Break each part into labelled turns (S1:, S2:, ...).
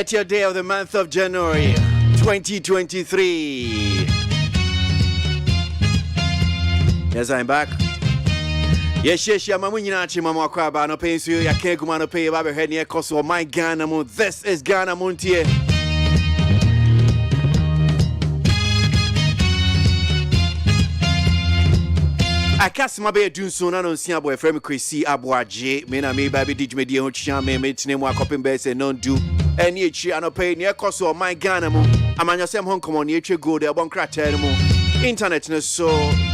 S1: 30th day of the month of January 2023. Yes, I'm back. Yes, Mama Yinachi, Mama Kwaba, no pain, so you can't come on to pay about her head near cost of my Ghana Moon. This is Ghana MONTIE. I cast my bed doing soon. I don't see a boy from KWASI ABOAGYE. Me na me baby did me dear cham me name wa copying base and non do any tree and pay near cost of my Ghana Moon. I'm on your same home come on near go there one crater internet no so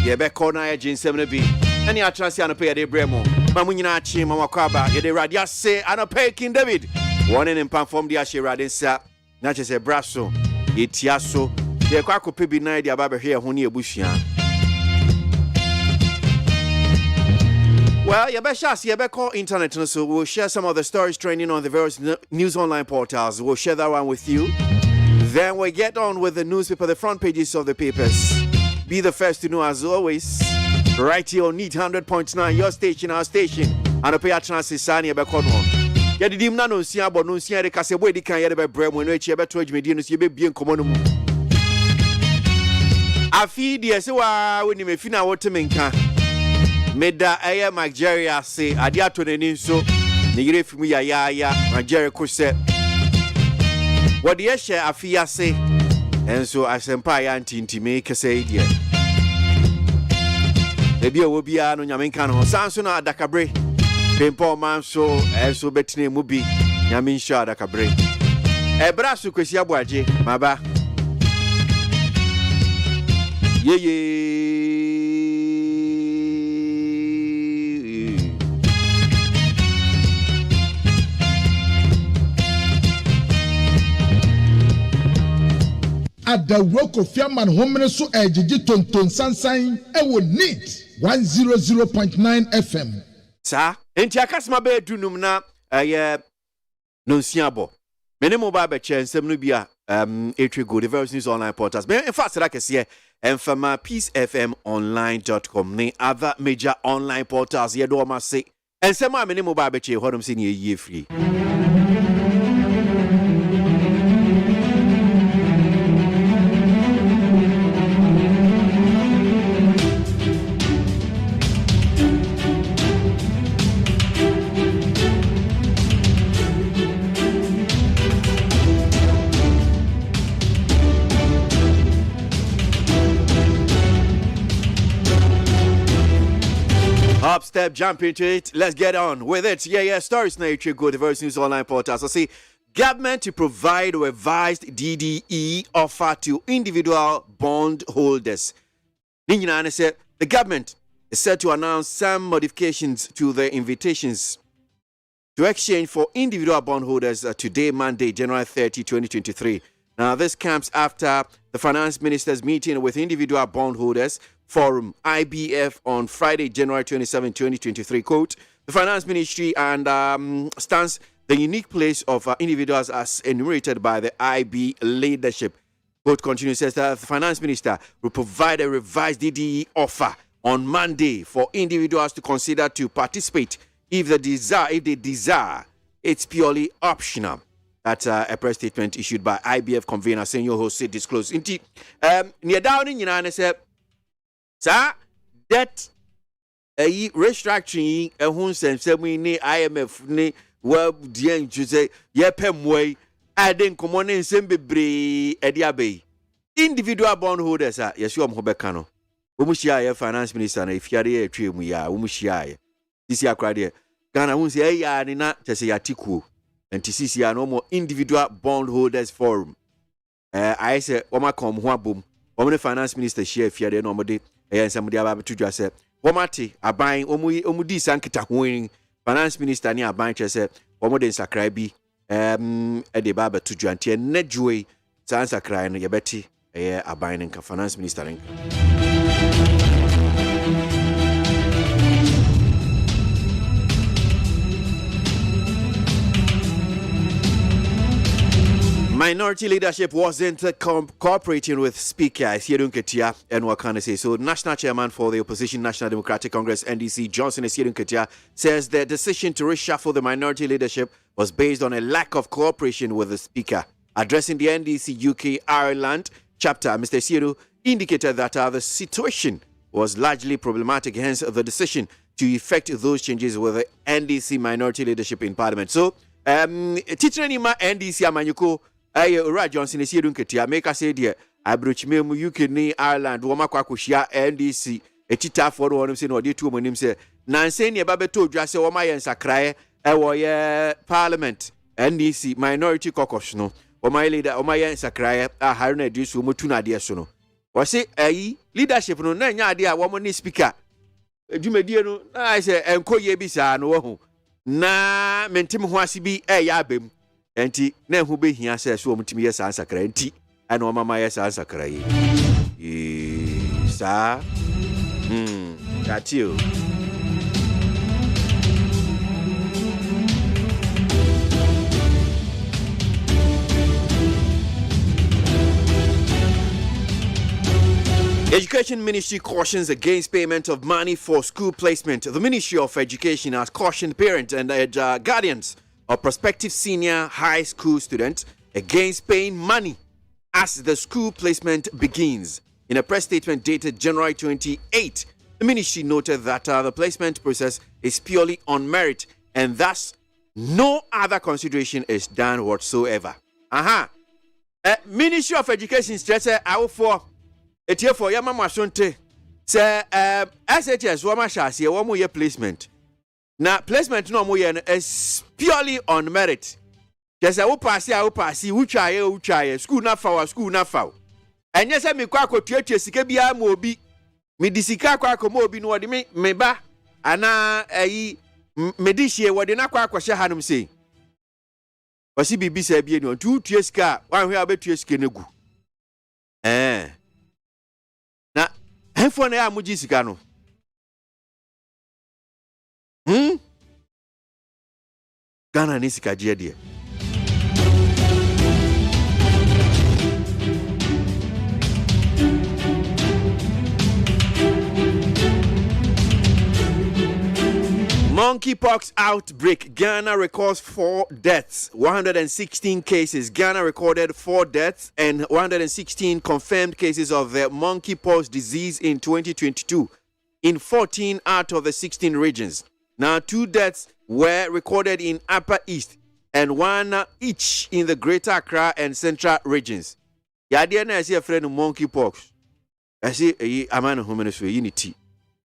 S1: ye be call na agent 7b. Any atras ya no pay de bremo. Mamu Yinachi, Mama Kwaba, ye de radia say I no pay King David. One in pan form the ashe radin sa. Na che se braso. Ye tiaso. Ye kwa ko pe bi na dia ba be hwe ho ne ebusua. Well, you better call internet, so we'll share some of the stories trending on the various news online portals. We'll share that one with you. Then we get on with the newspaper, the front pages of the papers. Be the first to know, as always, right here on Need 100.9, your station, our station, and pay a chance to sign your back on one. You did not know, see about no see the Casaway, the can get a bread when you better to Medians, you may be in common. I feed you, so when you may feel out to Minka. Meda aya Nigeria say adia to the ninso nigire fimu ya Nigeria ko se what the share afia say enso asempa ya ntintime kese die ebi owo bia no nyame nka no sanso na adakabre pempo man so enso betine mu bi nyame nsha adakabre ebra so KWASI ABOAGYE maba ye
S2: at the rock of Fiaman Homene so ejiji tonton sansan ewo Need 100.9 FM.
S1: Sa enti akasma be dunum na no siabo. Mene mo ba be chensem no bia etri go the various news online portals. Me in fact like say enfama peacefmonline.com ne other major online portals ye do ma say ensema mene mo ba be che hodom se ne ye free. Up step, jump into it. Let's get on with it. Yeah. Stories now you go the various news online portals. So see, government to provide revised DDE offer to individual bondholders. Ninjana said the government is set to announce some modifications to the invitations to exchange for individual bondholders today, Monday, January 30, 2023. Now, this comes after the finance minister's meeting with individual bondholders forum IBF on Friday, January 27, 2023. Quote, the finance ministry and stands the unique place of individuals as enumerated by the IB leadership. Quote continues, says that the finance minister will provide a revised DDE offer on Monday for individuals to consider to participate if they desire. It's purely optional. That's a press statement issued by IBF convener Senior Jose disclosed. Inti near down in United said, sir, that a restructuring a hun sense we need IMF ne well dien to say yepem way adding common in sembebre ediabe individual bondholders are yes you am hobekano umushia finance minister na ifiare atwe mu ya umushia this year crowd Ghana hun say ya ni na tese yatiku NTCC ya no more individual bondholders forum I say oma kom ho abom omne finance minister share fiare no mo de somebody about to just say, Womati, a buying omudi sankita wing, finance minister near buying chess, Womodin Sakrabi, a debaba to Jantia, Nedjway, Sansa crying, Yabeti, a buying finance minister. Minority leadership wasn't cooperating with Speaker Esiedun Ketia and what can I say? So, National Chairman for the Opposition National Democratic Congress (NDC) Johnson Esiedun Ketia says the decision to reshuffle the minority leadership was based on a lack of cooperation with the Speaker. Addressing the NDC UK Ireland chapter, Mr. Sieru indicated that the situation was largely problematic, hence the decision to effect those changes with the NDC minority leadership in Parliament. So, teaching any NDC amanyuko, Ura Johnson is here to make us say, dear, I broach me UK ni Ireland, Woma Kwakushia, NDC, a tita for one of saying, or dear two when him say, Nansen, your baby told you, I say, Woma and Sakrai, Parliament, NDC, minority caucus, no, or my leader, or my and Sakrai, a Haruna Dis, Mutuna Diasono. Or say, leadership, no, no idea, woman is speaker. Jumedio, I say, and Koye Bisa, no, na mentim Wasibi, yabim, and tea, then who be here says, woman to me, yes, answer cranty, and no mamma, yes, answer cray. Sir, that's you. Education Ministry cautions against payment of money for school placement. The Ministry of Education has cautioned parents and guardians of prospective senior high school students against paying money as the school placement begins. In a press statement dated January 28, the ministry noted that the placement process is purely on merit and thus no other consideration is done whatsoever. Ministry of Education stresses out for it here for Yama Mashonte. Say, SHS, Wama Shasi, Wamu ye placement. Now, placement no more is purely on merit. Just a upasi, uchaye, school na fawa, school na faw. And yes, I me kwako tuyeche sikebia mobi. Me disika kwako mobi no wadi me ba. Ana, medishie wadi na kwako shahanum say. Wasi bibi se biye no, tu tuyeska, wanwe abe tuyeske negu. Phone ya muji sikano. Ghana ni sikajia die. Monkeypox outbreak. Ghana records 4 deaths, 116 cases. Ghana recorded 4 deaths and 116 confirmed cases of the monkeypox disease in 2022 in 14 out of the 16 regions. Now, 2 deaths were recorded in Upper East and 1 each in the Greater Accra and Central regions. Yadia na see a friend of monkeypox. I see a amano homenes for unity.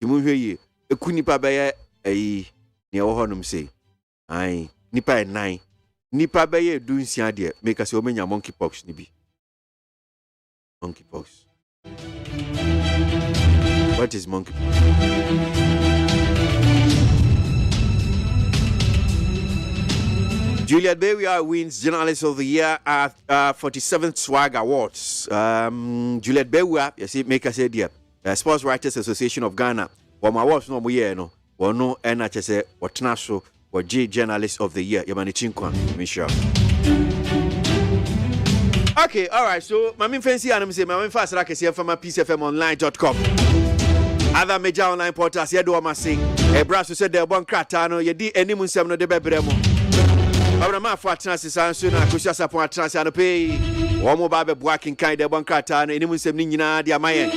S1: You move here, a kunipa baya a near honum say, I nipa at 9. Nipa baya doing siadia, make us omenya monkeypox nibi. Monkeypox. What is monkeypox? Juliet Bewia wins Journalist of the Year at 47th Swag Awards. Juliet Bewia, you see, make us say, dear, Sports Writers Association of Ghana. Well, my awards no more, no. Well, no, and I say, what national, or J Journalist of the Year, Yamani Chinkwan, Michelle. Okay, all right, so, my main fancy, and I'm saying, my main fast, like I say, from my PCFMonline.com. Other major online portals, you do what I'm saying. A brass who said they're one cratano, you did any munsem no de bebremo. Abrama for transfer sanso na kusia sapon transfer no pay wo mo ba be working kind de bon krata na enimu nsem ni nyina de amaye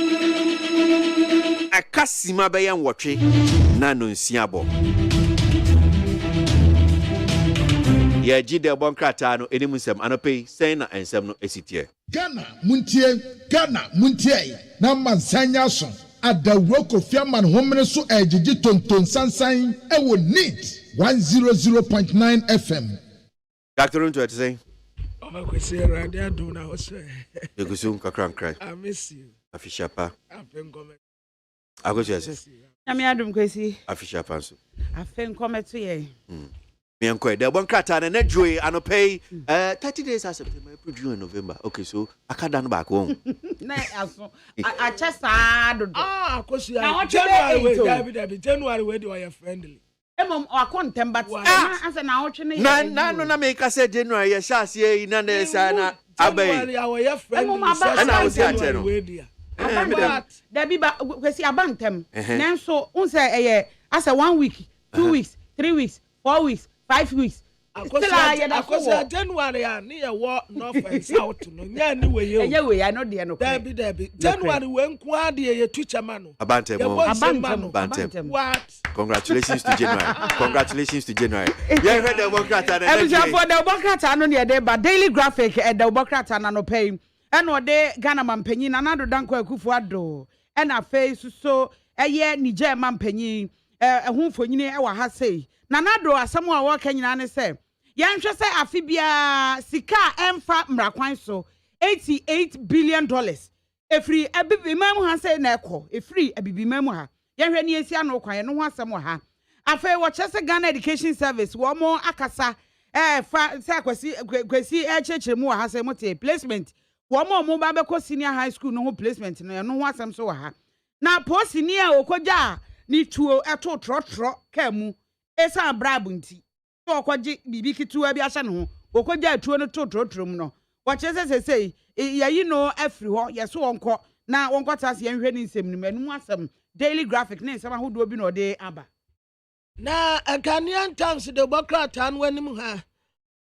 S1: akasima be yan wotwe na no nsia bo ye ji de bon krata no enimu nsem anope sen na ensem no esitie
S2: Ghana muntie na mansanya so adawro kofiaman homene so ejiji tonton sansan e wo neat 100.9 FM.
S1: Doctor Unto say,
S3: oh, my question, I do now.
S1: You go soon, cry.
S3: I miss you.
S1: Afishapa.
S3: I've been coming.
S1: I go to say,
S4: I'm Adam Kwesi.
S1: Afishapa.
S4: I've been coming to ye.
S1: Me and Quay, the one cratan and net joy and pay 30 days as September, June, November. Okay, so I can't done back home.
S4: I just had.
S3: Ah, because you
S4: are
S3: January, where do I have friendly?
S4: Mom, I can't tell, but as an out.
S1: No, make us say January, yes, ye, none of sana.
S3: January, our friend,
S1: and I was there.
S4: There be a bantam. Then so, unsa as a 1 week, 2 weeks, 3 weeks, 4 weeks, 5 weeks.
S3: Akosi January ani ewo north and south no nya ni we ye.
S4: Eye we I no de no.
S3: Debi. January we nko ade ye tu chama no.
S1: Abantem.
S3: What?
S1: Congratulations to January. Yeah, read the Democrat and
S4: for the Democrat no ne de ba Daily Graphic the Democrat na no pay. And what de Ghana man panyin Nanado Danko Akufo-Addo. And afei so eye Niger man panyin ehun fonyini e wa ha sei. Nanado asamo a wo kanyina ne se yanhwe se afi bia sika emfa mrakwan so $88 billion efri abibimam ha se na ekọ efri abibimam ha yanhwe ne esi ano kwan no ho asamo ha afei wo chese Ghana Education Service wo mo akasa fa se kwasi echechere mu ha se mote placement wo mo ba be ko senior high school no ho placement no ho asam so ha na po senior okoja ni tuo eto trotro kamu esa brabu nti so okoji bibi kituwa bi ahye ne ho okoja tuo no totrotrom no wochese sei yayi no afri ho yeso wonko na wonko tase yenhwe ni nsem ni manum asem Daily Graphic ne nsem ahodo bi no de aba
S3: na Ghanaian Times the Democrat an wanim ha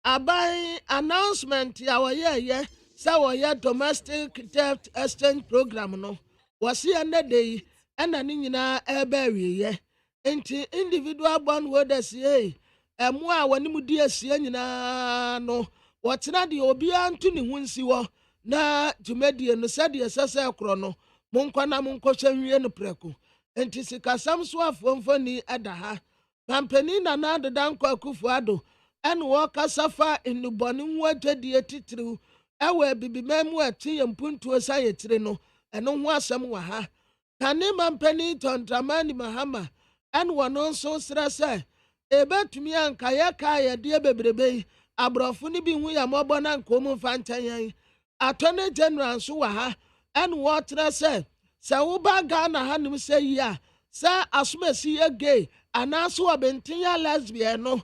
S3: abai announcement ya woye sa woye domestic debt exchange program no wasi ande dey ena ni nyina ebe wiye enti individual bondholders emu a wanim di asie nyina no wotena de obi antu ne hunsi wo na jumedie no sade sese ekro no monkwa na monkohwenwie no preko enti sikasam so afomfoni ada ha pampani na na Danko Akufo-Addo ene wo kasafa enubone ho adwadie titiriw ewe bibimemu ati mpuntuo sayetire no eno ho asem wa ha kane mampani Tontramani Mahama ene wono nso srese ebetumi anka ya de bebrebe abrofo ni bi hu ya mobo na nkomu fantan Attorney General nso wa ha ene wo trese se wo ba Ghana ha nim se yi a se asomasi ye gay anaso obenten ya lesbian no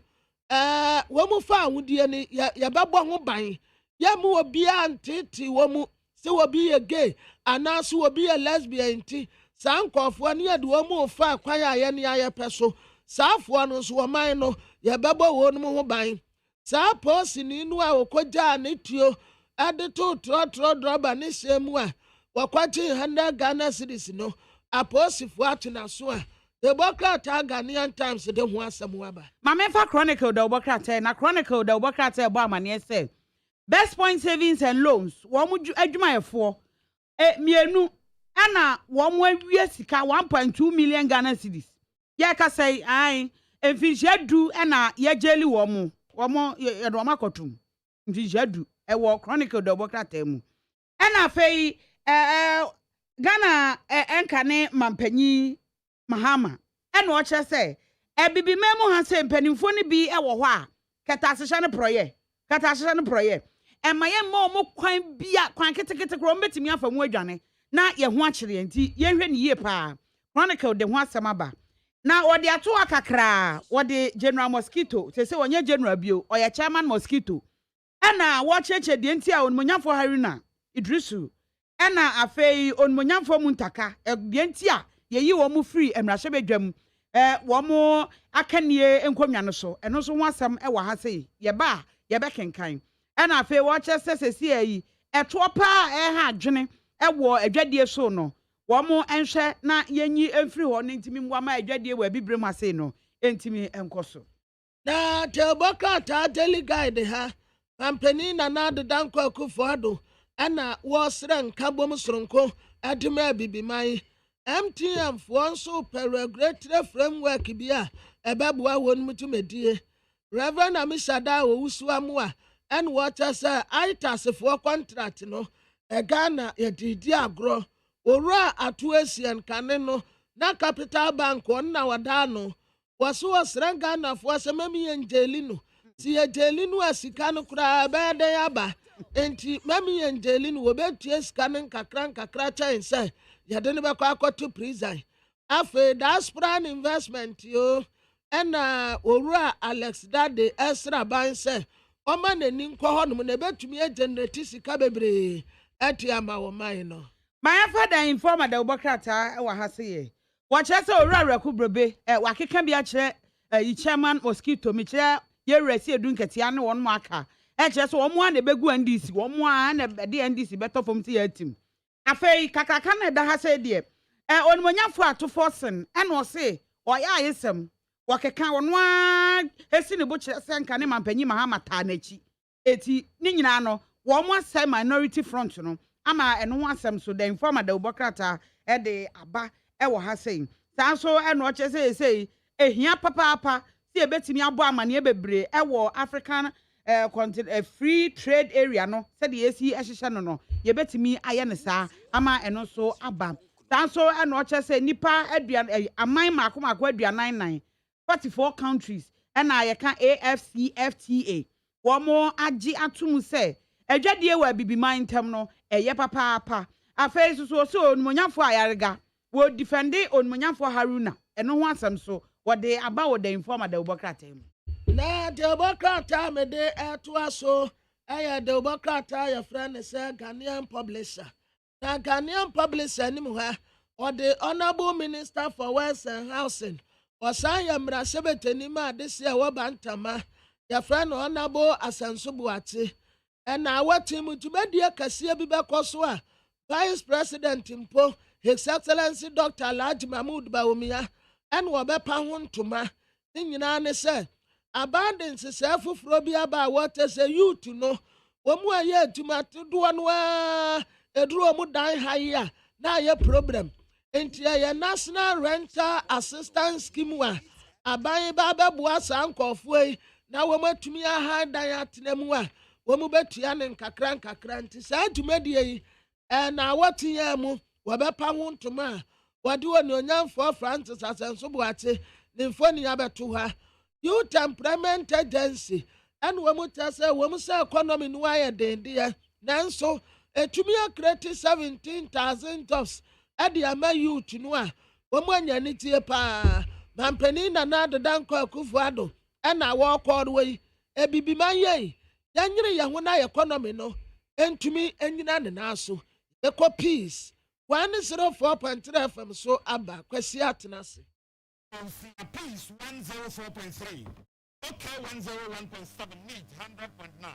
S3: wo mu fa ahudie ni ya bebo ho ban ya mu obi antiti wo mu se obi ye gay anaso obi ye lesbian ti sa nkofo ne ye de wo mu fa kwan ya ne ya peso sa afo no so wo man no ya bebo wo no ho ban sa posi ni nu a okoja ne tuo ade to tro droba ne shemu a wakwachi 100 Ghana cedis no aposifo atuna so a the Democrat Ghanaian Times de ho asem waba
S4: Mamenfa Chronicle the Democrat na Chronicle the Democrat bo amane say Best Point Savings and Loans wo mu adwumayefo mienu ana wo mu awie sika 1.2 million Ghana cedis ye ka say ai efishadu ana ye jeli wo mu ye do makotum efishadu wo Chronicle the Democrat mu ana fei Ghana enkane mampanyi Mahama ene o che se ebibimemu ha se mpanimfo ni bi ewo ho a katasehye ne proye emaye mo kwan bia kwan ketekete kro mbetimi afa mu adwane na ye ho akire nti ye hwe ne yie pa Chronicle de ho asem aba na odi ato akakra odi General Mosquito se wonye General bio oye Chairman Mosquito ena wo cheche de nti a onmonyafo Haruna Idrisu ena afei onmonyafo Muntaka de nti a yeyi wo mu free emrahye bedwam wo mu akanie enkomwa no so eno so ho asem e wa ha sei ye ba ye be kenkan ena afei wo chese sesi ayi eto pa ha adwene e wo adwadie so no wo mu enhwe na yenyi emfiri ho no ntimi mwa ma adwadie wa bibrem ase no entimi enkoso
S3: na Democrat Daily Guide ha campaign na Danko Akufo-Addo ena wo sre nkabom soronko adema bibiman MTM for so per regulatory framework bia ebeboa won mutumedie Reverend Amishada Owusuamua and water say itas for contract no Ghana yedidi agro ora atuasian kaneno na Capital Bank on na wadano waso osren Ghana for semami enjelino si enjelino asika no kura be de aba enti mami enjelino wo betie sika no kakra chain say yadene be kwa akoto prison afe diaspora investment yo ena owura Alex Dade Esra ban say o ma nani nkọ honum na betumi generate sika bebre atiama wo man no
S4: my father informer the Obokrata wa ha say wo che say owura Rekubrobe wa keka bia kire Chairman Mosquito mi kire ye resi edun ketia ne won mo aka e kire so won mo na begu NDC won mo na de NDC beto fom ti yatim afei kakaka na da ha se de onimonyafo atofo sen e no se oya ayesem wakeka won a esi ne bo kire se nka ne mampanyi mahama ta na chi eti ni nyina no won mo asai minority front no ama eno ho asem so the informer da obokrata e de aba e wo ha sei san so e no che sei ehia papa si ebetimi abo amane bebre e wo African free trade area no said the AC ehihye no ye betimi aye ne saa ama eno so aba san so e no che sei nipa aduan aman mako aduanan 44 countries and I can AFCFTA womo agi atum se adwadie wa bibiman ntam no eye papa afei so onmonyafo ayarega wo defend onmonyafo Haruna eno ho asem so what they about the informer the obokrata
S3: na the obokrata me de to aso the obokrata your friend say Ghanaian publisher na Ghanaian publisher ni mu ha or the honorable minister for West and Housing osan ya mra sebeteni ma this year wo bantama your friend honorable Asanso Buate na watim tumedie kase bi bekoso a vice president mpo his excellency Dr. Alhaji Mahmoud Bawumia and wobepa ho ntoma ni nyina ne se abundance se foforo bi aba what say you to know omu aye atuma do no a eduro mu dan haya na ye problem enti ye national rental assistance scheme wa aban ba beboa sankofo yi na wo matumi aha dan atenemu a wo mu betua ne nkakra nti saa tumedie yi na wotiye mu wobepa ho ntoma wode woni onyamfo Francis Asenso Buate ne mfoni abeto ha youth employment agency and wo mu tase wo mu say economy no aye dende nanso etumi akreti 17,000 jobs ade ama youth no a wo mu anya ne tie pa mampani na na adanko Akufo-Addo na wo kɔɔdo we ebibiman ye yanyere ye ho na economy no entumi enyina ne naso eco peace 104.3 FM so aba kwasi atenase
S5: peace 104.3 okay 101.7 need 100.9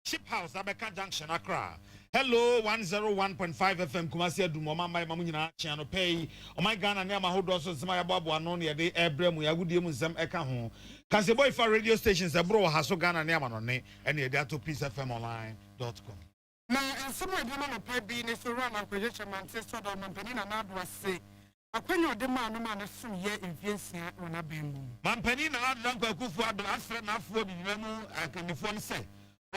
S5: Ship House Abeka Junction Accra hello 101.5 FM Kumasi Adumoma mai mamu nyina chiano pay o my Ghana ne amahodo so sema ya babo ano ne de ebrem ya gudie mu nsem eka ho kan se boy for radio stations ebro ha so Ghana ne amano ne ene de ato peacefmonline.com
S6: na nsemo de ma no pay bi ne so run akwaje Manchester do mampani na na do ase akwanyo de ma no ma na so ye enfiensia wona bembo
S5: mampani na na do Akufo-Addo afre na afo bi mu akanifo nse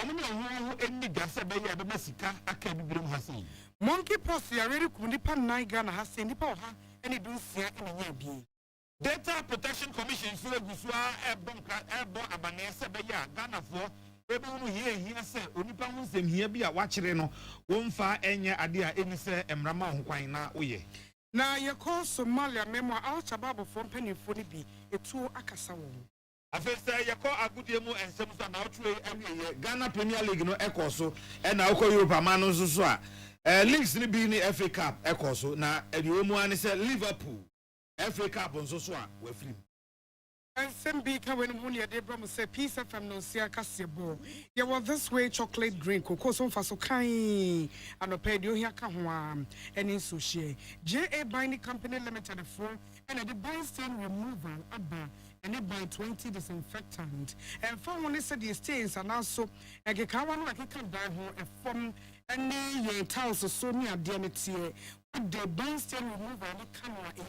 S5: omo ho enni gase be ya be sika aka bibirim ha sei
S6: monkey post ya really kundi pan nine Ghana ha sei nipa ha ene du sia ene nya bi
S5: Data Protection Commission so egusua ebo abane se be ya Ghana fo ebe unu hia se onipa hu nsem hia bi a wachire no womfa enye ade a eni se emrama ho kwan na oye
S6: na ye call Somalia memo Al-Shabaab for mpanifo ni bi etu akasa wo
S5: afese yeko agudie mu ensem so na otwe eye Ghana Premier League no ekoso na akọ Europe man no so a leagues ni bi ni FA Cup ekoso na ediwomu ani se Liverpool FA Cup nso so a wafrim
S6: and some big when money a debra say peace FM no sia kasebo ye was this way chocolate drink cocoa so fa so kan and pay you here ka ho and in so share JA Binding Company Limited for and the buy stain removal aba and it buy 20 disinfectant and for one said the stains and also like a car one like it can die home and from any ye towels so near diameter the buy stain removal and camera in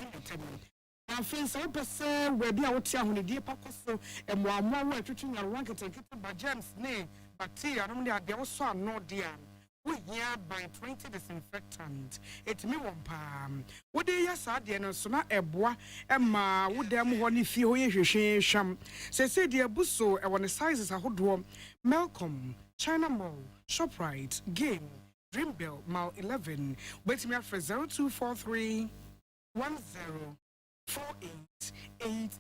S6: na fensa o pese we bia wo tia honedie pakoso emwamwa wo atwetwe nyarowa nketenkete ba germs ne bacteria no ne ade wo so ano de a we here by 20 disinfectant etimi wompa wo de ya sa de no so na eboa ema wo de am ho ne fie ho ye hwehwe hwam se de abuso e wo ne sizes ahodo Malcolm China Mall Shoprite Game Dreambill Mall 11 wetimi afre 0243 10 4883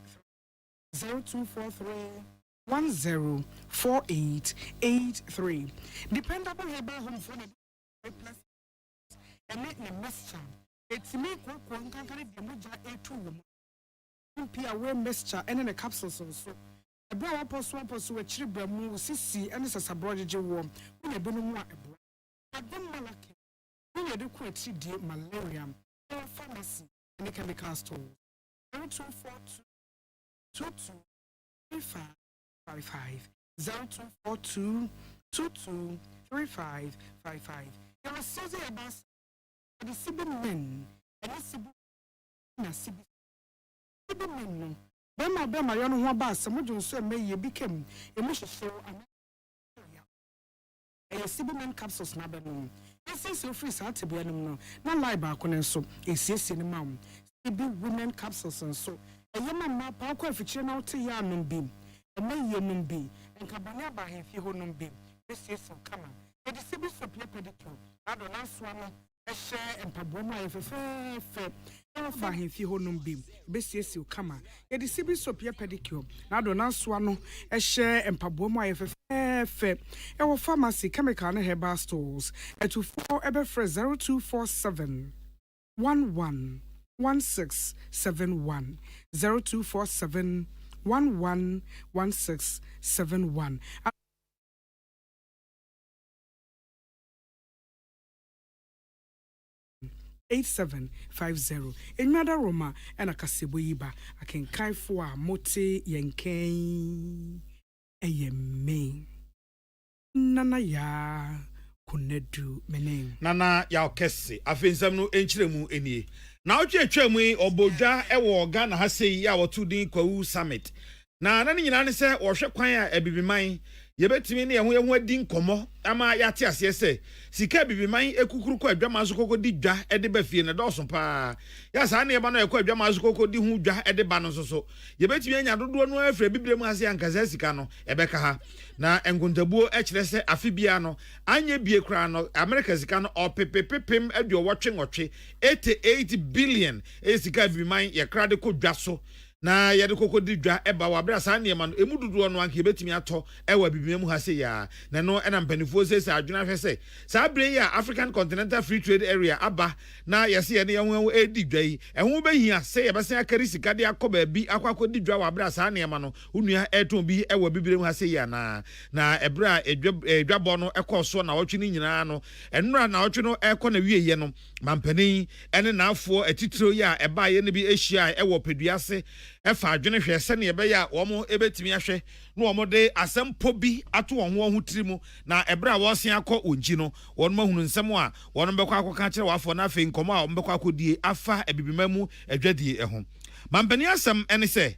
S6: 0243 104883 dependable herbal home for the plus and make the mixture it's me ko nkankare de moja etu wo mpia we mixture and in the capsules also Ebra poso achiri bramu sisi ene sasabroje wo we na benu mu a ebo adem malaki we na de ko achiri die malaria pharmacy and chemical store 0242 223555 0242 223555 there was something about the Sibu men and the Sibu na Sibu men no Bema ya no ho ba asem dwo so me became a much so a Sibu men capsules na be no since you free sa tebia no na lie ba ko ne so esiesie ne ma Sibu women capsules so yema ma pa ko afichire na wote ya no bi e ma ye no bi enka banya ba he fi ho no bi esiesie kama e de Sibu so pedicure ado na so no ehye empabomu ayefefe fa he fi ho no bi besiesie kama e de Sibu so pedicure ado na so no ehye empabomu ayefefe e wo pharmacy chemical and herbal stores at 24 ebe 0247 111671 0247 111671 8750 Enwada Roma and Akasebo Yiba akenkan fo a mote yenken eyeme nana ya kunedu meneng
S5: nana ya okese afensam no enchiremu enie na otwetwemu obodwa ewo Ghana ha sei ya wotu din kwawu summit na nane nyina ne se wohwe kwan a abibiman yebetimi ne yeho adi nkomo ama yate ase se sika abibiman ekukuru kwa adwama so kokko di dwa ede ba fie ne dɔso pa ya sa na eba no ekwa adwama so kokko di hu dwa ede ba no so yebetimi anya dodo no afre bibrem ase ankasa sika no ebeka ha na enguntabuo ekire se afibia no anye bie kra no America sika no opepepepem aduo wɔtwe 88 billion sika abibiman ye kra de ko dwa so na yede kokodi dwa eba wa bra sa niema no emududu no anke betimi ato ewa bibimemu ha se ya na no ena mpanifo se adwuna hwe se sa bre ya African Continental Free Trade Area aba na yese ye ne yeho edi dwa yi eho behia se ye besen akari sika de akoba bi akwakodi dwa wa bra sa niema no unua eton bi ewa bibiremu ha se ya na ebra edwabo no ekoso na wotwe ni nyina no enura na wotwe no eko na wieye no mampani ene na afo atitiro ya eba ye ne bi ehia ewo peduase efa adwene hwe se ne ebe ya wo mo ebetimi ahwe no wo mo de asempo bi ato wo ho tirimu na ebra wo se akọ onji no wo no mahunu nsem a wo no bekọ akọka kire wafo na afi nkomo a wo bekọ akọdie afa ebibimamu adwadie eho mampani asem ene se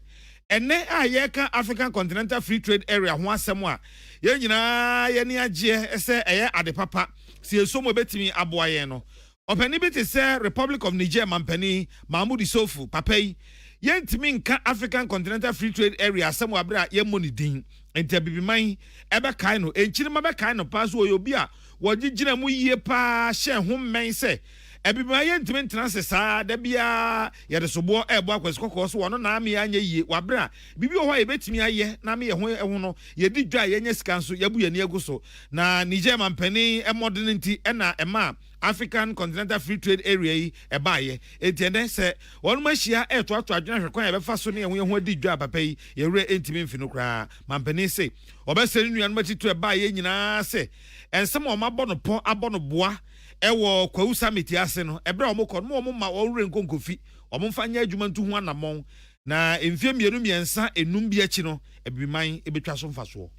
S5: ene a yeka African Continental Free Trade Area ho asem a ye nyina ye ne agye ese eye adepapa si esomo betimi aboaye no opani bi te se Republic of Niger mampani Mahmoud Isofu papai yentimi nka African Continental Free Trade Area asem wabra ye moni din enti bibiman ebe kai no enchirima be kai no paso oyobi a wogigina mu yie pa hye ho men se ebibiman yentimi ntranse sa da bia ye de sobo ebo akwesikoko so wono na ame anya yie wabra bibi ho ye betimi aye na me ye ho no ye di dwa ye nya sika nso ye bu ye ne aguso na Niger mampani emodern nti ena ema African Continental Free Trade Area yi ebaye entiende se wonu mahia eto adwena hwekwan ye befa so ne ye ho adi dwa papa yi ye wure entimi mfinu kra mampani se obeseri nuan matitu ebaye nyina se ensem o mabɔ no pɔ abɔ no boa ewo kwawu summit ase no ebra omokɔ no mo ma wure nkonkofi omomfanya adwuma ntu ho anamon na emfie mienu miensa enum bi achi no ebiman ebetwa so mfaso.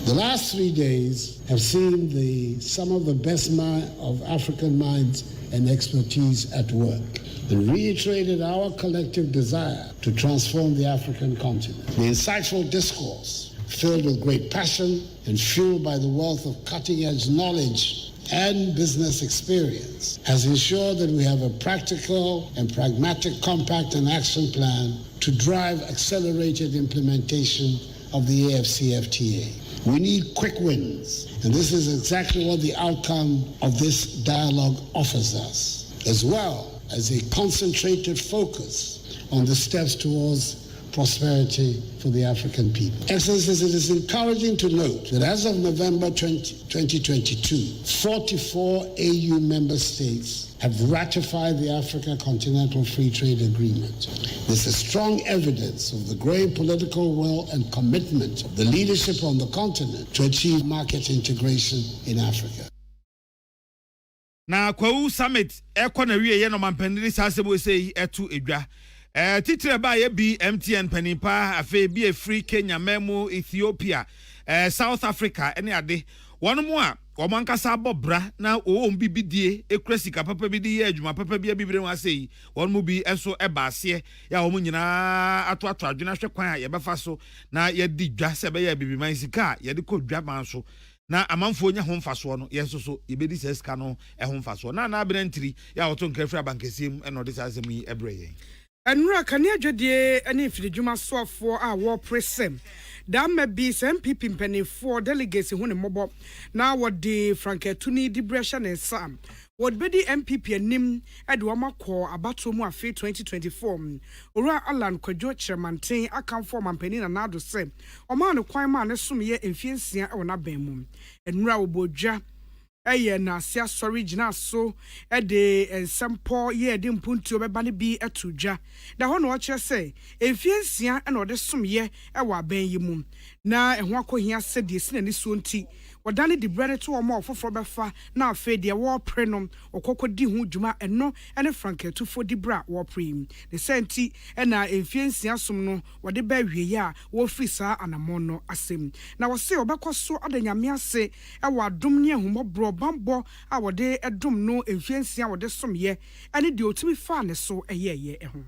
S7: The last 3 days have seen some of the best of African minds and expertise at work and reiterated our collective desire to transform the African continent. The insightful discourse, filled with great passion and fueled by the wealth of cutting-edge knowledge and business experience, has ensured that we have a practical and pragmatic compact and action plan to drive accelerated implementation of the AFCFTA. We need quick wins, and this is exactly what the outcome of this dialogue offers us, as well as a concentrated focus on the steps towards prosperity for the African people. Excellencies, it is encouraging to note that as of November 2022, 44 AU member states have ratified the Africa Continental Free Trade Agreement. This is strong evidence of the growing political will and commitment of the leadership on the continent to achieve market integration in Africa.
S5: Na KWASI summit na wiye no mampendiri sasebo sei etu edwa titire ba ye bi MTN panipa afi bi free Kenya memo Ethiopia South Africa ene ade wono a omankasa bobra na bibidie ekrasika papa bi di adwuma papa bi abibire wa sei wono bi enso ebaase ya wo nyina ato adwena hwe kwan a ye befa so na ye di dwa se be ya bibiman sika ye de ko dwa man so na amanfo nya ho mfaso no yeso so yebedi seska no ho mfaso na abrantiri ya woto nkrafra bankesiem eno de sasem yi ebreye
S6: enura kane adwedie ene fididwuma soafo a wo presem da mabi MPP mpanifo delegates hu ne mobo na wode franketuni di bresha ne sam wode bedi MPP anim ede wo makọ abato mu afi 2024 ora Alan Kwadwo Chairmanten akamfo mampani na nado se oma no kwan ma ne somye emfiensia e wona ban mu enura obodwa eye na sia sorry gina so de ensempo ye de mpuntu obeba ne bi atudwa da ho no o kire se emfiensia e na ode somye e wa ban yi mu na ehho akohia se de sina ni so nti wadane di brede to omo ofoforo befa na afa de wo prenom okokodi hu dwuma eno ene franketu fo di bra wo prim the senti e na emfiensia som no wode ba wieye a wo frisa anamono asem na wo se obekoso adanyame ase e wadom ne ahumobro bambo a wode edom no emfiensia wode somye ene de otimi fa ne so eyeye eho.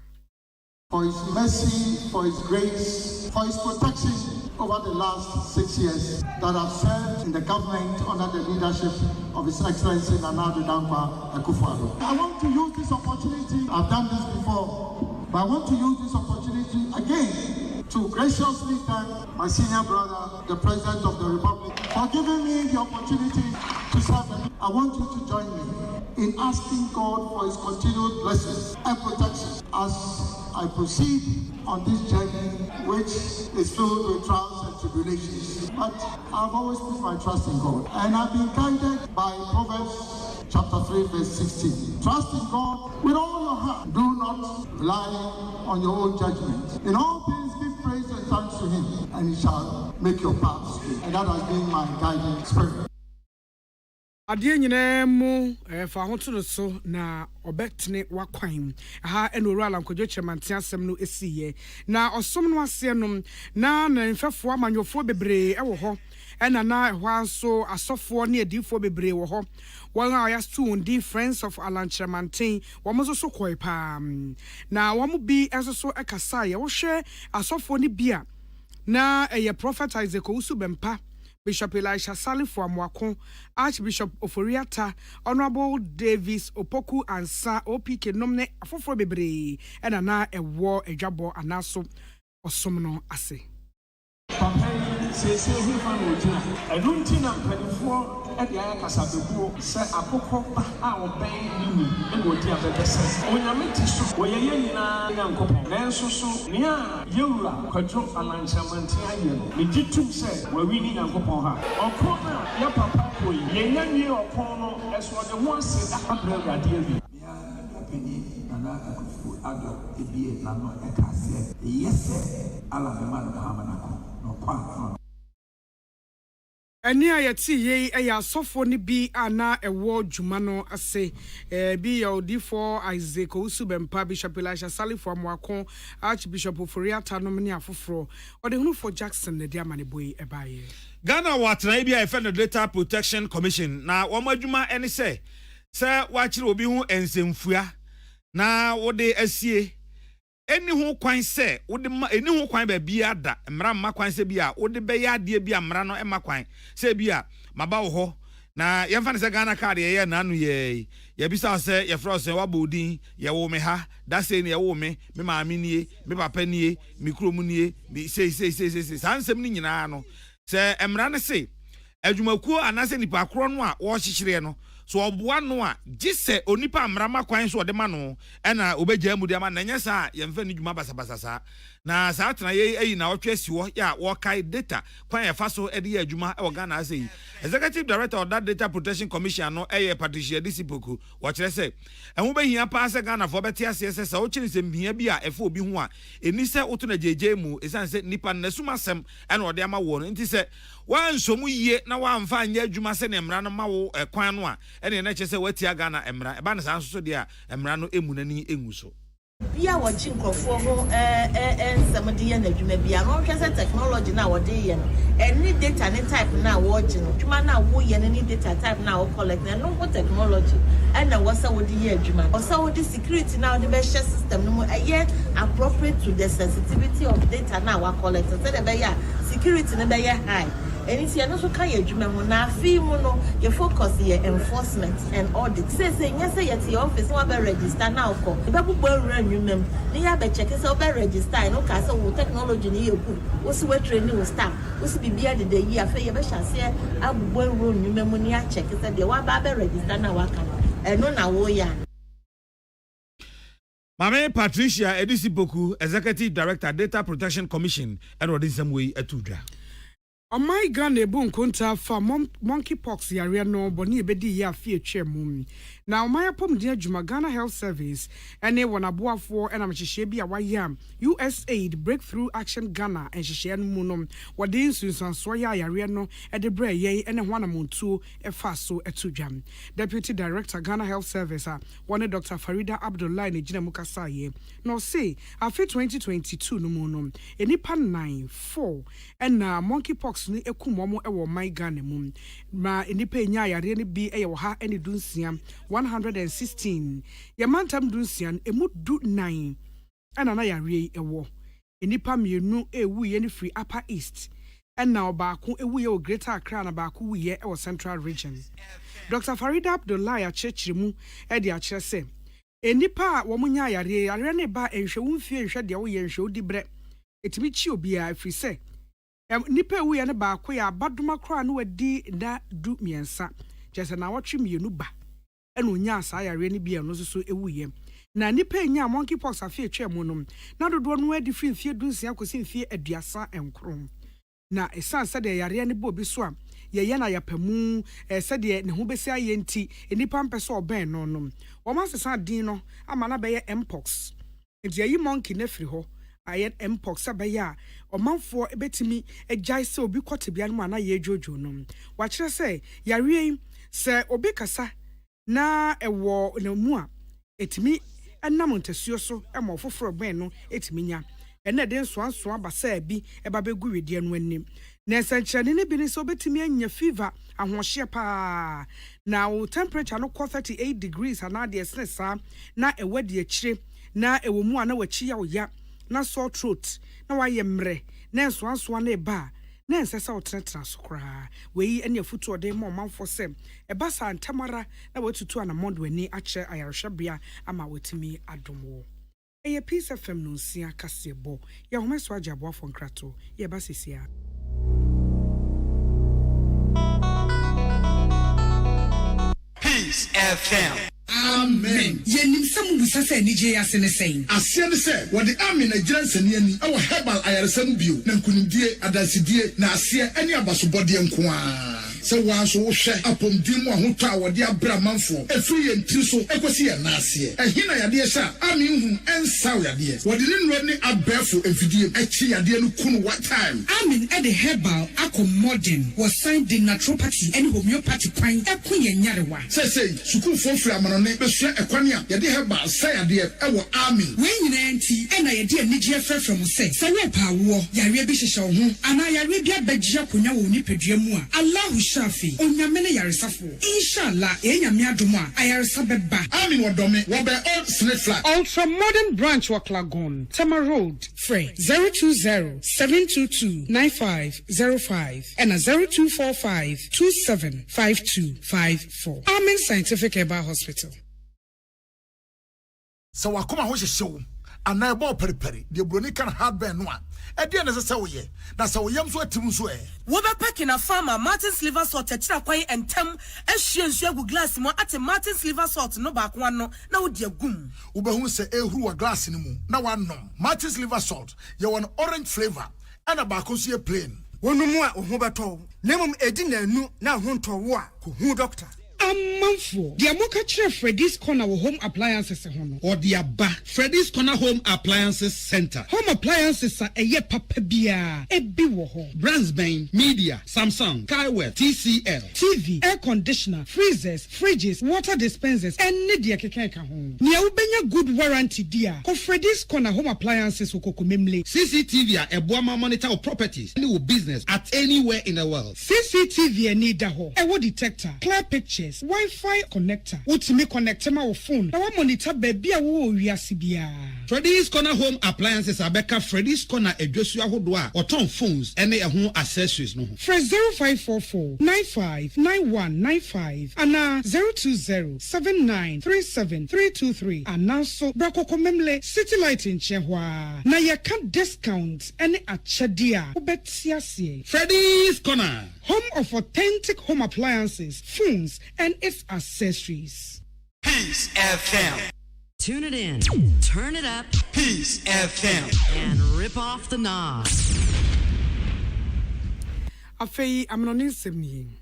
S8: For his mercy, for his grace, for his protection over the last 6 years that I've served in the government under the leadership of His Excellency Nana Addo Dankwa Akufo-Addo. I want to use this opportunity, I've done this before, but I want to use this opportunity again to graciously thank my senior brother, the President of the Republic, for giving me the opportunity to serve him. I want you to join me in asking God for his continued blessings and protection as I proceed on this journey, which is filled with trials and tribulations. But I've always put my trust in God. And I've been guided by Proverbs chapter 3, verse 16. Trust in God with all your heart. Do not rely on your own judgment. In all things, give praise and thanks to Him, and He shall make your paths straight. And that has been my guiding spirit.
S6: Adie nyina mu fa hoto so na obetne wakwan ha eno Alan Kwadwo Chairmanten asem no esiye na osom no ase nom na mfefo amanyofo bebre e wo ho ena na ho anso asofo ne adifo bebre wo ho won a ya stu ndi friends of Alan Chairmanten wo mo so koi pa na wo mo bi enso so ekasa ye wo hwe asofo ne bia na eye prophet Isaac Usubempa Bishop Elisha Salifo Amwako, Archbishop Oforiata, Honorable Davis Opoku Ansa, OPK Nomne, Afofo Bebre, and Ana a war a jabo anaso or somno ase.
S8: Campaign says he found I don't think I'm 24 at the Ayacasabu, said Apoko, our bay, and what you have the best. When I met you, where you're young couple, then so near you are control Alan Chairmanten. We did to say, we're winning and upon her. Or corner, your papa, ye or corner, as what the one said, I have a deal. Yes, Alabama,
S6: Eni ayati ye eya sofo ni bi ana ewo dwuma no ase bi ya odifo Isaac Usubempa Bishop Elisha Salifo Amwako Archbishop Oforiata no mni afoforo ode hunu for Jackson ne dia maneboy ebaye
S5: Ghana watra bi a Federal Data Protection Commission na wo madwuma ene se wa kire obi hu ensemfua na wode asie eni ho kwan se wode eni ho kwan ba bia da mra ma kwan se bia wode be ya de bia mra no ema kwan se bia maba wo ho na yemfa ne se Ghana card ye na anu ye bisa se ye fro se wabodin ye wo me ha da se ne ye wo me maami nie me papa nie me kromu nie me se sansem ni nyina no se emra ne se adwumakuo anase nipa kro no a wo hyehyere no so oboa no a gise onipa amrama kwan so odema no ena obegya mu de ama na nyesa yemfa ni dwuma basabasasa na saa tena ye na otwe si wo ya wo kai data kwan ya faso ede ya adwuma e Ghana asei executive director of that data protection commission no Patricia Disipoku wo kire se enwo behia pa se Ghana fo beti ase se sa wo kire se mhia bi a efo obi ho a eni se woto na jeje mu esan se nipa na sumasem ena ode ama wo no nti se wan so mu yie na wan fa anya adwuma se ne emra no ma wo kwan no a ene na kire se wati Ghana emra e ba na san so de a emra no emunani engu so
S9: bia watching crofo ho somebody na dwuma bia no hwese technology na wode ye no any data ne type na watching no dwuma na wo ye ne data type na wo collect na no technology and na wasa wode ye dwuma wasa wode security na wode be share system no appropriate to the sensitivity of data na wa collect so the be ya security ne be ya high. And you know, so can you remember now? Your focus here enforcement and audit. Say yes, at your office, no be register now. Ko. The people will run you mem. Ni ya be check so be register. No ka so technology ni you good. What's we training with staff? What's be bia the year? Fe you be share say abubo run you mem ni ya check. Say the one be register now waka. No na wo ya.
S5: Mame Patricia Edisipoku, Executive Director, Data Protection Commission, and what is some way atudra.
S6: On my gun, a boom conta for monkeypox, yarea no, boni bedi ya fear chair moon. Now, my pom dear Jumagana Health Service, and they want a boa for and I'm Shishabi Awayam, USAID Breakthrough Action Ghana, and Shishan Munum, what the instance on Soya Yariano at the Bray, yea, and a one among two, a faso, a two jam. Deputy Director Ghana Health Service, one Dr. Farida Abdullah, Nijina Mukasaye, no say, after 2022, no monum, a nipan 9-4, and monkeypox ni ekumomo ewo my Ghana mum, ma enipe nya yare ni bi ewo ha eni dunsiam 116 yamantam dunsian emu du 9 ana na yare ewo enipa mienu ewu ye ni free upper east na obaako ewu ye o greater Accra na baako wu ye ewo central region. Dr. Farida Abdullah ya chechiremu e de akire se enipa wo munya yare ne ba enhwe wumfie nhwe de wo ye nhwe odi bre etimi chi obi a free se nipa ewu ye ne baako ya badoma kra na wadi da du miensa jese na wotwe mienu ba eno nya asa yare ne bia no so ewu ye na nipa nya monkeypox afie twemu no na dodo no adi fie dunsia kosi fie aduasa enkron na esan se de yare ne bo bi so a ye na yapamu se de ne ho besi aye nti enipa mpese oben no no wo ma sesa din no ama na be ye mpox nti ayi monkey na firi ho aye mpox abaya omanfo ebetimi agyae se obi kwete bia no ana ye jojo no wa kire se yare se obi kasa na ewo na mu a etimi enam ntasuo so ema foforo ben no etimi nya ene de nso abasa bi eba begu wedie no anim na esankyerene ne bi ne so betimi anya fever ahohye pa na o temperature no 38 degrees ana de esnesa na ewade akire na ewo mu ana wachi ya oya na sore throat na waye mre na nso na eba na nsesa otratra so kra we ene afutu ode mo manfo sem eba sa ntamara na watutu ana mondo ani ache ayarhwebea ama wetimi adomo eye peace fm no nsia kasebo ye homeso agabo afo nkrato ye ba sesia
S10: Peace FM.
S6: Amen. Yenim samu busasa ni je ase ne sen.
S2: Ase ne se, wo de amen agyira nsani ani, awo herbal ayaresam bio, na nkunimdie, adasidie, na ase ani abasobode nkoa. Se wanso wo hwe apomdim ahotwa wode abra manfo efiri yentri so ekosi ya naase ehina yade sha amin hu ensaw yade wode ne nro ne abefo efidie echi yade no kunu what time
S6: amin e de herbal modern was signed the naturopathy and homeopathy kwan ekunye nyarewa
S2: say sukuu fofiri amano ne besua ekwane a yade herbal say yade ewo amin
S6: we nyina enti e na yade anigye frefrem say sanye paawo yare bi hyehye wo ho ana yare bi abagye akonya wo nipadua mu a Allah Shafi onyamene yaresafo inshallah enyame adoma ayaresa beba
S2: amin wodome wo be old snake flat
S6: ultra modern branch Waklagon Tama Road free 020-722-9505 and 0245-275254 Amen Scientific Herbal Hospital.
S10: So wakoma ho hyehyew
S2: and I bought periperi, the Bronican hard burn one. At the end of the Sawoye, that's how yams were Timuswe.
S6: Woba packing a farmer, Martin's liver salt, a chirakway and tem, as she and Shagu glass more at a Martin's liver salt, no back one, no dear goom.
S2: Uba who say a who a glass in the moon. Now one no. Martin's liver salt, you want orange flavor, and a bacosia plain.
S6: One more, Hobato, Nemum Edina, no, now home to war, who doctor.
S11: Manfo, the Amoka Chair Freddy's Corner Home Appliances or the Abba Freddy's Corner Home Appliances Center. Home appliances are a ye papabia, a biwo Brandsbane, Media, Samsung, Kaiwell, TCL, TV, air conditioner, freezers, fridges, water dispensers, and Nidia Kekeka home. Nia ubenya good warranty dear. Ko Freddy's Corner Home Appliances ukokumemle.
S12: CCTV a Boama monitor of properties, any business at anywhere in the world.
S11: CCTV need a ho. A detector, clear pictures. Wi-Fi connector. Utimi connect my phone. I want monitor baby a wo wiasibia.
S12: Freddy's Corner Home Appliances Abeka Freddy's Corner Edwesua Hodwa or ton phones any home accessories no.
S11: Fresh 0544 959195 and 02079373323 and now so brako komemle city light in Chehwa. Na ya can discount any achadia. Ubetiasie.
S12: Freddy's Corner.
S11: Home of authentic home appliances, phones, and its accessories.
S10: Peace FM.
S13: Tune it in, turn it up,
S10: Peace FM,
S13: and rip off the knobs.
S6: Afei amnonin semni.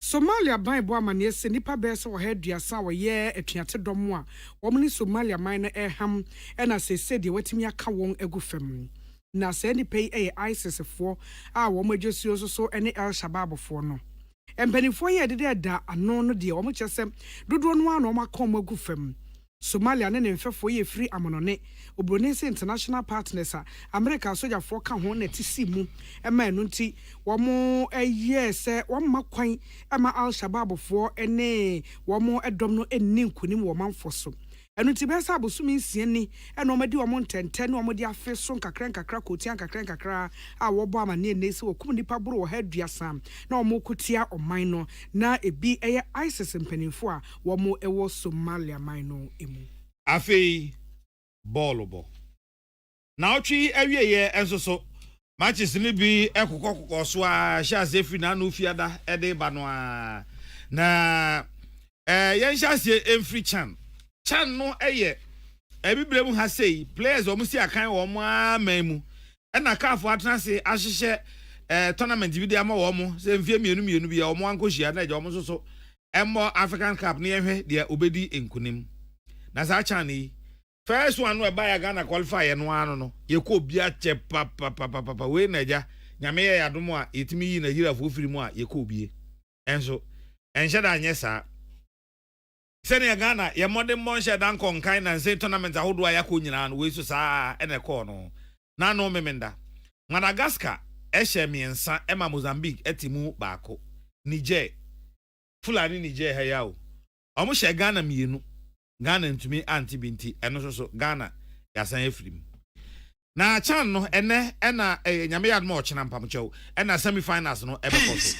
S6: Somalia ban bo amane se nipa be se wo haduasa wo ye atuate dom a wo mni Somalia man no eham e na se de watimi aka won egu fam. Na se nipa yi ISIS fo a wo majesuo so ene El Shabab fo no. Empanifo ye de da ano no de wo mchese dodo no ano makom egu fam. Somalia ne mfefo ye free amonone Obronese international partners America soja fo ka ho na tisi mu ema enu nti wo mo se wo makwan ema Al Shabab fo ene wo mo edom no enni nkunim wo manfo so enu nti be sa bosumi nsie ni ena o medi wo mo ntente na o medi afe so nkakra kotia nkakra a wo bo amane ne se wo kum nipa boro wo haduasa na o mo kotia oman no na ebi eye ISIS mpanimfo a wo mo ewo Somalia man no emu
S5: afei ball na otwi awieye enso so matches ni bi ekokokoko so a sha sefi na no fiada ede ba no a na yen sha se emfri chan no eye ebibrem ha sei players o musi akan wo mo amamu na kafo atena se ahyehye tournament bi de ama wo mo se mfie mienu bi ya wo mo ankohia na je wo mo so emmo African Cup ne yehwe de obedi enkunim na sa chan ni first one no buy Ghana qualify no ano no ye ko bia che papa we na ja nyame ye yadomo a etimi yi Nigeria fo firi mu a ye ko bie enso enhye da anye sa sene Ghana ye modern monche dan konkan na say tournament ahodo aya ko nyina no we so sa ene ko no na no memenda Madagascar ehye miensa ema Mozambique etimu baako Niger Fulani Niger ha yawo omo hye Ghana mienu Ghana ntumi anti binti eno so Ghana yasan efrim na chan no ene na nyame yad mo chena mpamchew ena semi-finals no ebekoso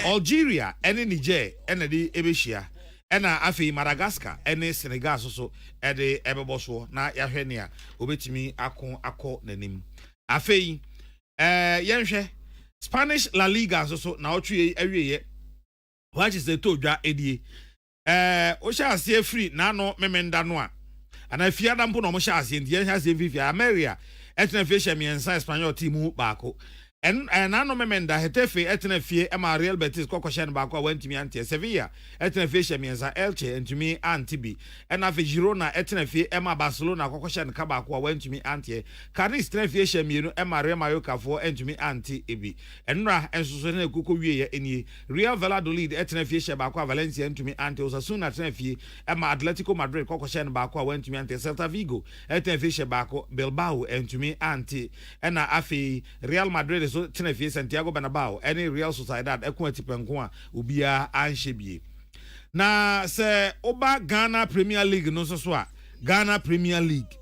S5: Algeria ene Niger ene di ebehia ena afi Madagascar ene Senegal so ede ebeboso na yahwe ne a obetimi akọ nanim afi yenhwe Spanish La Liga so na otwe awieye what is the todwa edie o sha ase free na no memenda no a ana fiada mpo no mo sha ase ndie sha ase fifi America etna fie hye miensa Espanyol team baako na no memenda hetefe etna fie ema Real Betis kokoshen baako a wantimi ante Sevilla etna fie hye miensa Elche entumi antibi na fe Girona etna fie ema Barcelona kokoshen ka baako a wantimi ante Cadiz etna fie hye mienu ema Real Mallorca fo entumi anti ebi enra ensoso na ekoko wie ye eni Real Valladolid etna fie hye baako a Valencia entumi ante Osasuna etna fie ema Atletico Madrid kokoshen baako a wantumi ante Celta Vigo etna fie hye baako Bilbao entumi anti na afi Real Madrid so tenafie Santiago Bernabeu any Real Sociedad ekwatipenko a obia anhye na se oba Ghana Premier League no so a Ghana Premier League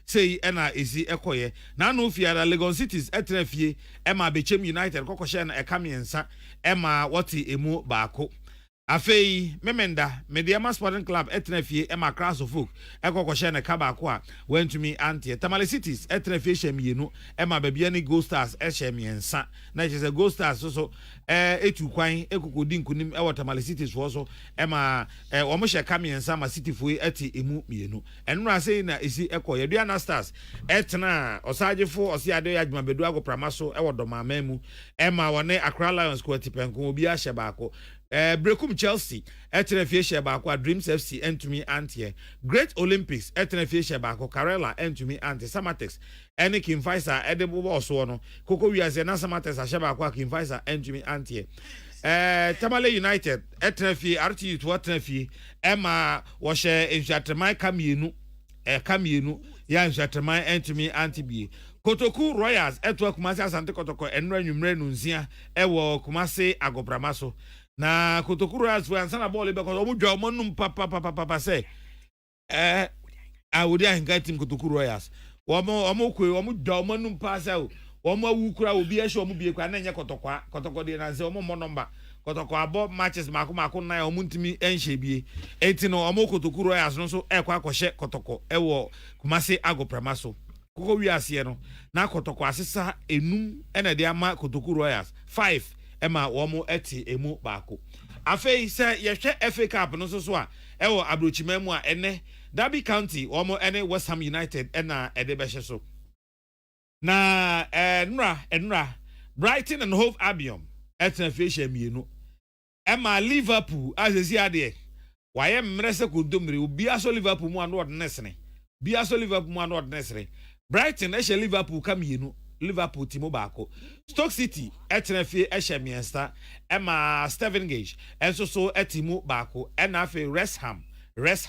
S5: say na esi ekoye na no fiara Lagos Cities etenafie ema Bechem United kokoshe na ekamiensa ema wati emu baako Afei memenda Mediama Sporting Club etnefie ema class of folk ekokoshe ne kaba ko a wentumi antie Tamale Cities etnefie shemienu ema babia ni Gold Stars eshemiensa na je Gold Stars so etu kwan ekokodi nkunim ewo Tamale Cities so ema omo hye kamiensa ma City foi eti emu mienu enura sei na esi ekoye Duana Stars etna osagefo osiade adwuma bedu ago pramaso ewo domamemu ema wone Accra Lions ko tipenko obi a hye baako Brekum Chelsea etnefie shebako Dreams FC entumi antie Great Olympics etnefie shebako Karela entumi antie Samatex ene Kim Faisal edebo so no Koko Wiase na Samatex shebako Kim Faisal entumi antie Tamale United etnefie RTU to etnefie ema wo hye enhwateman kamienu ya enhwateman entumi antie bi Kotoku Royals etwa Kumasi Asante Kotoko enra nwumre nunsia ewo Kumasi Agobramaso na Kotokuru as for answer ball because omudwa omonum papa say awudi ahinka team Kotokuru Royals omukwe omudwa omonum pa say omo awukura obi ehye omubie kwa na enye kotoko de na say omo number kotoko abo matches mako na omuntimi enhye bie enti no omo Kotokuru Royals no so ekwa akɔhye kotoko ewo Kumasi Agopramaso koko wiase no na kotoko asesa enum ena de ama Kotokuru Royals 5 ema womo eti emu baako afei se yehwe FA Cup no so a ewo abrochimam a ene Derby County womo ene West Ham United ena ede behye so na enra Brighton and Hove Albion etna fehye mienu ema Liverpool azezi ade waye mrese kodomre obi aso Liverpool mu ano odnesene Brighton ehye Liverpool kamienu Liverpool timo baako Stoke City etnefie ehye miensta ema Steven Gage enso so etimu baako ena afi West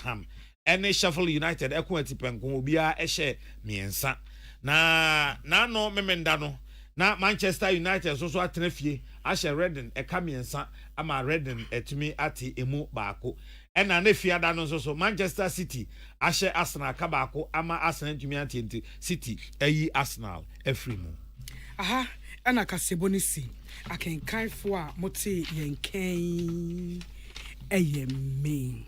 S5: Ham ene Sheffield United ekwo etipenko obia ehye miensa na no memenda no na Manchester United so atnefie ahye Reading eka miensa ama Reading etumi ati emu baako ena na fiada no so Manchester City ahye Arsenal ka baako ama Arsenal etumi ati City eyi Arsenal efrimu
S6: aha ana kasebonisi akenkanfo a mote yenkan eyeme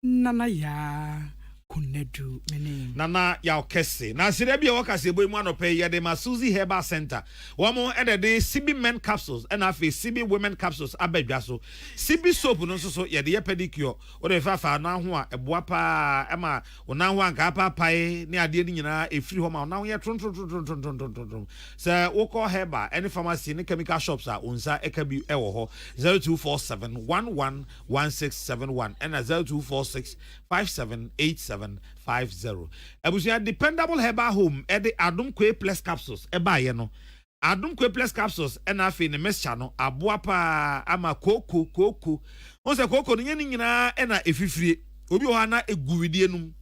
S6: nana ya kunedu mene
S5: nana ya okese na sire bia wakasebo mu anope ye de Masuzi Herbal Center womo edede CB men capsules and afi CB women capsules abadwa so CB soap no so ye de pedicure o de fafa na ho a eboa pa ema ona ho anka papai ne ade ni nyina efiri ho ma ona ho ye tron se woko Herbal any pharmacy ne chemical shops a unsa ekabi ewo ho 0247111671 and 0246578750 Abusia dependable herbal home ede Adum Kwe Plus capsules eba ye no Adum Kwe Plus capsules ena afi ne mesha no aboa pa ama koko onse koko no nyina ena efifire obi ho na eguwidie num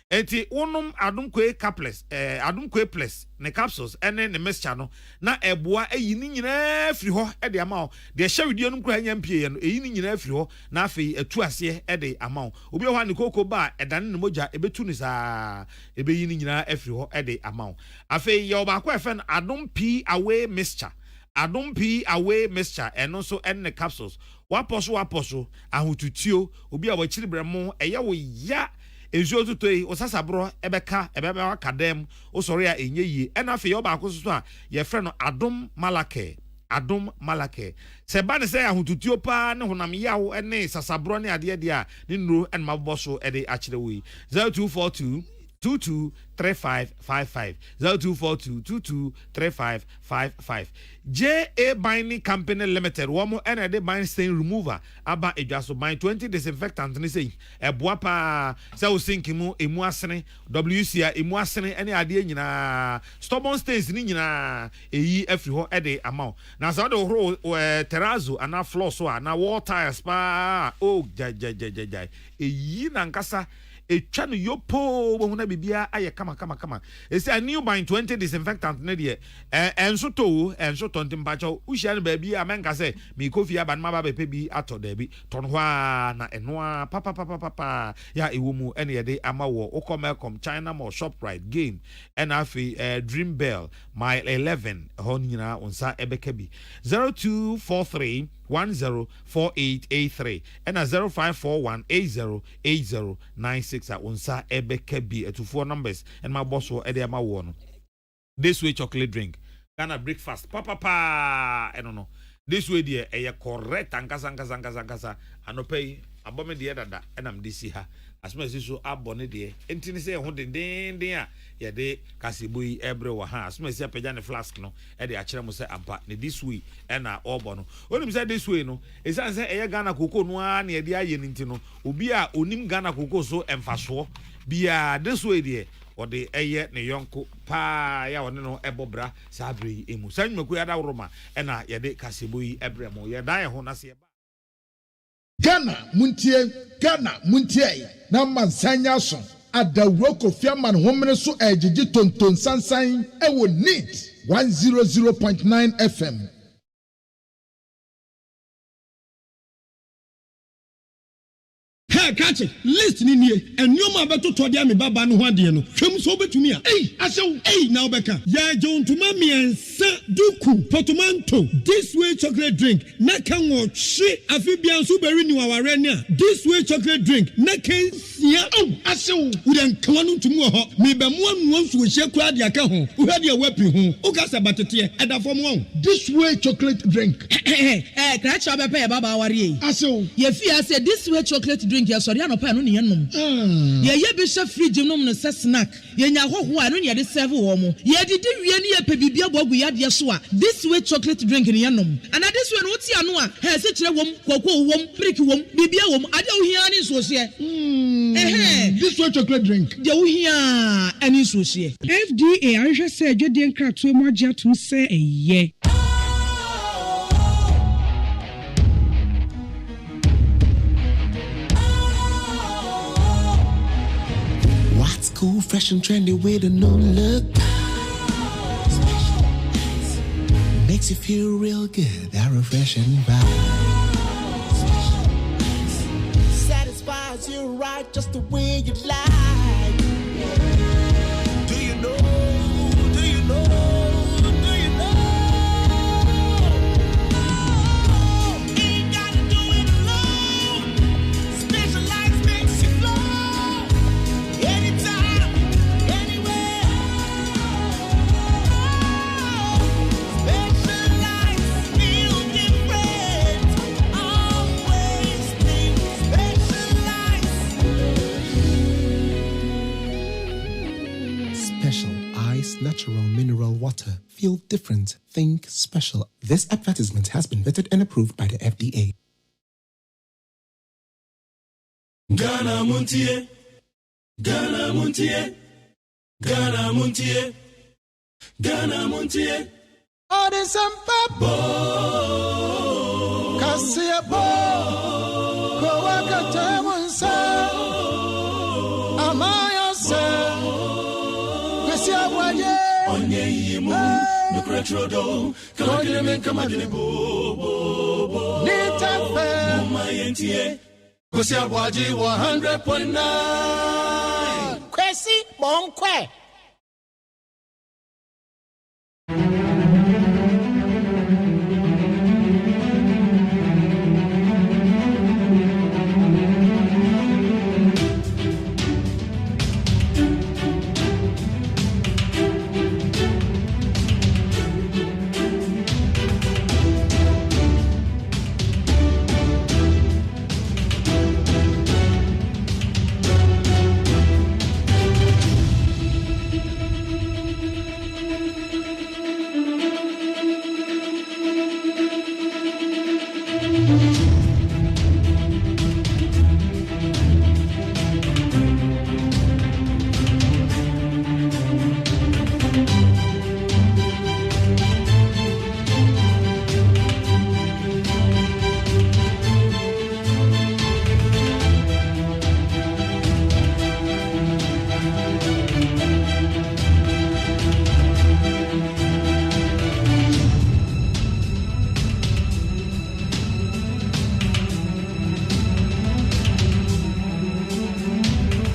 S5: enti wonum Adum Kwe capsules Adum Kwe Plus ne capsules ene ne mesha no na eboa eyi ni nyina afiri ho ede ama ho de hyewidie num kura nya mpie ye no eyi ni nyina afiri ho na afi etu ase ede ama ho obi ho ne koko ba edane ne moja ebetu ni saa ebeyi ni nyina afiri ho ede ama ho afi ye oba kwa efen Adum P away mixture eno so ene capsules waposo ahututio obi a wachiri bremo eye wo ya ezo tutoi osasabro ebeka wakadem osori a enye yi ena fe yoba akoso a ye frɛ no Adum Malake se ba ne se ahututio pa ne honam yawo ene sasabro ne ade a ne nuro en maboso ede akire wi 0242 223555 0242223555 JA Binding Company Limited womo ene de bind stain remover aba edwaso bind 20 disinfectant ni sei eboa pa se o sinki mu emu asene WC a emu asene ene ade nyina stubborn stains ni nyina eyi afri ho ede amount na so de horo terrazzo ana floor so na wall tiles pa jai eyi na nkasa etwa no yopo bo huna bibia aye kama esi a new bind 20 disinfectant ne de enso to ntimpacho uhia no ba bi amenka se mi kofi aba no ba bepe bi ato da bi ton ho na enoa papa ya ewomu ene ye de amawo ukomelcom China Mall Shoprite Game and afi Dream Bell Mile 11 ho nyina onsa ebeka bi 0243 104883 and 0541808096 at unsa ebeka bi to 4 numbers and my boss will edema one. This way chocolate drink. Gonna breakfast. Pa. I don't know. This way dear correct ankasa anopay abome dear dada and I'm this here. As much as so abonne dear. Entini say holding ya de kasibui every waha. As much as pejane flask no e de achire mo say ampa ne this way and na obono. Onim say this way no e say Ghana koko no a na e de aye nti no obi a onim Ghana koko so emfaso bia this way dear or the eye ne yonko pa ya one no ebobra sabri emu sanwumaku ya da woroma e na ye de kasibui every mo ye dan ho na se
S2: Ghana muntie na mansanya so adawro kofiaman homene so ejiji tonton sansan e wo neat 100.9 FM.
S11: Hey, catch it. List ni nie. And you ma beto to dia me baba no ho ade no. Twem so betumi a. Asew. Now beka. Ya jon tuma miensa duku potomanto. This way chocolate drink. Na kan wo hwe afibia so beri ni waware ni a. This way chocolate drink. Na kan sia. Asew. Wo den kan no tumi wo ho. Me be mo anu nso wo hye kura de aka ho. Wo hwe de wapi ho. Wo ka sa batete. Eda fom wo.
S2: This way chocolate drink.
S14: Kra cha bepe baba aware yi.
S2: Asew.
S14: Ye fi ase this way chocolate drink. Sorry, I no pa no ne yenom. Ye be chef fridge nom no snack. Ye nya hoho a no ne de serve wo mo. Ye didi wie ne ye pe bibia boagu ya de so a. This way chocolate drink ne yenom. And this way no ti ano a, he se kire wom, koko wom, prick wom, bibia wom. Ade wo hia ne so hye.
S2: This way chocolate drink.
S14: De wo hia ani so hye.
S6: FDA anhwe se adwede nkratoe mo agye atum se eye.
S15: Cool, fresh and trendy with a new look. Makes you feel real good, that refreshing vibe. Satisfies you right just the way you like. Do you know? Do you know? Do you know? Ain't gotta do it alone. Specialized makes you flow. Anytime. Natural mineral water. Feel different. Think special. This advertisement has been vetted and approved by the FDA.
S16: Ghana Montie. Ghana Montie. Ghana Montie. Ghana Montie.
S15: Odinsampa. Kasiabo. Kowakatemunsa. Amayose. Kwesiabwaye.
S16: Onye yimu. Nukretrodo. Kamadine kamadine bo.
S15: Nitafe.
S16: Mumayentie. Kwesiabwaye 100.9.
S15: Kwesi Bonkwe.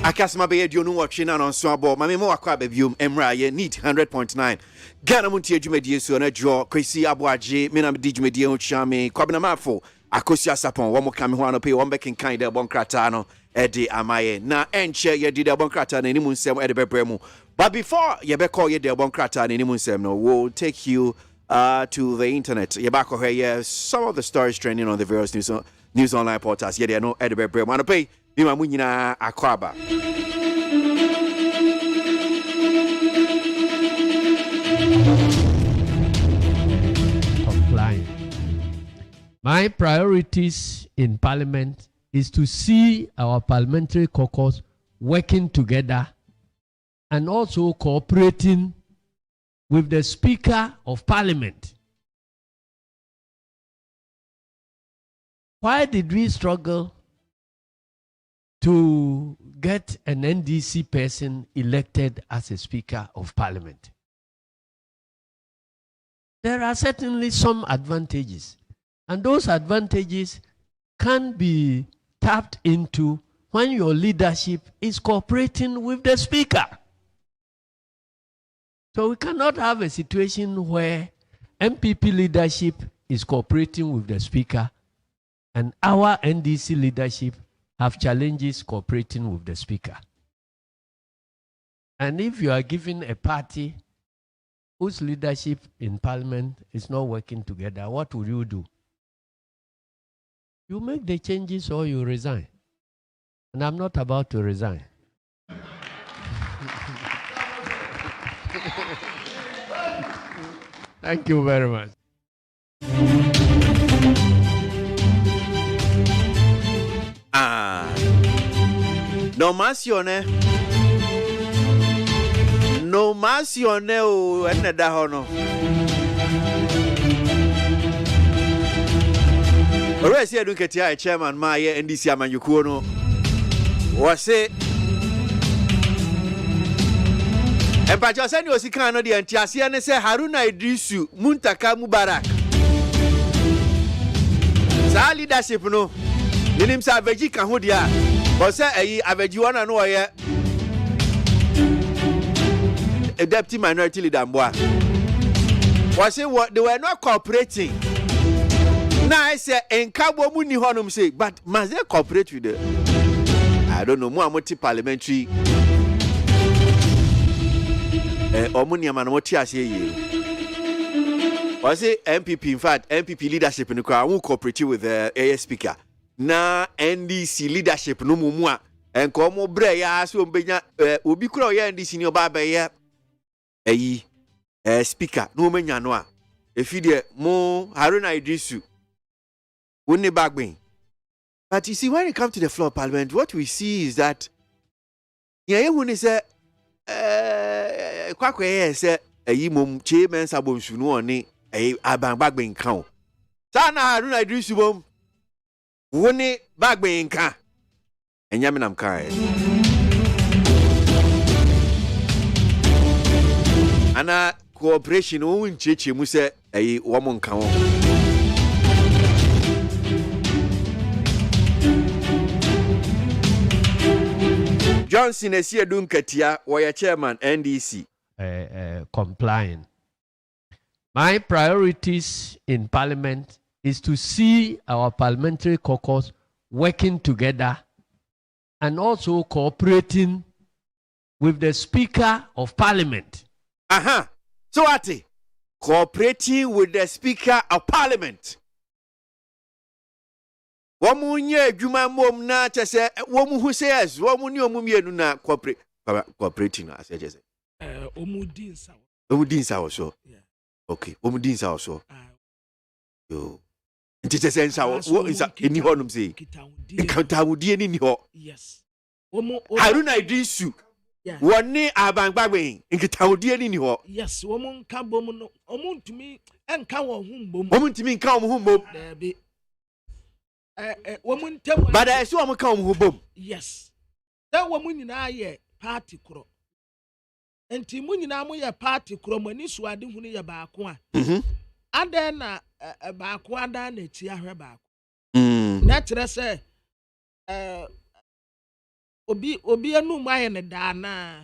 S1: Akasma be you know watching on Swabo, Mammy Moakwa Bevium, Emra, ye need 100.9. Ghana Muntie Jumedi so na draw, KWASI ABOAGYE, Minam Dijumedi Chame, Kwabena Mafo, Akosia Sapon, one more coming one pay one back in kind of Bonkratano, Eddie Amaye. Na enche ye did a Bonkratan and Nimunsem Eddie Bremu. But before ye be call ye the Bonkratan and Nimunsem, no, we'll take you to the internet. Ye back here, some of the stories trending on the various news online portals. Ye there no Eddie Bremu. And pay. Bima munyina akwaba.
S17: Complying. My priorities in Parliament is to see our parliamentary caucus working together and also cooperating with the Speaker of Parliament. Why did we struggle to get an NDC person elected as a Speaker of Parliament? There are certainly some advantages, and those advantages can be tapped into when your leadership is cooperating with the Speaker. So we cannot have a situation where MPP leadership is cooperating with the Speaker and our NDC leadership have challenges cooperating with the Speaker. And if you are given a party whose leadership in Parliament is not working together, what will you do? You make the changes or you resign. And I'm not about to resign. Thank you very much.
S1: No masione. No masione o eneda hono. Oresi eduketia chairman maye NDC amanyukuo no. Wase Empacho sani osika no de antiase ne se Haruna Idrisu Muntaka Mubarak. Sa leadership no. Ninim sa aveji kan ho dia. But say aveji wana no ye a deputy minority leader mboa. Was say what they were not cooperating. Now I say enkabo mu ni honum say but must they cooperate with the I don't know mo parliamentary omuni amana mo ti ase ye. Was say MPP, in fact MPP leadership in kwa won cooperate with the AS speaker. Na NDC leadership no mumu a enko mo bre ya so mbenya obi kura o ya NDC ni oba ba ya speaker no menya no a efide mo Haruna Idrisu woni bagben. But you see, when it comes to the floor of Parliament, what we see is that when say kwakwe say mom chairman sabonsu no oni aban bagben kan sana Haruna Idrisu bom woni bagben kan enyame nam kai ana cooperation o ncheche mu se wo mon kan wo Johnson Esiedu Nkatia were chairman NDC
S17: complying. My priorities in Parliament is to see our parliamentary caucus working together and also cooperating with the Speaker of Parliament.
S1: So ati cooperating with the Speaker of Parliament. Womunye adwuma mom na chese womu hu says womunye omumienu na cooperating as I say. Omudinsa also. Yeah. Okay, omudinsa also. Yo. Ntete sensa wo insa eni honum sei. Nkantawudie ni ho.
S3: Yes.
S1: Haruna Idrisu. Yeah. Woni abangbagben nkantawudie ni ho.
S3: Yes, womu nka bom no. Omuntumi enka wo humbom.
S1: Omuntumi nka wo humbom.
S3: Debi.
S1: But I saw him come home.
S3: Yes. That woman in a party crow. And Timunina moya party crow when you swadi huni ya bakwa. And then a bakwa dan a tia her back. Natural say obi anu maye ne da na.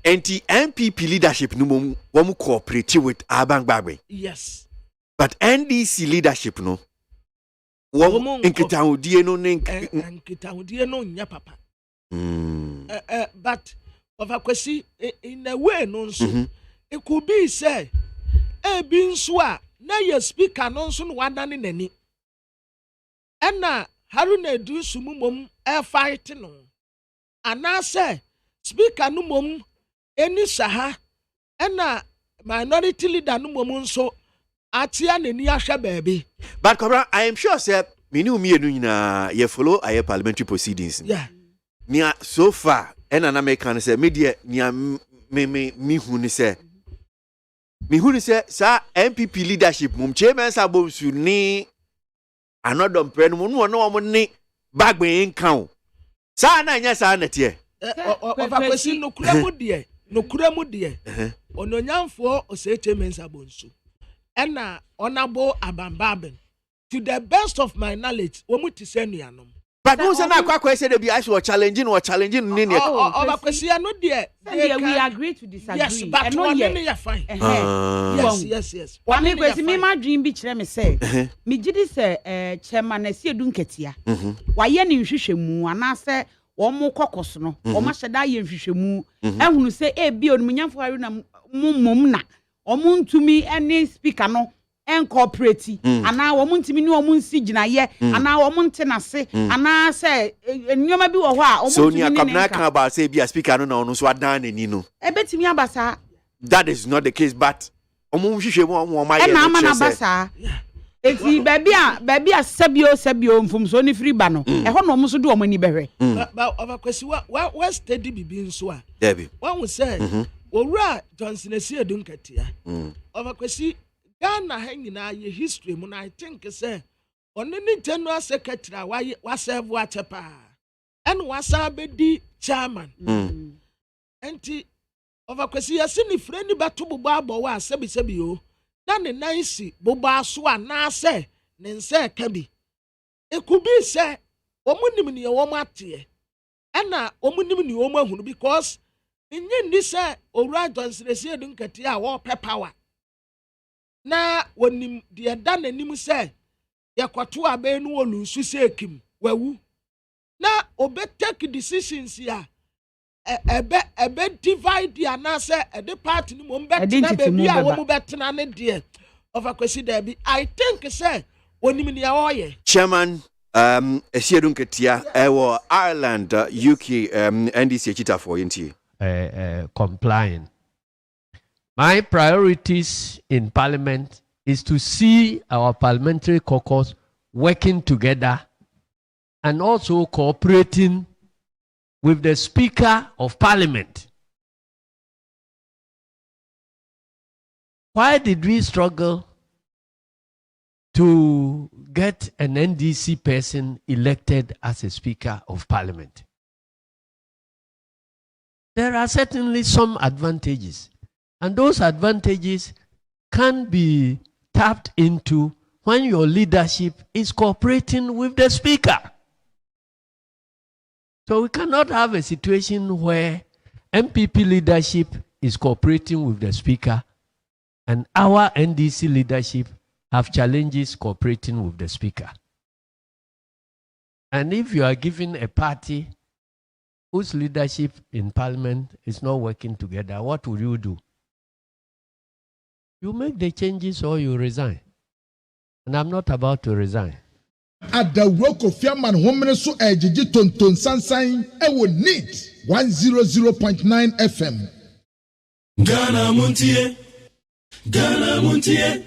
S1: Enti MPP leadership no mom wo cooperate with Abangbagbe.
S3: Yes.
S1: But NDC leadership no wo nkitahudie no
S3: nkitahudie no nya papa. But of a kwesi in a way no nso it could be say ebi nso a na your speaker no nso no wadane nani. Enna Haruna Edu sumumom fight no. Ana say speaker no mom eni saha enna minority leader no mom nso atia nani ahwe baabi.
S1: But Cobra, I am sure say me ni nyina ye follow aye parliamentary proceedings.
S3: Yeah.
S1: Nia so far enna na make can say media nia me hu ni say sa MPP leadership mum chairman sa bomsu ni anodom pre no no ni bagbe nkan o. Sa na nya sa na tie.
S3: Ofakwesi no kura mu de ononyamfo oseche mensa bonsu ena onabo abambaben to the best of my knowledge womu ti senuanom.
S1: But who say na kwa say dey be I was challenging ni ne.
S3: Ofakwesi no de
S4: we agree to disagree.
S3: Yes, but one day fine. Yes.
S4: One me kwesi me ma dream bi kire me say me gidi say chairman na sie du nketia. Wa ye ne nhwehwemu ana say omo kokoso no omo hyeda ye nhwehwemu ehunu say bi onumunyamfo ari na mum na omo ntumi any speaker no incorporate ana omo ntumi ni omo nsi gina ye ana omo ntenase ana say nyoma bi wo ho a omo
S1: so ni akwabna kan about say bi a speaker no na ono so adan nani no
S4: ebetimi abasa.
S1: That is not the case, but omo nhwehwemu omo ma ye
S4: na ama na abasa. Eti baby a sabio mfumso ni free ba no ho no omo so do omo ni behwe
S3: ba ofakwesi wa steady bibi nso a
S1: Debbie
S3: one will say owura Johnson esi edun katia ofakwesi Ghana ha nyina ye history mu na I think say onini general secretary wa serve wa chepa and wasa bedi chairman enti ofakwesi yesi ni friend bato bubo abo wa sebi o na ne nansi boba so ana se ne nse kabi ekubi se omunim ne wo mate na omunim ne wo mahunu because nyi se owura Johnson esi edun katia wo power na wonim de da nanim se yakoto abenu olusu sekim wawu na obetake decisions ya ebe divide ya na se the party ni mo mbetena baby a wo mo betena ne de ofakwesi da bi I think say wonim ne ya oye
S1: chairman Esiedun Ketia ewo Ireland UK NDC chita for yinti
S17: complying. My priorities in Parliament is to see our parliamentary caucus working together and also cooperating with the Speaker of Parliament. Why did we struggle to get an NDC person elected as a Speaker of Parliament? There are certainly some advantages. And those advantages can be tapped into when your leadership is cooperating with the Speaker. So we cannot have a situation where MPP leadership is cooperating with the Speaker and our NDC leadership have challenges cooperating with the Speaker. And if you are given a party whose leadership in Parliament is not working together, what will you do? You make the changes or you resign. And I'm not about to resign.
S2: At the work of Fiaman Homenesu Ejiji Tonton Sansain, I will need 100.9 FM.
S16: Ghana Montie, Ghana Montie,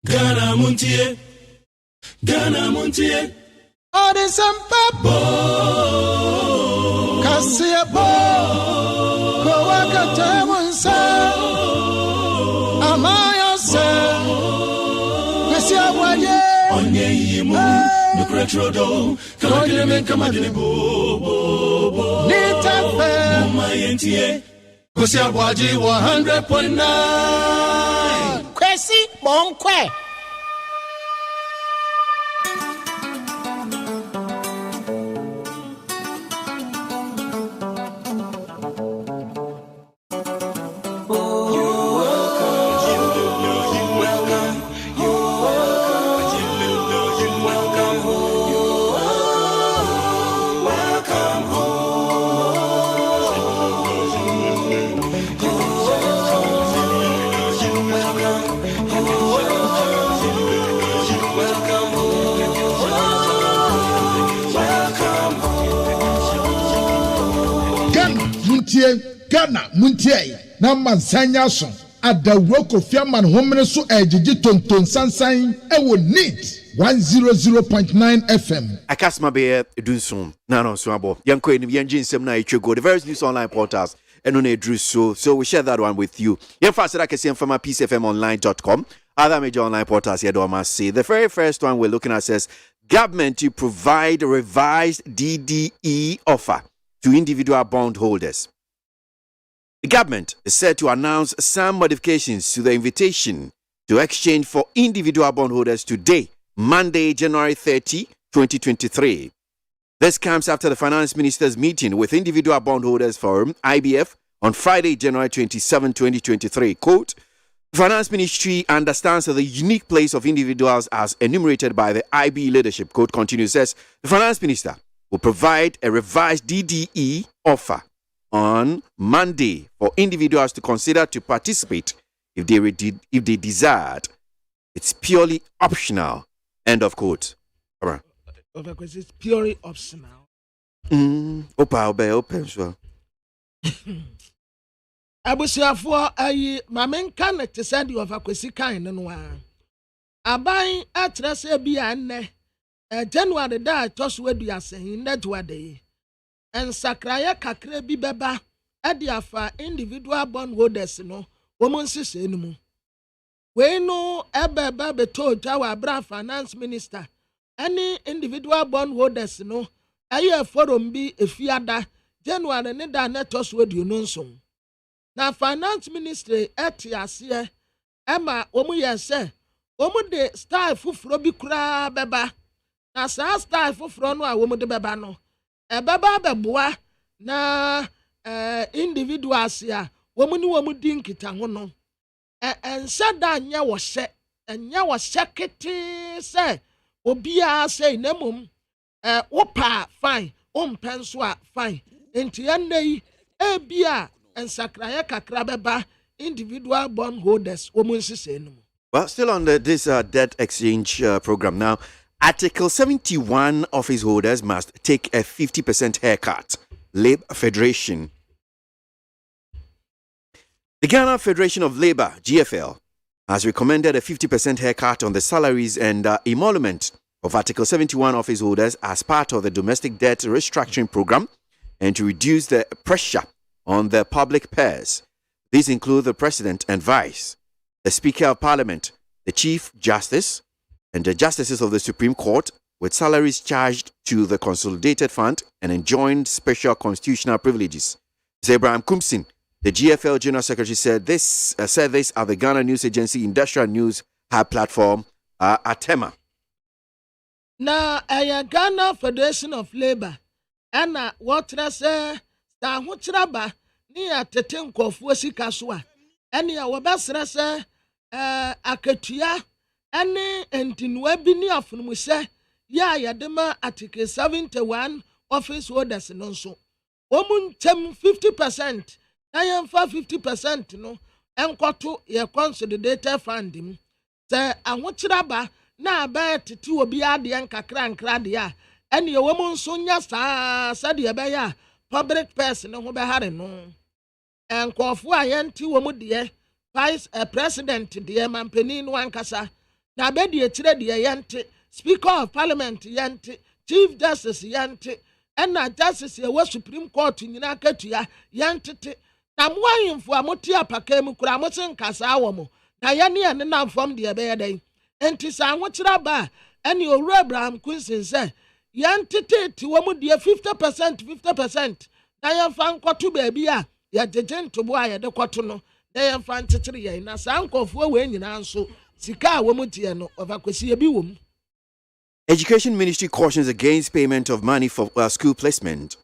S16: Ghana Montie, Ghana Montie.
S15: Oh, there's some papa. Kasia bo, Kowaka Tamunsa. Amaya se, Kasia Waye.
S16: Onye yimu, Nukratrodo, Kalakelemen Kamadini Bo.
S15: Nitape,
S16: Mayentie, Kasia Waji 100.9.
S15: Kwesi Monkwe.
S2: mutie Ghana muntie na mansanya so adawro kofiaman homene so ejiji tonton sansan ewo neat 100.9 FM.
S1: Akasma be dunsun na no so abo yanko enim yanjin nsem na etwego the various news online portals and on a drew so we share that one with you. Yen fast that can from peacefmonline.com. Other major online portals here do must see. The very first one we're looking at says government to provide a revised DDE offer to individual bondholders. The government is set to announce some modifications to the invitation to exchange for individual bondholders today, Monday, January 30, 2023. This comes after the finance minister's meeting with individual bondholders forum, IBF, on Friday, January 27, 2023. Quote, the finance ministry understands the unique place of individuals as enumerated by the IB leadership. Quote continues, says, the finance minister will provide a revised DDE offer on Monday for individuals to consider to participate if they desired. It's purely optional. End of quote. All right.
S3: Because it's purely optional.
S1: Open so.
S3: Abusiafo ayi mamen kan te said you of akwesi kan no wa. Aban atrese bi anne. January da toss we do asen net wade. En sakraya kakre bi beba ade afa individual bondholders no womun sise no mu. We no ebeba beto tawa bra finance minister. Any individual bondholders no aye forum bi efiada January ne da netos we do no nso. Na finance ministry etiase ema omu yese omu de style fufuro bi kura beba na sa style fufuro no a omu de beba no beba beboa na individuals ya omu ni omu din kita ho no ensa da nya wo hye kete se obia say na mum wopa fine ompenso a fine enti enei ebia and sakraya kakra beba individual bondholders
S1: Well, still on this debt exchange program now, Article 71 office holders must take a 50% haircut. Labour Federation. The Ghana Federation of Labour, GFL, has recommended a 50% haircut on the salaries and emolument of Article 71 office holders as part of the domestic debt restructuring program and to reduce the pressure on the public purse. These include the President and Vice, the Speaker of Parliament, the Chief Justice, and the Justices of the Supreme Court, with salaries charged to the Consolidated Fund and enjoined special constitutional privileges. Abraham Kumsin, the GFL General Secretary, said this at the Ghana News Agency Industrial News Hub platform at Tema.
S3: Na Ghana Federation of Labour, and what I say. Ta ho kiraba ni atete nkofo sika so a ene a wobesere se akatua ene entinwa bi ni afunmu se ya yadema article 71 office holders no so omuntem 50% na yemfa 50% no enkoto ye consolidated fund mu se ahokiraba na aba tete obi ade nkakra de a ene ye wo mu nso nya sa de ebe ya public person no be hare no enkofo ayenti wo mu de vice president de mampani no ankasa na be de kire de yente speaker of parliament yente chief justice yente na justice ye supreme court nyina katua yente na mo ayimfo amoti apaka mu kura mo senkasa wo mo na ye ne na fam de be yeden enti sa ho kire ba ene owura Abraham Kunsin se yantete ti wo mu de 50% na yemfa nkoto baabi a ya jejento bo a ye de koto no na yemfa ntetere ye na sa nkofo we nyina nso sika a wo mu tie no ovakwesi ye bi wo mu.
S1: Education Ministry cautions against payment of money for school placement.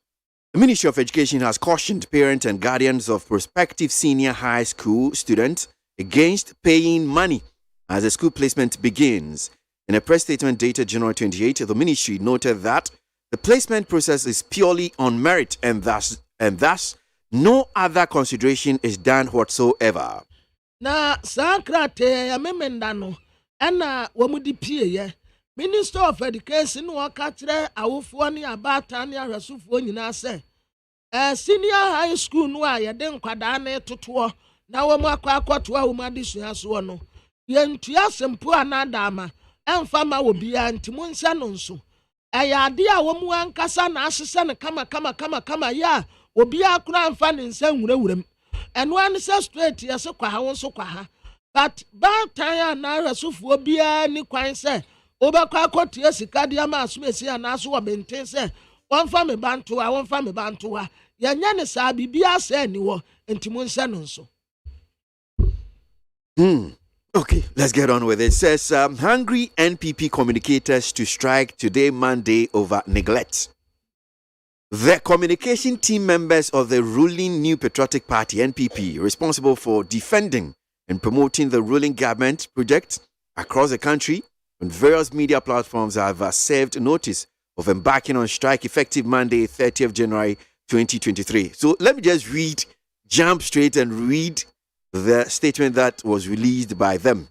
S1: The Ministry of Education has cautioned parents and guardians of prospective senior high school students against paying money as the school placement begins. In a press statement dated January 28, the ministry noted that the placement process is purely on merit and thus no other consideration is done whatsoever.
S3: Na sakrate ya memenda no ana wamudi pie ye Minister of Education waka kire awofo ni abata ni ahwesofo nyina se senior high school no a yɛde nkwadaa ne totoɔ na wɔn akɔtoa wɔn adesua soɔ no yɛntua sempo anadama ɛmfa ma obiara nti mo nhyɛ no nso ɛyɛ ade a wɔn ankasa na ahyehyɛ no kama yɛ a obiara kora mfa ne nsa nwurawuram ɛno ano sɛ straight yɛsɛ kwa ha wɔn nso kwa ha but baatan a na ahwɛsofoɔ biara ni kwan sɛ wobɛkɔ akɔtua sika de ama asomesi anaaso wɔ benten sɛ wɔmfa me bantoa yɛnyɛ ne saa biribiara sɛ ani wɔ nti mo nhyɛ no nso.
S1: Okay, let's get on with it. It says, hungry NPP communicators to strike today, Monday, over neglect. The communication team members of the ruling New Patriotic Party, NPP, responsible for defending and promoting the ruling government project across the country on various media platforms have served notice of embarking on strike effective Monday, 30th January 2023. So let me just jump straight and read the statement that was released by them.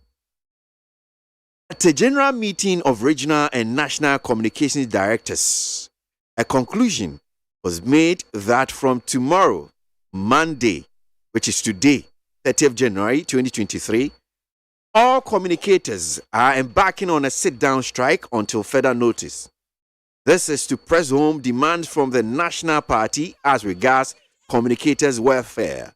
S1: At a general meeting of regional and national communications directors, a conclusion was made that from tomorrow, Monday, which is today, 30th January 2023, all communicators are embarking on a sit-down strike until further notice. This is to press home demands from the National Party as regards communicators' welfare.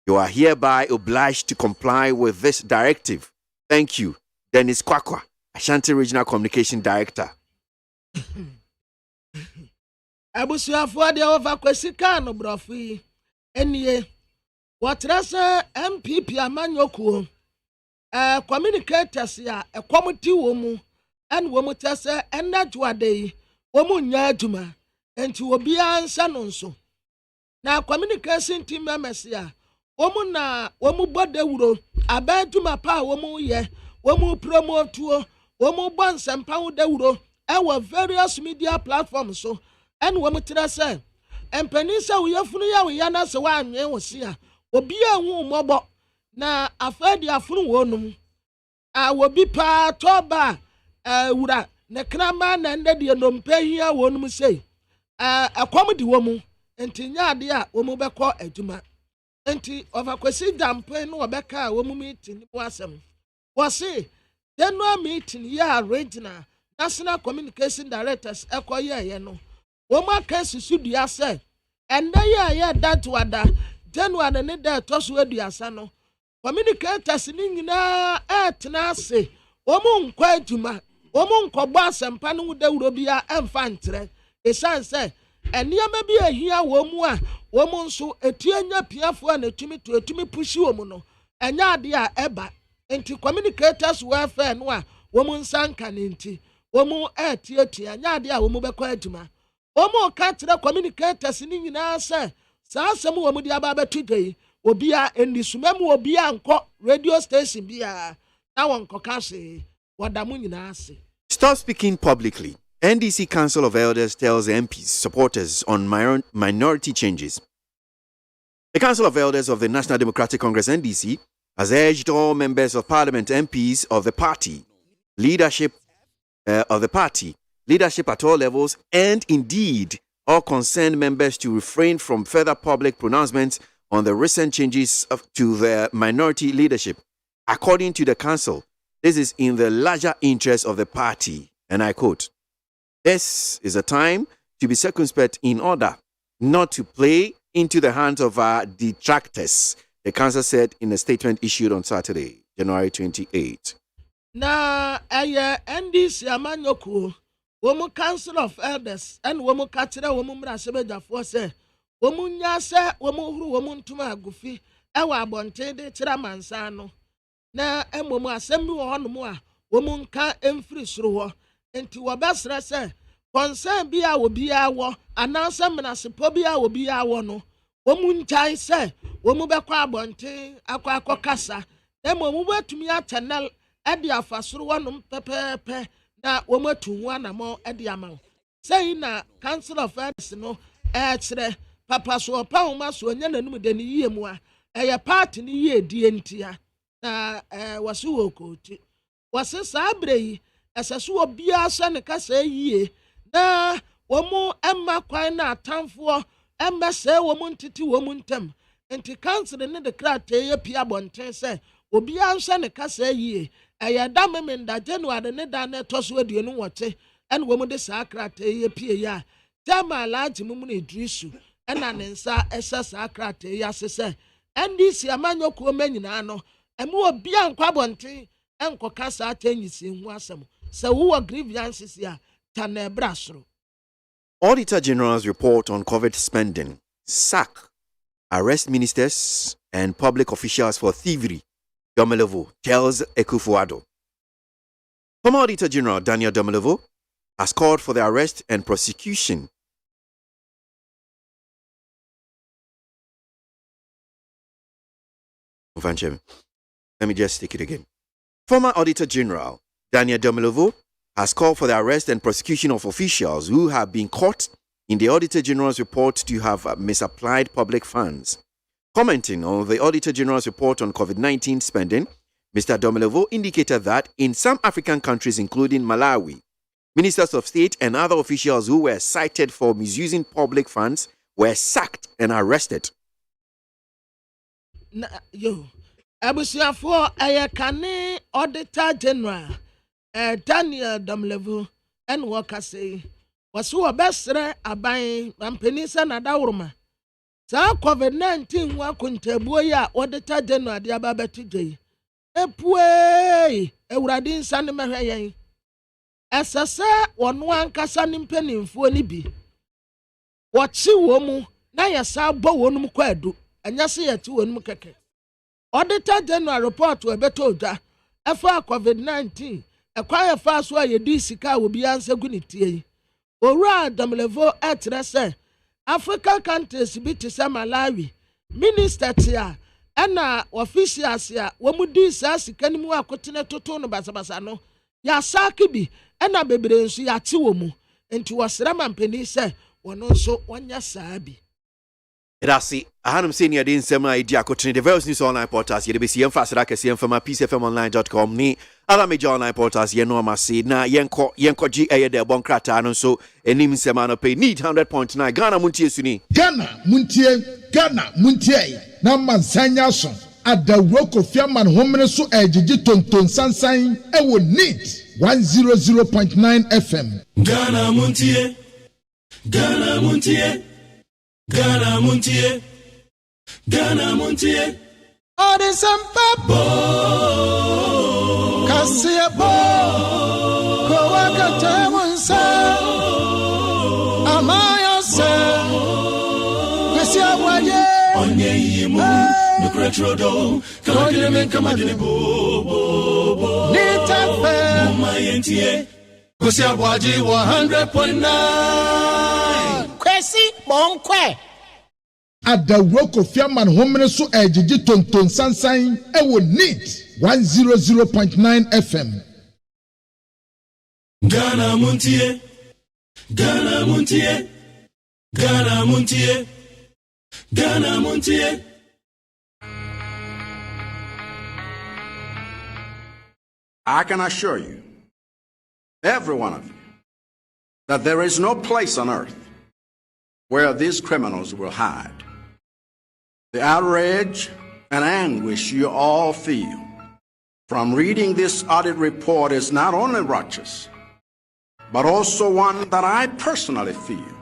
S1: You are hereby obliged to comply with this directive. Thank you. Dennis Kwakwa, Ashanti Regional Communication Director.
S3: Abusuafoɔ de over kwesika no brofi. Enie. Watrasa MPP amanyoku. Communicators ya committee womu and womu tese enajwade womu nyaduma enti obi ansa nonso. Na communication team members ya womu na womu bode wuro abaduma pa womu ye womu promote womu bonsempa wo de wuro ewa various media platforms so and womu trasa empenisa wo yefunu ya wo yana se wa anwe wo sia obi anwu mobo na afadi afunu wonum wobi pa toba wura ne krama na ndede nompe hia wonum sei akwam di womu enti nyaade a womu bekọ adwuma enti ovakwesi dampe no obeka womu meeting bo asem wose general meeting ya regional national communication directors ekoye no womu aka susudua se enda ya that wada January ne da toso aduasa no communicators ni nyina etna ase omu nkwa adwuma omu nkọbọ asempa no da wuro bia emfa ntre esanse eniama bi ahia womu a womu nso etuanya piafo na etumi pushi womu no enya ade a eba enti communicators welfare no a womu nsanka ne nti womu etietia enya ade a womu bekọ adwuma womu ka kire communicators ni nyina se saa asem womu di aba betudei obia endisumemu obia nko radio station bia na wonko kase wadamu nyina ase.
S1: Stop speaking publicly. NDC Council of Elders tells MPs supporters on minority changes. The Council of Elders of the National Democratic Congress NDC has urged all members of Parliament, MPs of the party, leadership at all levels, and indeed all concerned members to refrain from further public pronouncements on the recent changes to the minority leadership. According to the council, this is in the larger interest of the party, and I quote, "This is a time to be circumspect in order not to play into the hands of our detractors," the council said in a statement issued on Saturday, January 28.
S3: Na NDC amanyoku, womu Council of Elders, and womu katira womu mrasebe force, womu nyase womu huru womu ntuma agufi, ewa abonte de chira mansano. Na emomu asemi wo hono a womu nka emfiri soro ho enti wobesra se concern bia obi awo ananse menasepo bia obi awo no womu ntai se womu bekọ abonte akọ kasa emomu betumi aternal e de afasoro wonom pepepe na womu atu anamo e de amawo sei na Council of Elders no kire papa so opa homa so nya nanum de ne yie mu a eye party ne yie die ntia na wasu okoti wase sabrei esesu obia so ne kasa yie na womu emma kwan na atamfo embese wo mu ntiti wo mu ntam enti council ne de krataa ye pia bonten se obi anhwe ne kasa yie eye da memenda January ne da na toso aduonu wote ene wo mu de saa krataa ye pie ya tema laji mu ne Idrisu ena ne nsa esa saa krataa ya sese NDC amanyo ko manyina no emu obi ankwa bonten enko kasa atanyisi hu asem se wo grievances ya tane brasro.
S1: Auditor General's report on COVID spending, sack, arrest ministers and public officials for thievery, Domelevo tells Ekufuado. Former Auditor General Daniel Domelevo has called for the arrest and prosecution Let me just take it again. Former Auditor General Daniel Domelevo has called for the arrest and prosecution of officials who have been caught in the Auditor General's report to have misapplied public funds. Commenting on the Auditor General's report on COVID-19 spending, Mr. Domelevo indicated that in some African countries, including Malawi, ministers of state and other officials who were cited for misusing public funds were sacked and arrested.
S3: Abusiafo ayekane Auditor General Daniel Domelevo and waka say wasu obesre aban ampenisa na dawruma sa COVID-19 wa kuntabuo ya Auditor General de ababetuje epue ewurade nsa ne mehweyen esese wono ankasa ne mpanimfo ni bi wochi wo mu na yesa bo wonum kwadu anya se yati wonum keke. Auditor General report we beto oja efa COVID-19 ekwaya fa so ayedi sika obi ansegu ne tie owura Domelevo etre se African countries bi te se Malawi minister tia ena officials ya womudi sa sika ni mu akotene toto no basabasa no ya saki bi ena bebre nso ya ti wo mu enti wosra mampani se wono nso wonya saa bi.
S1: Rasi, ahanum senior din sema idi akotene the various news online portals ye be see emphasize that see from peacefmonline.com ni other major online portals ye no amase na yenko gi eye de bon krata no so enim sema no pay need 100.9 Ghana muntie suni
S2: Ghana muntie na mansanya so adawro kofiaman homene so ejiji tonton sansan e wo need 100.9 FM
S16: Ghana muntie Ghana muntie
S15: Ode sampabo Kasiabo Kowakate munsa Amayo se Kwesi ABOAGYE
S16: Onye yimu Nukretrodo Kagile menka madine bo
S15: Nitafe
S16: Mumayentie Kwesi ABOAGYE 100.9
S15: Kwesi Monkwe
S2: adawro kofiaman homene so ejiji tonton sansan e wo need 100.9 FM
S16: Ghana muntie
S18: I can assure you, every one of you, that there is no place on earth where these criminals will hide. The outrage and anguish you all feel from reading this audit report is not only righteous, but also one that I personally feel.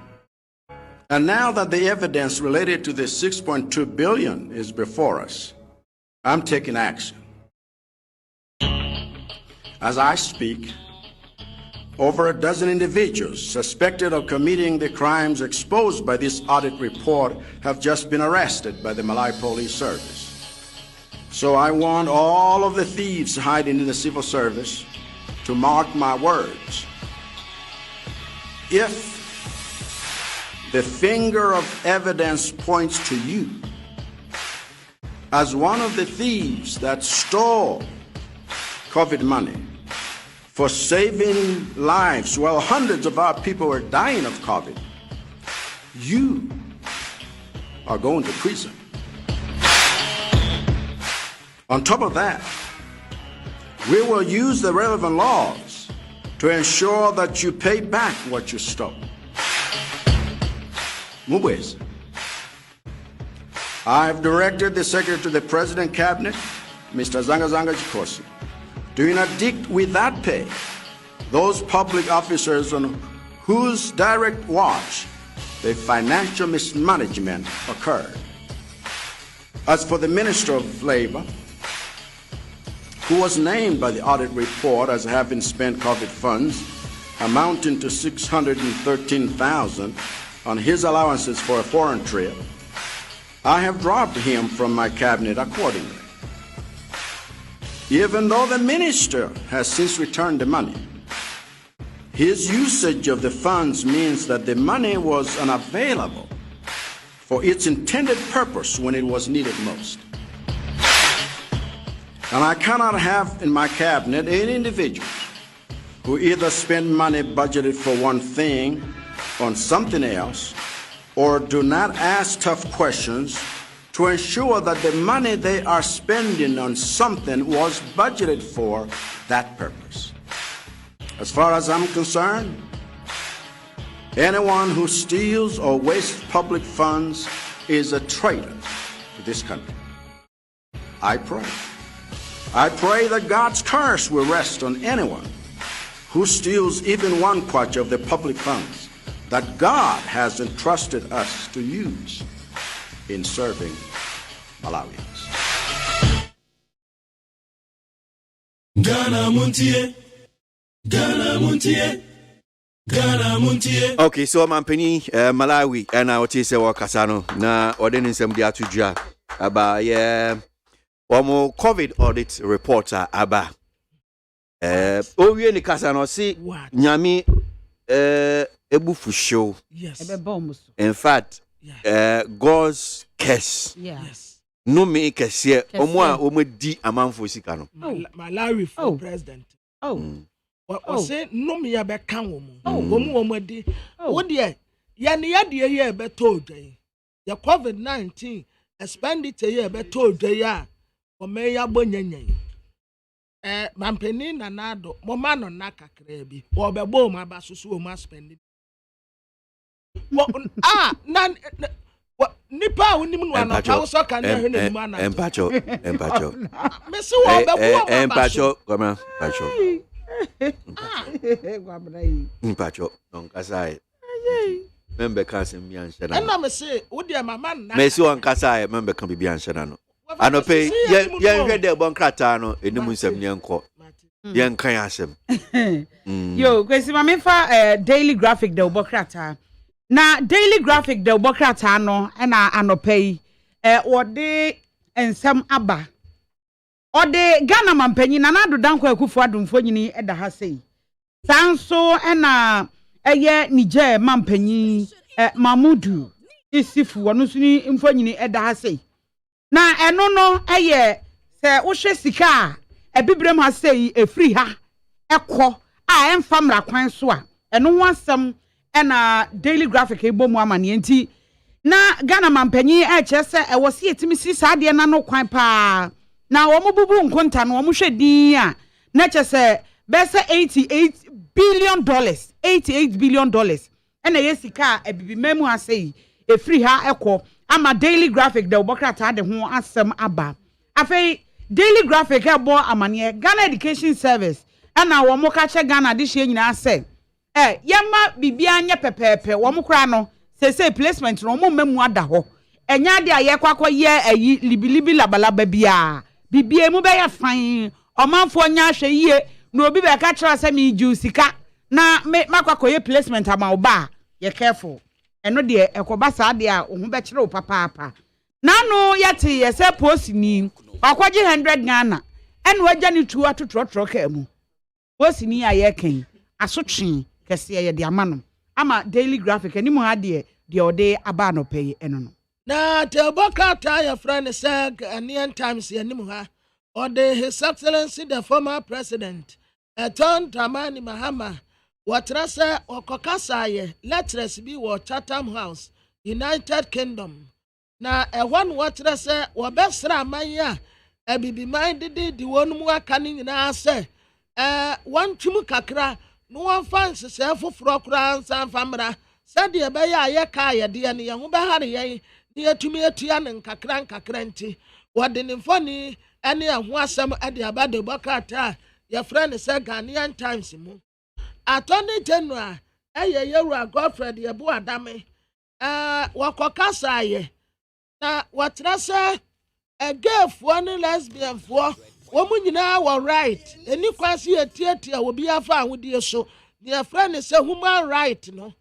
S18: And now that the evidence related to the 6.2 billion is before us, I'm taking action. As I speak, over a dozen individuals suspected of committing the crimes exposed by this audit report have just been arrested by the Malawi Police Service. So I want all of the thieves hiding in the civil service to mark my words. If the finger of evidence points to you as one of the thieves that stole COVID money for saving lives while hundreds of our people were dying of COVID, you are going to prison. On top of that, we will use the relevant laws to ensure that you pay back what you stole. Mubwezi, I have directed the Secretary to the President Cabinet, Mr. Zanga Chikosi, to interdict without pay those public officers on whose direct watch the financial mismanagement occurred. As for the Minister of Labor, who was named by the audit report as having spent COVID funds amounting to $613,000 on his allowances for a foreign trip, I have dropped him from my cabinet accordingly. Even though the minister has since returned the money, his usage of the funds means that the money was unavailable for its intended purpose when it was needed most. And I cannot have in my cabinet any individuals who either spend money budgeted for one thing on something else or do not ask tough questions to ensure that the money they are spending on something was budgeted for that purpose. As far as I'm concerned, anyone who steals or wastes public funds is a traitor to this country. I pray that God's curse will rest on anyone who steals even one kwacha of the public funds that God has entrusted us to use in serving Malawians.
S16: Ghana Montie. Ghana Montie. Ghana Montie.
S1: Okay, so Mampeni Malawi and I would say Wakasano na ordering some dia to ja aba Omo COVID audit reporter aba. Owie ni Kasano si nyami ebufu show.
S3: Yes.
S1: In fact, God's curse.
S3: Yes.
S1: No me kese omo di amanfo sika no.
S3: Malawi for president. What say no me ya be kan wo mu. Omo di. Wo de ya ne ya de ye be told dey. The COVID-19 expenditure ye be told dey ya. Ome ya bonyanyan. Mampeni na nado mo ma no na kakra bi. Wo be bo ma ba susu o ma spend. Na nipa unim no na pa so kan na hwe na na.
S1: Empacho.
S3: Me se wo be bo ma ba.
S1: Empacho, come on, Empacho. Empacho, non kasai. Membe kan se mi anhye na.
S3: Na me se wo de mama na.
S1: Me se on kasai membe kan bi anhye na no. Anope ye hwe de bon krata no enimu nsem ne enko. Ye nkan asem.
S4: Yo, kwesi ma me fa daily graphic de obokrata. Na daily graphic de obokrata no na anope wode ensem aba. Ode Ghana mampanyi na nado danko akufo adomfo nyini eda ha sei. Sanso na eye Niger mampanyi Mamudu Isifu wonu suni mfo nyini eda ha sei. Na eno no eye se wo hwe sika a ebibrem ha sei efri ha ekọ a emfamra kwan so a eno ho asem na daily graphic ebomu amane nti na Ghana mampanyi chese wosi etimi si saade na no kwan pa na wo mububu nkonta no wo hwe din a na chese bese $88 billion $88 billion ena yesika ebibi memu ha sei efri ha ekọ ama daily graphic de obokrata de ho asem aba afei daily graphic ebo amane Ghana Education Service ana wo mo ka che Ghana de hye nyina se yema bibia anye pepepe wo mo kra no se placement no mo memu ada ho enya de aye kwakọ ye ayi libilibi labalaba bia bibia mu be ya fan omanfo nya hwe yie na obi be ka kira se mi ju sika na makwakọ ye placement ama oba ye careful eno de ekoba saade a ohun be kire o papa nanu yati yese post ni akwaje 100 Ghana eno agya ni tu atotrotro ka mu post ni aye kan asotwe kese ye de amano ama daily graphic ani mu ade de ode aba no pay eno no
S3: na te boka ta ya friend say Ghanaian Times ani mu ha ode His Excellency the former president John Dramani Mahama watrasa okokasa ye letters bi wo Chatham House United Kingdom na ehwan watrasa wo besra manya abibi man di wonum aka ni nyina se wantwum kakra no wan fans se foforo kra ansan famra sade be ya ye ka ye de ne ye ho be hare ye near to me at Yan and Kakranti. What the Nymphony any of one some at the Abado Bocata, your friend is a Ghanaian Times. Attorney General, a Godfrey, the Aboagyye, Wakokasa, what I say, a girl for any lesbian for woman, you know, right. Any quasi a theatre will be a fan with your show. Dear friend is a human right, no.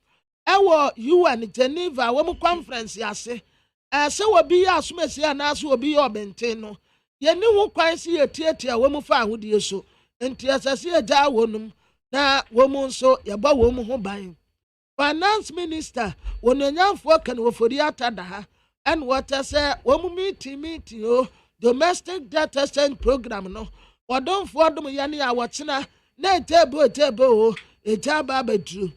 S3: You and Geneva, woman conference, yase. So will be as messy and as will be your benteno. Ye knew quasi a theatre, woman fan with your show. And tears I see a jar woman. Na woman so yaba woman who buying. Finance minister, when a young folk can for the atada, and what I say, woman meeting, domestic data send program, no. Or don't for them, Yanni, what's na, table, a jabba bedroom.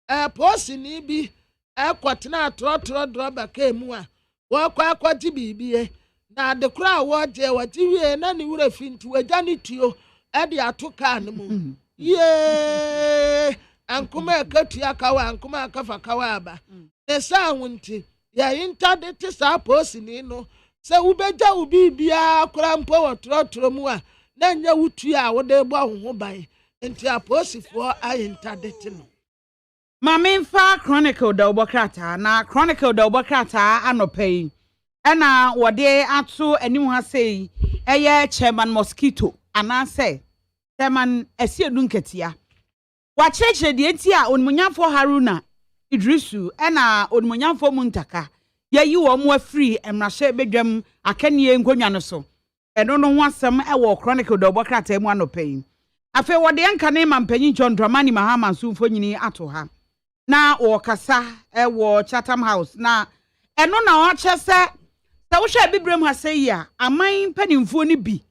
S3: A person be a quatina trot drawback came one. Walk quite be. Now the crowd what you and any would have been to a journey to you at the atoka animal. Yea, and come a katia kawa and come a kafa kawaba. The sound, ya intended to start posting, no. So Ubeta will be a crampo or trot. Then you would 2 hours they won't buy into a posy for I intended to know.
S4: Mame fa Chronicle da Obokrata na Chronicle da Obokrata anopay. Ena wode ato anim ha sei eye chairman mosquito ana say chairman esiedu nketia. Wa cheche de etia onmunyafo Haruna Idrisu ena onmunyafo Muntaka. Ye wo mo afri emrahye bedwam akanie nkonwa no so. Eno no ho asem e wo Chronicle da Obokrata mu anopay. Afe wode enka ne mampanyi John Dramani Mahama Sumfo nyini ato ha. Na wakasa wo Chatham House na eno na wache se wo hwe bibrem ha se ya aman panimfo ni bi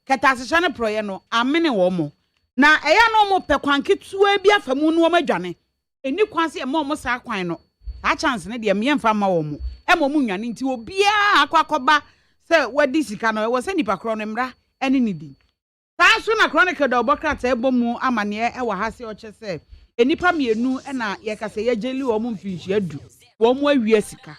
S4: ketasehye ne proye no amene wo mo na eya no mo pekwanketua bi afamu no mo adwane eni kwanse e mo sa kwan no a chance ne de me mfa ma wo mo e mo nwane nti obia akwakoba se wadi sika no wo se nipa kro no mra ene nidi ta so na Chronicle da Obokrata ebomu amane e wa ha se o che se enipa mienu na yekase yejeli wo mu mfinchi adu wo mu awie sika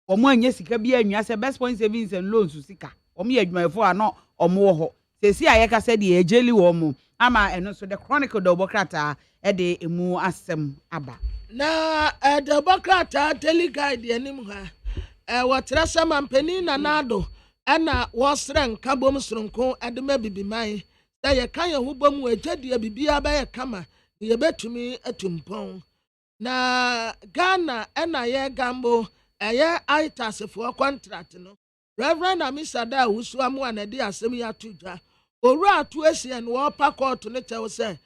S4: wo mu anya sika bi anwa se best point savings and loans sika wo mu adwumayefo ano omo wo ho sesi ayekase de yejeli wo mu ama eno so the Chronicle da Obokrata e de emu asem aba
S3: na the Obokrata daily guide enim ha watra sama mpani na nado na wosren kabom sronko adema bibiman da ye kan ye hubom agade bibia ba ye kama ye betumi atumpon na Ghana na ye gambo ye aitas for contract no Reverend Amisada Usu amu anade asem ya tudwa oru atu esien wo pa court ne chew se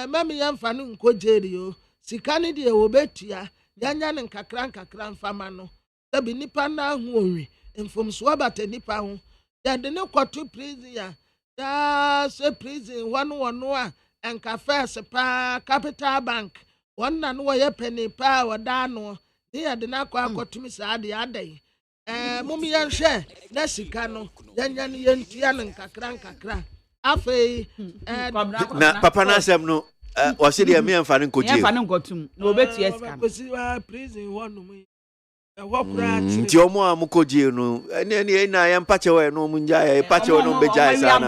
S3: mami ye mfa no nkojeri o sika ne de wo betua yanya ne nkakra mfama no da bi nipa na hu onwi mfomso abata nipa ho ya de ne kwato prison ya se prison wano a enka first pa Capital Bank wonna no ye penny pa wada no ne de na kwa akotumi sa de adai mumi yan hwe na sika no yanya ne yentia ne nkakra afei
S1: na papa na asem no o se de me amfa ne nkoje
S4: amfa ne nkotum na obetia sika
S3: no prison wonu mu
S1: nti omo amukoje no ene na ya mpache we no munja ya pache we no beja sana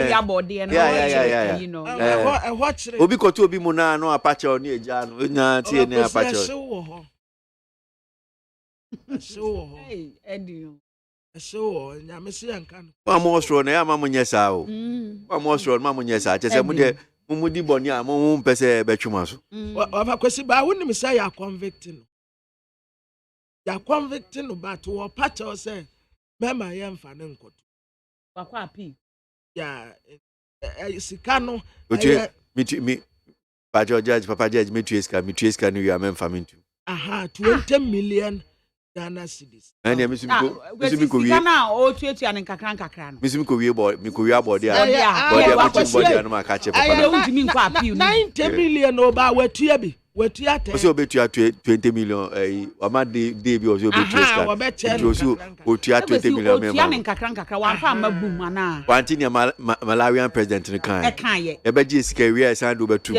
S4: ya body no
S1: you know obi koto obi mu na no apache oni eja no nya tie ne apache
S3: hey edio so nya mesi anka no
S1: wa mo sro na ya ma munye sa o wa mo sro ma munye sa che se mu de mumudi boni a mo mpese betwuma so
S3: wa kwesi ba wonim say ya convicting ya convicting but wo patch o say mema ye mfa ne nkoto
S4: wakwa api
S3: ya sika no
S1: mi papa judge me tueska no ya memfa me ntu
S3: 20 million Ghana cedis
S1: and misimi ko wie
S4: na o tuetua ne nkakra no
S1: misimi ko wie mi ko wie abode a no maka che papa
S4: na wuntimi nkwa api
S3: 90 million oba watua bi watua te
S1: so obetua 20 million ama de bi o so obetua so otua 20 million member
S4: otua ne nkakra wa fa mabum ana
S1: wanti Malawian president ne kan e be ji sika wie san do betum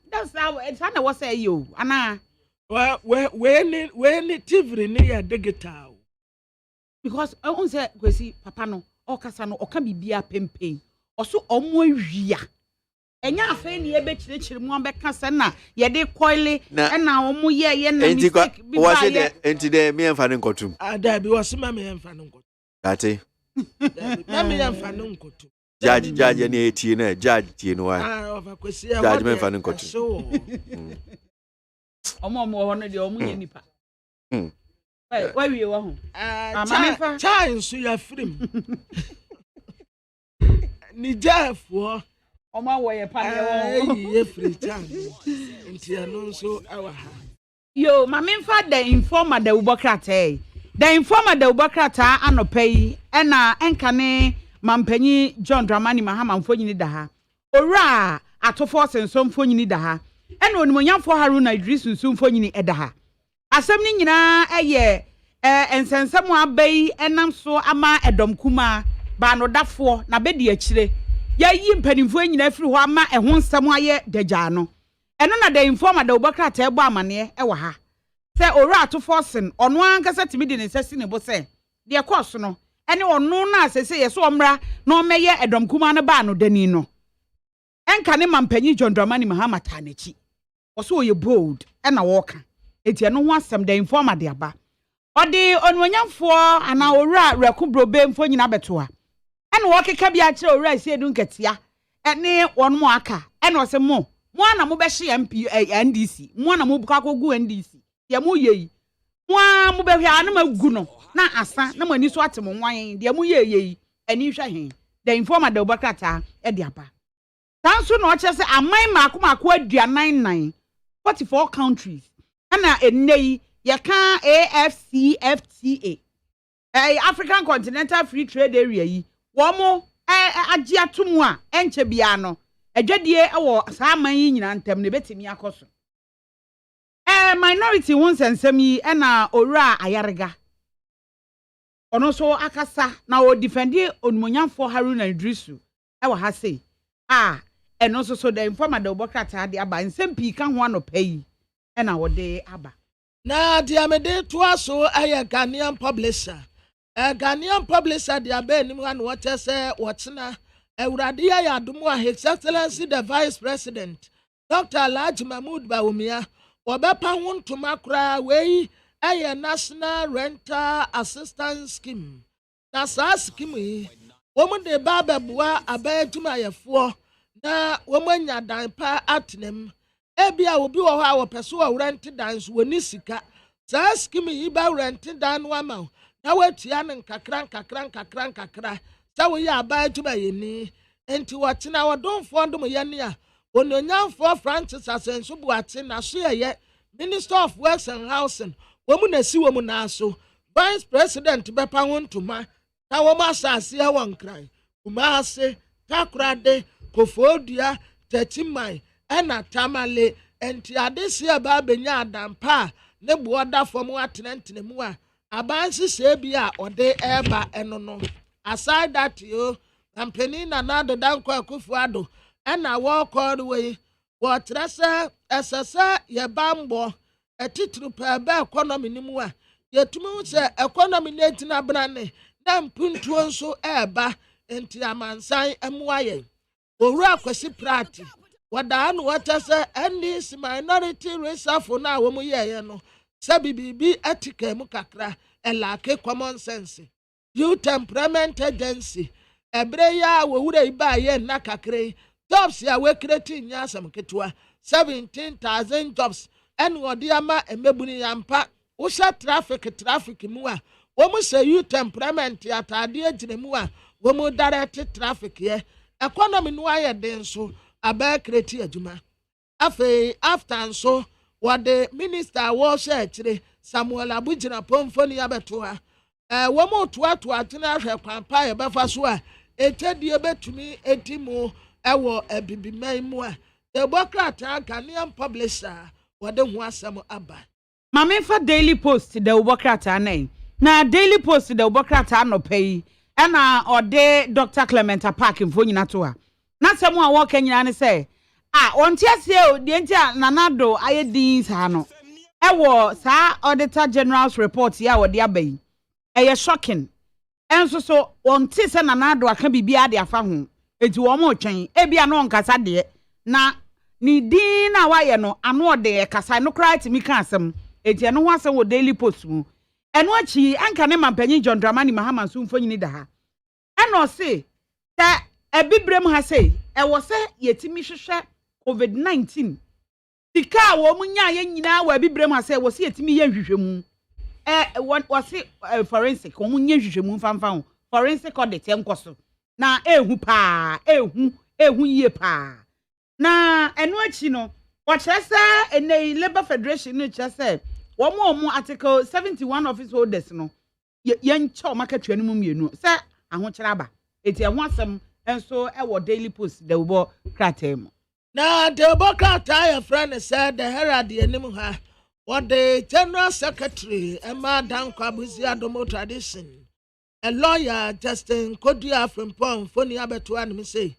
S4: that's how it's ana was say you ana
S3: when TV near digital.
S4: Because I won't say, Kwesi, Papa no, or Casano, or can be a pain. Or so almost. And ya friend ye bet you one back Cassana, ye de coily, and now ye and
S1: was it today me and Fanning Cotum?
S3: There was Mammy and Fanning.
S1: That's
S3: Mammy and Fanning Cotum.
S1: Judge any 18, Judge Tino. Judgment Fanning Cotum.
S3: So,
S4: more on the only nipa. Where you want?
S3: Time so you're free. Nija for.
S4: Oma way
S3: free time. So our
S4: yo, my main father informer the Ubokrate. The informer the Ubokrata anopay, and enkane Mampenny John Dramani Mahama for you daha. Ora, at to force and some for you daha. And when young for Haruna Idris and soon for you edaha. Assembling na a year, and send someone bay, and I'm so ama edom kuma, bano da for na bedi a chile. Ya yi mpanimfo nyina firi ho ama ehon nsam aye dagya no eno na the informer da obakra ta ebo amane e wa ha se ora to forcing ono ankasa timi de ne sesi ne bo se de course no ene ono na asese ye so omra na o meye edom kuma ne ba no dani no enka ne mampanyi John Dramani Mahama ta na chi wo so ye bold e na wo ka eti eno ho asem the informer de aba odi onwanyamfo ana ora rekubro be mfo nyina betoa and walk a cabinet or rice, Dunketia, and near 1 more aka, and was a more. One a Mubeshi MP and DC, one a Mubako go and DC. Yamuye. One Mubeki animal guno, na asa, no one is what wine, the Amuye ye, and you shall him. The informer the Bacata, Ediapa. Tansu no just a my Makuma quadria 99, 44 countries, and a nay, Yaka AFCFTA, a African Continental Free Trade Area. Womo agya tumu a enche bia no adwadie ewo saa man yi nyina ntem ne betimi akoso minority won sensem yi na owura ayarega ono so akasa na o defend onmonyamfo Haruna Idrisu ewo ha sei eno so the informer the obokrata de aba nsem pi ka ho anopai na wo de aba
S3: na de amede to aso aye Ghanaian publisher Ghanaian publisher the abeni one what say whatna Euradi ya adumu His Excellency the Vice President Dr. Alhaji Mahmood Bawumia obepa ho ntoma kra we aye National Rental Assistance Scheme na sa scheme yi womu de bababua abayetuma yefo na womanya dan pa atnem ebia obi wo ho a wo pese wo rent dan so woni sika sa scheme yi ba rent dan no ama na wetia ne nkakra sa wo ya abayetuma yeni enti wotena wodonfo ndom ye ne a ononyamfo Francis Asenso Buate na so ye Minister of Works and Housing womu na si womu na so Vice President bepa ho ntoma na wo masase e won kran umase takrade kofodua tatimai ena tamale enti adesi aba benya adampa ne buoda fom atenentene mu a abansi se bia ode eba enono aside that yo campaign na nado danko akufuado ena wo call we wo trese esese ye bambo etitru pa ba economy ni mu a yetumu se economy na tina brane na mpuntuo nso eba enti amansan emuaye owura kwesi prati wada anu watase NDC minority reshuffle na wo mu ye no sabi bibi etike mu kakra elake common sense youth temperament agency ebre ya wo wura iba ye na kakre jobs ya we create nyasam ketwa 17,000 jobs en wodi ama emebuni yampa wo sha traffic mu a wo mu se youth temperament atade agire mu a wo mu direct traffic ye economy no aye den so aba create adwuma afi after so what the minister was said Samuel Abujina Pomfoni abeto ha wo mo to atena hwe kwampa ye befa so a etedie betumi etimu ewo abibiman mu a ebokrata Ghanaian publisher wode ho asem aba
S4: Mame fa Daily Post the obokrata na Daily Post the obokrata no pay na ode Dr. Clement Park mfonyina to ha na semu a wo kanyina ne say onti ase o de ntia nanado aye din sa no ewo sa Auditor General's report ya wo de abai eye shocking enso so won ti se na nado aka bibia de afa ho enti wo mo twen ebia no nkasa de na ni din na waye no ano de kasa no kra ti mi ka asem enti eno ho asem wo Daily Post mu eno achi anka ne mampanyi John Dramani Mahama so mfonyini da ha eno se ta ebibrem ha se ewo se yetimi hwehwe COVID-19 sika wo munya ye nyina wa bibrem ha se wo se yetimi ye hwehwemu wasi forensic wo munye hwehwemu mfamfa ho forensic audit enkoso na ehu pa ehu yie pa na eno achi no wo kyerese ene Labour Federation no kyerese wo mo article 71 office holders no ye nche o makatwa no mu mienu se aho kyera aba eti eho asem enso ewo Daily Post de wo kratem
S3: na de bokata ya friend said the herald enim ha what the General Secretary Emma Dankwabuzi Adomo Tradition a lawyer Justin Kodia from Pong Foni Abetu and say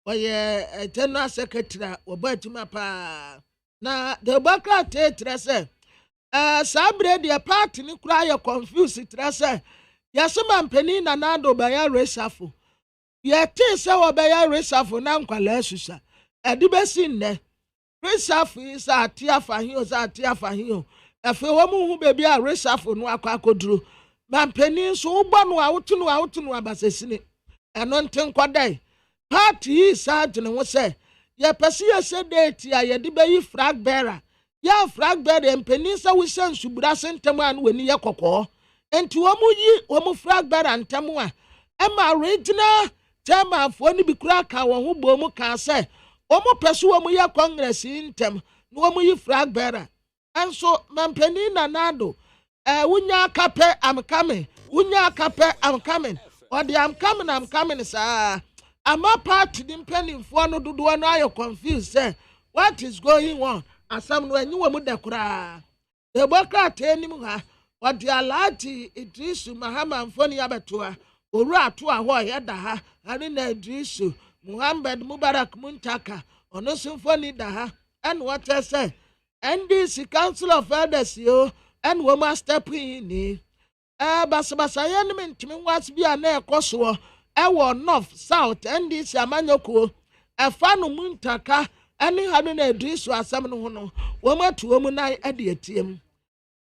S3: a General Secretary Obatima pa na the bokata trese sabre the party ni kura ya confuse trese yasema mpeni na nado baya reshuffle ye tin se wo baya reshuffle na nkwala asusa edibesi nne reshuffle is atia fahin o atia fahin efe wo mu hu bebi a reshuffle no akwakoduro mampeni so ugbo no awutu abasesini eno nten kwadai party is agene wo se ye pese ye se date ya ye de beyi flag bearer ya flag bearer mpeni se wo se nsubura sentem an wani ye kokko enti wo mu flag bearer ntem a ema original chairman fo ni bikura ka wo hu bo mu ka se omo pesu omo ya congress intem no omo yi flag bearer enso mampeni na nado wunya kape am coming wunya kape am coming or the am coming sir ama part the penny for no do no ayo confused say what is going on asam no anyi wo mu dekura e boka tenim ha or the alati Idrisu Mahama mfoni abetoa oru ato aho ye da ha ani na Idrisu Muhammad Mubarak Muntaka ono symphony da ha and what I say NDC Council of Elders yo and wo master in basabasa yenim ntimi was bia na ekoso ewo north south NDC amanyoko efa no Muntaka ani hanu na Idrisu asam no ho no wo matuo mu na ade atiem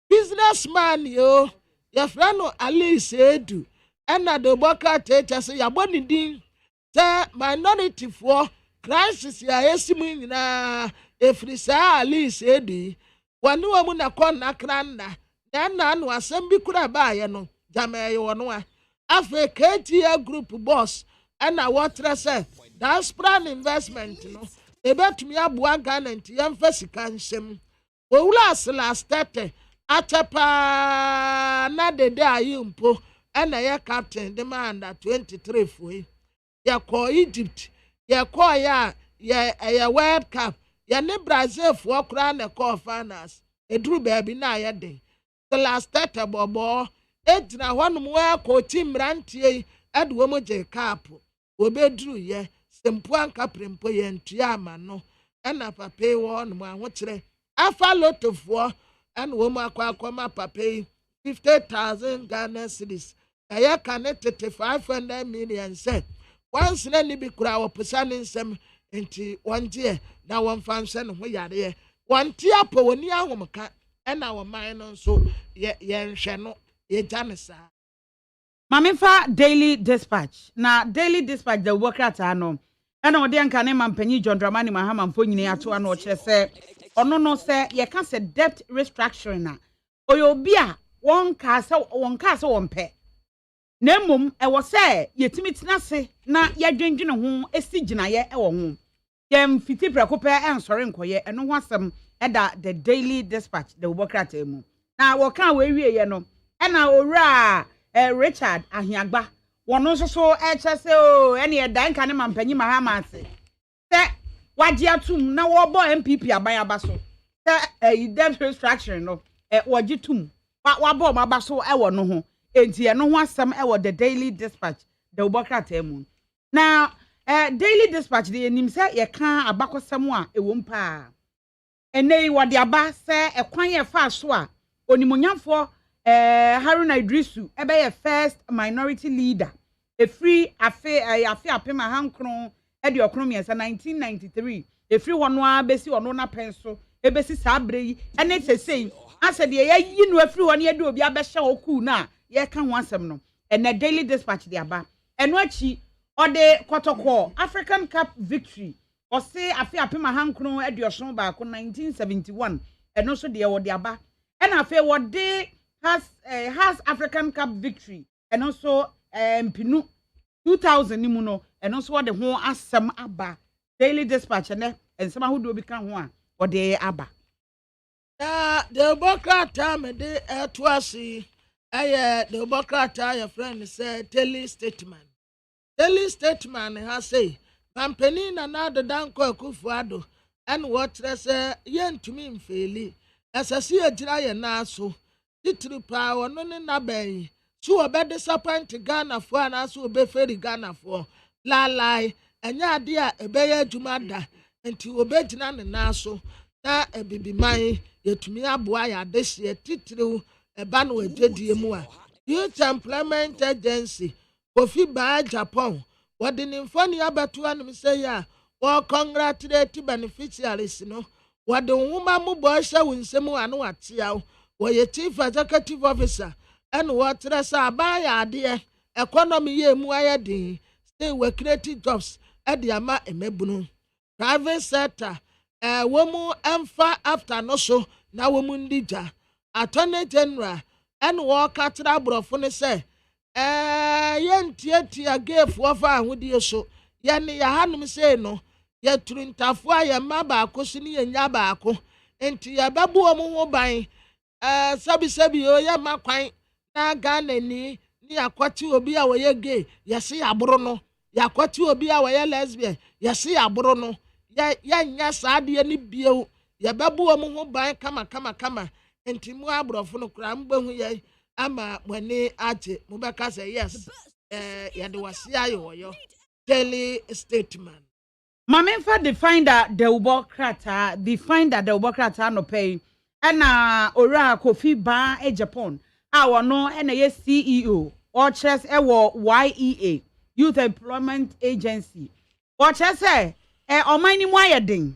S3: businessman yo your friend no Alice Edu and na the boka teacher say yaboni din the minority for crisis ya esimu nyina efrisa Alice Edu wani wa mu na kon na kranna na no asem bi kura ba ye no jamaye wono a afa KTA group boss and na wotre say diaspora investment no ebetumi aboa Ghana nti yemfa sika nsem owula asla stete atepa na dede ayimpo and na captain demand 23 foi ya ko Egypt ya ko ya World Cup ya ne Brazil fo kura na call finals eduru baby na ya den the last tete bobo ejina honum wa ko team rantie edwo mo je cap obeduru ye sempo anka prempo ye ntua ama no na papa wo no ma ho kire afa lotofo and wo ma akwa papa 50,000 Ghana cedis aya connected 500 million say once na ni bi kura wo pesa ne nsem enti wonje na won fanse no ho yare wonte apo woni ahomka na wo man no so ye nhwe no ye janesa
S4: Mamifa Daily Dispatch na Daily Dispatch the worker no na odi anka ne mampanyi John Dramani Mahama mfonyini ato ano kire se ono no se ye ka se debt restructuring na oyo bi a won ka se won pe na mmom ewo se yetimi tinase na yadwendwene ho esi ginaye ewo ho yem fiti prekope ensore nkoye eno ho asem eda the Daily Dispatch the worker mu na wo kan we wie ye no na owura Richard Ahiagba wono so chese o ene e dan kan mampanyi Mahama ase se wagye atum na wo bo MPP aban abaso se debt restructuring no wagye tum wa bo mabaso ewo no ho enti eno ho asem ewo the Daily Dispatch the ubokrata mu na Daily Dispatch de enim se ye kan abakosem a ewo mpa ene wode aba se ekwan ye fa so a onimunyamfo Haruna Idrisu ebe ye first minority leader efri afe apema hankron e de okron yesa 1993 efri hono a besi ono na penso ebesi sabre yi ene sesei ase de ye yi no efri hono ye de obi abehye oku na ye ka ho asem no ene Daily Dispatch de aba eno achi ode kotoko African Cup victory ose afi apema hankron eduoson ba ko 1971 eno so de wode aba ena afi wode has African Cup victory and also mpinu 2000 ni mu no and also wode ho asem aba Daily Dispatch and some who do become ho a wode aba
S3: the Bokrata me de twasi the Bokrata your friend say Daily Statement has say Pampeni na na de danko akufuado and what say yen to me mfeli asasi agira ye na so titiri pa wono ne nabai so obe disappoint Ghana fo ana so obe feri Ghana fo lalai enya ade a ebeye adwuma da enti obe gina ne na so na ebibiman yetumi aboa ya dehye titiri eba no agedie mu a Youth Employment Agency Kofi ba Japan wodi ne mfoni abeto anum say ya wo congratulate beneficiaries no wodi nwuma mu bo hye wunsemu anu atia wo chief executive officer and what resa abaya ade economy ye mu ayedin stay we creative jobs e de ama emebunu private sector wo mu emfa after no so na wo mu ndija attorney general and wo katra brofo ne say yentiatia gave ofa ahudie so ye ne ya hanum say no ye turuntafo aye maba akoso ne ye nya ba ako enti ya babu omu ho ban sabi o ya makwan na Ghana ni akwati obi a woye gay yesi aburo no yakwati obi a woye lesbian yesi aburo no ya nya saade ni bio ya babu omu ho ban kama enti mu abrofo no kra mbahu ye ama mwani age mubeka say yes ya de wase ayo yo Daily Statement
S4: Mamenfa define that the ubokrata no pay ana ora Kofi ba Japan no ena ye CEO or chess YEA Youth Employment Agency or chess omani mu ayedin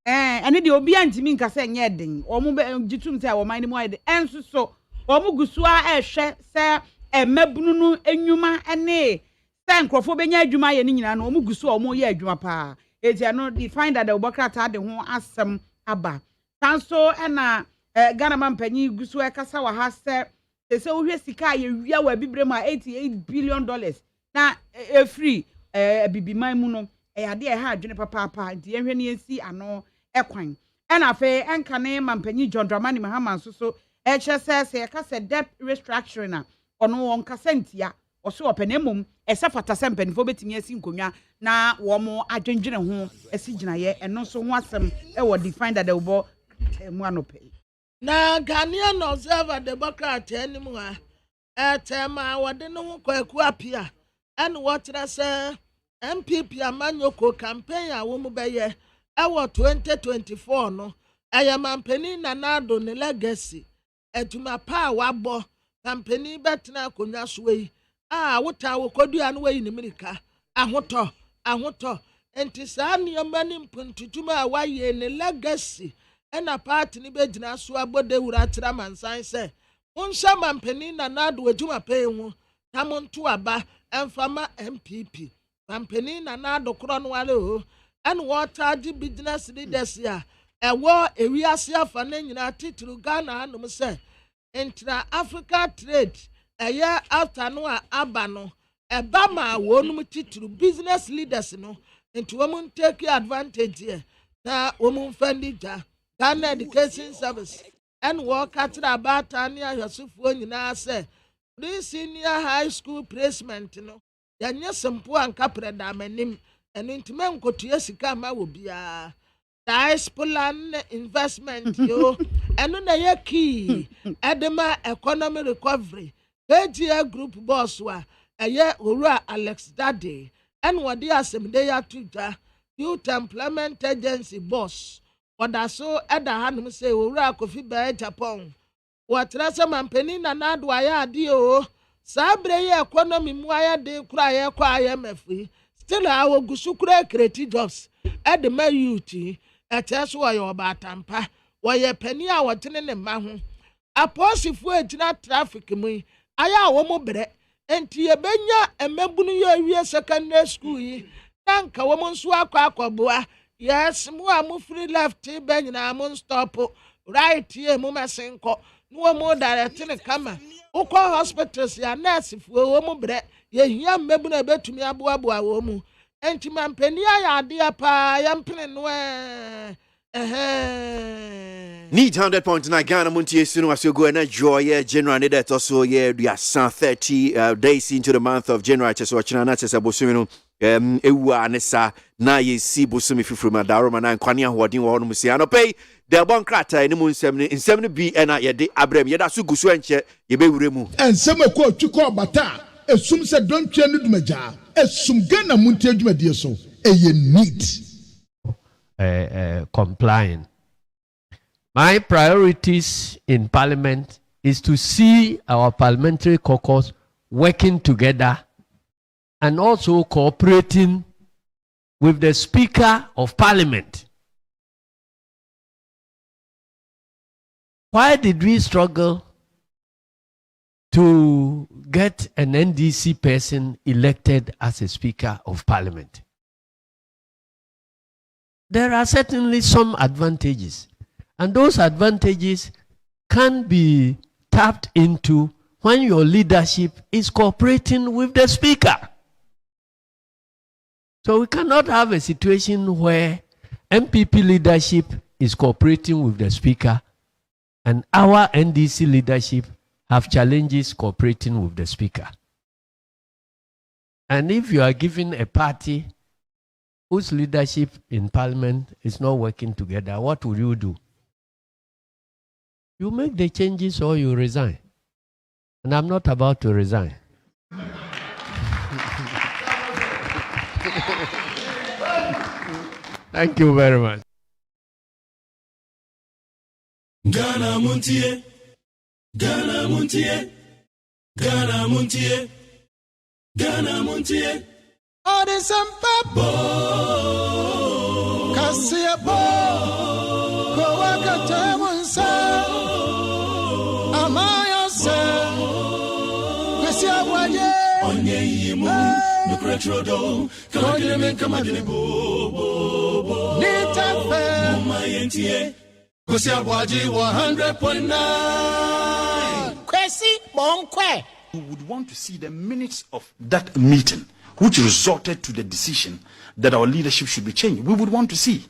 S4: ene de obi antimi nka se nye den o mu gitum se omani mu ayedin enso so o mu gusu a ehwe se emabunu nu enwuma ene se nkrofo benya adwuma ye ni nyina no o mu gusu o mu ye adwuma pa eti no define that the ubokrata de ho asem aba tanso ena Ghana mampanyi gusu ekasa wa ha se wohwe sika ye wia wa bibrem a $88 billion na free bibiman mu no ade ha adwene papa nti ehwe ne ensi ano ekwan ena afa enka ne mampanyi John Dramani Mahama so HSS ekasa debt restructuring na ono won kasantia oso openemum esafata sempanifo betimi asi nkonwa na wo mo adwendwene ho asigina ye eno so ho asem wo define that the ubo mu anope
S3: na Ghanaian Observer Democrat enimu a tema wode no ho kwaku apia and what say MPP amanyoko campaign a wo mu beye 2024 no ayamampani na nado ne legacy etuma pa wabo campaign betna konwa soyi wota wo kodua no wayi ne mirika ahoto enti saa nneɛma ne mpuntutuma a waye ne legacy ena party ni begina so abode wura tira mansan se unsa mampani na nado adwuma pay ho tamonto aba emfama MPP mampani na nado kro no wale o en water di business leaders ya ewo ewiase afa na nyina titru Ghana anum se intra Africa trade eye after no aba no eba ma wonum titru business leaders no into women take advantage here na women fandija Ghana Education Service and work at about Tanya Yosufo nyina say this senior high school placement no yanya sempo anka preda manim and intime nkotua sika ma wo bia diaspora investment yo eno na ye key edema economy recovery KGA group boss wa eye owura Alex Dade and wodi asemde ya tuja Youth Employment Agency boss ɔda so ɛda hanom sɛ owura Kofi bɛɛ Japan wɔtrɛ sɛ mampanin na nado ayɛ ade o saa bere yi economy mu ayɛ de kura ayɛ kɔ ayɛ mafi still awo gusu kura create jobs ɛde ma youth ɛkyɛ so wɔyɛ ɔbaatampa wɔyɛ pani a wɔtene ne mma ho aposifo egyina traffic mu ayɛ a wɔn brɛ enti ebenya emebunu yɛ awie secondary school yi na nka wɔn nso akɔboa yes mu a mu free left be nyina mu stop right here mu mesenko no mu direct ne kama ukɔ hospitals ya nurse fo wɔn brɛ ye hia mmebunu ebetumi aboaboa wɔn mu enti mampani ayɛ ade pa yɛmpene no
S1: Need 100.9 Ghana Montie soon as you go and enjoy General and that also we are 30 days into the month of January so watching na chesa bosumino ewa anesa na ye si bosumi fifuru madaroma na nkwane ahoden wo no musia no pay the bon krata ni mu nsem no bi na ye de abrem ye da so gusu enche ye bewure mu
S2: ensem ko twiko bata esum se don twa no dumaja esum Ghana Montie adwumadie so eye neat
S17: complying. My priorities in Parliament is to see our parliamentary caucus working together and also cooperating with the Speaker of Parliament. Why did we struggle to get an NDC person elected as a Speaker of Parliament? There are certainly some advantages, and those advantages can be tapped into when your leadership is cooperating with the Speaker. So we cannot have a situation where MPP leadership is cooperating with the Speaker and our NDC leadership have challenges cooperating with the Speaker. And if you are given a party whose leadership in Parliament is not working together, what will you do? You make the changes or you resign. And I'm not about to resign. Thank you very much.
S16: Ghana Montie, Ghana Montie, Ghana Montie, Ghana Montie.
S15: All this and papa, Cassia Bo, Coaca Tamonsa, Amaya Sa, Cassia Waye,
S16: Onye, no Cretrodo, Cognamen Camadebo,
S15: Nita Fair,
S16: my NTA, Cassia Waji 100.9.
S15: Kwesi Monkwe.
S19: We would want to see the minutes of that meeting, which resulted to the decision that our leadership should be changed. We would want to see.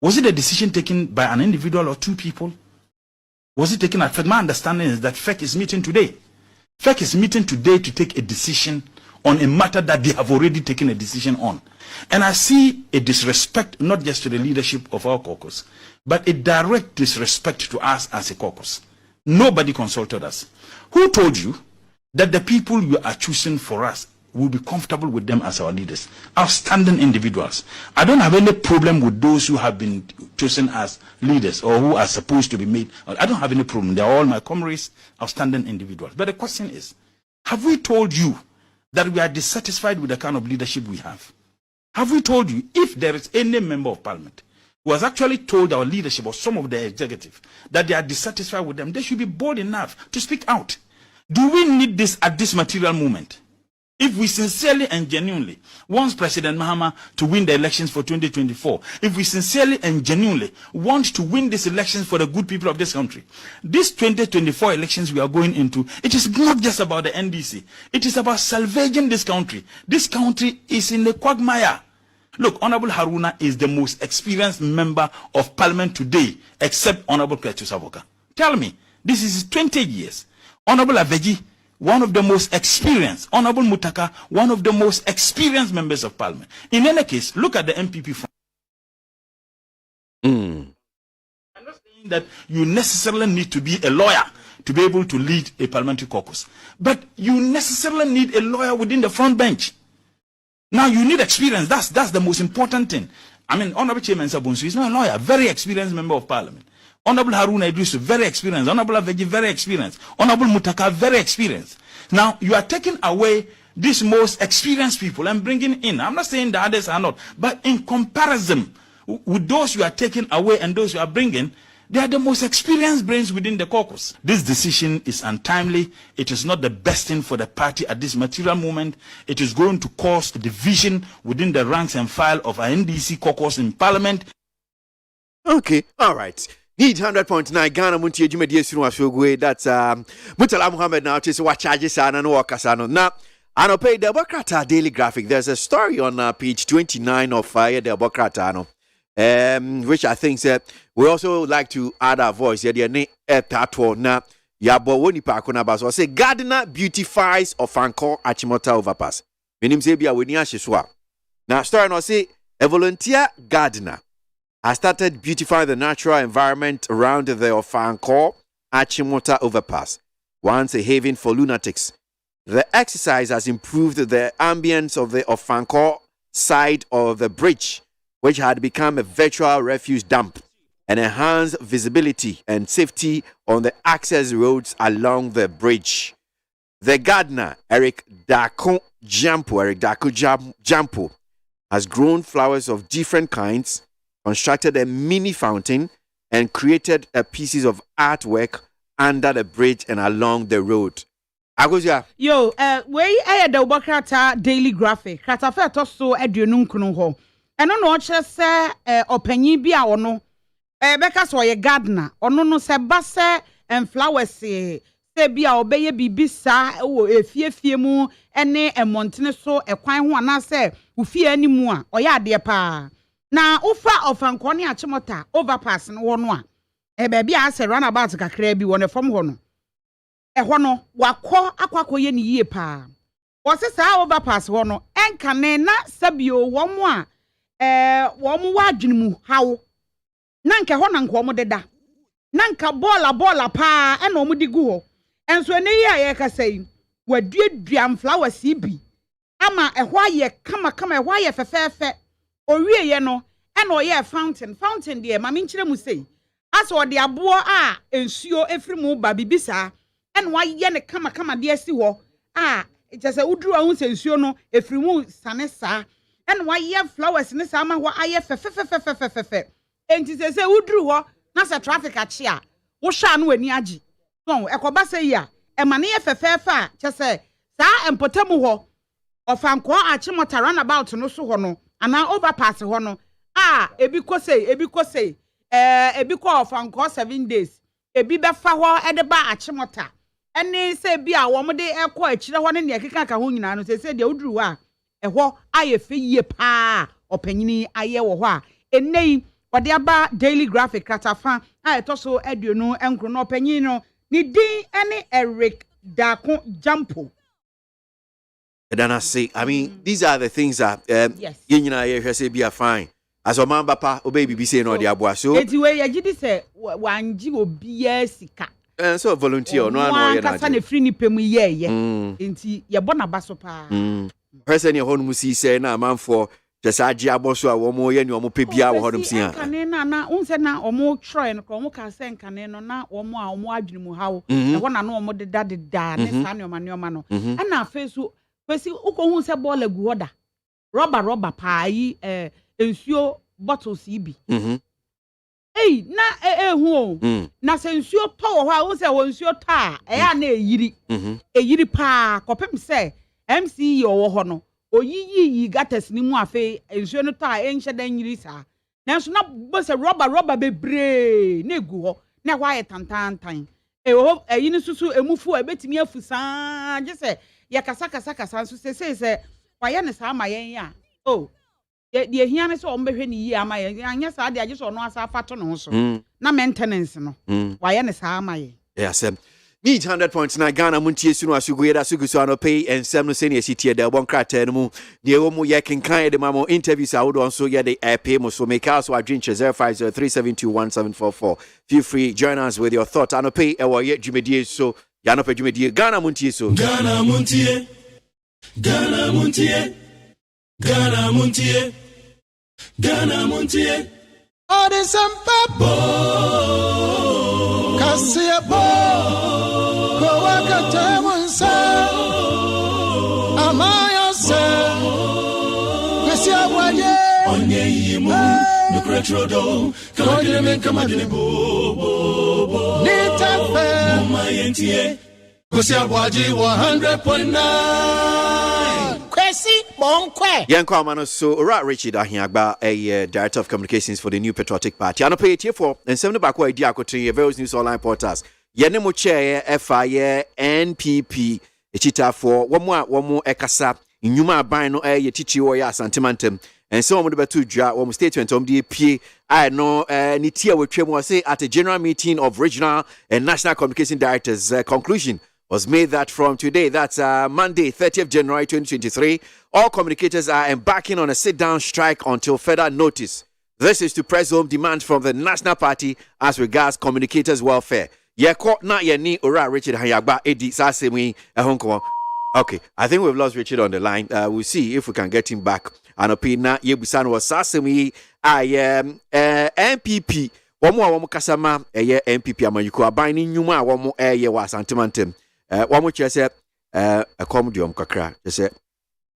S19: Was it a decision taken by an individual or two people? Was it taken at FEC? My understanding is that FEC is meeting today. FEC is meeting today to take a decision on a matter that they have already taken a decision on. And I see a disrespect not just to the leadership of our caucus, but a direct disrespect to us as a caucus. Nobody consulted us. Who told you that the people you are choosing for us will be comfortable with them as our leaders? Outstanding individuals. I don't have any problem with those who have been chosen as leaders or who are supposed to be made. I don't have any problem. They're all my comrades, outstanding individuals. But the question is, have we told you that we are dissatisfied with the kind of leadership we have? Have we told you, if there is any member of Parliament who has actually told our leadership or some of the executive that they are dissatisfied with them, they should be bold enough to speak out? Do we need this at this material moment? If we sincerely and genuinely want President Mahama to win the elections for 2024, if we sincerely and genuinely want to win these elections for the good people of this country, these 2024 elections we are going into, it is not just about the NDC. It is about salvaging this country. This country is in a quagmire. Look, Honorable Haruna is the most experienced member of Parliament today, except Honorable Kletus Avoka. Tell me, this is 20 years. Honorable Aveji, one of the most experienced. Honorable Mutaka, one of the most experienced members of Parliament. In any case, look at the MPP front. I'm not saying that you necessarily need to be a lawyer to be able to lead a parliamentary caucus, but you necessarily need a lawyer within the front bench. Now you need experience. That's the most important thing. I mean, Honorable Chairman Sabunsu is not a lawyer, very experienced member of parliament. Honorable Haruna Idrisu, very experienced. Honorable Aveji, very experienced. Honorable Mutaka, very experienced. Now, you are taking away these most experienced people and bringing in. I'm not saying the others are not, but in comparison with those you are taking away and those you are bringing, they are the most experienced brains within the caucus. This decision is untimely. It is not the best thing for the party at this material moment. It is going to cause division within the ranks and file of our NDC caucus in parliament.
S1: Okay, all right. Need 100.9 Ghana Muntie Jumedi Sunu Ashogwe. That's Mutala Muhammad now to watch charges and Wakasano. Now, I know pay the Bokrata Daily Graphic. There's a story on page 29 of the Bokrata. Which I think we also like to add our voice. Yeah, na yabo woni pa akona ba so say gardener beautifies Ofanko Achimota overpass. Menim say bia weni ahyeso. Now story no say a volunteer gardener has started beautifying the natural environment around the Ofanko Achimota overpass, once a haven for lunatics. The exercise has improved the ambience of the Ofanko side of the bridge, which had become a virtual refuse dump, and enhanced visibility and safety on the access roads along the bridge. The gardener, Eric Daku Jampo, has grown flowers of different kinds, constructed a mini fountain, and created pieces of artwork under the bridge and along the road. Agozia.
S4: Yo, we the Bokrata Daily Graphic. Kratafe toso eduonum kunu ho. Eno no che se opanyin bi a ono beka so ye gardener ono no se ba se flowers se bi a obeye bibisa wo efiefie mu ene emontene so ekwan ho ana se ufie animu a oye ade pa na ufa Ofanko ne Achimota overpass no wo no a be bia se runabout kakra bi wo ne fom ho no ho no wakọ ye ni yie pa wo se sa overpass ho no enkane na sabio wo mo a wo wa adwinmu hawo nanka ho nanka wo deda nanka bola pa e na wo digu ho enso ne yi aye kasai waduadua flowers bi ama ho aye kama ho aye fefefe owie ye no e na oye fountain de ma menkyere mu sei aso de abo a ensuo efiri mu ba bibisa e na waye ne kama de asi ho itase uduru ahun sensuo no efiri mu sane saa and why ye flowers ne sama wa aye fe enti se uduru ho na se traffic achi a wo hwa no ani agi so ekoba se ya e ma ne ye fe a chese saa empotamu ho Ofanko Achimota runabout no so ho no ana overpass ho no ebi kosei ebi ko Ofanko 7 days ebi be fa ho e de ba Achimota eni se bi a wo mo de ekọ akire ho ne ne keka ka ho nyina no se de uduru a eho aye fe yie pa opanyini aye wo ho a enei wode aba Daily Graphic kratafa etoso aduonu enkro no opanyini no ni din ene Eric Daku Jampo.
S1: Then I say, I mean, these are the things that you say be fine. As a man, papa, oh baby, be saying all the aboa. So
S4: it's way you did say wanji obi sika.
S1: So volunteer no one
S4: kasa na free ni pemu ye enti ye bona baso pa.
S1: Person your home see say na man for just agi aboso a wo mo ye ni wo pe bia wo hodom sia.
S4: Kane na unse na omo try no ko mo ka se nkane no na wo mo a omo adwene mu hawo. E ho na no omo deda ne sa ne oma no. Ana afesu kwesi uko hu se ball egu hoda. Rubber pa yi ensuo bottles ibi. Ei na hu na se nsuo to wo ho a wo se wo nsuo ta ya na eyiri pa kopem se MC wo ho no oyiyi gates ni mu afe nsuo no ta enhye dan yiri sa nanso na bo se rubber bebre na egu ho na kwa ye tantantan ho eyi ni susu emufu ebetimi afusa je se ya kasa nso se kwa ye ne sa ma yen ya de hia ne so ombehwe ni yi ama ye anya sa de age so no asa fato no so na maintenance no wa ye ne sa ama ye
S1: yes need 100.9 Ghana Muntie Sunu Asugwe Sugusu Anope and Semno Senior City de Bon Krata no de omo ye kenkan de mamo interviews a would also ye de pay mo so make us our drink 0503721744. Feel free join us with your thought Anope e wo ye dwumedie so ya no pe dwumedie Ghana Muntie so
S16: Ghana Muntie Ghana Montie.
S15: All the Sampa Cassia Bo Kowaka Tamansa Amaya Sa Cassia Waye
S16: Onye Yimu Nucretrodo Kamadine Kamadine Bo
S15: Nita Fair
S16: Mayentie Kosia Boagye 100.9
S15: Kwesi Bonkwe
S1: Yanko Mano so Ora Richard Ahiagba, a Director of Communications for the New Patriotic Party. I know pay for and 7 back where Diakotri, various news online portals. Yanemo chair FIA NPP Echita for one more Ekasa in Yuma Bino a teacher or Santimantem. And so on the two jar one statement on the P. I know Nitia will say at a general meeting of regional and national communication directors. Conclusion was made that from today, that's Monday, 30th January 2023, all communicators are embarking on a sit-down strike until further notice. This is to press home demands from the National Party as regards communicators' welfare. Ora Richard Hayagba Edi Sasemi Ehonko. Okay, I think we've lost Richard on the line. We'll see if we can get him back. Anopina Yebusan was Sasemi. I am MPP. One more Kasama, a MPP Amayuko, binding Numa, one more air was Antimantem. One more just said, a comedium kakra. Just said,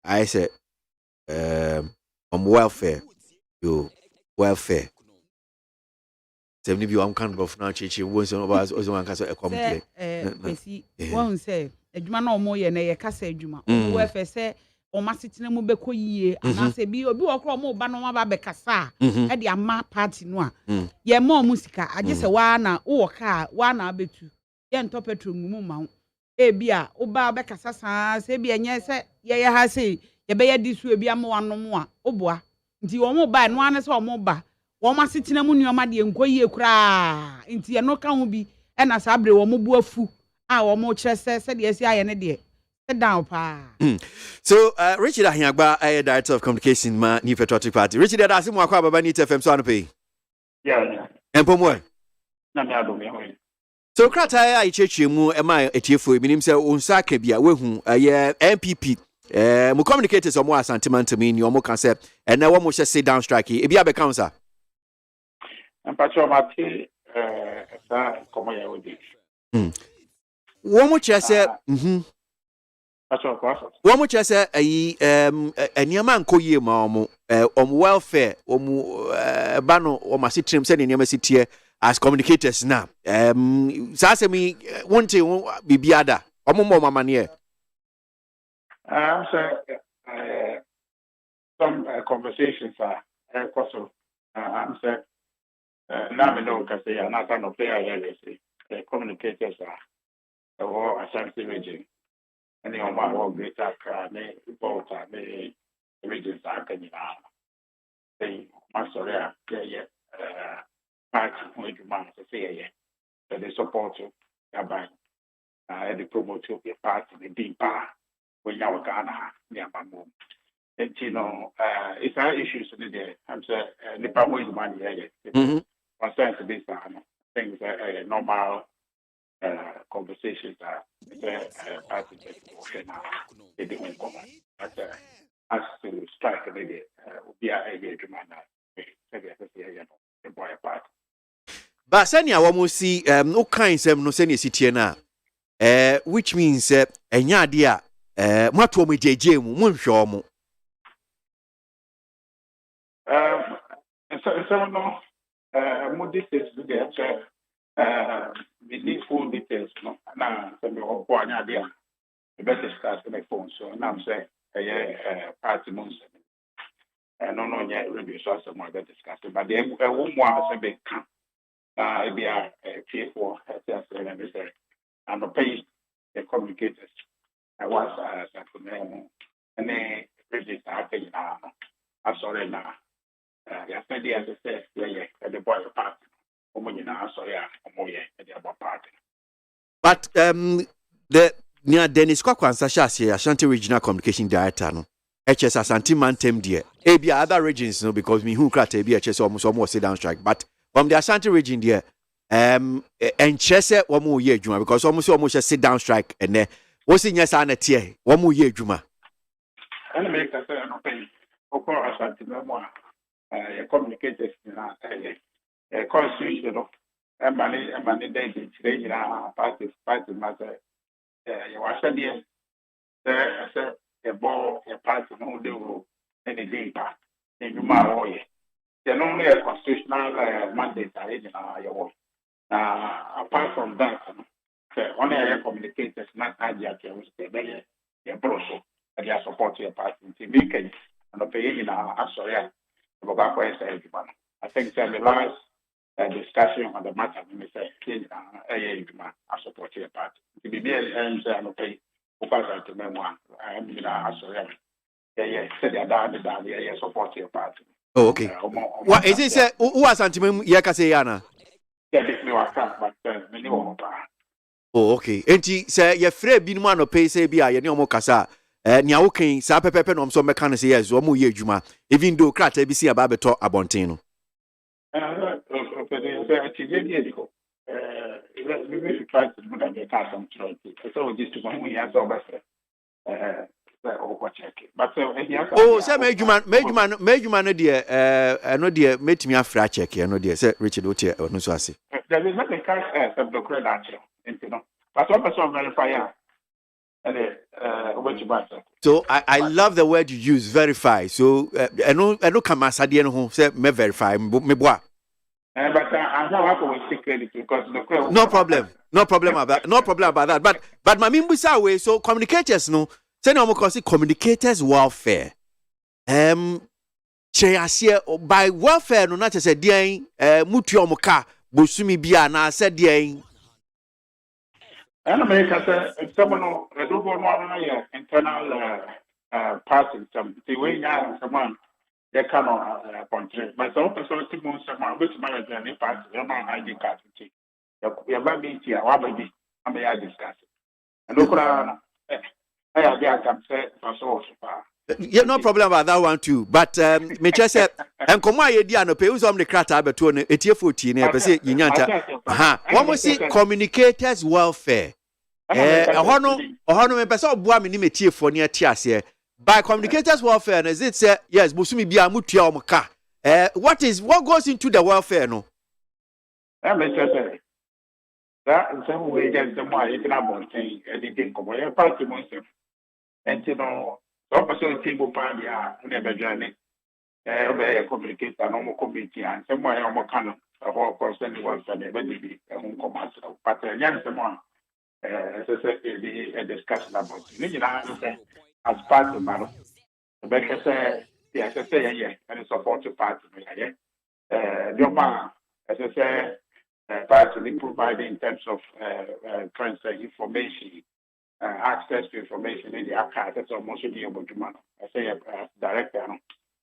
S1: I said, welfare. You welfare. 70 you kind of now teaching was one cast a complaint.
S4: One say, a Juma no more than a cassa Juma. Welfare say, or Massitina Mubeko ye, and I say, be or more Banoma Becassa, at the Ama party noir. Ye more musica. I just a one or car, one abetu. Yan topetu mumount. Ebia, Oba Becassa, Sabia, yes, ya has say, ye bear this will be a more no more. Oboa, until you won't buy one as or more bar. Woma sitina mu nyoma de enkoye kura nti eno ka ho bi e na sabre wo mo buafu a wo mo kyerese se de asi aye ne de sit down pa.
S1: So Richard Ahiagba, Director of Communication ma New Patriotic Party. Richard that's mo akwa baba ni TFM so anope.
S20: Yeah.
S1: Empomwe.
S20: Na me adom ye ho.
S1: So krata ai cheche mu e ma etiefo eminim se onsa ka bia wehu MPP mo communicators omo asantement me ni omo kan se and na wo mo sit down strike e bia be council.
S20: And Patромati, come here with it.
S1: One more chess, one more chess, a Niaman Koye Mamo, welfare, Bano, or Massitrim sending Yamacity as communicators now. Sasami, won't you be Biada, or more manier?
S20: I'm saying some conversations are also, I'm saying. Now we know because they are not going to play the communicators are or Ashanti region. And they are more great both the regions are coming out. They must party with you man to say that they support you by the promote of your party, the deep power when you are Ghana near my mom. And you know, it's our issues in the day. I'm saying the power is money here. Concerned to this things normal conversations are party now. They didn't come. But as to strike a lady, we are a very demand the boy apart.
S1: But Sanya Wamusi, no kinds of no senior city now. Which means a yadia, Matomi JJ, Munshomo.
S20: So no. More details to get we need full details. No, now some of one idea. The best discuss on the phone. So now I'm saying party months. No, yet review so some more discussing. But the one more a big camp. It be a P4 and the pay the communicators. I was and then register happening now. I'm sorry now. Yesterday, as I said, the boy party.
S1: But the near Dennis Kwakwansasha, Ashanti Regional Communication Director, no, HS Ashanti Mantem dear. Maybe other regions, no, because me who crack HS almost sit down strike. But from the Ashanti region dear, and Chese one more year, Juma, because almost a sit down strike, and then what's in your son at here, one more year, Juma.
S20: And make a certain pay. Of course, Ashanti no more. your communicators na constitution emane dey today na party matter you was there a ball a party no dey go any day back in my way there no a constitutional mandate na your apart from that only a communicators not idea to stay your process and your support your party to make it and pay sorry I think the last discussion on the matter we say I support your party to be and pay to memoir sorry said that support your party.
S1: Oh, okay. What is it say who was antimum yakaseyana? Oh, okay. Enti say ye free bi no no pay say bia ye ne omo kasa nia wo kan sa pepepe no so meka no say yes omo ye adwuma even though krata bi si aba beto abonten no oh say me adwuma no de no de metimi afra check no de say Richard Otie no so ase
S20: there is nothing can subdocument actually no but one person verify
S1: so I love the word you use, verify. So I know come as I didn't say me verify me boa.
S20: But I have to secret because
S1: no problem about that. But my mimbusa way so communicators no say no more communicators welfare. By welfare no not say dean mutu omoka bosumi bia na say dean.
S20: And America said, someone I don't want internal party. The way now someone they cannot appoint. But some person to move someone which manager any party, your man ID card to take. Your baby here, what baby, I may discuss it. And look around, I have the say for so far.
S1: Yeah, no problem about that one too. But me just said, and come my idea no pay on the crata between ET14 na pe say yinyanta. One more see communicators welfare. Ohono me pe say oboa me ni metiefo ne atiase. By communicators welfare is it say yes, bosumi bia mutua omka. What goes into the welfare no?
S20: Me just say that in some way get some more economic thing anything come your party myself. And you know so person table pan dia never journey obey communicate and normal committee and somewhere on kind of person was and never be commercial but young someone as I said a discussion about you know as part of matter because yes I say yeah and support the party yeah your man as I say party providing in terms of transfer information access to information in the archive. That's almost the able to man. I say director,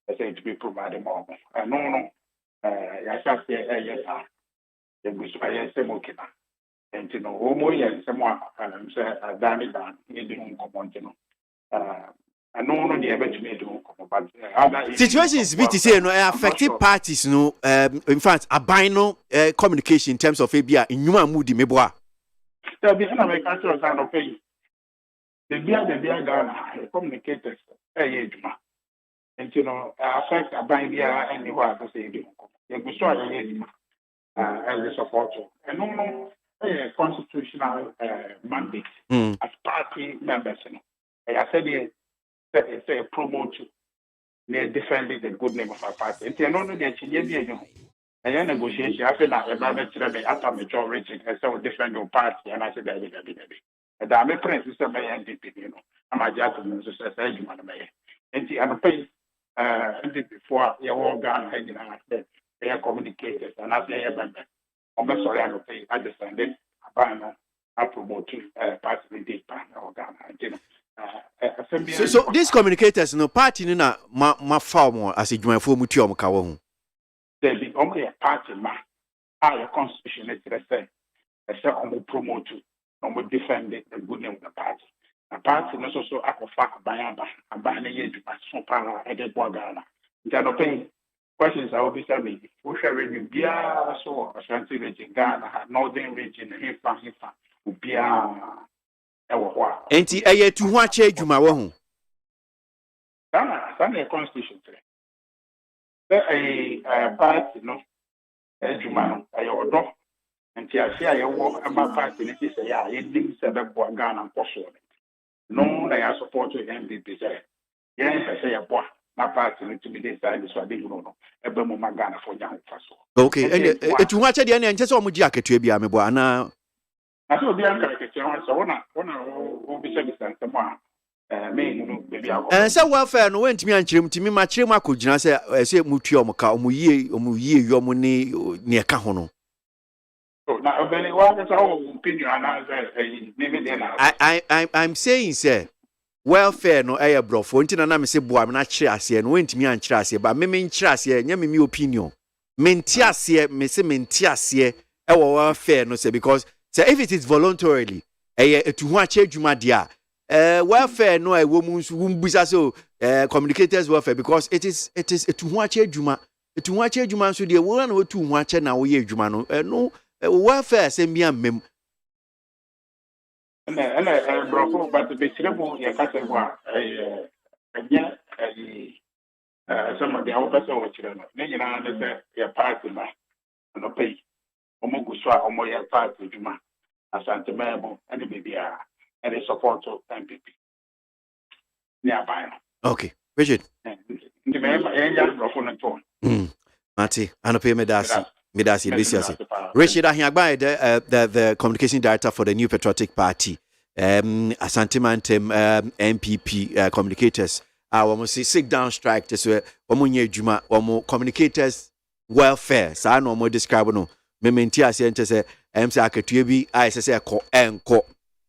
S20: I say to be provided more. No, I just say yes, the Bushfire Semokina. And you know, Omo, someone, and say, Danny Dan, in the home command, you know. I know the eventually do but other
S1: situations be to say no affected parties, no, in fact, a bino communication in terms of ABA in Numa Moody Meboa.
S20: There'll be an American kind of pay. The beer Ghana communicators and you know affect a bind anywhere to say you go show as a supporter and no constitutional mandate as party members. I said it's a promote they defending the good name of our party. And you know the and then negotiation after that after majority and so defend your party and I said that and I'm a prince is a NDP, you know. I'm a gentleman, so says Edmund. And I'm paying before your organ hanging out there. They are communicators, and I say, I'm sorry, I don't pay. I understand it. I promote party the organ.
S1: So these communicators, no party, no, my farm as a joint for Mutium Kawahu.
S20: They be only a party, man. Our constitution is to say, I say, I'm promote and we defend the good name of the party. The party is also a fact by a banner so power at the Boagana. Instead paying questions, I will be saying, who shall review Bia so Ashanti region, Ghana, Northern region, Hifa, Ubia, Ewa.
S1: Ain't he a year to watch a Jumawahu?
S20: Ghana, a constitution. a party no adwuma no ɛyɛ ɔdɔ nti ase a yɛwɔ ɛma party no ti sɛ yɛ a yɛdim sɛ bɛboa Ghana nkɔsoɔ no na yɛ support NPP sɛ yɛn pɛ sɛ yɛboa na party no tumi de saa de so ade no no ɛbɛ mu ma Ghana fo nya ho fa so.
S1: Okay, and etu ho akyɛ deɛ ne nkyɛ sɛ ɔmo gye akatua bi a mebo ana
S20: ase obi anka akatua ho sɛ wona wo bi sɛ nsɛm a me no baby akɔ
S1: sɛ welfare no wentumi ankyerɛm tumi ma kyerɛm akɔgyina sɛ sɛ mutua ɔmo ka ɔmo yie yɔm ne ɛka ho no.
S20: Na obeni wa ka o opinion ana say maybe dey na
S1: I'm saying say welfare no ɛyɛ brofo nti na me se boa me na kyerɛ ase no wentumi ankyerɛ ase ba me nkyerɛ ase nya me opinion me nti ase me se me nti ase ɛwɔ welfare no say because say if it is voluntarily ɛyɛ etu ho akyɛ adwuma dia welfare no ɛwɔ mu nso wumbusa so communicators welfare because it is etu ho akyɛ adwuma nso dia wo na otu ho akyɛ na wo yɛ adwuma no no welfare sɛ bia mem
S20: and brofo but the besrebo ya kasa ho a anya some of the other person wo kyerɛ no ne nyina ne sɛ yɛ party ma no pay omo gu so a omo yɛ party dwuma asante memo and baby and they support to MPP nearby.
S1: Okay, Richard.
S20: The member and brofo no to
S1: Mati anope Medasi Bisiasi. Richard Ahiagba, the communication director for the New Patriotic Party, Asante Mantem MPP communicators. Almost sit down strike this way. Omunye Juma, Omo communicators welfare. Sa no more describe no. Mementia say MC Akatubi, I say ko enko.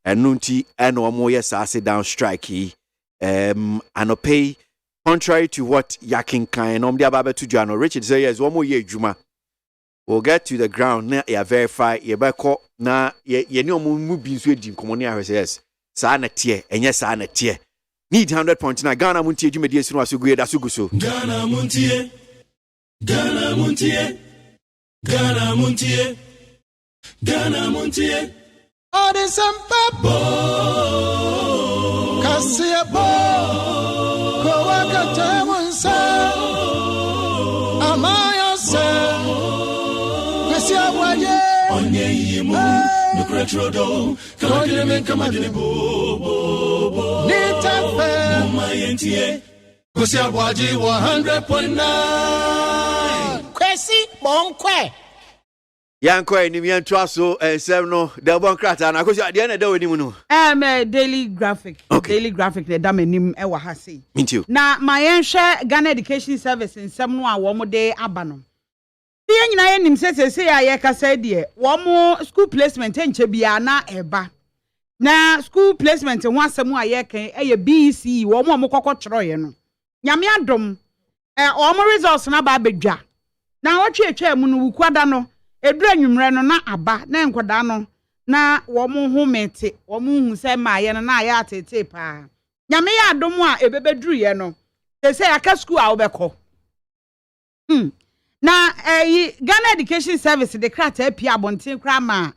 S1: Enunti eno omo yes sit down strike. Anope. Contrary to what Yakin can the Ababa to Jano, Richard say yes, 1 more year Juma. We'll get to the ground now, you verify your back na ye no moving sweet commonia says. Sana tier, and yes, Sana tier. Need 100.9 Ghana Muntie Jumedia Sugu Asuguso.
S16: Ghana Muntie, Ghana Muntie, Ghana Muntie, Ghana Muntie.
S15: Oh, there's some papa. Cassia Bo.
S16: ABOAGYE 100.9
S15: Kwesi Monkwe
S1: Yanko enimian twaso ensem no the bon krata na kosi ade na da wani mu no
S4: daily graphic daily graphic the dam enim e wa ha sei
S1: mintu
S4: na ma yenhwe Ghana Education Service ensem no a wo mo de aba no tie nyina yenim sesese ya ye kasa de wo mo school placement enche bia na eba na school placement ho asem a ye kan e ye BEC wo mo kokko kyerɛ no nyame adom wo mo results na ba bedwa na wo twetwa mu no wukwada no edura nwumre no na aba na enkoda no na wo mo hu mete wo mo hu se ma ye no na ya atete pa nyame ya adom a ebebeduru ye no se aka school a wo bekɔ na Ghana Education Service de krata apia abonten kra ma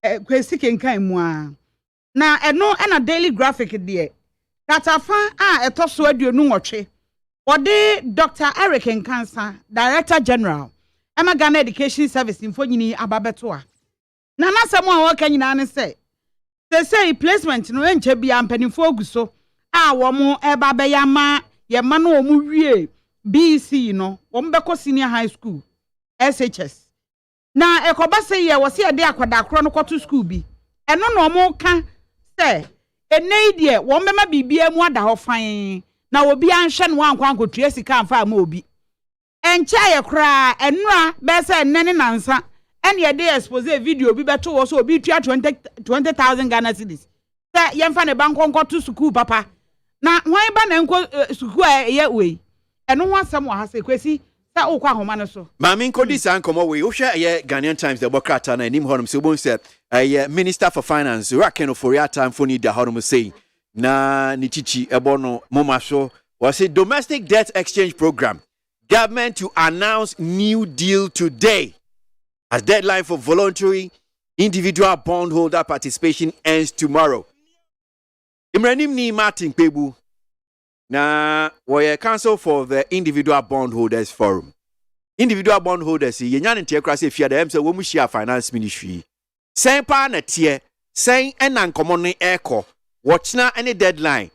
S4: kwesi kenkan mu a na eno na daily graphic de krata fa a etoso aduonu nwɔtwe ode Dr. Eric Nkansa Director General Emma Ghana Education Service infonyini ababeto a na nasɛm a wɔka nyina ne sɛ say placement no enche bia mpanimfo oguso a wo mo eba be ya ma ye ma no wo wie BC no wo mbekɔ senior high school SHS na ekoba se ye wo se de akwada kro no kɔto school bi eno no mo ka sɛ enei de wo mbema bibia mu ada ho fan na obi anhwe no ankwa ankotua sika amfa ma obi encha ye kra enura be se nene nansa ene ye de expose video bi beto wo so obi tua 20,000 Ghana cedis se ye mfa ne banko nkoto school papa na hwan ba na nko school ye we eno ho asem wa ha se kwesi sa okwa ahoma no so
S1: Mami nkodi san komo we ohwe ye Ghanaian Times the bokrata na nim honum se bon se Minister for Finance Rakeno Foriata Mfoni da honum say na ni chichi ebono moma so was a domestic debt exchange program. Government to announce new deal today as deadline for voluntary individual bondholder participation ends tomorrow. Imranim ni Martin Pebu na we council for the individual bondholders forum. individual bondholders ye nya nte kra se fia dem se wo mu share finance ministry sen pa na tie sen ena nkomo no eko watchna any deadline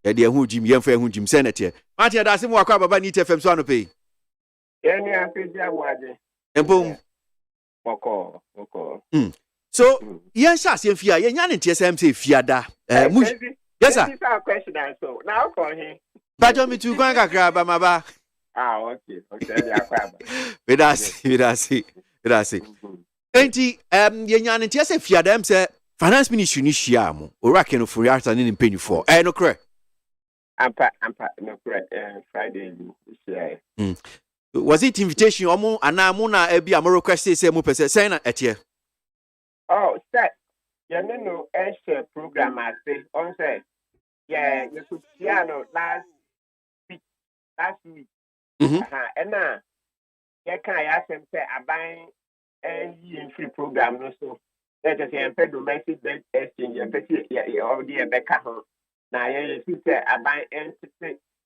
S1: ye de hu jim ye mfa hu jim sen na tie mate da se mu akwa baba ni tfm so anope
S21: ye ni apedi ABOAGYE
S1: empom
S21: boko
S1: so ye sha se fia ye nya nte se se fia da mu yes sir
S21: this is question so now call him
S1: bajo mi tu kwan kakra ba maba
S21: okay yakwa
S1: Vidasi. Enti ye nya nte se fia dem se finance ministry ni hia mo ora ke no for art and penny for no correct
S21: ampa no correct Friday this year
S1: was it invitation omo ana mo na e bia mo request say mo pese say na etie
S21: oh set you know share program I say on say yeah you could see no last week and now you can ask them say aban and free program no so let us say pay domestic bank exchange and pay yeah already a back home now you see say aban and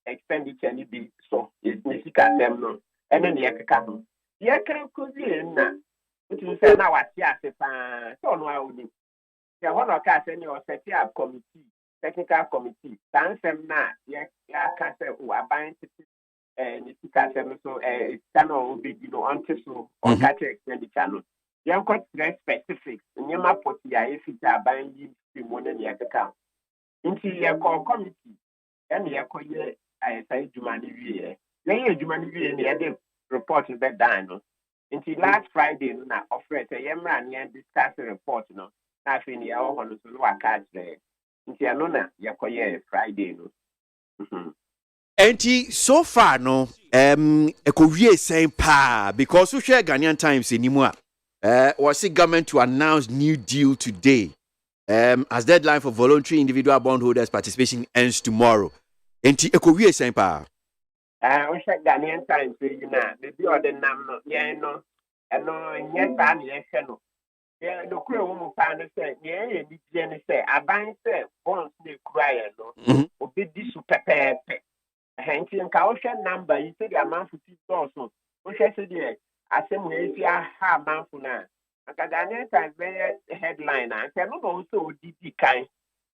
S21: expenditure ni be so is nisika them no and then you can you can cozy na it is say na what ya say pa so no awudi ya hono ka say ni o set up committee technical committee dansem na ya ka say o aban nisika them so channel be until so on catch expenditure no you got very specific nyema poti ya efita aban yi fi mo na ya kaka nti ya committee and ya ko ye say juma ni wie ye juma ni wie ni ya de report be dan no nti last Friday no na offer say yemra ni discuss report no na fi ni ya ho no so no waka there nti ya no na ya ko ye Friday no
S1: enti so far no ekowie sen pa because we share Ghanaian Times anymore was the government to announce new deal today as deadline for voluntary individual bondholders participation ends tomorrow enti ekowie sen pa
S21: we share Ghanaian Times you na maybe other nam no ye no eno nye ta na ye hwe no ye no kure wo mu pa no say ye ni die ni say aban say bonds na kura ye no obedi su pepepe hence nka wo hwe number you say the amount for so wo hwe say the asem we fi aha amount na aka Ghanaian Times be headline and say no go so didi kan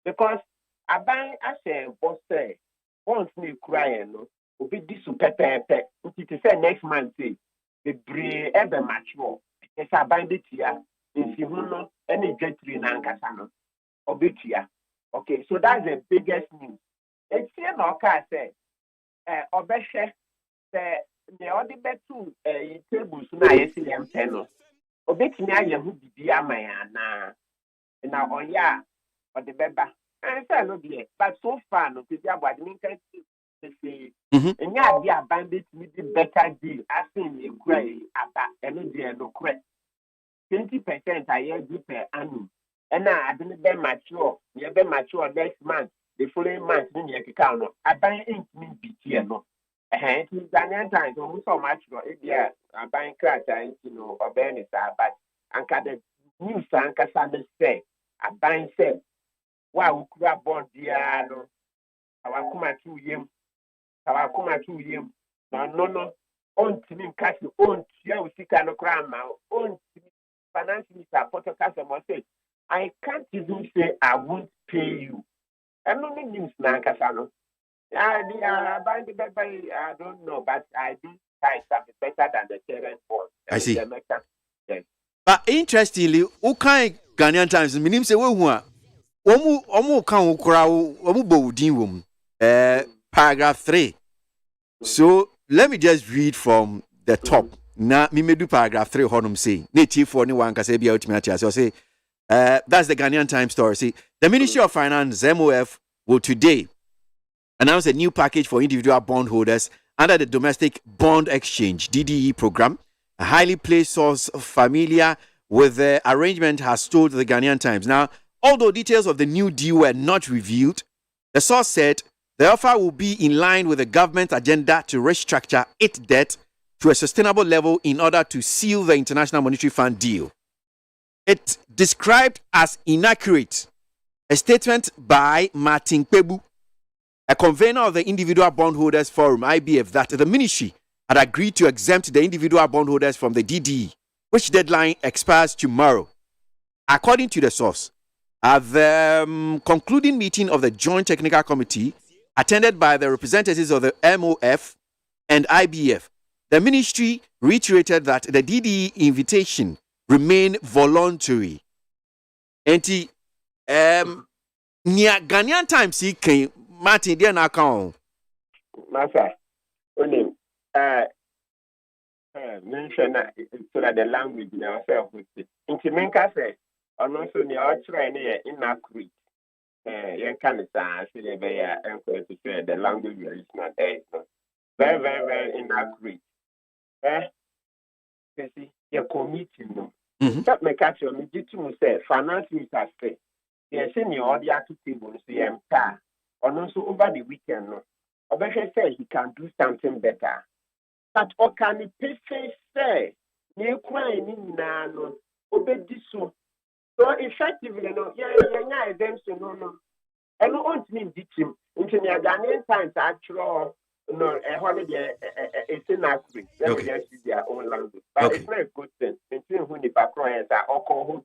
S21: because aban ase boss say bonds na kura ye no obedi su pepepe it say next month say the bre ebe mature it's aban betia nsi hu no any getri na nkasa no obetia okay so that's the biggest news it's here no ka say obehwe say the odi betu tables na yesi yem no obetimi aye hu bibi amaya na oya odi beba and say no be but so far no be ABOAGYE min kan say enya adi aban betimi di better deal asin e kura aba eno de no kura 20% a year per annum. And now I didn't be mature. You be mature next month. The following month, then you can count. I buy ink mean BT no. Hence, Ghanaian Times almost so much for India. I buy crack and or Benny, but anka the news anka Sunday say. I buy say. Wow, could have bought no. Our kuma 2 years. Our kuma 2 years. No. On to me, catch you on. You see, kind of crime now. On finance minister Porto Customer said, I can't even say I won't pay you. I'm not news now, Casano. I don't know, but I do try something better than the current board.
S1: I see.
S21: Yes.
S1: But interestingly, okay, Ghanaian Times, meaning say, Omu kan ukra, omu bowdin wom. Paragraph 3. So let me just read from the top. Na me do paragraph 3 honum say native for anyone can say be ultimate so say that's the Ghanaian Times story. See, the Ministry of Finance MOF will today announce a new package for individual bondholders under the Domestic Bond Exchange DDE program. A highly placed source familiar with the arrangement has told the Ghanaian Times. Now, although details of the new deal were not revealed, the source said the offer will be in line with the government's agenda to restructure its debt to a sustainable level in order to seal the International Monetary Fund deal. It described as inaccurate a statement by Martin Kpebu, a convener of the Individual Bondholders Forum, IBF, that the ministry had agreed to exempt the individual bondholders from the DD, which deadline expires tomorrow. According to the source, at the concluding meeting of the Joint Technical Committee, attended by the representatives of the MOF and IBF, the ministry reiterated that the DD invitation remain voluntary. Enti near Ghanaian Times he came Martin dear na account.
S21: Masa, only mention so that the language in ourselves with it. Into Menka says, and also the ultra inaccurate. You can say the language is not there. Very, very, very inaccurate. You see, you're committing. That make actually legitimate say finance minister say. Yes, in your other two tables, the empire. And also over the weekend, Obeke say he can do something better. But Okani Pefe say, ne kwai ni no obedi so. So effectively, no, yeah, them so no. And no want me ditchim. Into the Ghanaian Times actually no a holiday it's inaccurate. Let me just use their own language. But it's not a good thing. Until who the background are all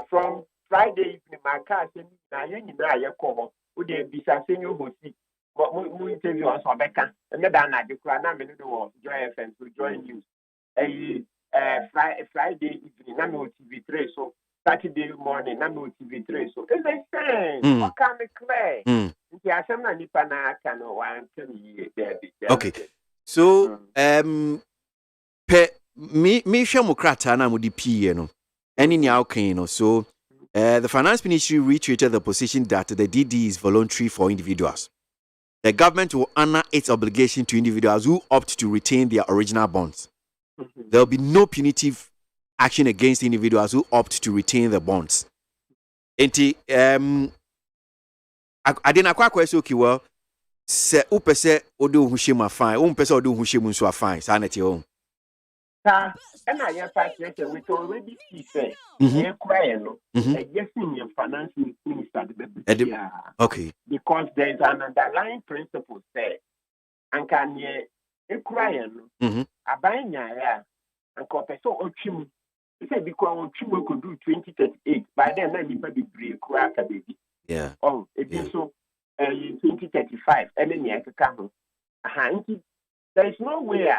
S21: from Friday evening, my car said, now you call who they be saying you who see. But we interview us on Becca, and then I declare now, Joy FM to join news. Friday evening, I'm on TV3, so Saturday morning, I'm on TV3. So it's the same. What can be clear?
S1: Okay. So, me share mokrata na mudi PE no. Any now can so. The Finance Ministry reiterated the position that the DD is voluntary for individuals. The government will honor its obligation to individuals who opt to retain their original bonds. There will be no punitive action against individuals who opt to retain the bonds. Enti I didn't quite question okay well se upese odo hushema fine umpese odo hushemu nso fine sanity o.
S21: And I have we already see say you cry no yes in your finance minister
S1: okay
S21: because there is an underlying principle say and can you cry no abanya ya and so ochim say because ochim could do 2038 by then na nipa be break cry baby oh it is so 2035 and then you can come there is no way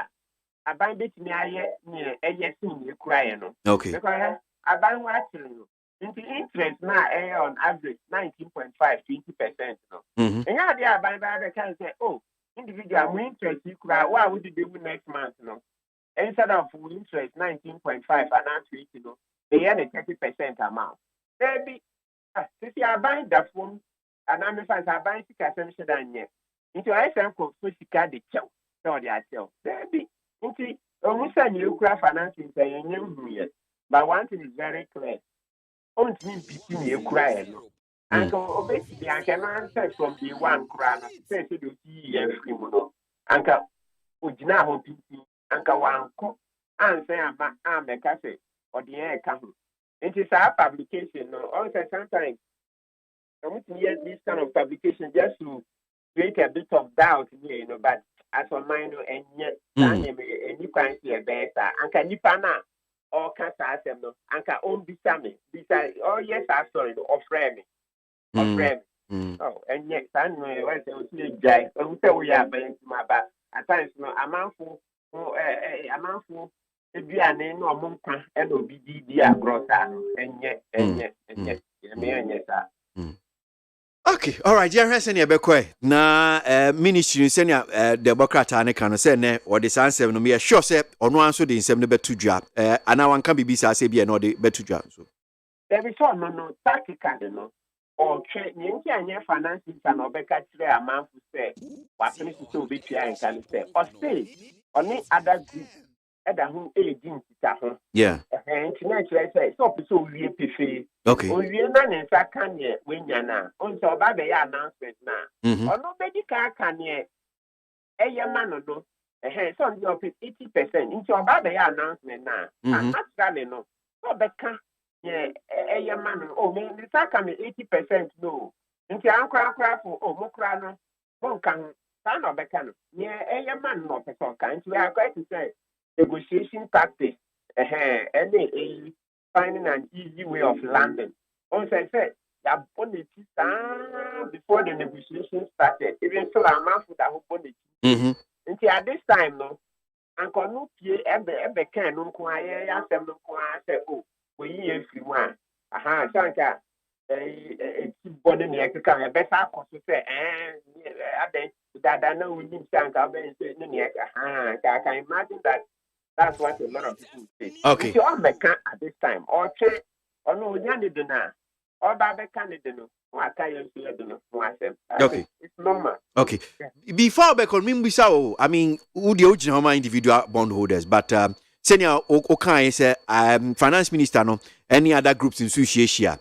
S21: I buy it near a you cry no.
S1: Okay.
S21: Because I buy watching into interest now on average 19.5 20%. No. And now they are buying by can say, oh, individual interest you cry, what would you do next month? No. Instead of interest 19.5 and now 20, no, they earn a 30% amount. Maybe see I buy that phone and I'm buying 6 than yet. Into I send for the chow. So they are tell. Maybe okay, almost a new craft financing saying you but one thing is very clear. Only between you cry. And obviously, I can answer from the one cry, say to the free mono. Anka Ujina hoping, Anka one cook, and say I'm a cafe or the air come. It is our publication, no, also sometimes I want to hear this kind of publication just to create a bit of doubt here, you know, but as for mine and yet you can see a better Anka Nipana or Casa no Anka own Bisami beside oh yes I saw it or frame oh and yet I know I was jai we are buying my back at times no amount for if you are named or monka and obd across and yet
S1: okay, all right. Dear Senior Bekwe, na ministry senior the Democrat and can say ne or the answer no me sure say on one so the same no betu dwa and now one can be bisa say be no the betu dwa so.
S21: There is no tactical no or check nyenki anya finances and obeka tire amount say what finish to be try and can say or say only other group either who agent ho.
S1: Yeah.
S21: And say so we pay.
S1: Okay.
S21: We na nsa kan ye wenya na. Onso oba be ya announcement na. Ono be di kan ye man no. So on your 80%. Into oba be ya announcement na. Naturally no. So be kan ye man oh me nsa kan 80% no. Into ankra for oh mo kra no. Bon kan Son of a canon. Near a man, not a song kind. We are going to say negotiation tactics. Any finding an easy way of landing. Once I said, that bonnet before the negotiation started, even so, I'm out with that whole bonnet. Until at this time, no, Uncle no pay ever can, no quiet, ask them no quiet, oh, we hear free one. Aha, Sanka, a body near to come, a better cost to say, that I know we need Sanka, I can imagine that. That's what a lot of people say.
S1: Okay.
S21: If you are mechanic at this time, or check, or no, you need to know, or by mechanic, I can't
S1: okay.
S21: It's normal.
S1: Okay. Before I mean, who the original individual bondholders, but senior Okan is finance minister, no, any other groups in Sushi.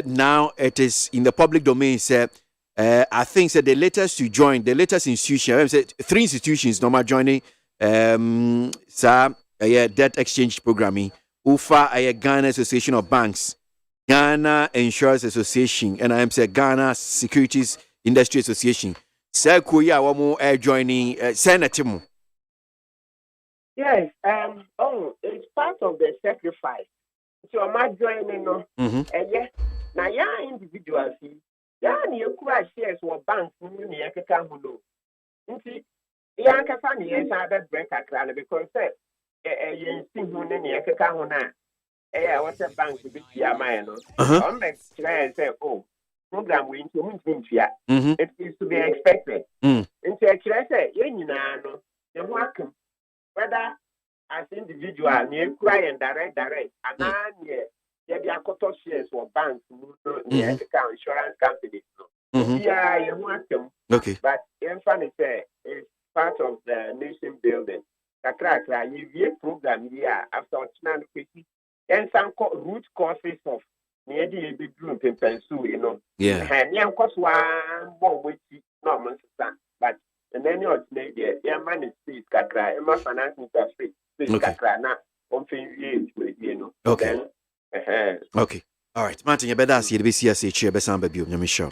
S1: Now it is in the public domain. I think the latest to join, the latest institution, 3 institutions, normal joining. Debt exchange programming, UFA, Ghana Association of Banks, Ghana Insurance Association, and I'm saying Ghana Securities Industry Association. Sir Kuya, one more joining Senator.
S21: Yes, it's part of the sacrifice. So am I joining? No, and yes, now individuals, you could shares or banks, you can do. Yeah, I yes, I bet break a crown because you see who any account. What's a bank to be here, man? I'm say, oh, program we into it is to be expected. And so I say, you know, you're welcome. Whether as individual, you cry and direct, and now, yeah, be a quarter shares or banks, insurance companies. Yeah, you're welcome.
S1: Okay.
S21: But in funny say, it's part of the nation building. Kakra, you program here after Chinan Kwesi, and some root causes of near the big group in Pensu, you know.
S1: Yeah.
S21: And yeah, of course, one more with normal, but and then you're maybe a man is free, Kakra, and my finance is free. Kakra, now, you know.
S1: Okay. Okay. All right. Martin, you better see the BCS chair, Besamba Bill, Yamisha.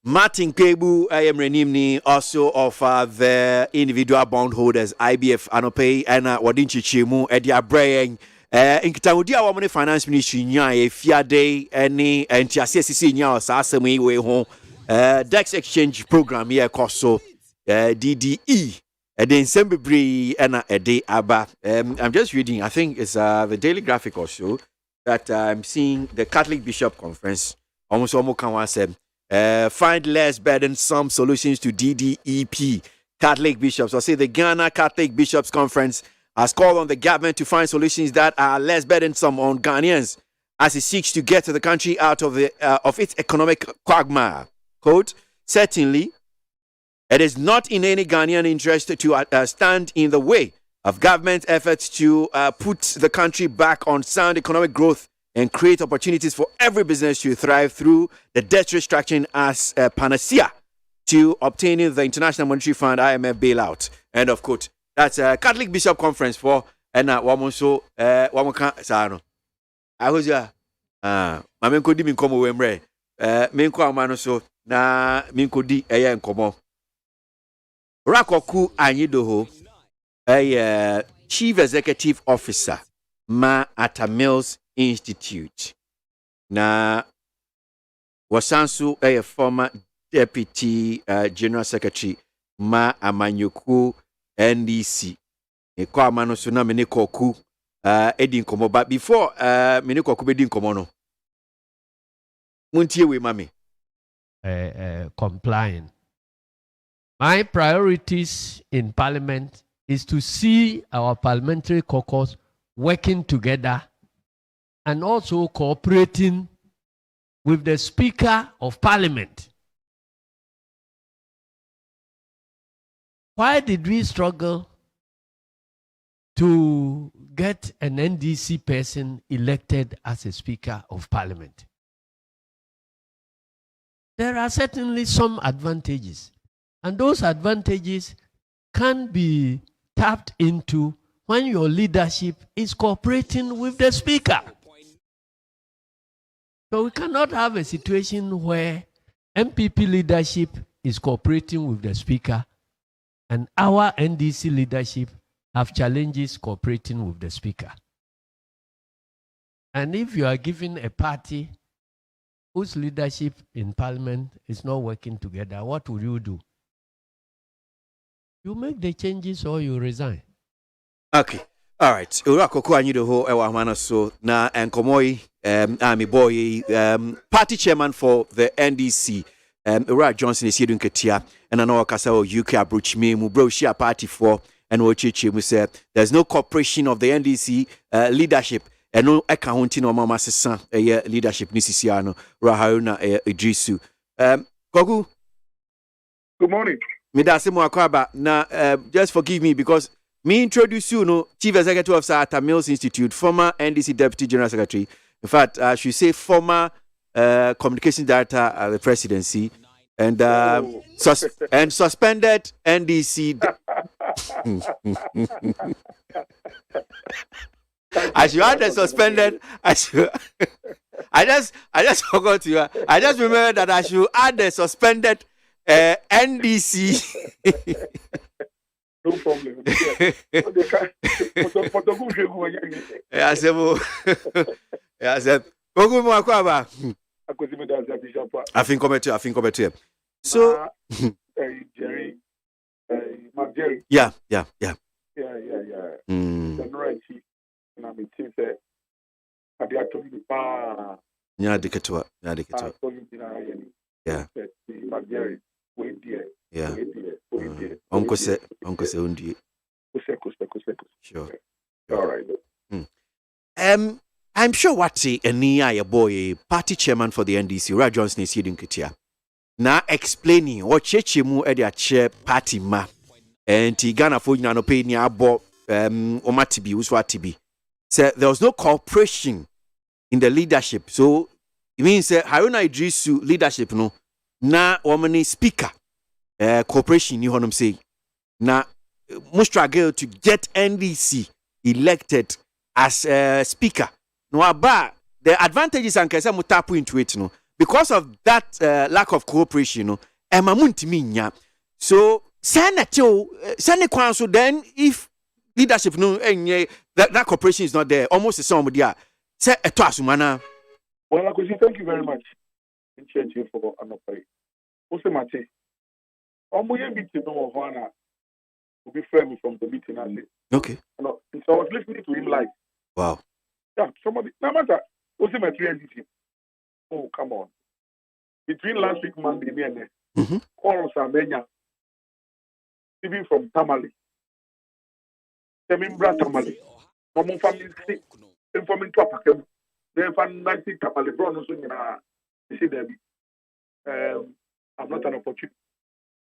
S1: Martin Kebu, I am Renimni, also of the individual bondholders, IBF, Anope, and Wadinchi Chimu, Edia Braying, in Kitaudia, Woman Finance Ministry, Nya, Fiade, any, and TSCC, Nya, Sasami, way home, Dex Exchange Program, here, Coso, DDE, and then Sembri, and a day Abba. I'm just reading, I think it's the Daily Graphic or so, that I'm seeing the Catholic Bishop Conference, almost said. Find less burdensome solutions to DDEP. Catholic bishops, I say the Ghana Catholic Bishops Conference has called on the government to find solutions that are less burdensome on Ghanaians as it seeks to get the country out of its economic quagmire. Quote, certainly, it is not in any Ghanaian interest to stand in the way of government efforts to put the country back on sound economic growth and create opportunities for every business to thrive through the debt restructuring as a panacea to obtaining the International Monetary Fund IMF bailout. End of quote. That's a Catholic Bishop Conference for and Wamoso Wamoka Sano. I was ya. Mamenko di min komo wemre. Menko amano so na minko di eya nkomo. Rakoku Anyidoho, a Chief Executive Officer, Ma Ata Mills Institute. Na wasansu a former Deputy General Secretary Ma Amanyoku NDC. Eko amano so na mene koku edi nkomo, but before mene koku bedi nkomo no. Muntie we mami.
S17: Complying. My priorities in Parliament is to see our parliamentary caucus working together and also cooperating with the Speaker of Parliament. Why did we struggle to get an NDC person elected as a Speaker of Parliament? There are certainly some advantages, and those advantages can be tapped into when your leadership is cooperating with the Speaker. So we cannot have a situation where MPP leadership is cooperating with the speaker, and our NDC leadership have challenges cooperating with the speaker. And if you are given a party whose leadership in parliament is not working together, what will you do? You make the changes or you resign.
S1: Okay. All right. Ura koko anyi do ho ewa hwana so na enkomoi ami boy party chairman for the NDC Ura Johnson is here doing ketia and I know kasa UK approach me mu bro share party for and wo chichi mu say there's no cooperation of the NDC leadership and no accounting no mama sesa leadership ni sisia no Ura Haruna Idrisu Kogu.
S20: Good morning.
S1: Me da se mo akwaba na just forgive me because me introduce you, no, Chief Executive Officer at Mills Institute, former NDC Deputy General Secretary. In fact, I should say former Communications Director at the Presidency, and suspended NDC. I should add the suspended. I just forgot to. I just remember that I should add the suspended NDC.
S20: No problem.
S1: Yeah, Sebo. Yeah, Seb. Ogu mo akwaba. I think come to. So,
S20: Jerry, Mark Jerry.
S1: Yeah.
S20: The right chief. And I'm saying that I be actually pa.
S1: Yeah, diketwa. Yeah.
S20: Mark Jerry. Wait there.
S1: Yeah. Uncle say undi. Sure.
S20: All right.
S1: I'm sure what any boy party chairman for the NDC, Ura Johnson is here in Kitia. Now explaining what chechemu edia chair party ma and Ghana for no pay ni abo omatibi uswatibi. So there was no cooperation in the leadership. So it means Haruna Idrisu leadership no na womani speaker cooperation you honum say na must struggle to get NDC elected as speaker. No aba the advantages and kesa mutapu into it no because of that lack of cooperation no emamuntimi nya. So sene kwanso then if leadership no that cooperation is not there almost the same dia say eto asumana.
S20: Well, thank you very much. Thank you for an opportunity. Also, Mate, Omoye meeting no Hwana will be friendly from the meeting.
S1: Okay.
S20: So I was listening to him live.
S1: Wow.
S20: Yeah, somebody. No matter. Also, my 3 NDC. Oh, come on. Between last week Monday and Quarrels are many. Even from Tamale. Temimbra Tamale. From family sick. Informing to Apakem. Then from 90 Tamale Brown also you see there. I'm not an opportunity.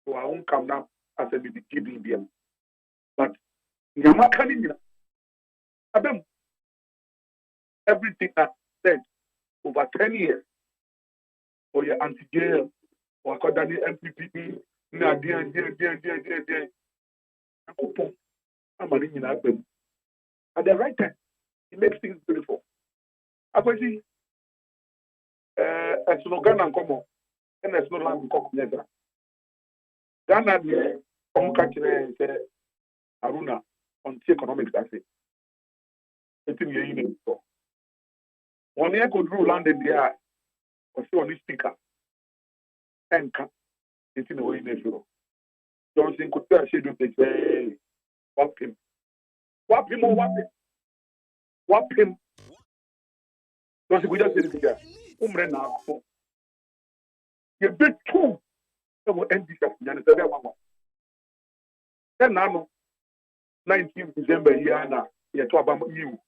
S20: So I won't come down as a BBM. But Yamakani, everything I said over 10 years, or your anti-jail, or according to MPP, at the right time, it makes things beautiful. I see, as no Ghana and Como, and there's no land in Coconega. Ghana, the Comcatcher, Aruna, on the economics, I say. It's in your unit. 1 year could rule land in the air, or so on this speaker. And it's in the way they show. Johnson could tell she don't say, whap him. Whap him or whap him. Whap him. Johnson could just say it there. Now. You bit two. That will end this up. Then now, 19th December, you're talking about you.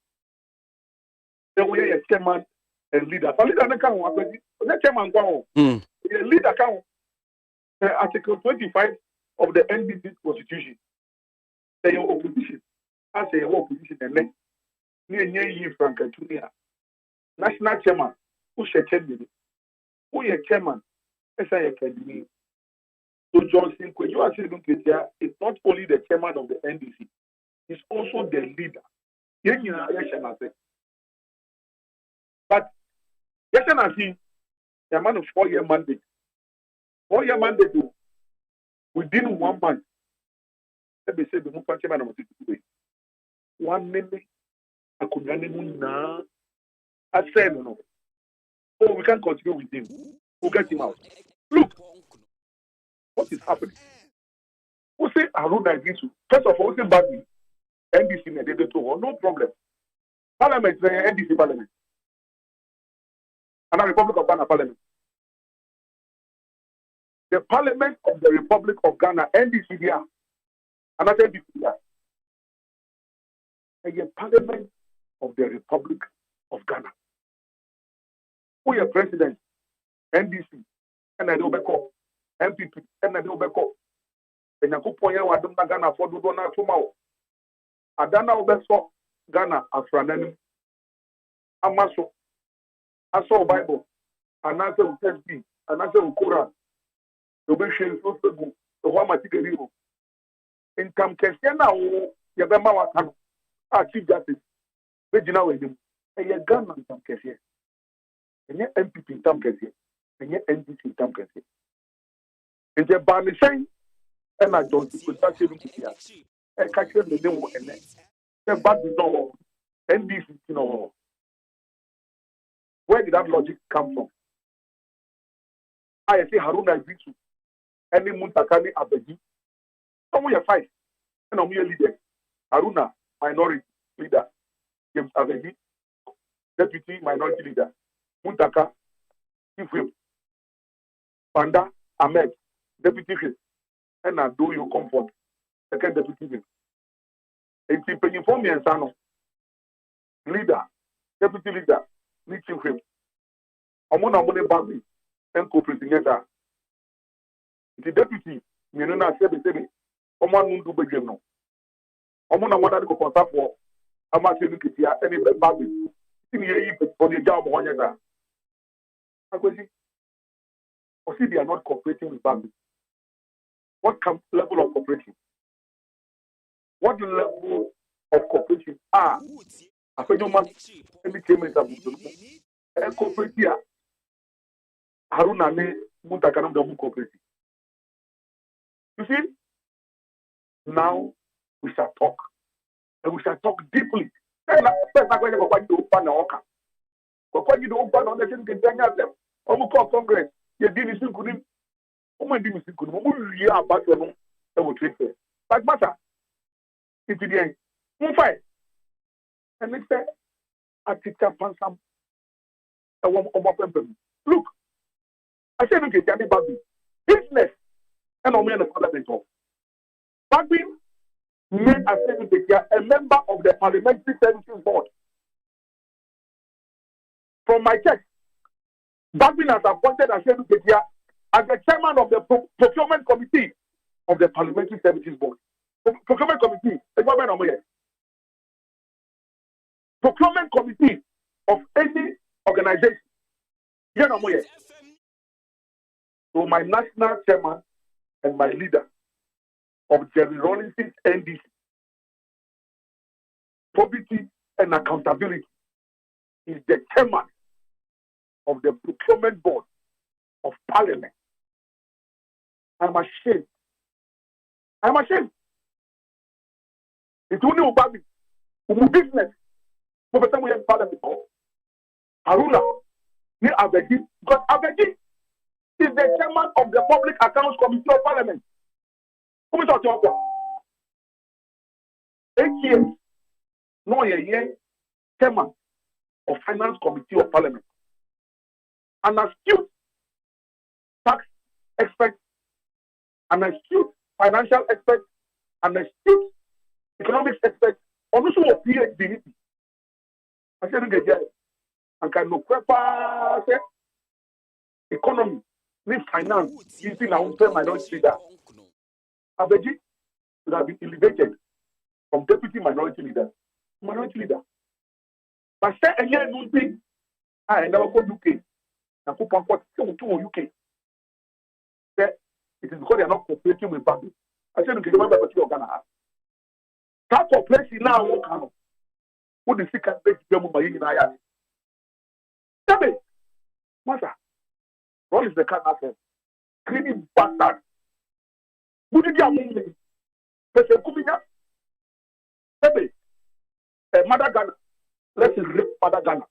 S20: Then we are a chairman and leader. So leader can't work with the chairman. The leader can't. Article 25 of the NDC Constitution. Say your opposition. I say your opposition and then near you, Frank Antonia. National chairman. Who should tell me? Who is chairman? SI Academy. So Johnson, when you are saying it's not only the chairman of the NDC, it's also the leader. But yes, I see the man of 4-year mandate. 4-year mandate, within 1 month, let me say the move country man 1 minute, I could now. I said, no. Oh, we can't continue with him. We'll get him out. Look, what is happening? We say Haruna Igisu. First of all, we say badly. NDC, they do no problem. Parliament, NDC Parliament. And the Republic of Ghana Parliament. The Parliament of the Republic of Ghana, NDC there. Another NDC there. And the Parliament of the Republic of Ghana. Who is president? NDC. And I do back up. MPP. And I do back up. And I go point out Adam Ghana for do not tomorrow. Adana Obeso Ghana Afranen. Amaso. I saw Bible. Another text B. Another Quran. The Bishop is also good. The one material. In Tam Kesiana, Yabama Watan, Chief Justice, Regina William, and your gun in Tam Kesia. And your MPP in Tam Kesia. And your NDC in Tam Kesia. And your Barney Shine, and I don't see what you're here. And catching the name and then back the door. NDC, you know. Where did that logic come from? I say Haruna Igisu. Any Muntakani Abeji. Some we are 5. And I'm your leader. Haruna, minority leader. James Abeji, deputy minority leader. Muntaka, chief whip. Panda Ahmed, deputy whip. And I do you comfort. Second deputy whip. And see, when you form me and son, leader, deputy leader, chief whip. I'm on a money bag and cooperating together. The deputy, you know, I said, Oman do begin no. Oman, I want to go for I'm not saying to any bad for the job on your I see they are not cooperating with Bambi. What level of cooperation? What level of cooperation are? I said, no man, any payment of the cooperate here. Haruna ne Muntakanam the cooperating. You see, now we shall talk. And we shall talk deeply. And first, I'm going to go to open the Oka. Go to the open on the same them. Almost Congress. You did this in Kunim. Oh, my dear, Mr. Kunim. We are about to know. They will treat it. But matter. It's the end. Move fight. And next day, I teach up on some. Look, I said, look at Baby. Business. And I'm in the parliament. Baby made a member of the Parliamentary Services Board. From my church, Bagbin has appointed as the chairman of the procurement committee of the Parliamentary Services Board. Procurement committee, procurement committee of any organization. So my national chairman and my leader of Jerry Rawlinson's NDC, probity and accountability, is the chairman of the procurement board of Parliament. I'm ashamed. I'm ashamed. It's only about me. Business. For the time we have Parliament. Haruna, ni Abeji, because Abeji is the chairman of the Public Accounts Committee of Parliament. Who is our job? 8 years. No, a year, chairman of Finance Committee of Parliament. An astute tax expert, an astute financial expert, an astute economics expert, and also a PhD. I said, and can look say economy, need finance, using our own minority leader. Abeji should have been elevated from deputy minority leader to minority leader. But say a year no thing, I never go UK. I go to UK. Say it is because they are not cooperating with Bambi. I said, okay, remember what you are gonna have. That cooperation now won't come. What the second page them by in Ayat. Tell me, Master, what is the kind of cleaning bastard?
S7: Would you get me? Person Kubinya? Baby, Mother Ghana. Let's rape Mother Ghana.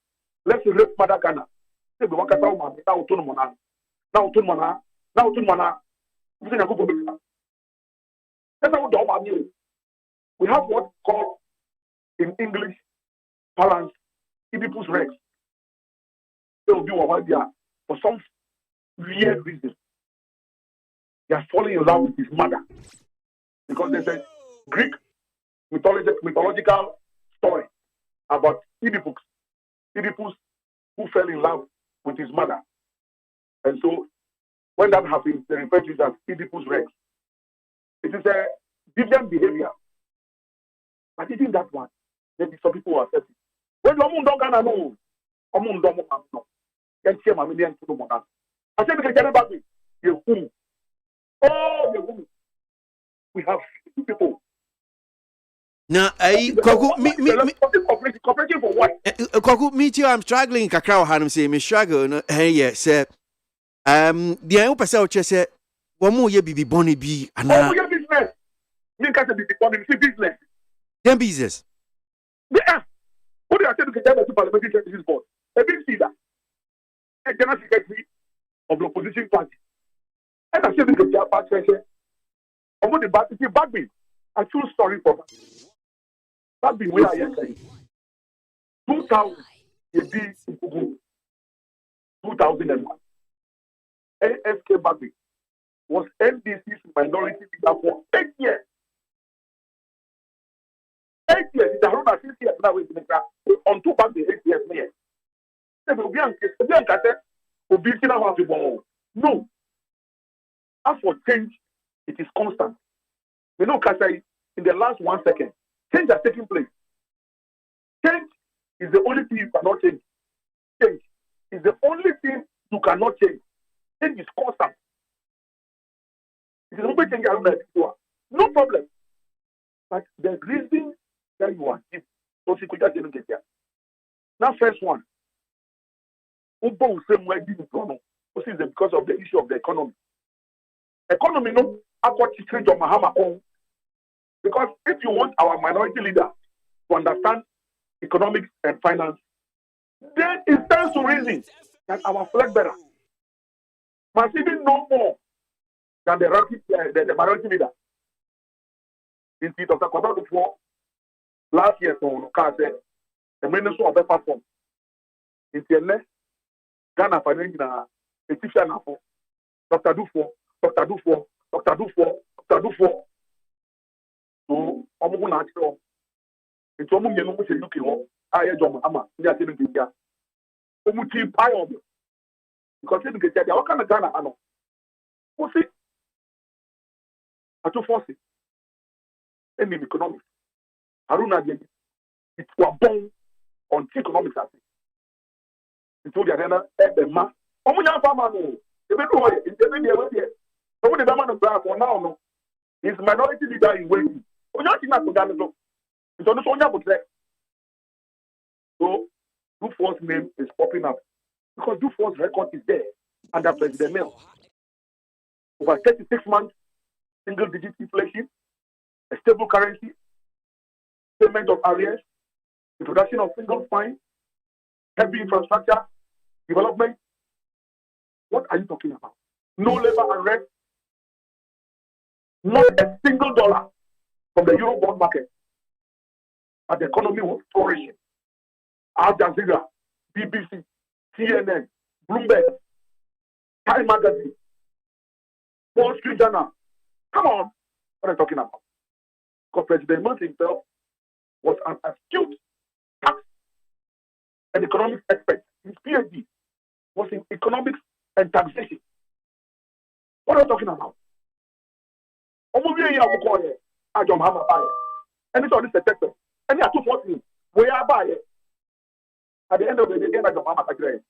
S7: Let's rape Mother Ghana. Say, we want to talk about now to Mona. Now to Mona. Now to Mona. That's how we do. We have what called in English balance Oedipus Rex. They will be over there for some weird reason. They are falling in love with his mother because there's a Greek mythological story about Oedipus who fell in love with his mother, and so when that happens, they refer to it as Oedipus Rex. It is a deviant behavior, but even that one, maybe some people are accept it. When you don't gonna know, no. Can see my million to the I said, we can back you. Oh, you. We have people.
S1: Now, Kwaku,
S7: cooperating for what?
S1: Kwaku, me too. I'm struggling. Kakao Hanum say me struggle. Hey, yeah, sir. The I hope I say, one more year be bonny be and
S7: oh, your business. You can't be business.
S1: Then business.
S7: Yeah. What do I say to the Parliamentary Services Board? A big leader. A general secretary of the opposition party. And I said to the party, I'm going to back me. I feel sorry for that. That be where I am saying. 2000, you be 2001. ASK Bagby was NDC's minority leader for 8 years. 8 years. It's around 6 years now. On two Bagby, 8 years. No. As for change, it is constant. You know, Kasai, in the last 1 second, change has taken place. Change is the only thing you cannot change. Change is the only thing you cannot change. Change is constant. It is only change around that. No problem. But the reason that you are giving, so you could just get there. Now, first one, because of the issue of the economy. Economy, no, because if you want our minority leader to understand economics and finance, then it stands to reason that our flag bearer must even know more than the minority leader. In Dr. Kwabado before last year, the minister of the platform in the Ghana Financial Petition Dr. Dufo. So, I'm going to ask it's almost a look at you. I am John Hammer. You are telling me, yeah. Because you get what kind of Ghana? I know. What's it? I to force it. And in economics, Haruna, it was born on economics. It told the arena, the man. Oh, my farmer, no. The middle, it's the man of for now, no. His minority leader in waiting. Oh, you're not to Ghana, no. It's on the Sonia book there. So, Dufour's name is popping up because Dufour's record is there under President Mill. Over 36 months, single-digit inflation, a stable currency, payment of arrears, introduction of single fine, heavy infrastructure, development. What are you talking about? No labor unrest, not a single dollar from the Euro bond market. But the economy was flourishing. Al Jazeera, BBC, CNN, Bloomberg, Time Magazine, Wall Street Journal. Come on, what are you talking about? Because President Monti himself was an astute tax and economics expert. His PhD was in economics and taxation. What are you talking about? And it's all this sector. And you are 240. We are by it. At the end of the day, I got Mama Sagre.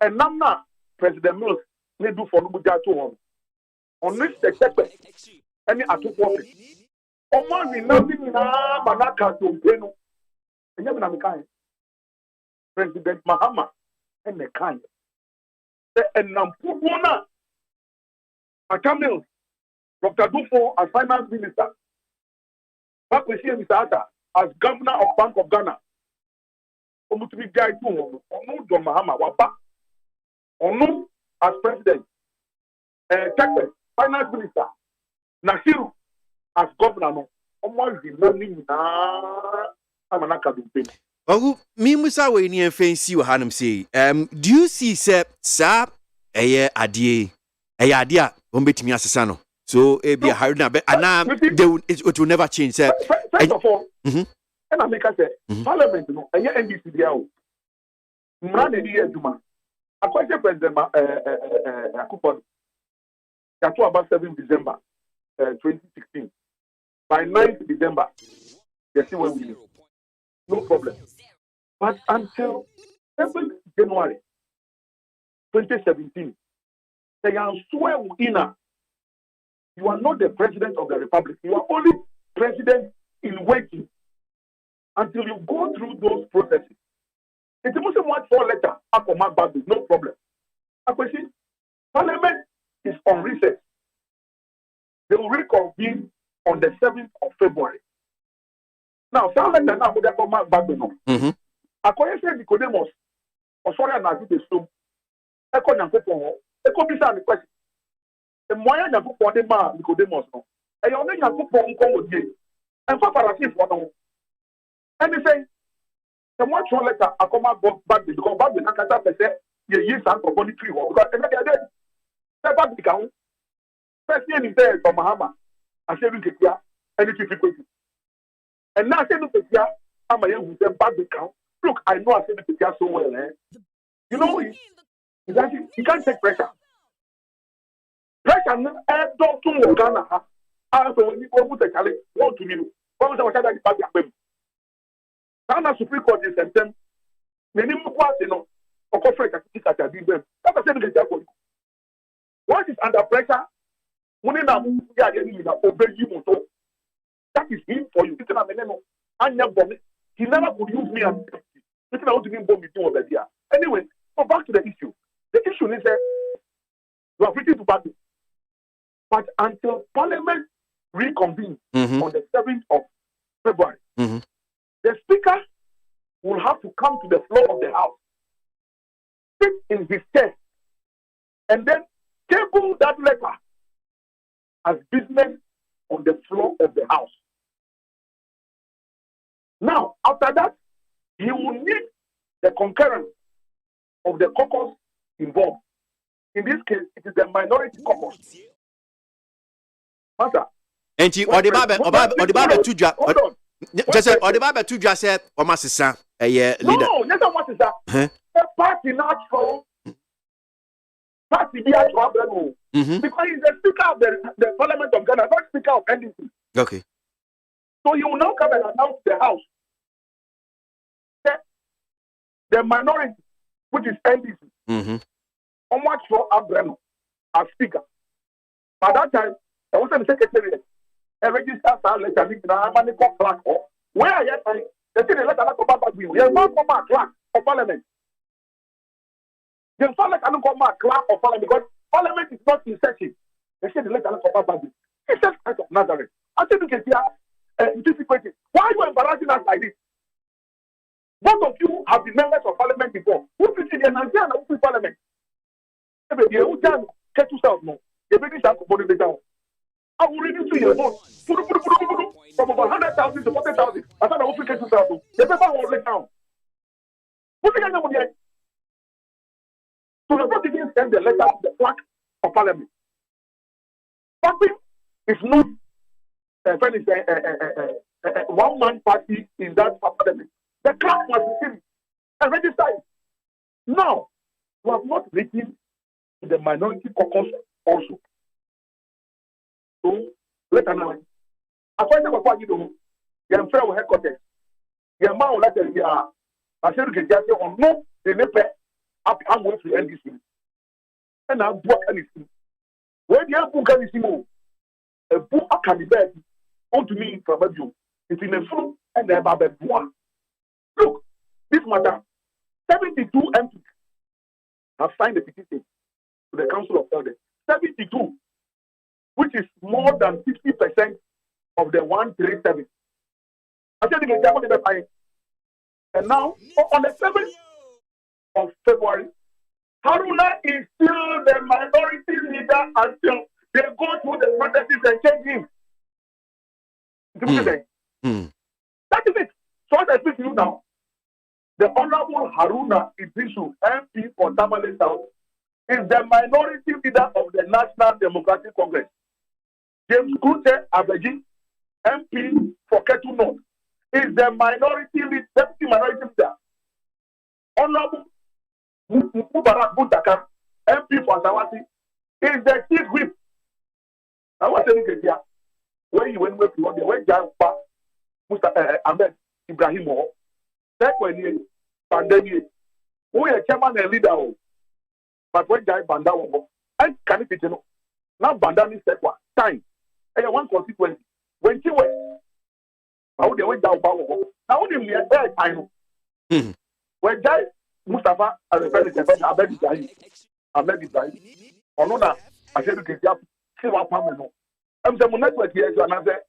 S7: And now, President Mills, they do for Nubuja to home. On this sector, and you are 240. Oh, man, nothing in Manaka to Peno. And you have kind. President Mahama and the kind. And Nampuna. Akamil, Dr. Dufo as finance minister. Back we see Mr. Atta as governor of Bank of Ghana. Omutumi guy too. Onu John Mahama Waba. Onu as president. Texas finance minister. Nasiru as governor. Almost the learning na Amanaka Dumpe.
S1: Oh, me musa we ni fancy wa hanum say. Do you see say sa adie a ombetimi asesa no. So be a hard na it will never change. Say
S7: first of all, and I make say Parliament no NDC dia o. Mra de dia juma. Akwese president Akufo. Yato about 7 December 2016. By 9th December, they see when we no problem. But until 7th January 2017, they are swear in. You are not the president of the republic. You are only president in waiting until you go through those processes. It's a Muslim word 4 letter. No problem. Parliament is on recess. They will reconvene on the 7th of February. Now, some letter now would have come back. According to Nicodemus, or sorry, I'm not the slow. Echo Nankopo, Echo Bisa the question. The Moya Nankopo, the man, Nicodemus, and your name Nankopo, Congo, and Papa for no. And they say, the one short letter, I come back because back the Nakata said, you use some for body tree, because every day, the back the count. First year is there from Mahama. I said, look at here, and it's difficult. And now I said, look at here, I'm a young back the count. Look, I know I said look at here so well, eh? You know, you can't take pressure. Pressure, don't do Ghana. So when you go put a challenge, what to you? What was I back at them? Ghana Supreme Court in September. Many more you know, of course, I can be them. That's a second example. Once it's under pressure, when you obey you, that is him for you. He never could use me as anyway, go back to the issue. The issue is that you are free to battle. But until Parliament reconvenes on the 7th of February, the Speaker will have to come to the floor of the House, sit in his chair, and then table that letter as business on the floor of the House. Now, after that, he will need the concurrence of the caucus involved. In this case, it is the minority caucus. Master.
S1: And you or the Bible to just or the Bible to just said, or Master, leader.
S7: No, that's not what is that. The party not strong. Party be a problem. Because he's the Speaker of the Parliament of Ghana, not Speaker of NDC.
S1: Okay.
S7: So you will now come and announce the House. The minority, which is NDC, on what for Abraham as Speaker. By that time, I was in the Secretariat. A register letter, clerk. Where are you? They say the letter about you. You don't come a clerk of Parliament. You don't come a clerk of Parliament because Parliament is not in session. They say the letter about you. It's just kind of Nazareth. I think you can hear anticipating. Why are you embarrassing us like this? Both of you have been members of Parliament before. Who is in the Nigerian Parliament? You can't get yourself no. You really start to put it down. I will read it to your vote. From over 100,000 to 40,000. I thought I would get yourself. The paper was let down. What's the number here? So the vote didn't send the letter to the clerk of Parliament. Party is not one-man party in that Parliament. The clerk must be seen and registered. Now, we have not written to the minority caucus also. So, let us know. According to what you do, you are fair with headquarters. You are man let them be I said, you can just say, oh no, they never up and wait for NDC. And I'll do anything. When you have book anything, a book can be bad. On to me from you. It's in the front and the Bible one. Look, this matter, 72 MPs have signed the petition to the Council of Elders. 72, which which is more than 50% of the 137. I said, and now, on the 7th of February, Haruna is still the minority leader until they go through the processes and change him. That is it. So as I speak to you now, the Honorable Haruna Idrisu, MP for Tamale South, is the minority leader of the National Democratic Congress. James Kute Abeji, MP for Ketu North, is the deputy minority leader. Honorable Mubarak Butaka, MP for Asawasi, is the chief whip. I was telling you, when you went to when Jan Ahmed Ibrahim, that when you pandemic, we are chairman and leader, but when Jai Banda, I can't fit now Banda is that one time. And one consequence, when she went, how they went down power. Now only I know. When Jai Mustafa and the president Ahmed Ibrahim, or no, I said to get up, see what happened. I'm saying network here to another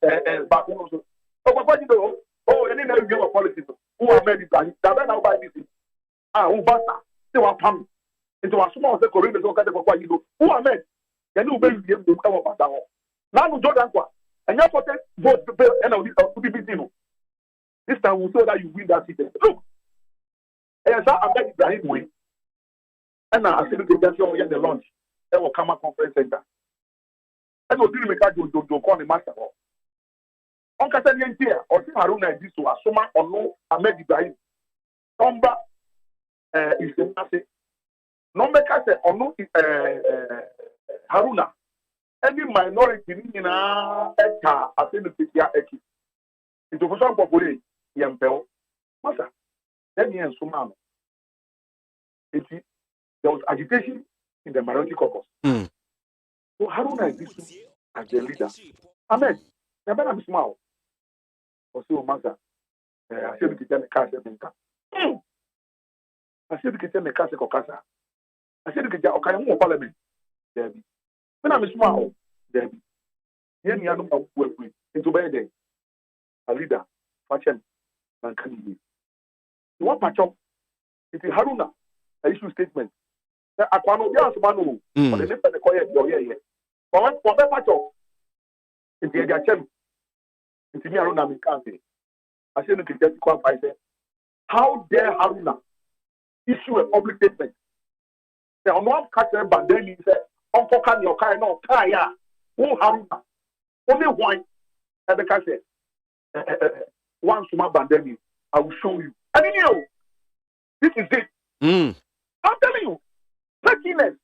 S7: back also. Oh, what you do? Oh, any now you give a policy. Who are made it? That now buy this. Who basta? See what happened. Into a small Korean is okay for what you do. Who are made? Can you be able to come up that? Now Jordan quoi? And you put vote to pay and to be busy. This time we saw that you win that seat. Look, and so Ahmed Ibrahim win. And now I see the launch. They will come at conference center. And we'll do the call the master. On Catanian here, or Haruna is to Asoma or no Ahmed Ibrahim. Tomba is the master. No make us or no Haruna. Any minority in a eka, I think the Pia Eki. Into for some popular, Yampel. Master, let me answer, man. There was agitation in the minority caucus. So Haruna is this as the leader. Ahmed, the man is small. Or so, Master. I said to get the car. I said to get the car. I said to get the parliament. Debbie. When I'm small, Debbie. Yen Yanum work with into bed. A leader, fashion, and candidate. You want patch up? It is Haruna. I issue statement. I can't be asked Manu. But the name of the quiet your ear. For that patch up, it's the Agachem. It's me Haruna Mikante. I said to get the qualify. How dare Haruna issue a public statement? They are not catching, but then he said, Uncle can your car no kaya. Who Haruna? Only one. And the car said, once my bandemi, I will show you. And you know, this is it. I'm telling you, pettiness.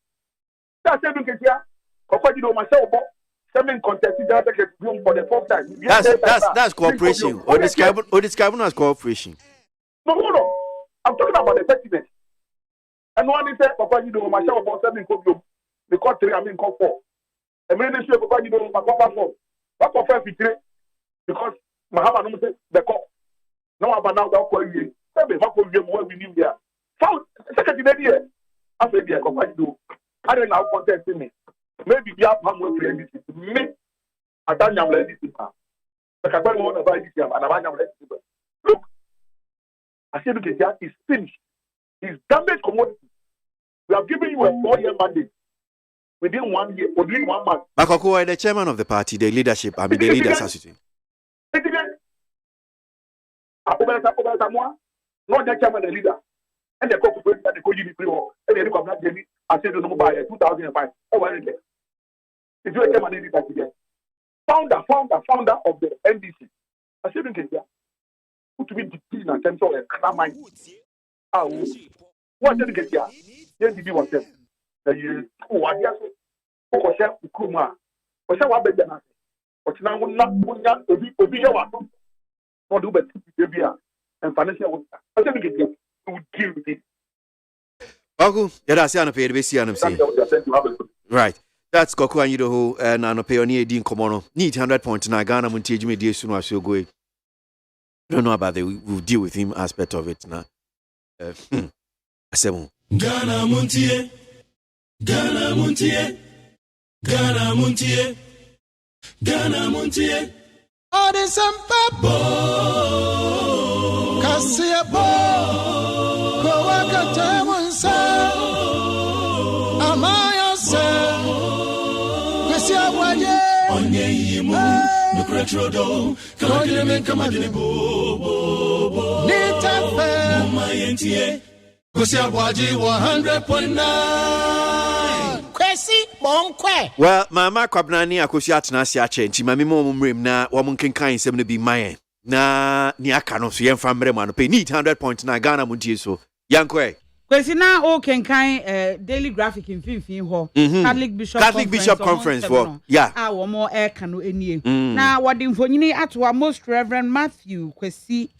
S7: That's everything here. Because you know myself, seven contested for the first time.
S1: That's cooperation. Or describing as cooperation.
S7: No, hold on. I'm talking about the pettiness. And one is Papa, you know myself about seven copium. The court 3, I mean court 4. And when they say Papa, you know my Papa 4. Papa 5 because Mahama no say the court. No, about now that call you. Maybe how could you more we knew there? Found second idea. I said, yeah, Papa, you do. I don't know contest me. Maybe you have one way to me. I don't know anything. But I don't want to buy this and I don't know anything. Look, I said, look, that is finished. It's damaged commodity. We have given you a 4-year mandate. Within 1 year, within 1 month.
S1: Makoko, the chairman of the party, the leadership, I mean the leaders association.
S7: Not the chairman and leader. And the corporate that the Koji Pro, and the Nicola Jenny, I said no by 2005. Oh, it's you a chairman and leader again. Founder of the NDC. I said, who to be the and terms of a crime. What did you get here? Then did you want them? Oh, I guess. Oh, Chef Kuma. Or shall I bet them? But now, not to be or do but and financial. I said, you would deal with it.
S1: Ogu, right. That's Koku and Yudo and an pioneer Dean Komono. Need 100.9 Ghana Montage me dear soon as you go. Don't know about we'll deal with him aspect of it now.
S16: Ghana Montie, Ghana Montie, Ghana Montie. Ghana Montie.
S15: All the some papa. Kasia bo. Kowaka temunsa. Amaya se. Kwesi ABOAGYE.
S16: Onye yimu. Nukretrodo. Kamadine men kamadine bo.
S15: Nita fe.
S16: Mama yentie. Kwesi ABOAGYE 100.9.
S15: Kwesi bonkwe.
S1: Well, Mama Kwabnani akosi atena se ache nti mame mo mrem na wo nkenkan sem no bi maye na ni aka no so yemfa mrem ano pe need 100.9 Ghana Montie so yankwe
S4: kwesi na o kenkan daily graphic in finfin ho
S1: Catholic Bishop Conference for yeah
S4: wo mo eka no enie na wode mfonyini atoa Most Reverend Matthew Kwesi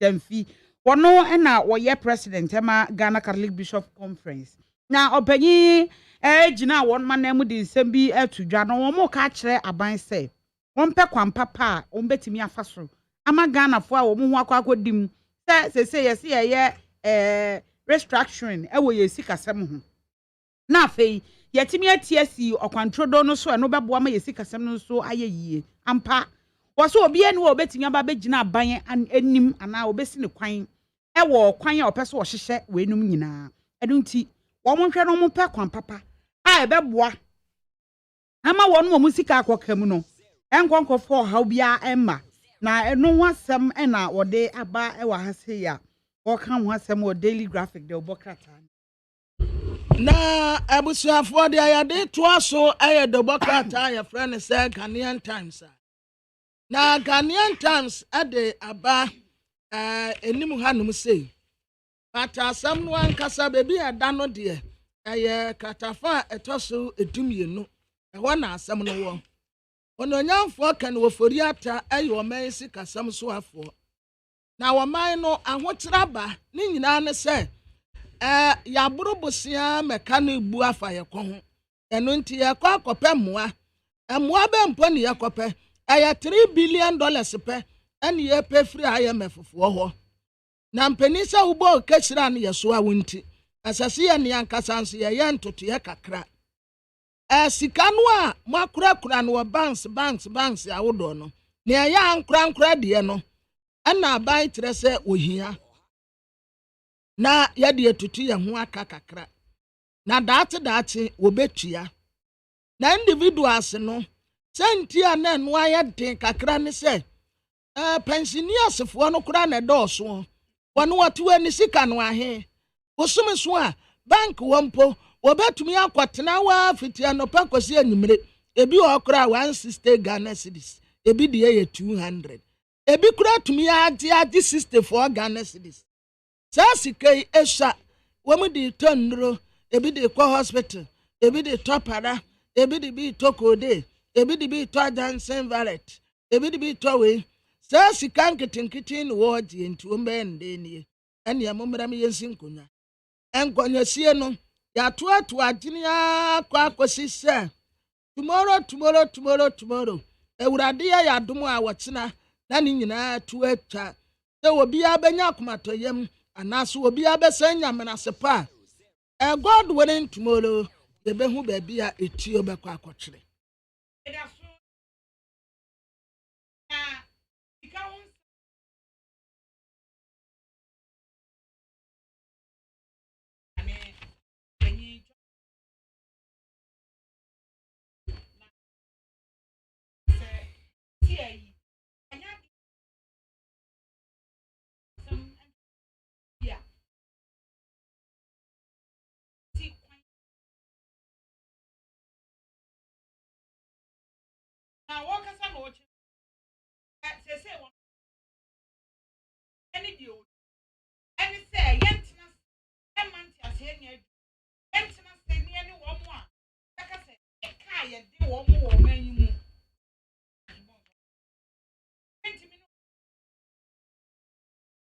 S4: Demfi wono na wo ye president ema Ghana Catholic Bishop Conference na opanyi gina won manam di nsem bi atudwa no wo mo ka kire aban se won pe kwan papa won betimi afaso ama Ghana fo a wo mo ho akwakodim se yesi ye restructuring wo ye sikasem ho na afei yetimi atiasi okwantrodo no so no bebo ama ye sikasem no so ayeyie ampa wo so obi ene wo betimi aba begina aban anim ana obesi ne kwan wo kwan a opeso wo hyehye we enum nyina edunti wo mo hwe no mo pe kwan papa ebeboa ama wonu mo musika akokam no enkonkofo ha bia emma na enu wasem na wode aba ewa hase ya wokan ho asem wo daily graphic de obokrata
S3: na abusuafo de ayade to aso aye de obokrata ya friend say Ghanaian Times na Ghanaian Times ade aba enim hanum sei pata asem no ankasa bebi ada no de aye katafa etoso edumienu eho na asem no wo ononyamfo kan wo foriata aye o man sika sam so afo na wo man no ahotraba ni nyina ne se ya burubusia meka no bu afa ye ko ho eno nti ye kwa kope moa emoa be mpo ne ye kope aye $3 billion pe ene ye pe free IMF fo ho na mpenisa ubo keshira ne ye so awunti asase ye ne yankasa nso ye ntoto ye kakra sika no a makura no banks awodo no ne ye ankura de no ana ban trese ohia na ye de tutu ye ho aka kakra na daate wo betua na individuals no senti ana no aye den kakra ne se pensioners fo no kura na dooso wono watu ni sika no ahe osum so a bank wompo wobetumi akwatena wa fitia no pakosi anyimre ebi okra 160 Ghana cedis ebi de ye 200 ebi kura tumi ade 64 Ghana cedis sasikai esha womu di tonro ebi de kwa hospital ebi de topara ebi de bi tokode ebi de bi to Johnson Valet ebi de bi to we sasikan kitinkitin wo die ntu mbende nie ene amomra me yensinkonya enkonyasie no ya to agini akwa akosise tomorrow ewurade ya dum a wochina na ni nyina to atwa se obi abenya akomatoyem anaso obi abesanya menasepa God willing tomorrow ye behu ba bia etio bekwa akotwere
S4: na wokasa no ochi se won any deal any say yentina emanti ase nya yentina se ni any wo mu a aka se e ka ye de wo mu wo manyi mu entimi no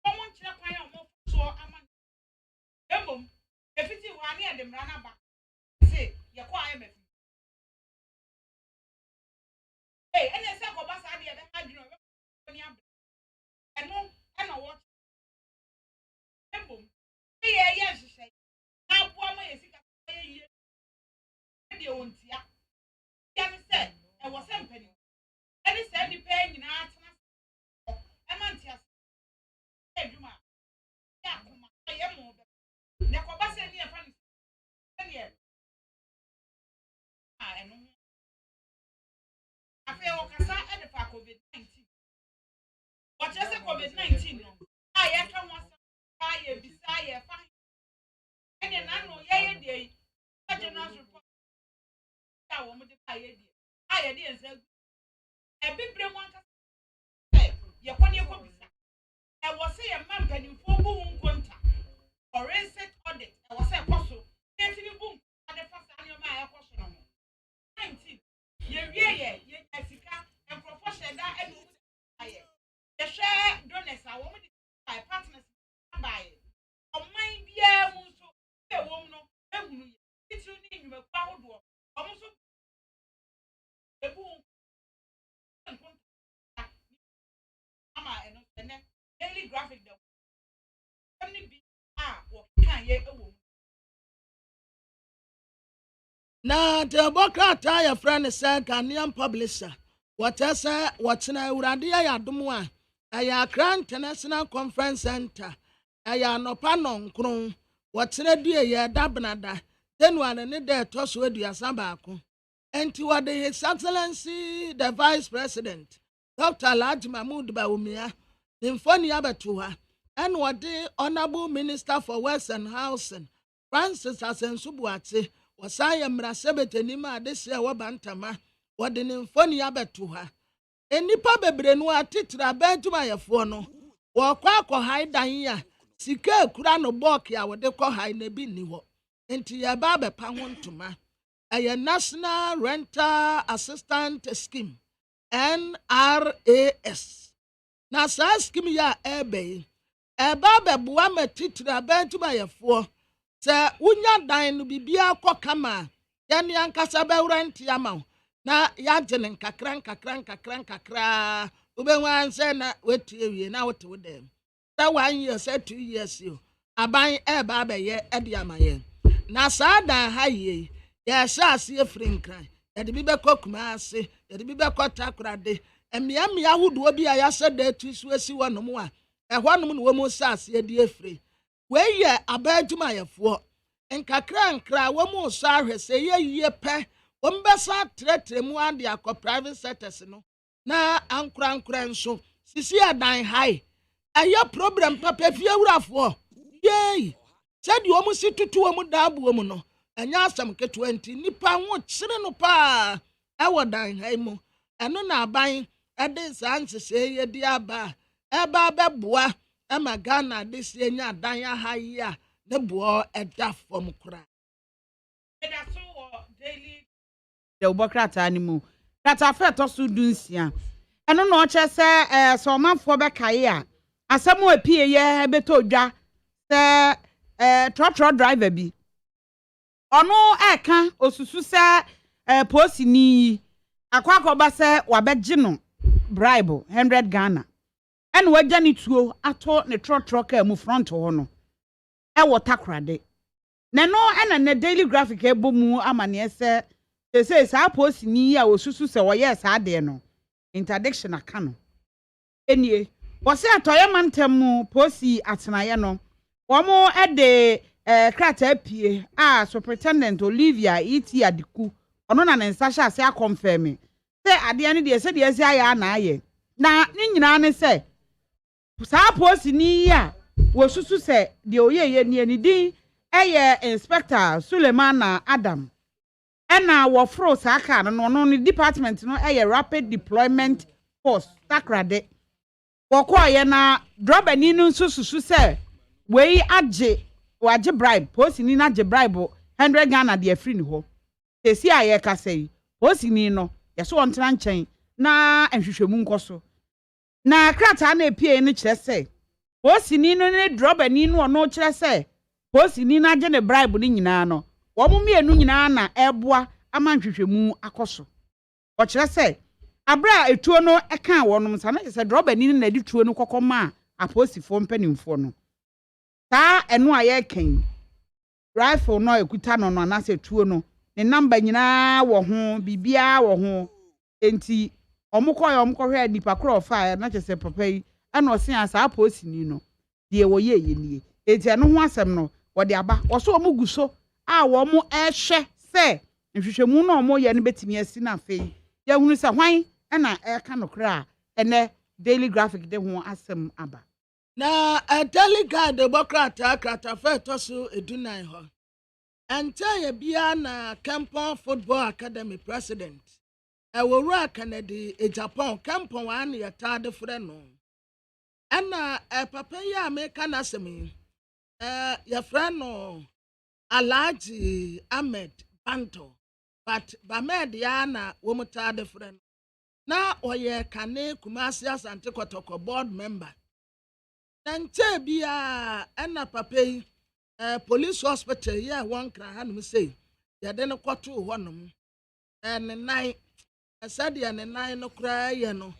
S4: wo mu nchira kwan ya mo so ama emom efiti wa ne de mra na ba se ye kwa ye mefi ene se ko ba sa de be adwino ni ab eno ena wo embom ye hyehyɛ na aboa ma yesika ye yie de ontia ya ne se e wo se mpani What is COVID-19? I can want to beside fine. And then I know day. General report. I want to buy it. I didn't say a big brain one. You want your copy. I was say a man can inform boom contact or reset audit. I was a possible. Getting boom and the first annual my question. 19. Yeah, Jessica and professional that and the share donors are women by partners by it. On my beer, a woman, it's you need a powder. Almost a boom. And daily graphic though. Only be what can ye a woman.
S3: Na Democrat your friend say Ghanaian publisher. What I say what's na uradia ya dumwa. Aya Accra International Conference Center. Aya no panon kron. What's na die ya dabnada. Then one ne de toso edua sabako. Enti what His Excellency the Vice President Dr. Alhaji Mahmood Bawumia Infoni Abetuha and what the Honorable Minister for Western Housing Francis Asensubuati was I am Rasebetenima this year wabantama what the Infoni Abetuha. Any pabebrenua titra bentuma ya fono wakwa haida hiya sike kurano boki ya wadeko hainebi niwo enti ya babe pangontuma a National Rental Assistance Scheme NRAS. Na sa scheme ya ebe babe buame titra bentuma ya fo se unya dan no bibia kama yani ankasa be rent yama na ya jenen kakran ubenwan se na wetie wie na wote wodem that 1 year say 2 years you aban eba be ye ede amaye na sa dan ha ye ya sha ase efrinkran ya de bi be kokuma ase ya de bi be kotakrade emiamia hudu obi a ya se da tu so asi wonom a ehwonom no wo mu sa ase edi efri we ye abaduma yefo nkakra wo mu so ahwese ye yie pe wombesa tretre mu ande akọ private sectors no na ankura nso sisi adan high aya problem papa fie wurafo yey sedi wo mu situtu wo mu daabu mu no anya asam ke 20 nipa ho kyere no pa awo dan high mu eno na aban ede sansese ye di aba eba beboa ama Ghana de sie nya dan high a ne bo eda fom kura
S4: daily the Obokrata animu kata fe to so dunsia eno no che se so manfo be kae a asemu apie ye beto dwa se trotro driver bi ono eka osusu se posini akwakoba se wabegye no bribe 100 Ghana ene wagya ni tuo ato ne trotro ka mu front ho no e wotakrade neno ena ne daily graphic ebomu amane se say sa post ni a osusu se wo yes ade no interdiction aka no enie wo se atoye mantem posi atenaye no wo mo ede krata apie superintendent Olivia iti adiku ono na nsa sha se confirm se ade ne de se de se aya na aye na ni nyina ne se sa posi ni a wo susu se de oyeye ni din eye inspector Suleiman Adam ena wo fro saka no no department no rapid deployment force takrade wo ko ye na drobe ni no susu se we waje bribe posi ni na je bribe 100 Ghana de free ni ho tesi aye ka sei posi ni no ye so ontran nchen na enhwehwemu nkoso na krata na epie ni kire se posi ni no ne drobe ni no no kire se posi ni na je ne bribe ni nyina no womu mienu nyina na eboa amanhwehwemu akoso o kire se abra etuo no eka wonum sa na se drobe ni na di tuo no kokoma aposifo mpanimfo no ta eno aye ken rifle no ekuta no no na se tuo no ne number nyina wo ho bibia wo ho enti omukohwe nipa krofa na che se papa yi ana osi asa aposi ni no de wo ye nie enti eno ho asem no wo de aba wo so omuguso a wo mo ehwe se nhwehwemu no mo ye no betimi asi na fei ya hunu se hwan na eka no kra ene daily graphic de ho asem aba
S3: na a daily guide Democrat krata fe to so edunan ho ante bia na Kampong Football Academy president ewura Kennedy Japan Kampong wan ya tade frɛ no ana papa ya America na asem ya frɛ no Alhaji Ahmed Banto but Bamed ya na wo mutade frɛ no na oye Kane Kumasi Asante Kotoko board member nante bia ana papa police hospital ya one kra hanum say ya de no kwoto honum ne nan asade ne nan no kra ye no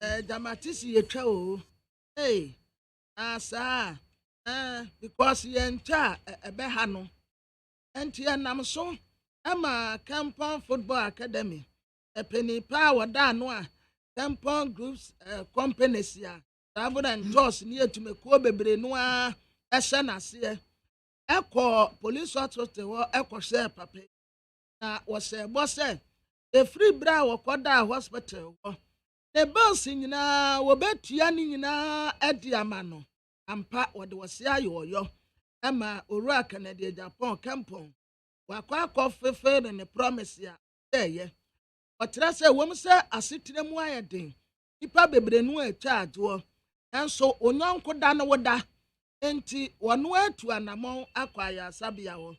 S3: jamatisi yetwa o asa because ye ntwa ebe ha no enti enam so ama Kampong Football Academy penny power da no a Kampong groups companies ya travel and tours ni etumekuo bebre no a ehye nase ekọ police hospital wo ekọ share papa na wo se bo se e free bra wo koda hospital wo the bills nyina wo betua ni nyina edi amano ampa wo de wo se ayoyo ama Owura Kennedy Japan Kampong wakọ fefe ne promise ya ye otra se wo mse asetire mu ayeden ipa bebre no a charge wo enso onyanko da no woda enti wono atu anamon akwaya sabia wo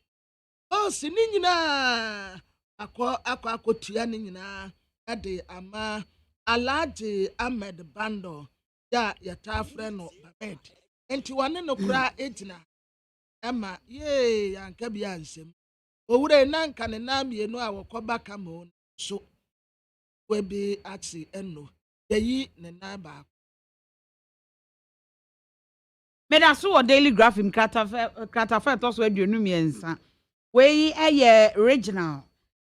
S3: o sini nyina akotua ni nyina ade ama Alhaji Ahmed Bando ya yatafre no babed enti wone no kura ejina ama ye yanka bia nsem owure nanka ne namienu a wokoba kamo so we be aksi eno yeyi ne naba
S4: meda so wo daily graphic kratafa to so aduonu miensa we eye original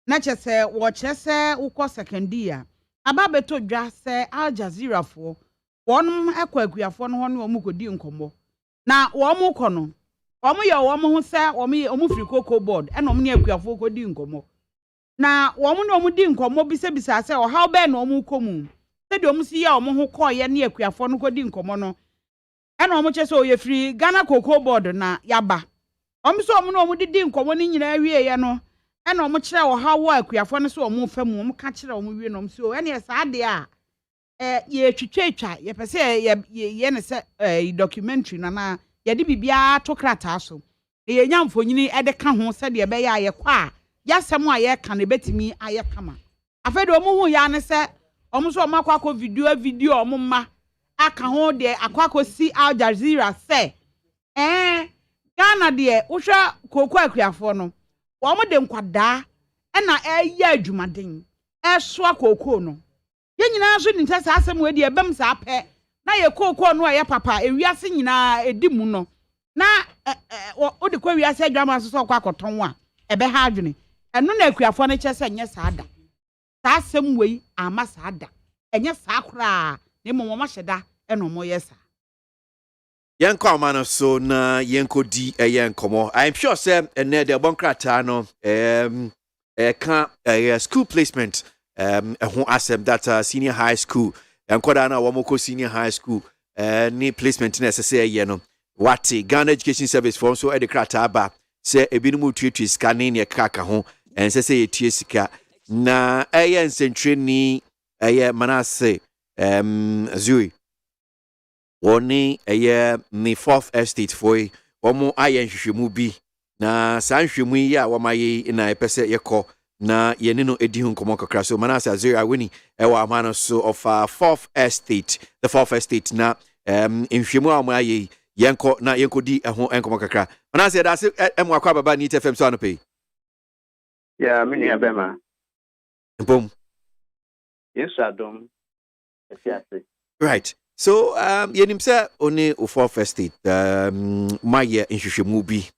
S4: na chese wo chese ukọ secondia aba beto dwa se Al Jazeera fo wonum ekwakuafo no ho ne omukodi nkomo na wo mu kọ no omu ye wo mu ho se omu firi koko board ena omu ne akuafo kodi nkomo na wo mu no omu di nkomo bisa se o how be na omu komu se de omu si ya omu ho kọ ye ne akuafo no kodi nkomo no ena omu chese o ye firi Ghana koko board na yaba omu so omu no omu di nkomo ni nyina awie ye no ena omu kire o how wa akuafo no so omu famu omu ka kire omu wie no omu so ena ye sa de a ye twitwetwa ye pese ye ne se documentary na ye de bibia to krata so ye nya mfonyini e de ka ho se de be ya ye kwa ya sem a ye ka ne betimi aye kama afede omu hu ya ne se omu so omu akwa video omu ma aka ho de akwa si Al Jazeera se Ghana de wohwa koko akuafo no omu de nkwada na ya adwumaden soa koko no ye nyina so ni ntasa asem we de ebem sa pe na ye koko no ye papa ewiase nyina edimu no na o de kwa wiase adwama so kwa koton a ebe ha adwene eno na akuafo no chese nye sa ada sa asem we ama sa ada enye sa akora ne momoma hyeda eno mo yesa
S1: Yanko amano so na yanko di yankomo. I'm sure say ene de bonkrata no can school placement who asem that senior high school yanko da na womoko senior high school ni placement na say ye no wati Ghana Education Service for so educata ba say ebinumu tuetue scanning ye kraka ho en say etie sika na nsentre ni manase Zui woni ni fourth estate foi omo aye nhwehwemu bi na san hwehwemu yi a womaye na epese yekọ na yene no edi hu nkomo kakra so manase Zui awini ewa amano so of fourth estate the fourth estate na nhwehwemu a womaye yenko na yenko di ho nkomo kakra manase da se emu akwa baba ni TFM so anope
S21: ya mini abema
S1: bom
S21: yes adom esiase
S1: right. So yenim say only for first state my year in Shushimubi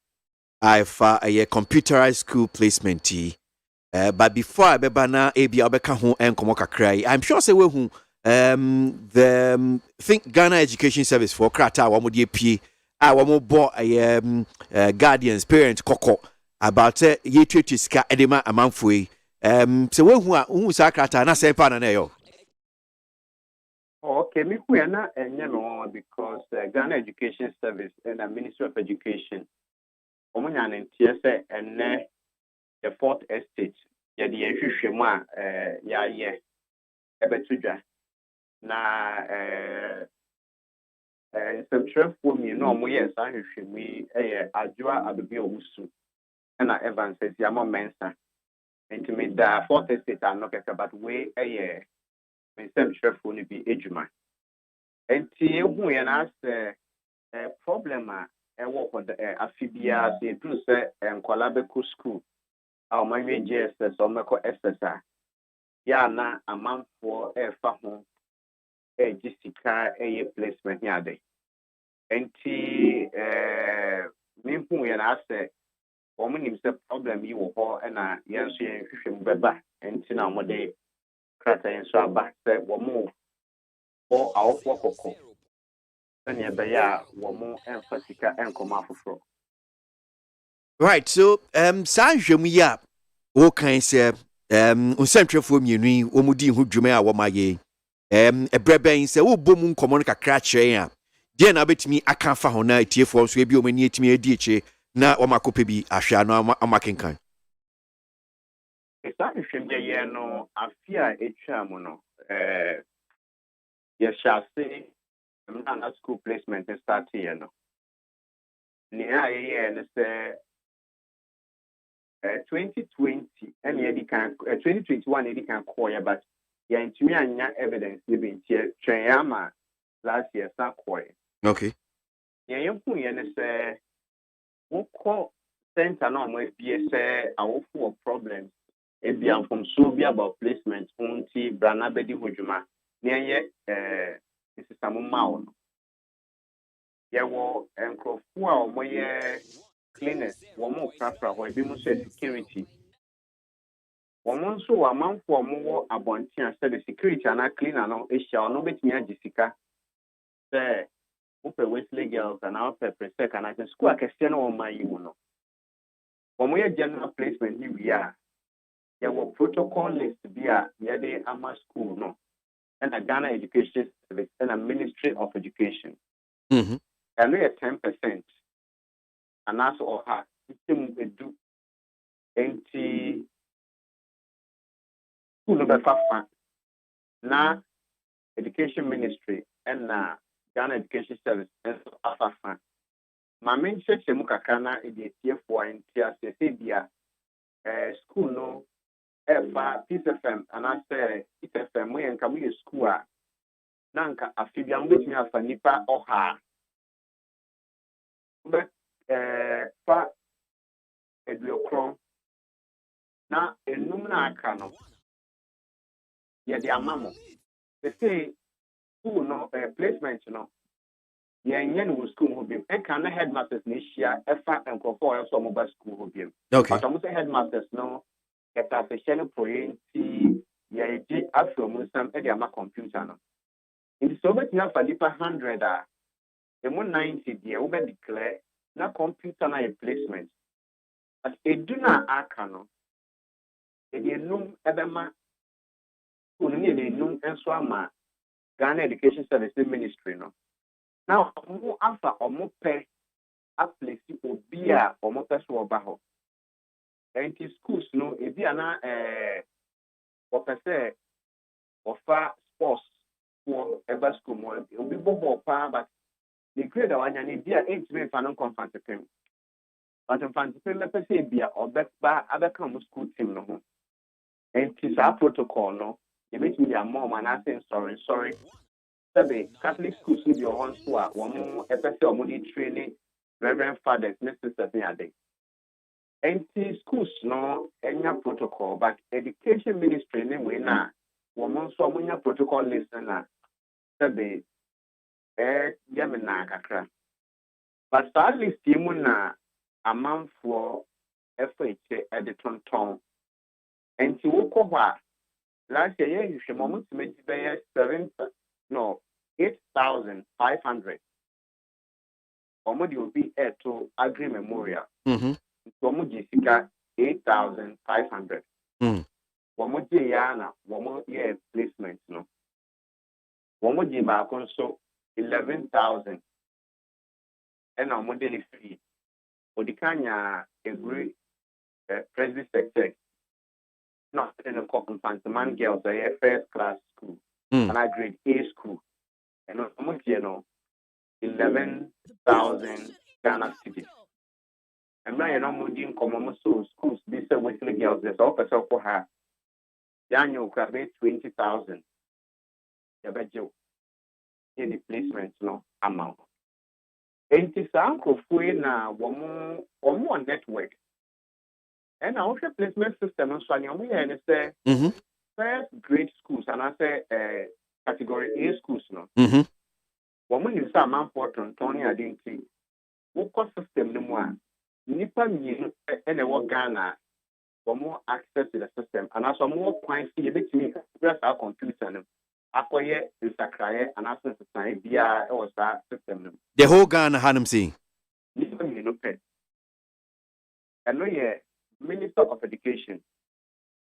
S1: I for a computerized school placement but before I be na abi obeka ho enkomo kakrai I'm sure say we hu the think Ghana Education Service for krata wa mo de pie a wa mo bo guardians parents koko about ye twetwe sika edema amanfo so we hu sa krata na sempa na yo
S21: okay Okay, me kuya no because Ghana Education Service and the Ministry of Education. Omunya ntie and the fourth estate. Ya di ehwehwe mu a ya ye ebetudwa. Na nsɛmtwerɛfoɔ mmienu a wɔyɛ saa nhwehwɛmu yi yɛ adwoa adobe owusu ɛna evans asiama mensa nti meda fourth estate ano kɛkɛ but wei yɛ nsɛmtwerɛfoɔ no bi adwuma nti ehu yɛ na asɛ problem a ɛwɔ hɔ afi biara sɛ eduru sɛ nkɔla bɛkɔ school a wɔn awie gss wɔn bɛkɔ ss a yɛ ana amanfoɔ ɛrefa ho ɛregye sika ɛyɛ placement ne ade. Enti mehu yɛ na asɛ wɔn nim sɛ problem yi wɔ hɔ ɛna yɛn nso yɛn hwehwɛ mu bɛba enti na wɔde krataa yɛn nso aba sɛ wɔn bɔ awofoɔ kɔkɔ sɛnea ɛbɛyɛ a wɔn ɛmfa sika ɛnkɔmɔ afoforɔ.
S1: Right, so saa nhwɛmu yi a wɔkan sɛ nsɛntwerɛfoɔ mmienu yi wɔn di ho dwuma a wɔn ayɛ ɛbrɛ bɛn sɛ wɔbɔ mu nkɔmɔ no kakra kyerɛ a deɛ na betumi aka fa ho na etiefoɔ nso ebi wɔn ani etimi edi ekyir na wɔn akɔpɛ bi ahwɛ ano ama kenkan.
S21: Saa nhwɛmu yɛ no afi a etwa mu no yɛhyɛ ase na school placement start yɛ no nea yɛyɛ no sɛ 2020 ɛna yɛdi kan 2021 yɛdi kan kɔɔ yɛ but yɛntumi anya evidence bi nti twɛn yɛ ama last year sa kɔɔ.
S1: Okay.
S21: Yeah, you put in say, what call center no more be say awful problems. It be from Sobia about placement, Montie, Brana Bedi Hujuma, near ye, this is some mound. Yeah, well, and Crofua, my cleaners, one more proper, or be more security. One month so a month for more abundant said the security and I clean and no, it shall not be near Jessica. Say, Open Wesley girls and our pepper second. I can school a question on my you. When we are general placement, here we are. There were protocol list be a yade ama school no, and a Ghana Education Service and a Ministry of Education.
S1: Mm-hmm.
S21: And we are 10%. And that's all her. System we do. And school number 5. Now, Education Ministry and Ghana Education Service and Afafa. My main church Mukakana is the TF4 and TSCBia school no ever PSFM and I say PSFM we and come school nanka afibian with me afa nipa oha but fa eduokron na enum na aka no ye de amamo they say school no placement no yen no school ho bim e kan na headmasters na hia efa enkofo o so mo ba school ho bim
S1: okay
S21: but mo say headmasters no get a session pointi ye di afro mo sam e de ama computer no in so bet na fa lipa 100 a e mo 90 dia wo be declare na computer na placement as eduna aka no e de num edema school ni de num enso ama Ghana Education Service Ministry no. Now, omo afa omo pe a place obi a omo pe so oba ho. Enti schools no ebi ana opese ofa sports for eba school mo obi bobo pa but the grade awanya ni dia entry fa no conference pem. But conference pem me pese bia obeba abeka mo school team no ho. Enti sa protocol no you make me a mom and I say sorry. The Catholic schools will be on swap. One FSL money training, Reverend Fathers, Mr. Sapiade. NT schools no any protocol, but education ministry anyway now. One so many protocol listener. The Yamina Kakra. But sadly, Simona a month for FHA at the Tonton. And to walk last year, you should moment to make 8,500. Omodi will be air to Agri Memorial. Omodi Sika 8,500. Omodi Yana, Womo year placement no. wɔn mo gye baako nso 11,000 ɛna wɔn de ne free odi kan nya eguri president secretary na ɔde ne kɔ Infantiman girls ɛyɛ first class school ana grade A school ɛno wɔn gye no 11,000 Ghana cedis. And now you're not moving common schools, these are Wesley girls, there's all person for her. Daniel could have 20,000. You bet you. Here the placement, no amount. And this uncle na one more network. And our placement system on Swami and say first grade schools and I say category A schools no. Woman is a man for Tony identity. What cost system no more? Nipa mmienu ɛna ɛwɔ Ghana for more access to the system and as more points you bet me press our computer no akɔyɛ nsakraeɛ and access to sign biara ɛwɔ saa system no.
S1: The whole Ghana had him saying.
S21: Nipa mmienu pɛ. Ɛno yɛ Minister of Education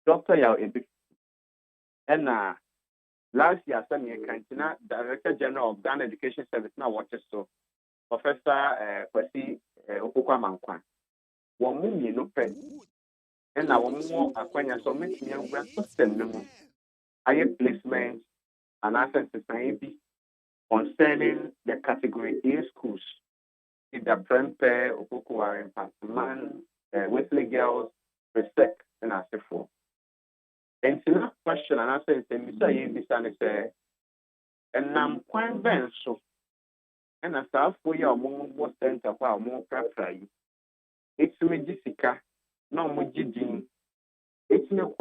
S21: Dr. Yao Ebi ɛna last year sɛnea kantina Director General of Ghana Education Service na wɔte so Professor KWASI Okokwa-Mankwa. Wɔn mmienu pɛ ɛna wɔn akwanya so mɛtumi awura system no mu ayɛ placement and access society concerning the category A schools. The Prempe, Okoko, Infantiman, Wesley girls, respect and asefo. And to that question and answer is Mr. Yebisa say, and I'm quite ben so. And as I for your more center for more preference. It's me Jessica, no Mujidin. It's me of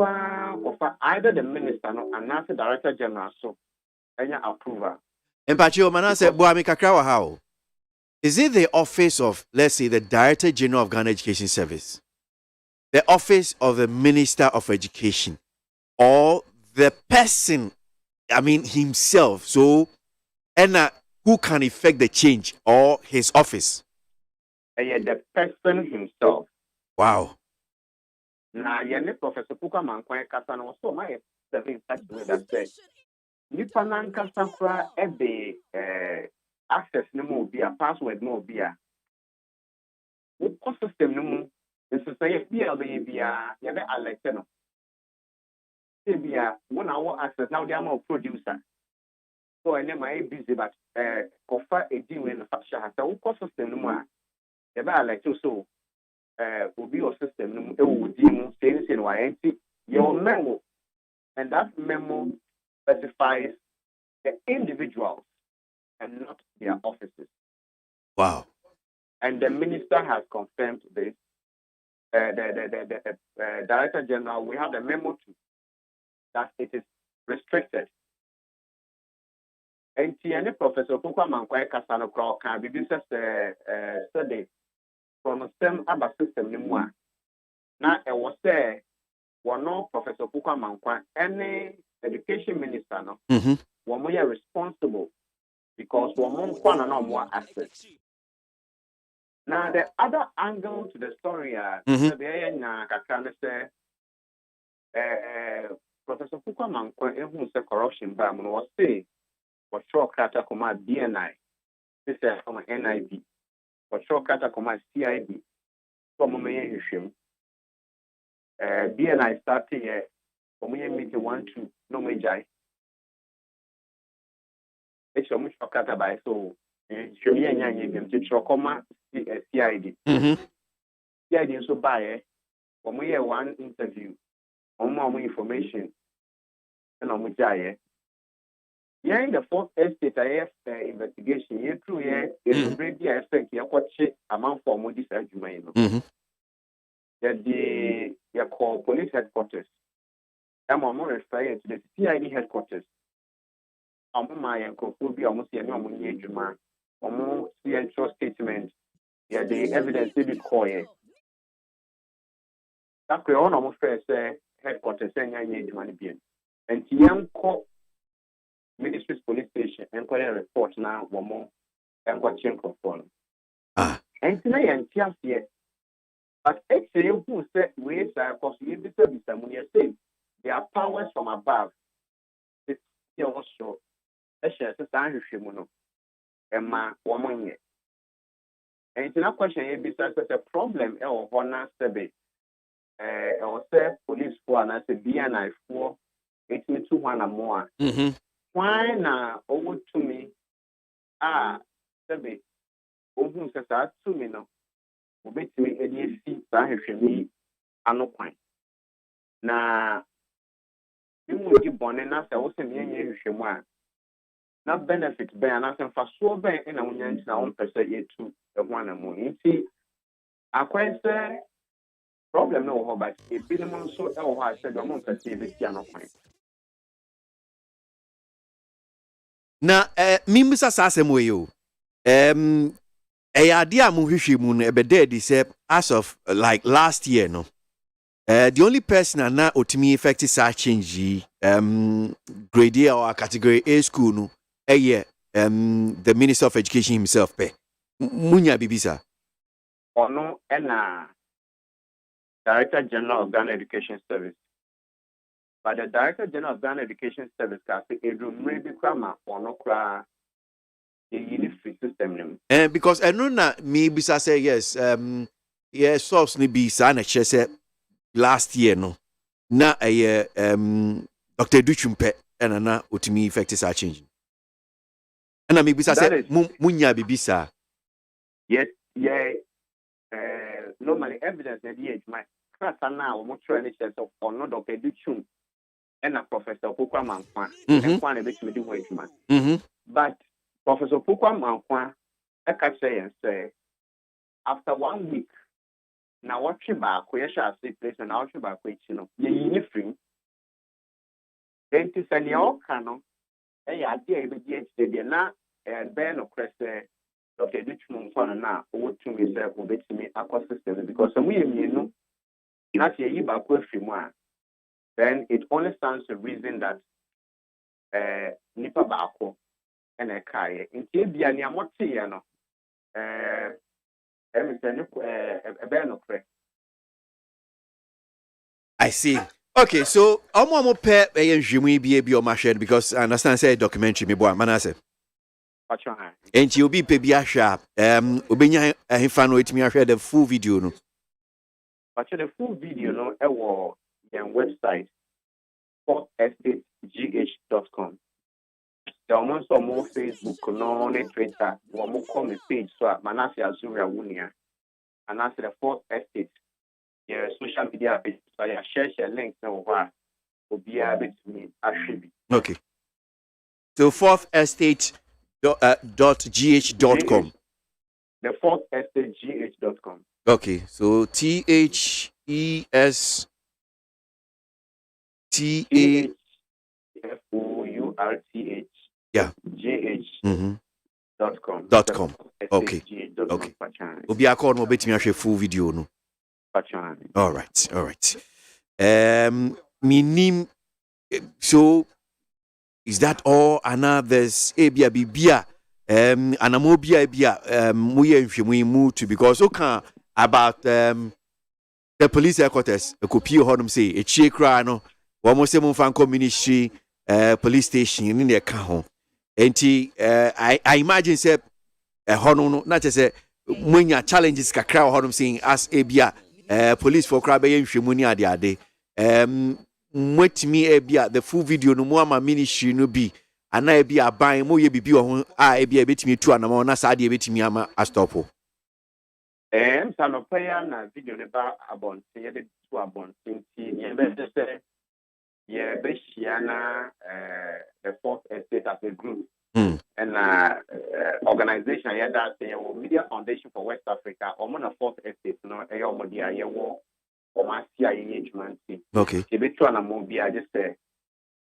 S21: either the minister and not the Director General so any approval.
S1: And Pacho Manase Boami Kakrawa how? Is it the office of, let's say, the Director General of Ghana Education Service, the office of the Minister of Education, or the person, I mean himself, so and who can effect the change, or his office?
S21: The person himself.
S1: Wow.
S21: Now, Professor Okokwa-Mankwa Kasano was so my serving such way that says, Nipanan Kasafra ebe access no more be a password no be a what system no more is to say be a elected no. Be a 1 hour access now they are more producer. So I never busy but offer a deal in the fashion has a system no more. Like so will be your system will deal saying your memo and that memo specifies the individuals and not their offices.
S1: Wow.
S21: And the minister has confirmed this. The Director General, we have the memo too, that it is restricted. And Professor Okokwa-Mankwa Kasano can be business study from the same other system anymore. Now, it was there, one no Professor Okokwa-Mankwa, any education minister, no, one more responsible because one more access. Now, the other angle to the story, Professor Okokwa-Mankwa, who said corruption, but was say, for sure, Kata Koma BNI, this is from NIB. For sure, Kata Koma CIB, from him. BNI starting here, from meeting 1 2, no major. It's a much of Kata by so. Show me a young to Koma CID. CID so by when we have one interview, on more information, and on which I yeah, in the fourth estate, I have investigation. You true, yeah, it's already I think you watch amount for Moody's argument. That the call police headquarters. I'm more referring to the CID headquarters. I'm my phobia almost a normal age, man. Almost the intro statement. Yeah, the evidence did call it. That's the one almost first headquarters saying I need money being. And young call Ministry's police station inquiry report now one more and what change of phone. And today and just yet. But actually who said ways are possibly someone you say there are powers from above. It's also ɛhyɛ sɛ saa ahwehwɛ mu no ɛma wɔn nyɛ and na question yɛ bisa sɛ sɛ problem ɛwɔ hɔ na sɛbe ɛwɔ sɛ police foɔ anaasɛ BNI foɔ ɛtumi tu hɔ anamo a hwan na ɔwɔ tumi a sɛbe ohun sɛ saa tumi no obetumi ɛde esi saa ahwehwɛ mu ano kwan na bimu di bɔne na sɛ wosɛ meyɛnyɛ ahwehwɛ mu a na benefit bɛn anaasɛ mfasoɔ bɛn ɛna wonya ntina wompɛ sɛ yɛtu ɛho anamo nti akwan sɛ problem no wɔ hɔ but ebinom nso ɛwɔ hɔ a sɛdeɛ ɔmo mpɛ sɛ yɛbɛsi ano kwan
S1: na mimbisa saa asɛm wɔ yi o ɛyɛ adeɛ a mohwehwɛ mu no ɛbɛda adi sɛ as of like last year no the only person na otimi effect sa change grade A or category A school no the Minister of Education himself pe munya bibisa
S21: ono na Director General of Ghana Education Service but the Director General of Ghana Education Service ka say edumre bi kwa ma ono kra the free system nim
S1: because eno na me bisa say yes yes source ni bi sa na kire say last year no na Dr. Duchumpe and na otimi effect is change and I maybe say munya bibisa
S21: yes normally evidence na the my class na o mo try ni say so ono Dr. Duchum and na Professor Pokwa Mankwa and kwa na betimi di work but Professor Pokwa Mankwa I can say after 1 week na watch back we shall see place na watch back we no ye free enti sɛ nea ɔka no ɛyɛ adeɛ a yɛbɛdi akyire deɛ na ɛbɛyɛ nokorɛ sɛ Dr. Duchum mfa no na ɔwɔtumi sɛ wɔbɛtumi akɔ system because sɛ moyɛ mmienu na sɛ yɛyi baako afiri mu a then it only stands to reason that nipa baako ɛna ɛkaeɛ nti ebia nea mɔteeɛ no
S1: I see. Okay, so omo pe nhwemu bi o ma share because I understand say documentary me boa manase. Enti obi pe bi ahwa obenya ahfa no etimi ahwa the full video no.
S21: The full video no ewo your website fourthestategh.com. The almost more Facebook, no, Twitter, one more comment page, so Manase Azuria Wunia, and answer the Fourth Estate, your social media page, so I share links now, will be able to me, actually.
S1: Okay. So fourthestate.gh.com.
S21: The fourthestategh.com.
S1: Okay, so THESTAFOURTH. Yeah.
S21: GH.com.
S1: Okay. Okay. Obi akọ no betimi ahwe full video no. All right. Minim so is that all there's ebia bibia anamobia bia moye nhwemu mu to because okay about the police headquarters a copy honum say a chie kra no wo mo se mo fan ministry police station in the account. Enti I imagine say hono na say munya challenges kakra honum saying as ebia police for kra be nhwemu ni ade mwetimi ebia the full video no mo ama ministry no bi ana ebia aban mo ye bibi ho a ebia betimi tu anama na sa ade betimi ama astopo
S21: sanopaya na video ne ba abon ye de tu abon tinti ye be say ye be shiana the Fourth Estate as a group and organization yeah that say Media Foundation for West Africa or the Fourth Estate no e o modia ye wo o ma sia engagement.
S1: Okay.
S21: Ye be tu na mo bi I just say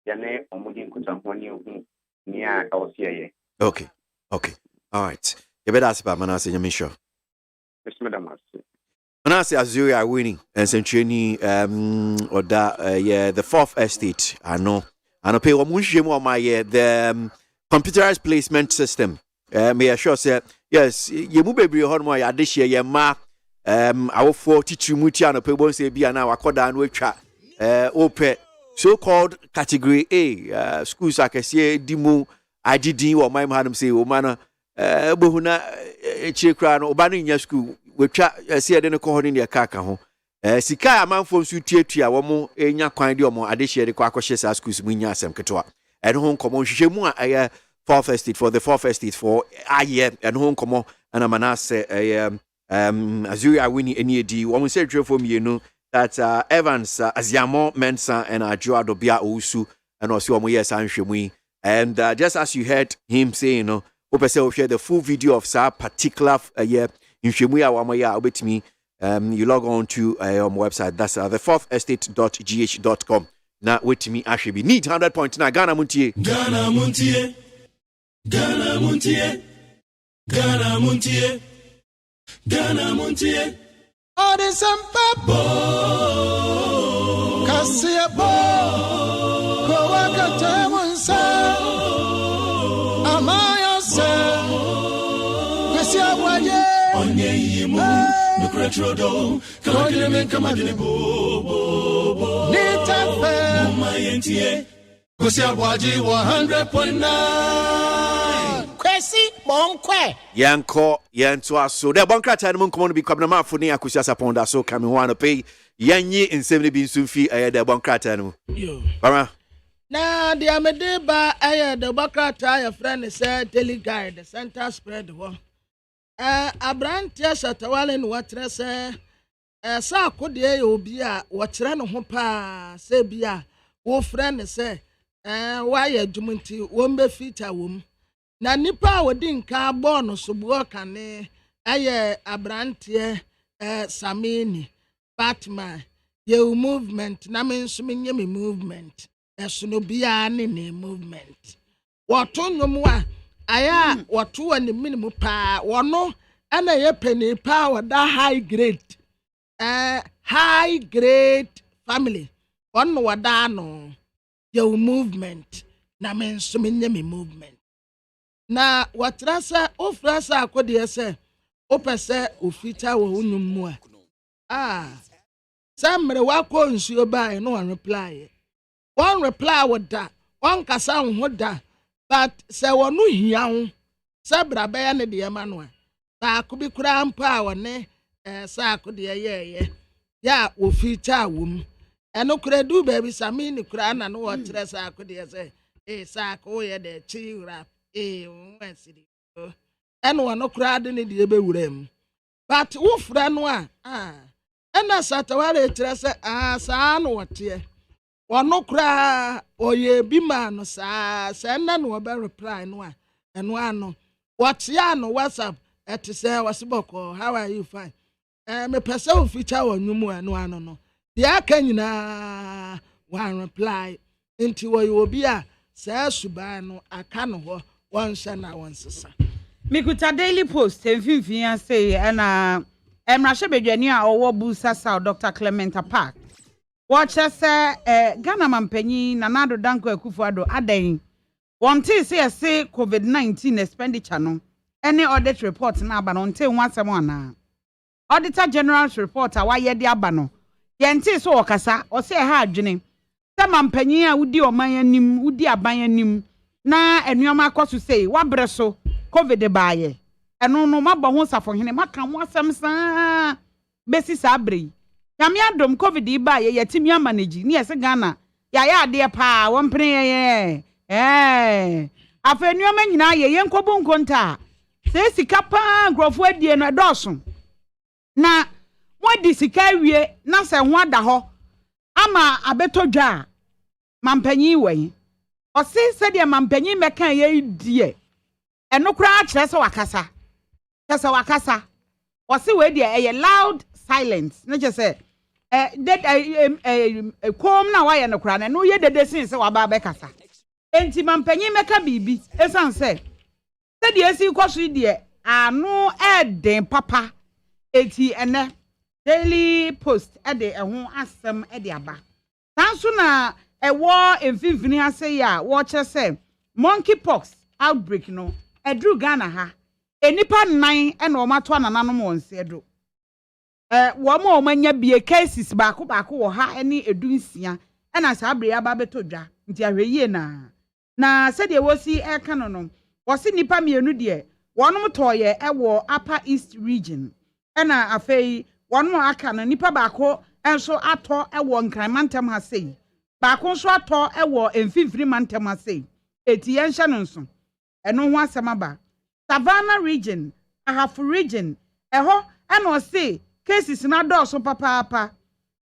S21: ye ne o modi nkutanhoni hu ni a o sia ye.
S1: Okay. All right. You better ask about Manase Nyamisho.
S21: Yes, madam.
S1: Manase Azuria winning and Century or that the Fourth Estate I know pay wo munhwemu o ma ye the computerized placement system may assure say yes ye mu bebre ho no ya de hye ye ma awofo titirimuti anope bon say bia na wakoda no atwa ope so called category A schools akese dimu agidi wo my hanum say wo man bohuna chekra no oba no nya school wetwa se de ne ko ho ne kaka ho sika amanfo nso tuatua wo mo enya kwan de omo adehye de kwa akohye sa schools mu nya asem ketewa en ho nkomo nhwehwemu a fourth estate for the fourth estate for aye en ho nkomo ana manase Azuri Awini Eniedi wo mo say dwefo mienu that Evans Aziamo Mensa and Ajo Adobia Ousu and also omo yes anhwemu. And just as you heard him say, you know, we'll share the full video of sa particular you log on to my website. That's thefourthestate.gh.com. Now wait me actually be need 100.9 Ghana Muntie.
S16: Ghana Muntie. Ghana Muntie. Ghana Muntie. Ghana Muntie.
S15: Oh, there's some papa. Kasia bo. Kowaka temunsa. Amaya se. Kasia waje.
S16: Onye yimu. Nukratrodo. Kamadine bo.
S15: Nitafe.
S16: Mumayentie. Kasia waje 100.9.
S15: Kwesi monkwe.
S1: Yanko so the bonkrata no nkomo no bi kwabna mafo ne akusia saponda so kame ho ano pay yanyi nsem ne bi nsumfi the bonkrata no yo bama
S3: na the amede ba the bonkrata your friend say daily guide the center spread ho abrantia shatawale no watre say sa akode ye obi a wo kire no ho pa say bia wo friend say why adwumunti wo mbe feature wo na nipa wodi nka bɔ so buo kane aye abrantie samini batman ye movement na me nso menye me movement no bia ne movement woto nwom a aya woto ani minimum pa wono ana ye penny pa woda high grade family wono woda no ye movement na me nso menye me movement na watrasa ofrasa akode se opese ofita wo unum mu a samre wako nsuo ba no one reply woda one kasa ho da but se wonu hia ho se brabe ya ne de ma no ba ko bi kura mpa wone sa akode ye ya ofita wo mu eno kura du ba bi sami ni kura na no watrasa akode se sa ko ye de chiura wansidi eno wano krade ne de bewurem but wo fra no a ena satawale trese saa no wote wono kra oye bi ma no saa na no be reply no a eno ano wote ya no WhatsApp etese wasiboko how are you fine me pese wo feature wonwum eno ano no de aka nyina one reply inti wo yo bi a saa suba no aka no ho one shana one sisa
S4: mikuta daily post mfimfin say na emrahye bedwani a owo busa South Dr. Clementa Park watch say Ghana mampanyi Nanado Danko Akufo-Addo adan wonte say COVID-19 expenditure no any audit report na aba no nte nwasem ana Auditor General's report a waye de aba no yente so okasa o say ha adwene say mampanyi a wudi oman anim wudi aban anim na enuoma akoso sei wabre so covid baaye eno no mabɔ ho safohene maka ho asɛm saa besi saa bre nyame adom covid baaye yatimi amanage ne yɛse Ghana ya ade pa wɔmpene ye afa enuoma nyina ye yenkobu nkonta se sika pa nkrofo adie no dɔso na modi sika wie na se ho ada ho ama abetodwa mampanyi wɛn Osi said ya mampanyi meka ye die eno kura kyerɛ sɛ wakasa osi we die eye loud silence na kyerɛ sɛ kom na wa ye no kura na no ye dede sin sɛ waba bekasa enti mampanyi meka bibi esan sɛ die esi kɔso die ano eden papa eti ene daily post ede ho asɛm ede aba sanso na ewo emfimfini ase ya wo che se monkeypox outbreak no edru Ghana ha enipa 9 ena o mato anananom wonse do wo ma o manya bie cases baako wo ha eni edunsia ena sa abre aba betodwa nti ahweyie na na said you was see air cannon was in nipa mienu de one more toye ewo upper east region ena afei one more aka no nipa baako enso ato ewo nkramantem ha sei baako nso ato ewo emfimfiri mantem ha sei eti yenhye no nso eno ho asemaba Savannah region Ahafu region eho ena o sei cases na do so papa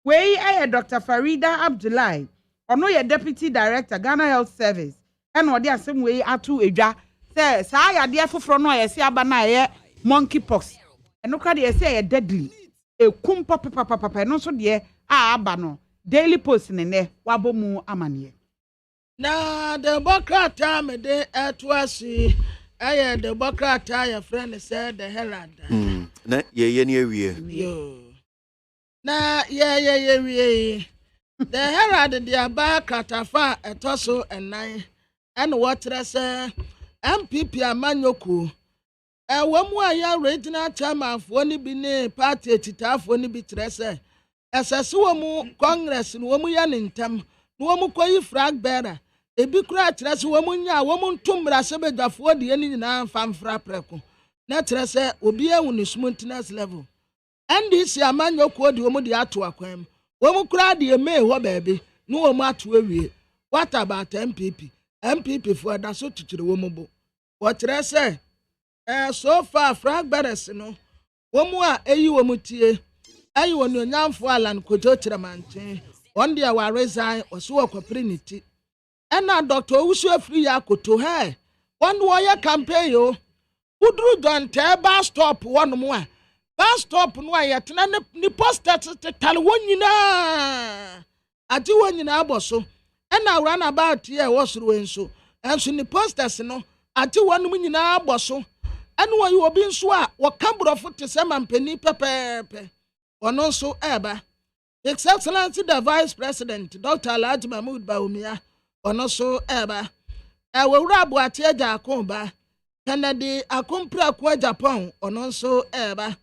S4: we Dr. Farida Abdullahi ono ye deputy director Ghana Health Service ena odi asem we atu edwa say saa yade afoforo no ye se aba na ye monkeypox eno ka de se ye deadly ekum papa no so de aba no Daily Post ne wabomu amane
S3: na the bokrata me de atuasi aye the bokrata your friend said the Herald
S1: na ye ne awie
S3: yo na ye wie the Herald the aba kratafa etoso enan and what say MPP amanyoku wamu aya regional chairman fo ni bi ne party etitafo ni bi trese esese wamu congress no wamu ya nintam no wamu koyi flag bearer ebi kura trese wamu nya wamu ntumra sebedafo de ni nyina famfra preko na trese obi ewu ni smoothness level NDC amanyoku de wamu de ato akwam wamu kura de eme ho baabi no wamu ato awie. What about MPP for that so to the woman? What I say? So far, Frank Barres, no. Woman, you mutie. I want your young for Alan Kojotraman. One day I will resign or so a opportunity. And now, Doctor, who should free Yako to her. One warrior campaign, you. Who drew down tell bus stop one more. Bus stop no yet, ni post that tell one you na. I do one in Aboso. And I ran about here was ruin so. And so the posters no, I do one win in Aboso. And when you are being swa, what camber of foot to some and penny pepe. Or no so ever. His Excellency the Vice President, Dr. Alhaji Mahmoud Baumia, or no so ever. I will rub what Yaja Comba. Kennedy Akumpra Kwa Japan, or no so ever.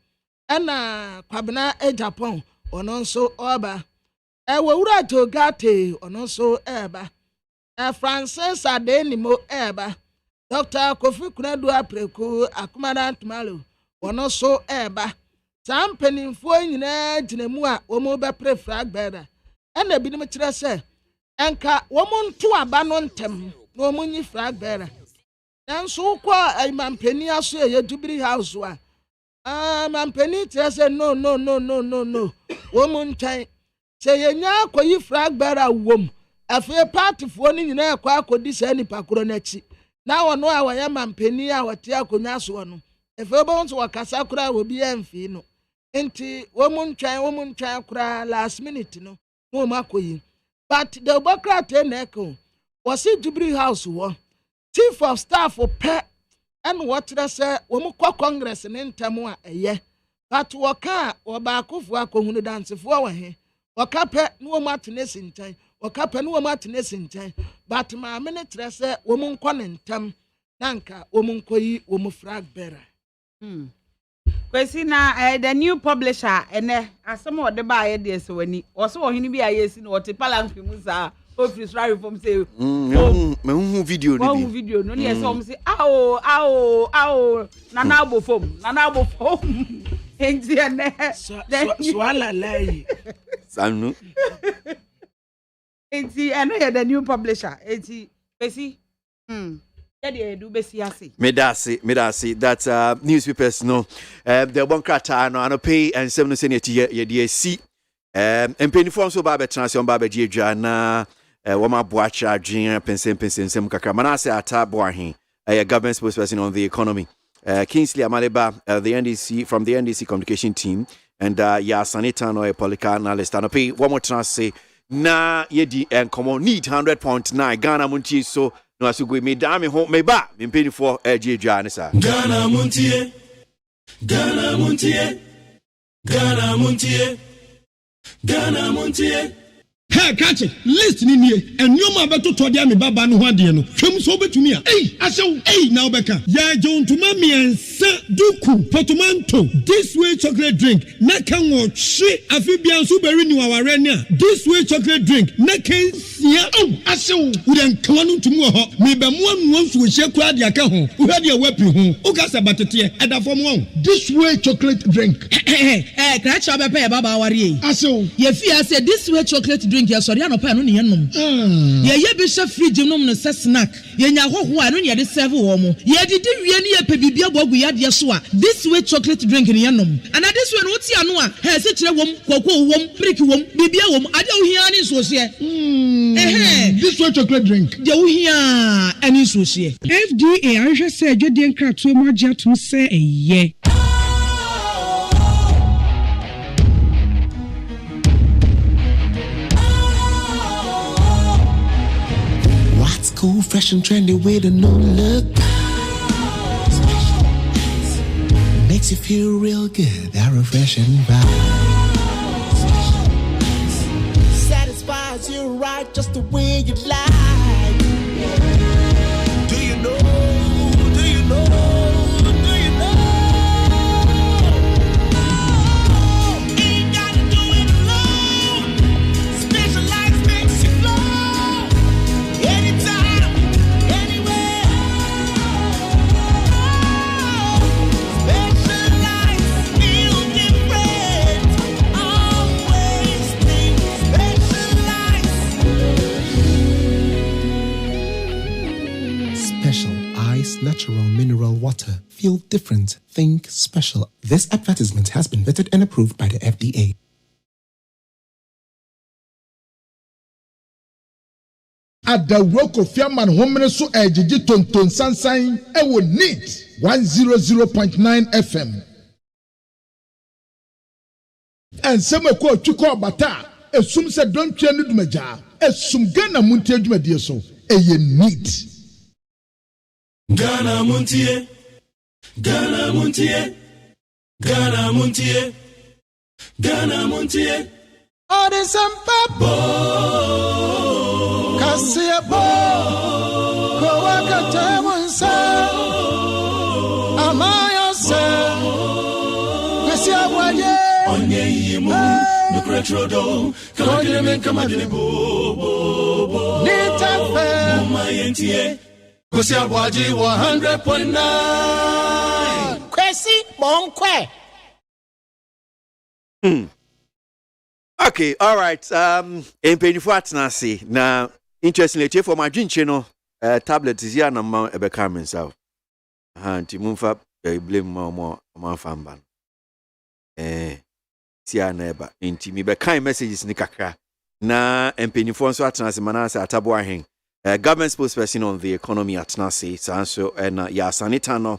S3: And Kwabna e Japan, or no so ever. Ura to gate or no so eba. Francis Adenimo eba. Dr. Kofi Kunadu Apreko Akumara Tumalo or no so eba. Some penny for in Jinemua or mobile pre flag bearer. And the Binimetra say, Anka woman to abanon tem, no money flag bearer. And so qua a man penny I say a jubilee house one. Man penny say no. Woman time. Say yenya koyi flag bearer wom afi party fo ni nyina akwa akodi sa ni pakoro na chi na wono a waya mampani a wote akonya so no efe bo nso wakasa kura obi amfi no enti womun twan kura last minute no no makoyi but the bureaucrat na eko was it Jubilee House wo chief of staff for pe and what say womu kwa congress ne ntam a eye but woka obaakofo akohunu dansefo wa he Wakape no matines in time, wakape no matines in time, but my minute say woman quantum, Nanka, woman koi, woman frag bearer.
S4: Kwesina the new publisher and as some of the buyer this when he also he be a yes in what the Parliamentary musa office right from say
S1: video
S4: no yes some say ow nanabo foam
S3: Swala lay.
S1: Sanu.
S4: I know the new publisher. Besi. Do besi
S1: Medasi. That newspapers no. The one krata no ano pay and 7 senate ye DSC. And penny form so babe transition babe jija na wama boacha adwin pensen sem kakra manase ata boahin. Government spokesperson on the economy. Kingsley Amaleba, the NDC from the NDC communication team, and Sanita no Polika analyst. And pay one more chance say na yedi and come need 100.9 Ghana Muntie so no asugwe me dame home me ba me pay for Ghana
S16: Muntie Ghana Muntie
S12: Hey, catch it. List ni nie. And you ma beto to dia me baba no hwade no. Hwem so betumi a. Hey, asew. Hey, now beka. Ya jon to ma me ensa duku potomanto. This way chocolate drink. Na kan wo hwe afibia so beri ni waware ni a. This way chocolate drink. Na kan sia. Oh, asew. Wo den kan no ntumi wo ho. Me be mo anu nso wo hye kura dia ka ho. Wo hwade a wapi ho. O ka sa batete e da fom wo. This way chocolate drink.
S14: Catch up a baba wari.
S12: Asew.
S14: Ye fi say this way chocolate drink. Ya sorry anopa no ne yenom ye bi hwe fridge nom no se snack ye nya hoho a no ne de serve wo mo ye didi wie ne ye pe bibia bogu ya de so a this way chocolate drink ne yenom and this way no ti ano a he se kire wom kokko wom prick wom bibia wom ade wo hia ne so se
S12: this way chocolate drink
S14: de wo hia ani so se
S11: FDA ahwe se adwede nkratoe mo agye atom se eye
S15: cool, fresh and trendy with a new look. Makes you feel real good, that refreshing vibe. Satisfies you right just the way you like. Do you know? Do you know? Natural mineral water. Feel different. Think special. This advertisement has been vetted and approved by the FDA.
S2: At the work of Fiaman Homene so ejiji tonton sansan ewo need 100.9 FM. And some ko tuko bata esum se don twa no dumaja esum Ghana muntie dwumadie so eye need.
S16: Ghana Montie, Ghana Montie, Ghana Montie, Ghana Montie.
S15: Oh, there's some papa. Cassia Bo, Coaca Tamansa, Amaya Sa, Cassia Waye,
S16: Onye Yimu, the Cretrodo, Kamadin, Kamadin, Bo,
S15: Nita,
S16: my NTA. KWASI ABOAGYE 100.9.
S15: KWASI Bonkwe.
S1: Okay, all right. In Pennyfatnasi. Now, interestingly, for my drink channel, tablet is here and I'm a becoming so. And to move up, blame more famban. Tia neighbor. Inti me be kind messages ni kakra. Na Pennyfatnasi manasa atabuahin. Government spokesperson on the economy at Nasi, Sanso, and Sanitano,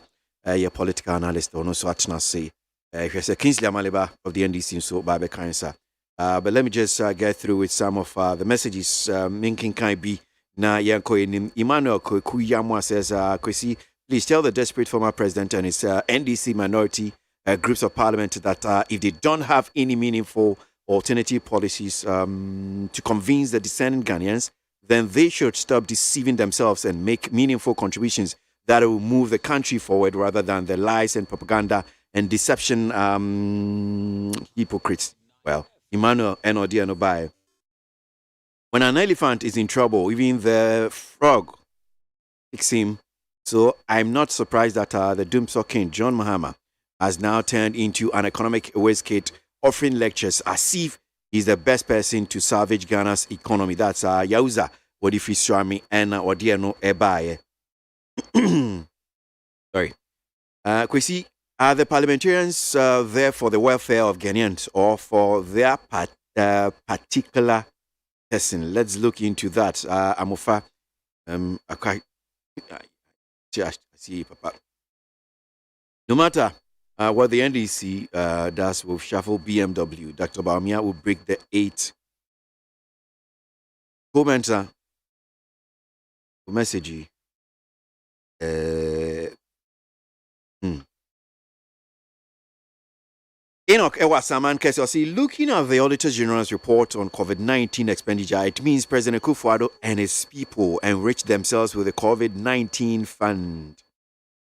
S1: your political analyst, or no so at Nasi. Here's a Kingsley Amaliba of the NDC, so Babe Kainsa. But let me just get through with some of the messages. Minkin Kai B. Na Yanko in Emmanuel Kuyamwa says, Kwesi, please tell the desperate former president and his NDC minority groups of parliament that if they don't have any meaningful alternative policies to convince the dissenting Ghanaians, then they should stop deceiving themselves and make meaningful contributions that will move the country forward rather than the lies and propaganda and deception hypocrites. Well, Emmanuel N.O.D. Anobai. When an elephant is in trouble, even the frog picks him. So I'm not surprised that the Doomsaw King, John Mahama, has now turned into an economic wastegate, offering lectures as if he's the best person to salvage Ghana's economy. That's Yauza Wodifi Swami and Odiano Ebaye. Sorry. Kwesi, are the parliamentarians there for the welfare of Ghanaians or for their particular person? Let's look into that. Amofa, see, Papa. No matter what the NDC does with shuffle BMW, Dr. Baumia will break the 8 commenter message. Enoch Ewasaman Kesosi, looking at the Auditor General's report on COVID-19 expenditure, it means President Akufo-Addo and his people enrich themselves with the COVID-19 fund.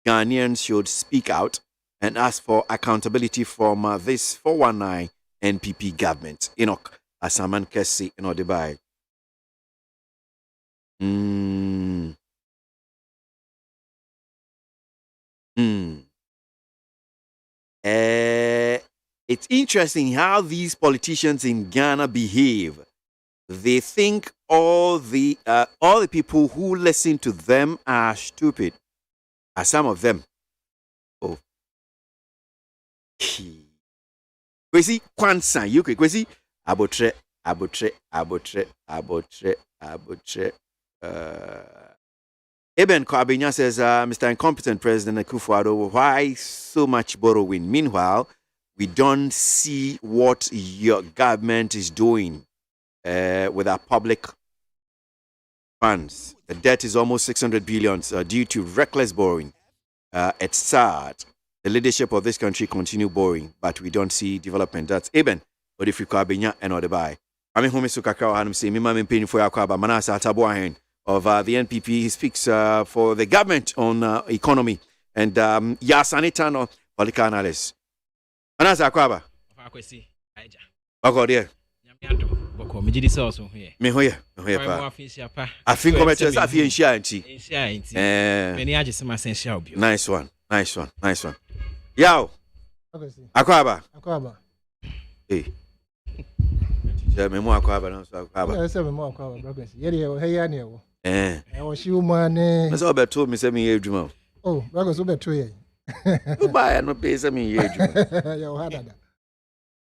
S1: Ghanaians should speak out and ask for accountability from this 419 NPP government. Enoch Asaman Kesi in Odibai. It's interesting how these politicians in Ghana behave. They think all the people who listen to them are stupid. Are some of them? Oh, Kwesi Kwansan, you Kwesi Abotre. Eben Kwabenya says, Mr. Incompetent President Akufo-Addo, why so much borrowing? Meanwhile, we don't see what your government is doing with our public funds. The debt is almost 600 billion due to reckless borrowing. It's sad. The leadership of this country continue borrowing, but we don't see development. That's Eben, but if you Kwabenya and other buy. I mean, Home Sukaka, I'm saying, Mimam paying for Yakwaba, Manasa Tabuahen of the NPP. He speaks for the government on economy and Yasanitano, political analyst. Manasa Akwaba. Bako there. Me hoye pa. I think come to us Nice one. Yo. Akwaba. Hey. Me mo Akwaba na so Akwaba.
S8: Yeah, say me mo Akwaba bro. Hey ya ne wo. O shi umane.
S1: Me so be to me say me ye adwuma.
S8: Oh, bro so be to ye.
S1: O ba no pay say me ye adwuma.
S8: Ya o hadada.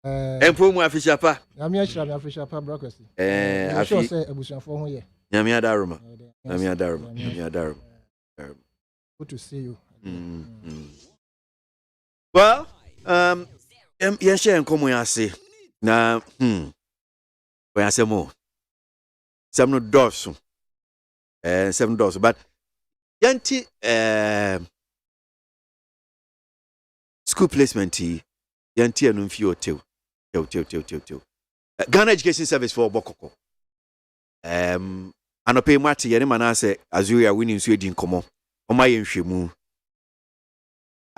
S1: Empo mu afisha pa.
S8: Nyame achira me afisha pa bro kwesi.
S1: Afi
S8: say abusuafo ho ye.
S1: Nyame adaroma.
S8: Good to see you.
S1: Well, yen share nkomo ya se na when I say more 7 doors but yanti school placement yanti anu mfi hotel Ghana Education Service for Bokoko anope mati yene manase azuya winning so edi nkomo oma ye nhwemu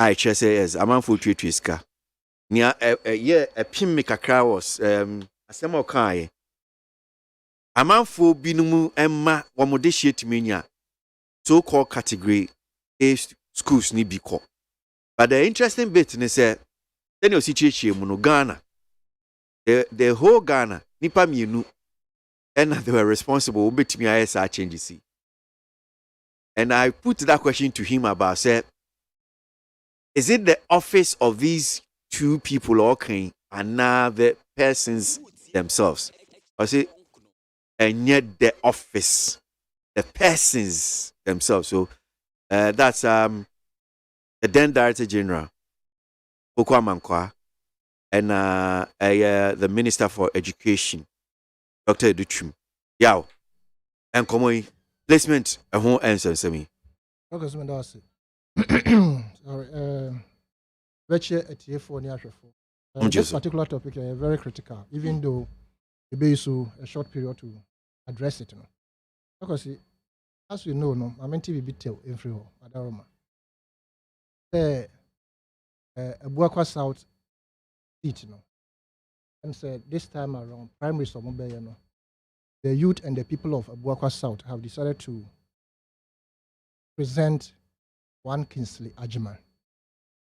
S1: I say yes amanfo twetwe ska nia pim me kakra was asem okai amanfo binumu emma womode hietimenya so called category A schools ni biko. But the interesting bit is say then you see mu no Ghana the whole Ghana nipa mienu and they were responsible betimi ISR changes. And I put that question to him about say is it the office of these two people okay and now the persons themselves? I say and yet the office, the persons themselves. So that's the then Director General, Okwa Mankwa, and the Minister for Education, Dr. Educhum. Yao, and Komoi placement a whole answer to me.
S8: Okay, so sorry. This particular topic is very critical, even though it be so a short period to address it. Because as we know, no, I'm TV be tell everywhere. Adaroma. Abuagye South seat, and said this time around, primary Somobe, the youth and the people of Abuagye South have decided to present one Kingsley Agyeman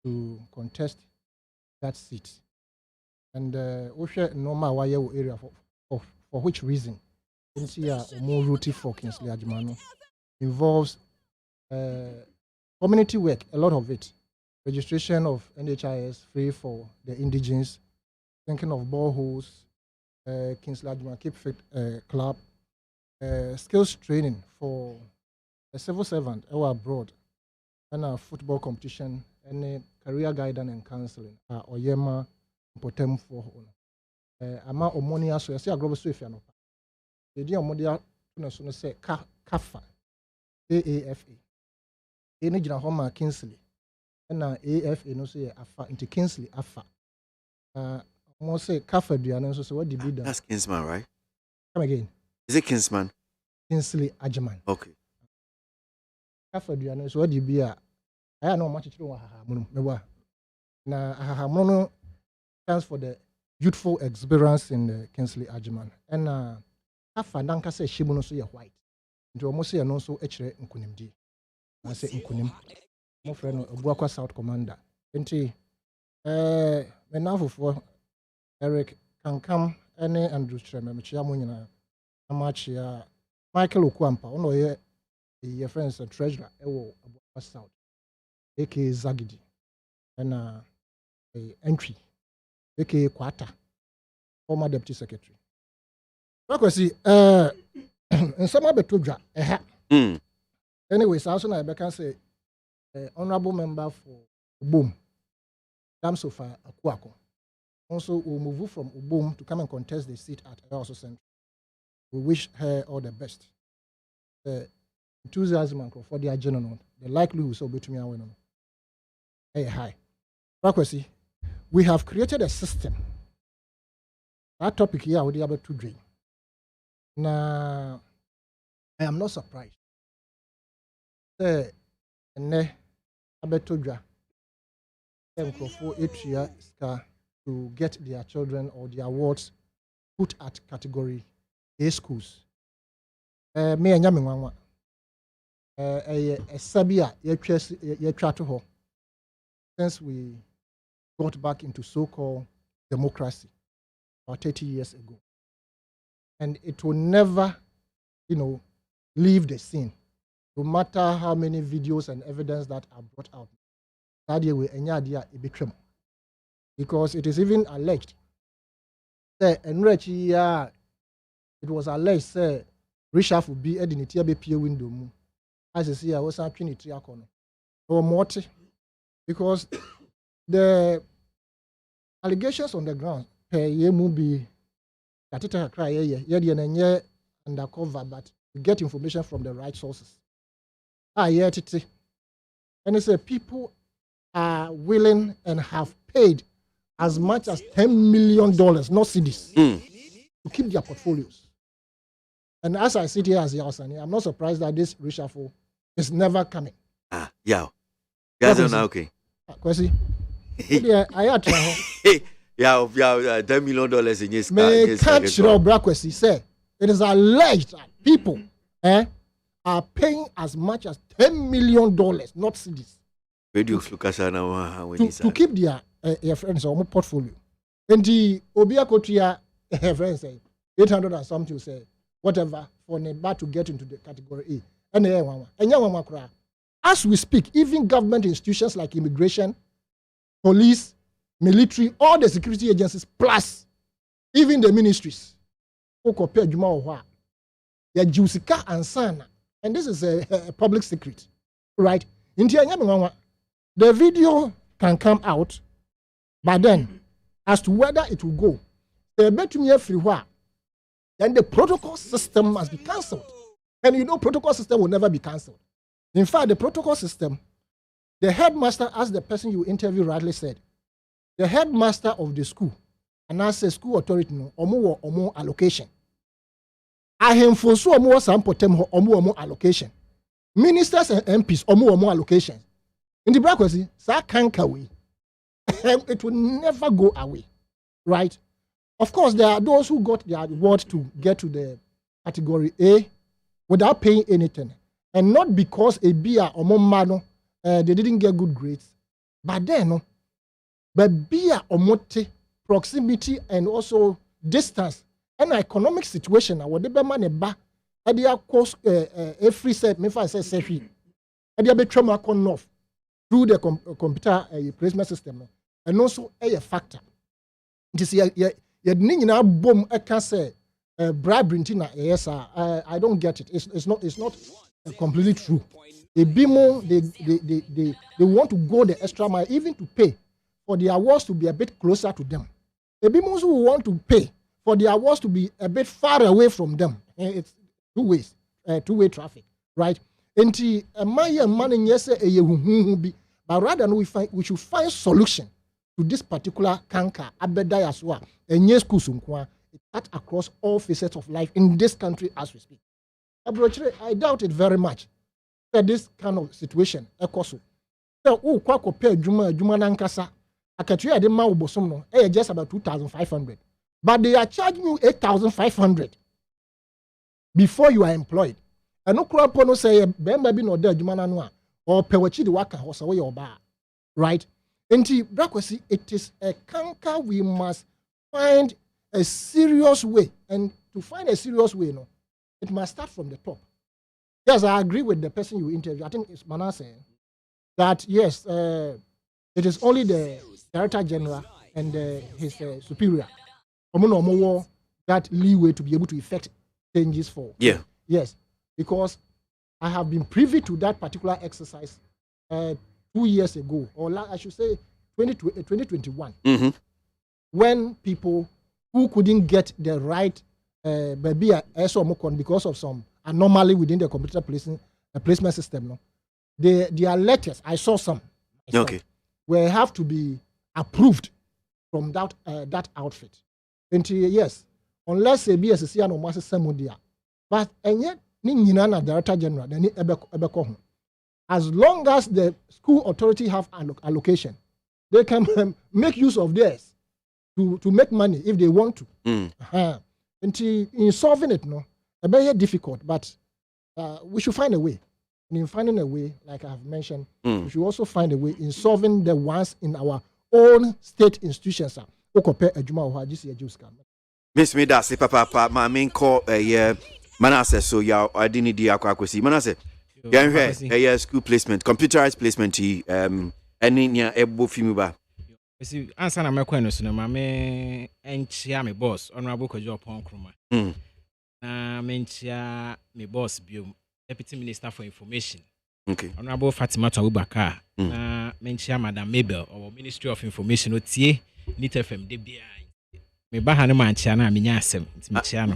S8: to contest that seat. And normal wire area for which reason? More route for Kingsley Agyeman involves community work, a lot of it. Registration of NHIS free for the indigenes, thinking of boreholes, Kingsley Agyeman Keep Fit Club, skills training for a civil servant abroad, and a football competition, and career guidance and counseling. Oyema potem for ama omoni aso yesi agrobo so efia no. Edi omodi na so no say kafa AAFA. Eni gina ho ma Kingsley. Na AFA no so ye afa into Kingsley afa. Almost say Kafa Duane, so what did be done?
S1: That's Kinsman, right?
S8: Come again.
S1: Is it Kinsman?
S8: Kinsley Agyeman.
S1: Okay.
S8: Kafa Duane, so what did be a I know much to Hahamono. Now, Hahamono stands for the youthful experience in the Kinsley Agyeman. And Kafa Nanka says Shibuno so white. Into almost say and also H. Nkunimdi. I say Nkunim. My friend, Obuakwa South Commander. Enti, now for Eric can come any Andrew Tremor, Chiamunina, Amachia, Michael Okwampa, ono your friends and treasurer, Obuakwa South, aka Zagidi, and a entry, aka Kwata, former deputy secretary. Because and some of the two anyways, also I can say honorable member for Ubum, Damsofa Akuako. Also, will move from Ubum to come and contest the seat at Elso Central. We wish her all the best. The enthusiasm for the general, the likelihood so between me and hey, hi. Frequency, we have created a system. That topic here, I would be able to drink. Now, I am not surprised. To get their children or their wards put at category A schools. Me and Yaminwa, a Sabia, since we got back into so called democracy about 30 years ago. And it will never, leave the scene. No matter how many videos and evidence that are brought out. Because it is even alleged that it was alleged that reshuffle be in the PA window. As I see, I was at Trinity or Morty, because the allegations on the ground be that it cry undercover, but you get information from the right sources. And it's a people are willing and have paid as much as $10 million, not cedis, to keep their portfolios. And as I sit here as Yasani, I'm not surprised that this reshuffle is never coming.
S1: Yeah. Guys are now okay.
S8: Kwasi. I had to.
S1: Yeah, $10 million in his
S8: may catch your Brakwesi say it is alleged that people are paying as much as $10 million, not cedis. To keep their friends or portfolio. And the Obia Kotria friends say 800 and something say whatever for Neba to get into the category A. And as we speak, even government institutions like immigration, police, military, all the security agencies, plus even the ministries, they're Jusika and Sana. And this is a public secret, right? The video can come out, but then, as to whether it will go, everywhere, then the protocol system must be cancelled. And protocol system will never be cancelled. In fact, the protocol system, the headmaster, as the person you interview rightly said, the headmaster of the school, and as a school authority, omo allocation. I am for so omo allocation. Ministers and MPs, omo allocation. In the bureaucracy, it will never go away, right? Of course, there are those who got their award to get to the category A without paying anything, and not because a beer or mano they didn't get good grades, but then, but beer or mote proximity and also distance and economic situation. Whatever money ba, they are cost a free set. Me fa say free. They are be trauma off through the computer placement system, and also a factor. You see, you now boom. I can say bribery. Yes, I don't get it. It's not completely true. They want to go the extra mile, even to pay for the awards to be a bit closer to them. The people who want to pay for the awards to be a bit far away from them. It's two-way traffic, right? But rather we should find solution to this particular canker, abeda yaswa, and yes, kusunkwa, it cut across all facets of life in this country as we speak. I doubt it very much that this kind of situation ekoso. So, kwa pay juma nankasa, akatuya de ma ubosom no, just about 2,500. But they are charging you 8,500 before you are employed. And no crop no say bemba bi no de juma na no or pewachi de waka or so your bar. Right? Enti brakwasi, it is a canker. We must find a serious way, and to find a serious way, no, it must start from the top. Yes, I agree with the person you interviewed. I think it's Manasseh that yes, it is only the Director General and his superior that leeway to be able to effect changes for.
S1: Yeah.
S8: Yes, because I have been privy to that particular exercise 2 years ago, or I should say 2021, when people who couldn't get the right because of some anomaly within the computer placement system, no, their letters, I saw some, will have to be approved from that outfit. And yes, unless a BSC and Omasa Samudia, but and yet Nina Director General, then as long as the school authority have allocation, they can make use of theirs to make money if they want to. And in solving it, no, it's very difficult, but we should find a way. And in finding a way, like I have mentioned, we should also find a way in solving the ones in our own state institutions.
S1: Miss me that say papa my main call Manasseh so ya I didn't do akwakosi Manasseh yeah school placement computerized placement any nya ebo fimu ba
S9: see answer na mekwa no so na me enchia me boss honorable Kojo Pon Kruma na me enchia me boss biom deputy minister for information honorable Fatima Abubakar na me enchia madam Mabel or ministry of information otie NIT FM de bia me ba ha ne manchia na me nya asem ntimchia no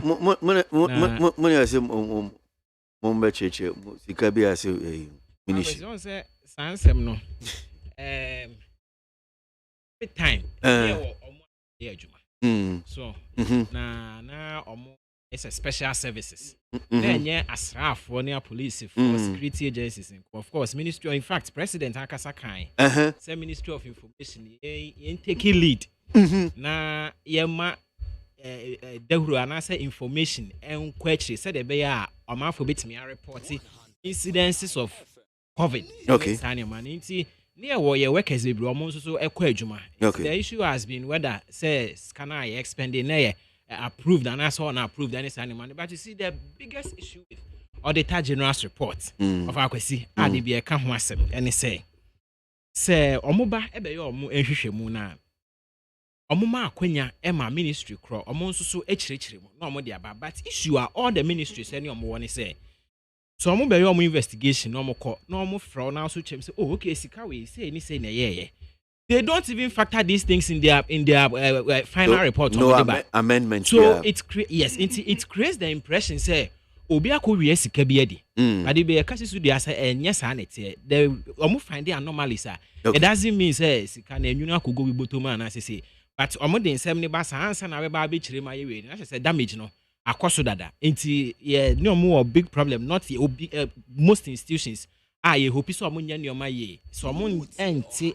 S1: mo yase mo mbe cheche sika bia ase ministry
S9: so say sansem no time so na it's a special services then asraf for police for security agencies of course ministry in fact president akasa kan say ministry of information in taking lead na yema dehuru ana say information en kwachi say the be ya omafo betimi report incidences of COVID near where your workers will be almost so a quadjuma. The issue has been whether says can I expend approved and as on approved any money. But you see the biggest issue with Auditor General's report of ABOAGYE ADB Kamwasem and say Omoba Ebeyo Enhwehwemu na Omoma Akwenya Emma ministry crawl almost so no more but issue are all the ministries any one say. So I'm going to investigation. No fraud now. So say, oh, okay, Sikawe say any say yeah. They don't even factor these things in their final report.
S1: No amendment.
S9: So it creates the impression say obi akowie sika bi edi. Ade be kasi so dia say enya sa na tie. The find the anomalies. It doesn't mean say sika na enwunu akogo bi bottom na say. But the nsem ne ba sa ansa na we ba be chire ma ye we. Na say damage no. Akoso dada enti no more big problem not the most institutions ye hope so omunya nioma ye so omun enti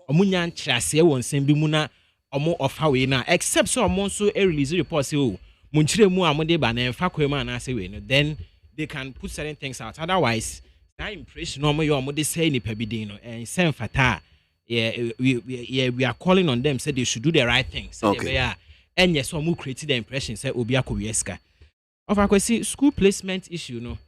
S9: omunya ntrase won sem bi mu na omo offer we na except so omo so release report say oh munchire mu amode ba na emfa kwema na say we no then they can put certain things out otherwise that impression omo ye omo de say nipa bi din no and sem fata we are calling on them say they should do the right thing so they are and yes, some created the impression say Obi Akowieska. Of ABOAGYE school placement issue, no.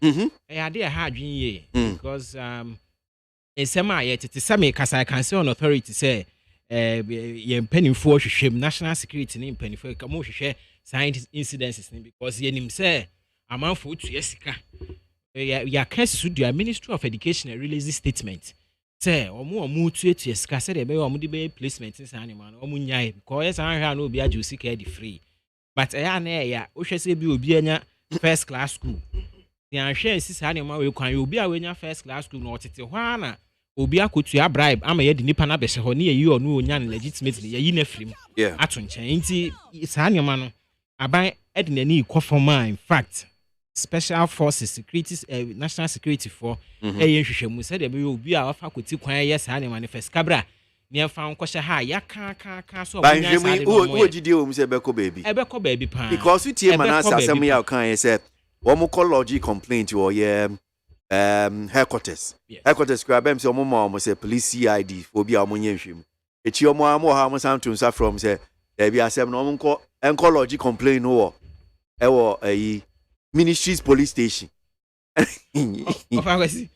S9: I did a hard dream because in some yet it is some because I can say on authority say penny for shame national security in penny for come share science incidences because him say a man for to Jessica. Ya case to the Ministry of Education release this statement. Say omu to Jessica said be omu de placement in animal omu nyai because I no be aju sika di free but na ya o hwe say bi obi anya first class school the anhwe sis animal we kwan obi a we nya first class school no otete hwa na obi akotua bribe ama ye de nipa na behye ho ne ye onu onya legitimately ye yi na frim ato nchen nti saa nyoma no aban ede nani ikofoma in fact special forces security national security for hwehwemu said e be obi a wafa koti kwan ye saa ne manifest kabra ne fa nkɔhye ha ya ka so
S1: omunya saa de wo gidi o mu se be ko baby pa because we tie manasa asem ya kan ye say wo mo logic complaint or ye headquarters grab them say omo say police CID for bi a omo nyenhwem echi omo amo ha mo sam to from say there be asem no omo enko logic complaint no e wo ayi ministries police station
S9: of akwasi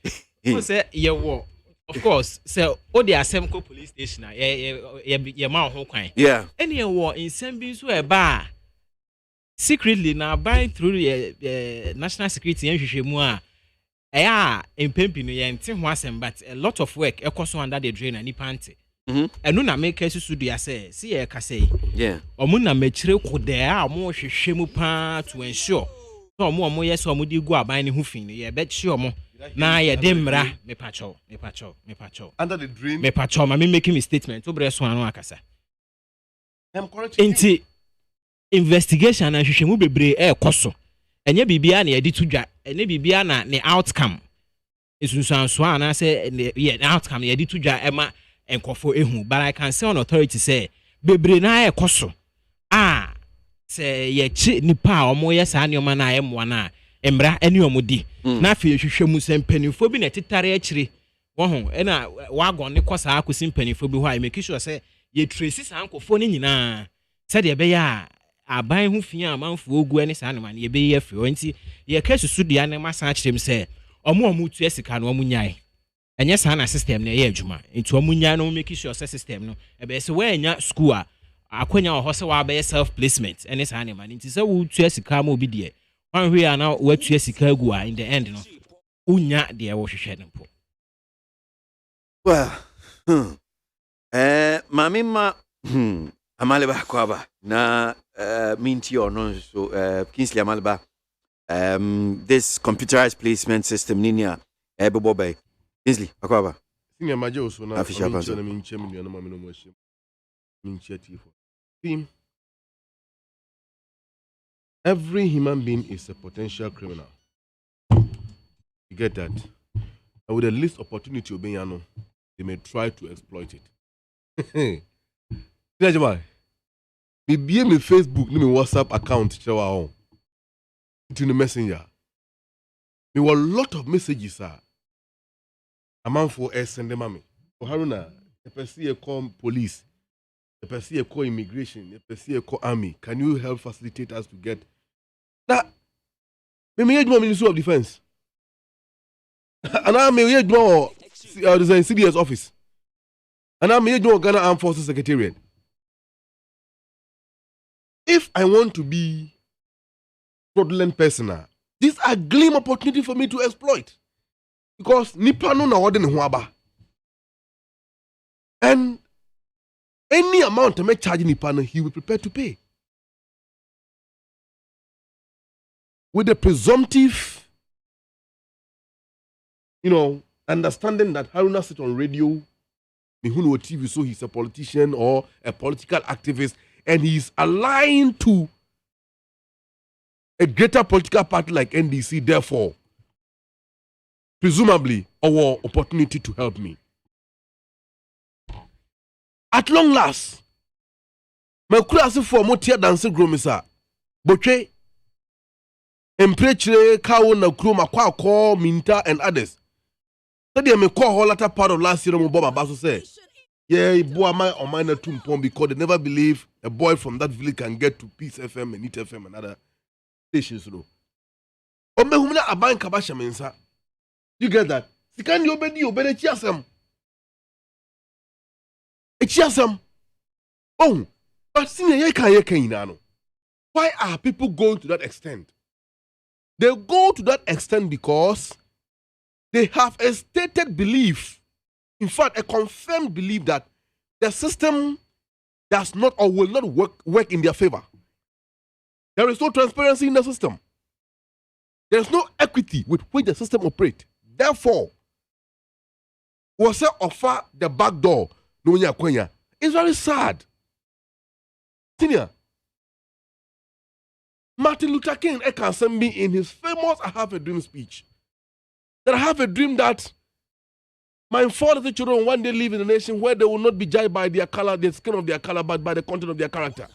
S9: o say ye wo of course say o the asemko police station ye ma ho kwan any ye wo insem bi so e ba secretly na buy through national security nhwehwemu a impempi no ye nte ho asem but a lot of work ekoso under the drain ani pante enu na make susu do ya say see ye ka say omo na machire kode a omo hwehwemu pa to ensure so omo yes omo di gu aban ne ho fin no ye be chi omo na ye de mra me pacho
S10: under the drain
S9: me pacho ma me making me statement to bre so anu akasa enti investigation na hwehwemu bebre ekoso enye bibia na ye di tudwa ene bibia na ne outcome esunsanso ana say the outcome ye di tudwa ema enkofo ehu but I can say on authority say bebre na ekoso say ye chi nipa omo ye sa anyoma na emwa na emra ene omudi na afi hwehwemu se mpanifo bi na titare akire wo ho ena wagon ne kosa akosi mpanifo bi ho I make sure say ye trace sa ankofo ne nyina say de be ya aban ho fia amanfo ogu ene sa anoma ne ye be ye firi nti ye ka susu dia ne masa akirem say omo tu esika no omo nyai enye sa na system na ye adwuma nti omo nyai no make sure say system no e be se we nya school a akwanya ho se wa be self placement ene sa anoma nti se wo tu esika ma obi de wan hwe ana wa tu esika agu a in the end no unya de wo hwehwe ne po
S1: well mami ma amale ba kwaba na minti ono so Kingsley Amalba this computerized placement system ninia ebebo bay Kingsley akwaba
S10: senior majo so na
S1: official
S10: na minche million na mami no mo him minche tifo team every human being is a potential criminal. You get that? And with the least opportunity obeyano, they may try to exploit it. Me be me Facebook, me WhatsApp account, into the messenger. Me were a lot of messages, a man for send them me. For Haruna, if I see a call police, if I see a call immigration, if I see a call army, can you help facilitate us to get that? Me hear Ministry of Defense, and I me hear the CDS office, and I me hear Ghana Armed Forces Secretariat. If I want to be fraudulent person, these are gleam opportunity for me to exploit. Because nipa no na wode ne ho aba. And any amount to make charge nipa no, he will prepare to pay. With the presumptive, understanding that Haruna sit on radio, Mihuno TV, so he's a politician or a political activist, and he's aligned to a greater political party like NDC, therefore, presumably, our opportunity to help me. At long last, my class for Motia dancing gromisa, Boche, Emprechre, Kawo, Nakroma, Kwa, Minta, and others. So they may call whole latter part of last year, Mobama Basso say, yeah, boy, my or minor tumpon because they never believe a boy from that village can get to Peace FM and It FM and other stations. Omehumna aban kabasha mensa. You get that? Sikan you obedi chiasam. E chiasam. Oh, but senior ye can inano. Why are people going to that extent? They go to that extent because they have a stated belief. In fact, a confirmed belief that the system does not or will not work in their favor. There is no transparency in the system. There is no equity with which the system operates. Therefore, was offer the back door. No, it's very sad. Senior. Martin Luther King can me in his famous I Have a Dream speech. That I have a dream that my 4 little children one day live in a nation where they will not be judged by their color, the skin of their color, but by the content of their character.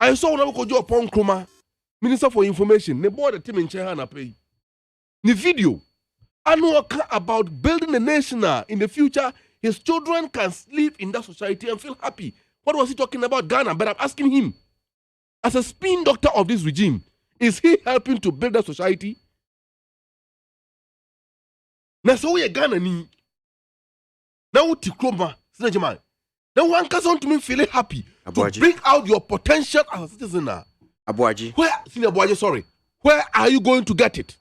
S10: I saw when I go upon Kruma, Minister for Information, they bought the team in China pay. The video, I know about building a nation in the future. His children can live in that society and feel happy. What was he talking about Ghana? But I'm asking him, as a spin doctor of this regime, is he helping to build that society? Now, so we are Ghana ni. Now, Tikroma, Sinajama. Now, one person to me feeling happy to bring out your potential as a citizen.
S1: ABOAGYE.
S10: ABOAGYE, sorry. Where are you going to get it?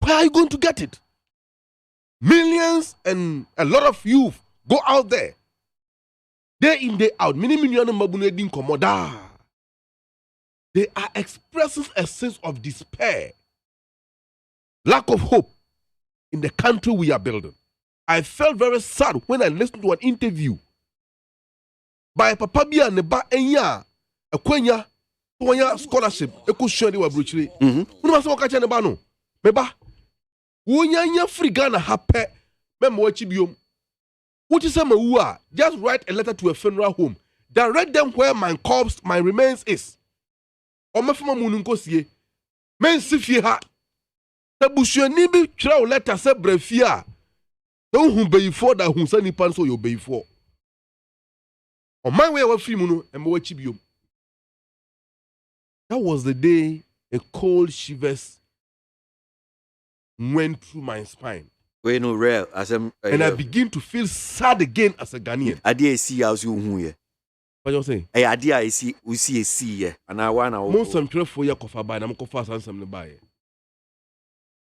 S10: Where are you going to get it? Millions and a lot of youth go out there. Day in, day out. They are expressing a sense of despair, lack of hope in the country we are building. I felt very sad when I listened to an interview by Papa Bia Neba Enya, a Kwenya, scholarship, a cushion they were brutally. Who must walk at Janabano? Meba, Wunya free Ghana happy, Memoachibium. What is some who are just write a letter to a funeral home, direct them where my corpse, my remains is. Or my former Mununkosie, men sifie ha. The Bushani be trow letter se brefia. Don't who be for that who send pan so you be for. On my way of Fimuno and Moachibium. That was the day a cold shivers went through my spine.
S1: We no real as and
S10: I begin to feel sad again as a Ghanaian.
S1: Idea see as you who
S10: what you say?
S1: Hey, idea I see we see a see and I want to
S10: most some 12 year coffee by I'm coffee and some buy.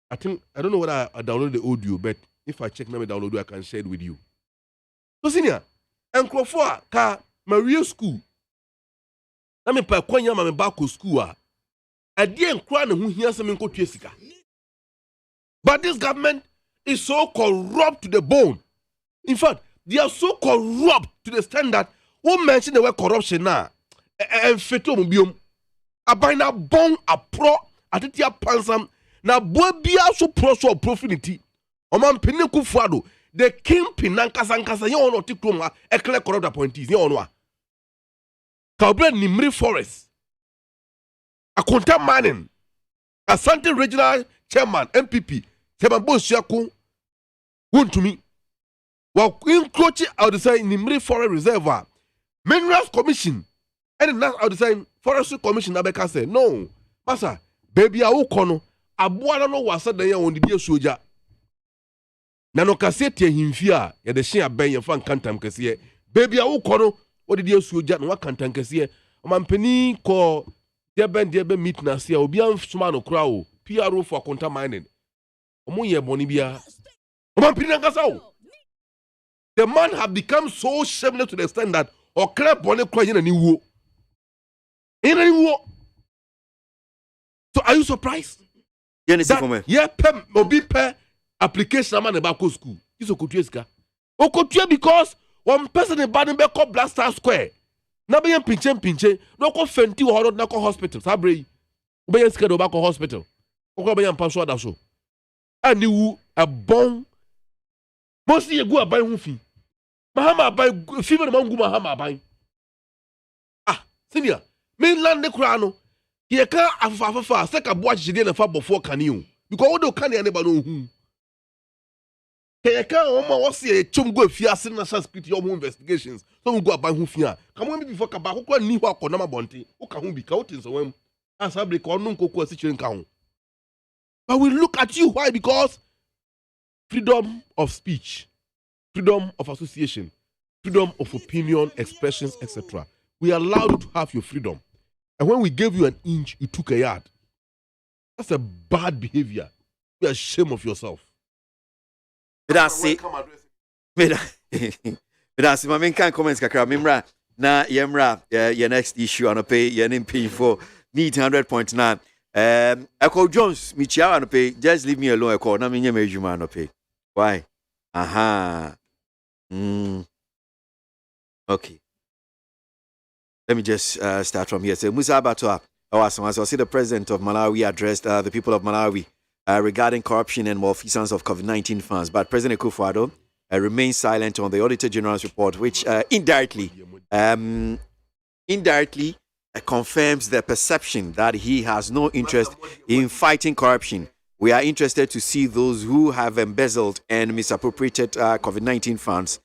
S10: I think I don't know whether I download the audio, but if I check now download I can share it with you. So senior and Crawford ka my real school. Na me pa kwanya ma me back to school a idea nkra na hu hia some nkotwe sika. But this government is so corrupt to the bone. In fact, they are so corrupt to the extent that who mention the word corruption now? And feto mubium. Abina bon a pro atitia pansam na bobia so pro so profinity. Oman piniku fuado. The king pinankasa yon no tikroma e clear corrupt appointees yon no. Kaubre Nimri Forest. A content mining. Asante Regional Chairman MPP. Chairman Boshiaku. Won to me. While encroaching outside Nimri Forest Reservoir. Minerals Commission. And now outside Forestry Commission Abeka said, no. Masa, baby a ukono. Abuana no wasa da ya on the soja. Nano kasete himfia ya de shin aben ya fan kantam kese. Baby a ukono. What did you soja no wakantan kese. Omampani ko debe meet na sia obi amfuma no kra o. PRO for content mining. Omunye boni bia. The man have become so shameless to the extent that okra boni kra yin ani wo. So are you surprised? Yeah, pem obi pe application man about school. This okotue Okotue because one person in Baden be called Blaster Square. Na be pinche no ko fenti wo na ko hospital. Sabre. Be yen scared about hospital. Ko be yen panso da so. Ani wu a bon mostly you go abai hu fi. Mahama abai fi be mangu mahama abai. Ah, senior. Me land ne kura no. Ye ka afafafa se ka boa chide na fa bofo kane o. Because wo do kane ne ba no hu. Ye ka o ma wo se chum go fi ase national security your investigations. So we go abai hu fi a. Come on before ka ba ko ni ho akona ma bonte. Wo ka hu bi ka wo tin so wam. Asa break o no nkoko asi chiren ka ho. But we look at you. Why? Because freedom of speech, freedom of association, freedom of opinion, expressions, etc. We allowed you to have your freedom. And when we gave you an inch, you took a yard. That's a bad behavior. You are ashamed of yourself.
S1: But I see. But I see. My main kind comments kakra. Mimra na yemra your next issue on a pay your name pay for need 100.9. Echo Jones, Michia on pay. Just leave me alone. Echo. Na minye me juma on pay. Why? Aha. Okay. Let me just start from here. So Musa Abatwa, I see the president of Malawi addressed the people of Malawi regarding corruption and malfeasance of COVID-19 funds. But President Akufo-Addo remains silent on the Auditor General's report, which indirectly confirms the perception that he has no interest in fighting corruption. We are interested to see those who have embezzled and misappropriated COVID-19 funds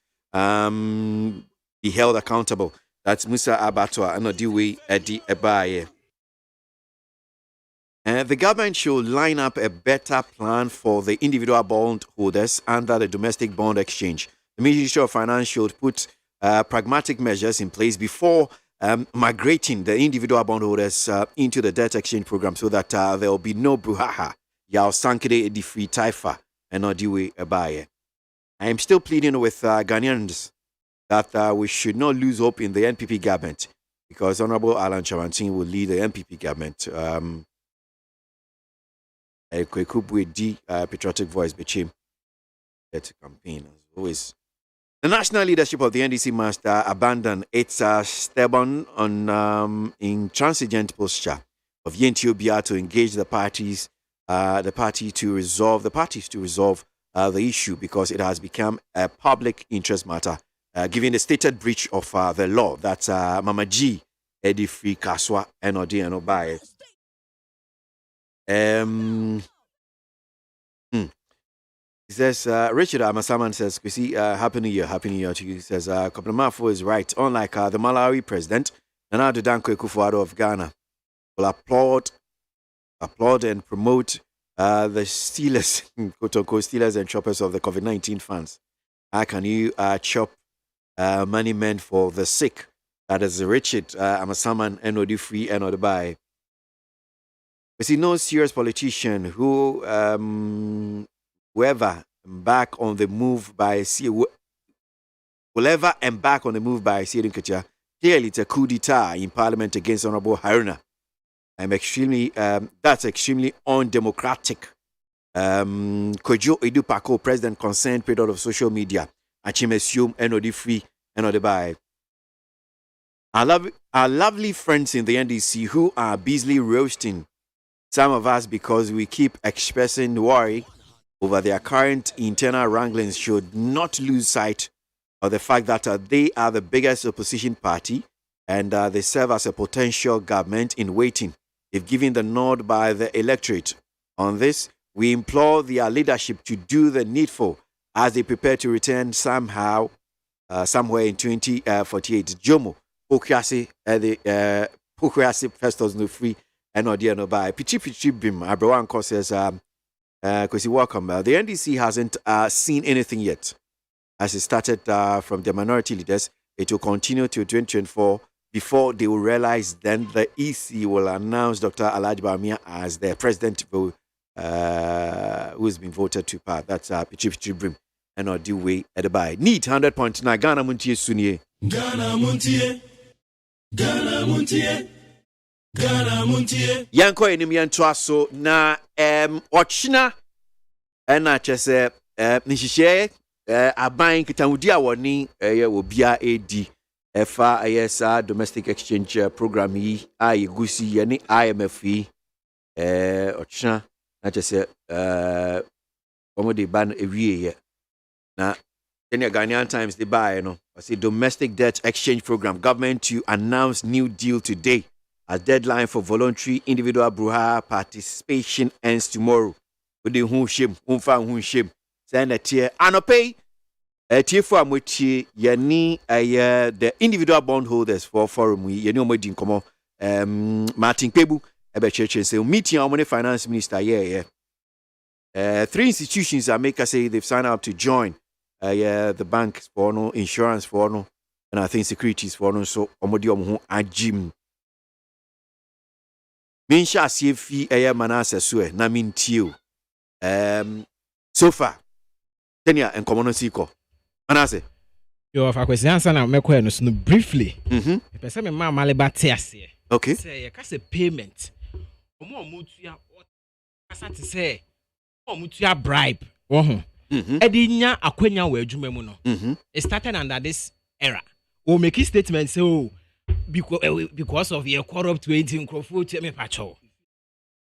S1: be held accountable. That's Musa Abatwa and Odiwe Edi Ebaye. The government should line up a better plan for the individual bond holders under the domestic bond exchange. The Ministry of Finance should put pragmatic measures in place before migrating the individual bondholders into the debt exchange program so that there will be no brouhaha. Yao Sankede Edifri Taifa and Odiwe Ebaye. I am still pleading with Ghanaians that we should not lose hope in the NPP government because Honorable Alan Chamantin will lead the NPP government. Patriotic voice, Bechim, to campaign as always. The national leadership of the NDC must abandon its stubborn on intransigent posture of Yentiobia to engage the parties to resolve the issue because it has become a public interest matter, given the stated breach of the law that Mama G, Eddie Free Kaswa, and Obaye. He says, Richard Amasaman says, you see, Happy New Year to you. He says, Koplamafo is right. Unlike the Malawi president, Nana Danko Akufo-Addo of Ghana will applaud and promote the stealers, quote-unquote, stealers and choppers of the COVID-19 funds. How can you chop money meant for the sick? That is Richard Amasaman, NOD Free, NOD Buy. We see no serious politician who, whoever embark on the move by Clearly, it's a coup d'etat in Parliament against Honorable Haruna. That's extremely undemocratic. Kojo Edupako, President concerned period of social media. Achimesium, NOD Free, NOD Buy. Our lovely friends in the NDC who are busily roasting some of us because we keep expressing worry over their current internal wranglings should not lose sight of the fact that they are the biggest opposition party and they serve as a potential government in waiting if given the nod by the electorate. On this, we implore their leadership to do the needful as they prepare to return somewhere in 2048. Jomo, Pokwasi, Festus no free. And no by Pichi Bim Abrawanko says, Kwesi, welcome. The NDC hasn't seen anything yet. As it started from the minority leaders, it will continue to 2024 before they will realize then the EC will announce Dr. Alhaji Bawumia as the president who has been voted to part. That's Pichi Bim and not due way at the by. Need 100.9 Ghana Muntie Sunye.
S16: Ghana Muntie. Ghana Muntie.
S1: Yanko enimian twaso na ochina na chese nihihye aban kitahudi awoni obia edi efa ayesa domestic exchange program yi ayegusi ye ni IMF yi ochina na chese omode ban ewie ye na the Ghanaian Times the buy no say domestic debt exchange program government to announce new deal today. As deadline for voluntary individual brouhaha participation ends tomorrow. With the shame. Send a tier. Anopay. A tier for Amuchi. Yani the individual bondholders for forum. Yani Omedin Komo. Martin Pebu. Ebe Church say meeting our money finance minister. Yeah. 3 institutions that make us say they've signed up to join. The banks for no, insurance for no, and I think securities for no. So Omodi Omu Ajim. Minsha CFI Manasa Sue, Namintio. So far, Kenya and Commonosiko. Manase.
S9: You have a question, and make no briefly. The person, my Malibatias.
S1: Okay.
S9: Say, a payment. More mutia or to say, or mutia bribe. Edinya akwenya wa adwuma mu no. It started under this era. We make a statement say oh because of your corrupt waiting crowd me pacho.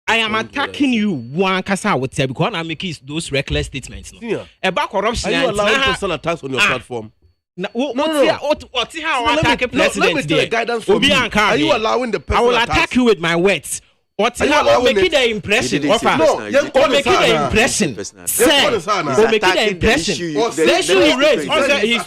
S9: I am attacking you one kasa would say because I'm making those reckless statements. No. About corruption.
S10: Are you allowing personal attacks on your platform?
S9: What's how I attack a president?
S10: Let me take guidance from you. Are you allowing the personal
S9: I will attack you with my words. What's how making the impression?
S10: No,
S9: making the impression. Sir, making the impression. The issue he raised. He's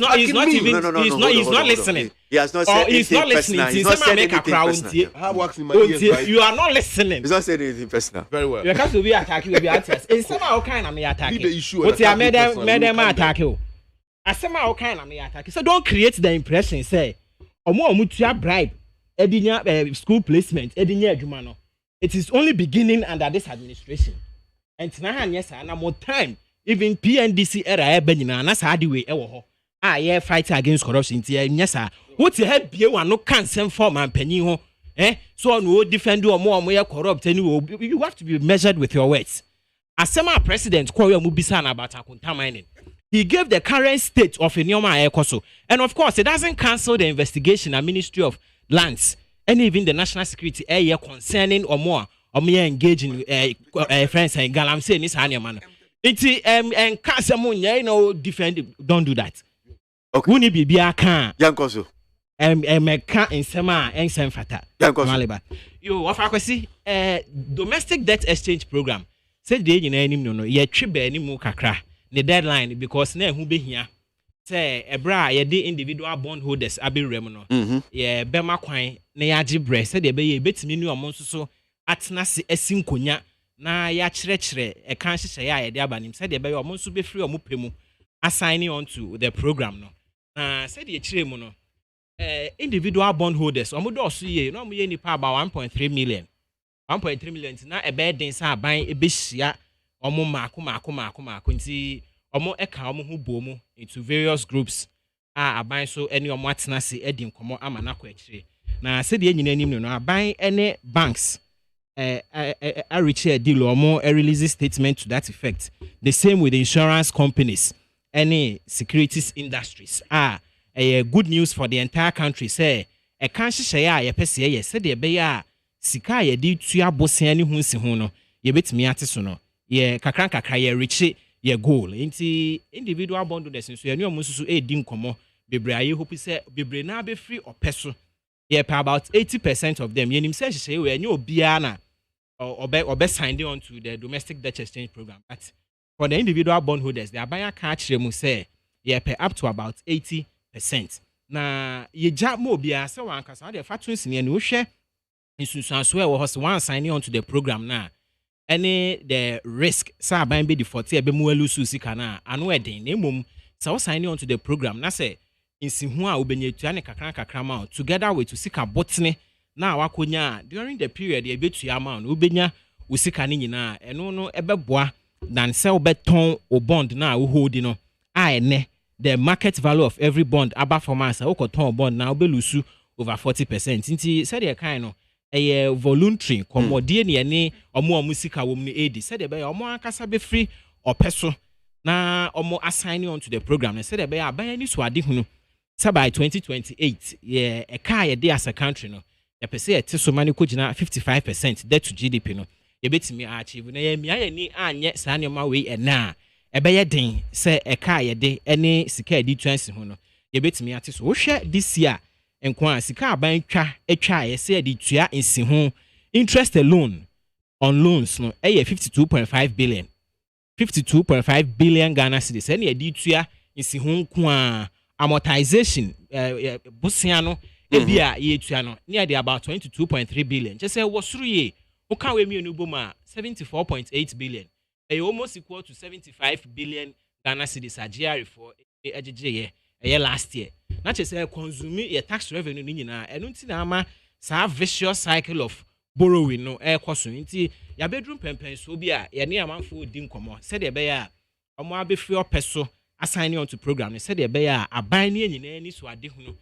S9: not listening.
S1: He has not said
S9: he's not listening.
S1: He's not said anything personal.
S9: You are not listening.
S1: He's not saying anything personal.
S10: Very well.
S9: You can't be attacking. You be attacking. In some kind of me attacking. What's your made them attack you? As some kind of me attacking. So don't create the impression. Say, omo bribe. Edinya school placement. Edinya jumano. It is only beginning under this administration. And now, yes, and more time. Even PNDC era benina na sa way ewo ho. Yeah, fight against corruption. Yes, sir. What the head be one no can send form and penny ho. So no defend you or more corrupt anyway. You have to be measured with your words. As semi president Korea Mubisan about Akunta mining. He gave the current state of Inyoma Ekoso. And of course, it doesn't cancel the investigation at Ministry of Lands. And even the national security area concerning or more engaging friends and galam saying this man. It's and Casamun, defend, don't do that. Okay. Wuni bibia kan.
S1: Yankoso.
S9: Meka in sema en semfata. Yankoso. Yo, wafakwesi domestic debt exchange program. Said dey nyina anim no ye twe ba anim kakra. The deadline because na hu behia. Say ebra ye de individual bondholders abirem no. Ye bema kwan na ya gibre said dey be ye betimi nu omon so atena se asinkonya na ya kyerɛkyerɛ ɛka hyehyɛ ya ye de abanim said dey be omon so be free omo pemu assigning on to the program no. Said dey kyerɛ mu no individual bondholders omo do so ye no omo ye nipa about 1.3 million. 1.3 million na ebe den sa aban ebe hia omo maako nti omo eka omo hu bomu into various groups aban so ene omo atena se edi nkomo ama na kwa akire na se de nyina anim no aban ene banks a reach a deal omo release statement to that effect. The same with the insurance companies, any securities industries good news for the entire country. Say e kan hyehyɛ ye pese ye se de be ya sika ye di tua bosia ni hunsi ho no ye betimi ate so no ye kakra ye reach ye goal nti individual bondholders nso ye ne omo susu e di nkomo bebre aye hope say bebre na be free opeso ye about 80% of them ye nim say hyehyɛ we anya obia na obe signed on to the domestic debt exchange program. But for the individual bondholders the abaya ka kire mu say ye pay up to about 80%. Na ye ja mo obia say wan kasa de fatun ne wo hwɛ insusanso e wo ho se wan sign on to the program na any the risk sa ban be default e be mu alusu sika na ano eden na mum sa wo sign on to the program na say insihu a obenya tua ne kakra ma together with sika botne na wakonya during the period e betua ma no obenya usika ne nyina eno no ebeboa dan se obeton o bond na wo hold no ene the market value of every bond aba for us okoton bond na obelusu over 40%. Nti said the kind no voluntary commodity ne ene omo sika wo mu edi said the be omo akasa be free opeso na omo assigning on to the program said the be aban ni so ade hunu say by 2028 e ka ye dey as a country no ye pese ete so mani ko gina 55% debt to GDP no ye betimi achieve na ye mia ye ni anye sa ne ma we na ebe ye den say e ka ye de ene sika edi twansi ho no ye betimi ate so wo hwe this year enkwa sika aban atwa ye say edi tua ensi ho interest alone on loans no e ye 52.5 billion 52.5 billion Ghana cedis ene edi tua ensi ho nko amortization bosia no ebia ye tua no near the about 22.3 billion just say wosuru ye o kan we mienu boma 74.8 billion almost equal to 75 billion Ghana cedis GRE for AGJ last year. Not just consume your tax revenue nyina eno nti na ama sa vicious cycle of borrowing no koso nti ya bedroom pempen so bia ye ne amanfo di nkomo said e be ya omo abefri opeso assigning on to program said e be ya aban ne nyina ni so ade hunu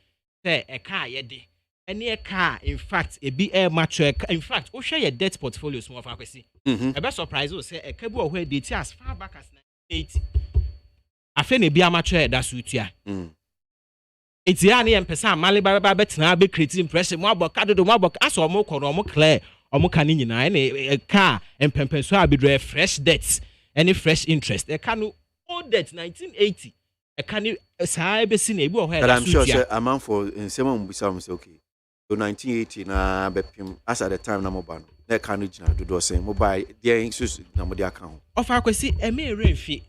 S9: say e ka ye de ene e ka in fact e bi mature in fact o share your debt portfolio small for akwesi e be surprise o say e ka bi o hwe date as far back as 1980 afe na bi amacho da so tua eti ya na yempesa amale baba betena be create impression mo aboka dodo mo aboka aso mo koro mo clear omo ka ni nyina na ka empempenso abedre fresh debt any fresh interest e ka no old debt 1980 e ka ni saa be si na ebi o ho
S1: but I'm sure say amount for in some bisa say okay so 1980 na bepim as at the time na mo ba no na ka no gina dodo say mo buy there isusu na mo dey account
S9: of akwesi e me renfi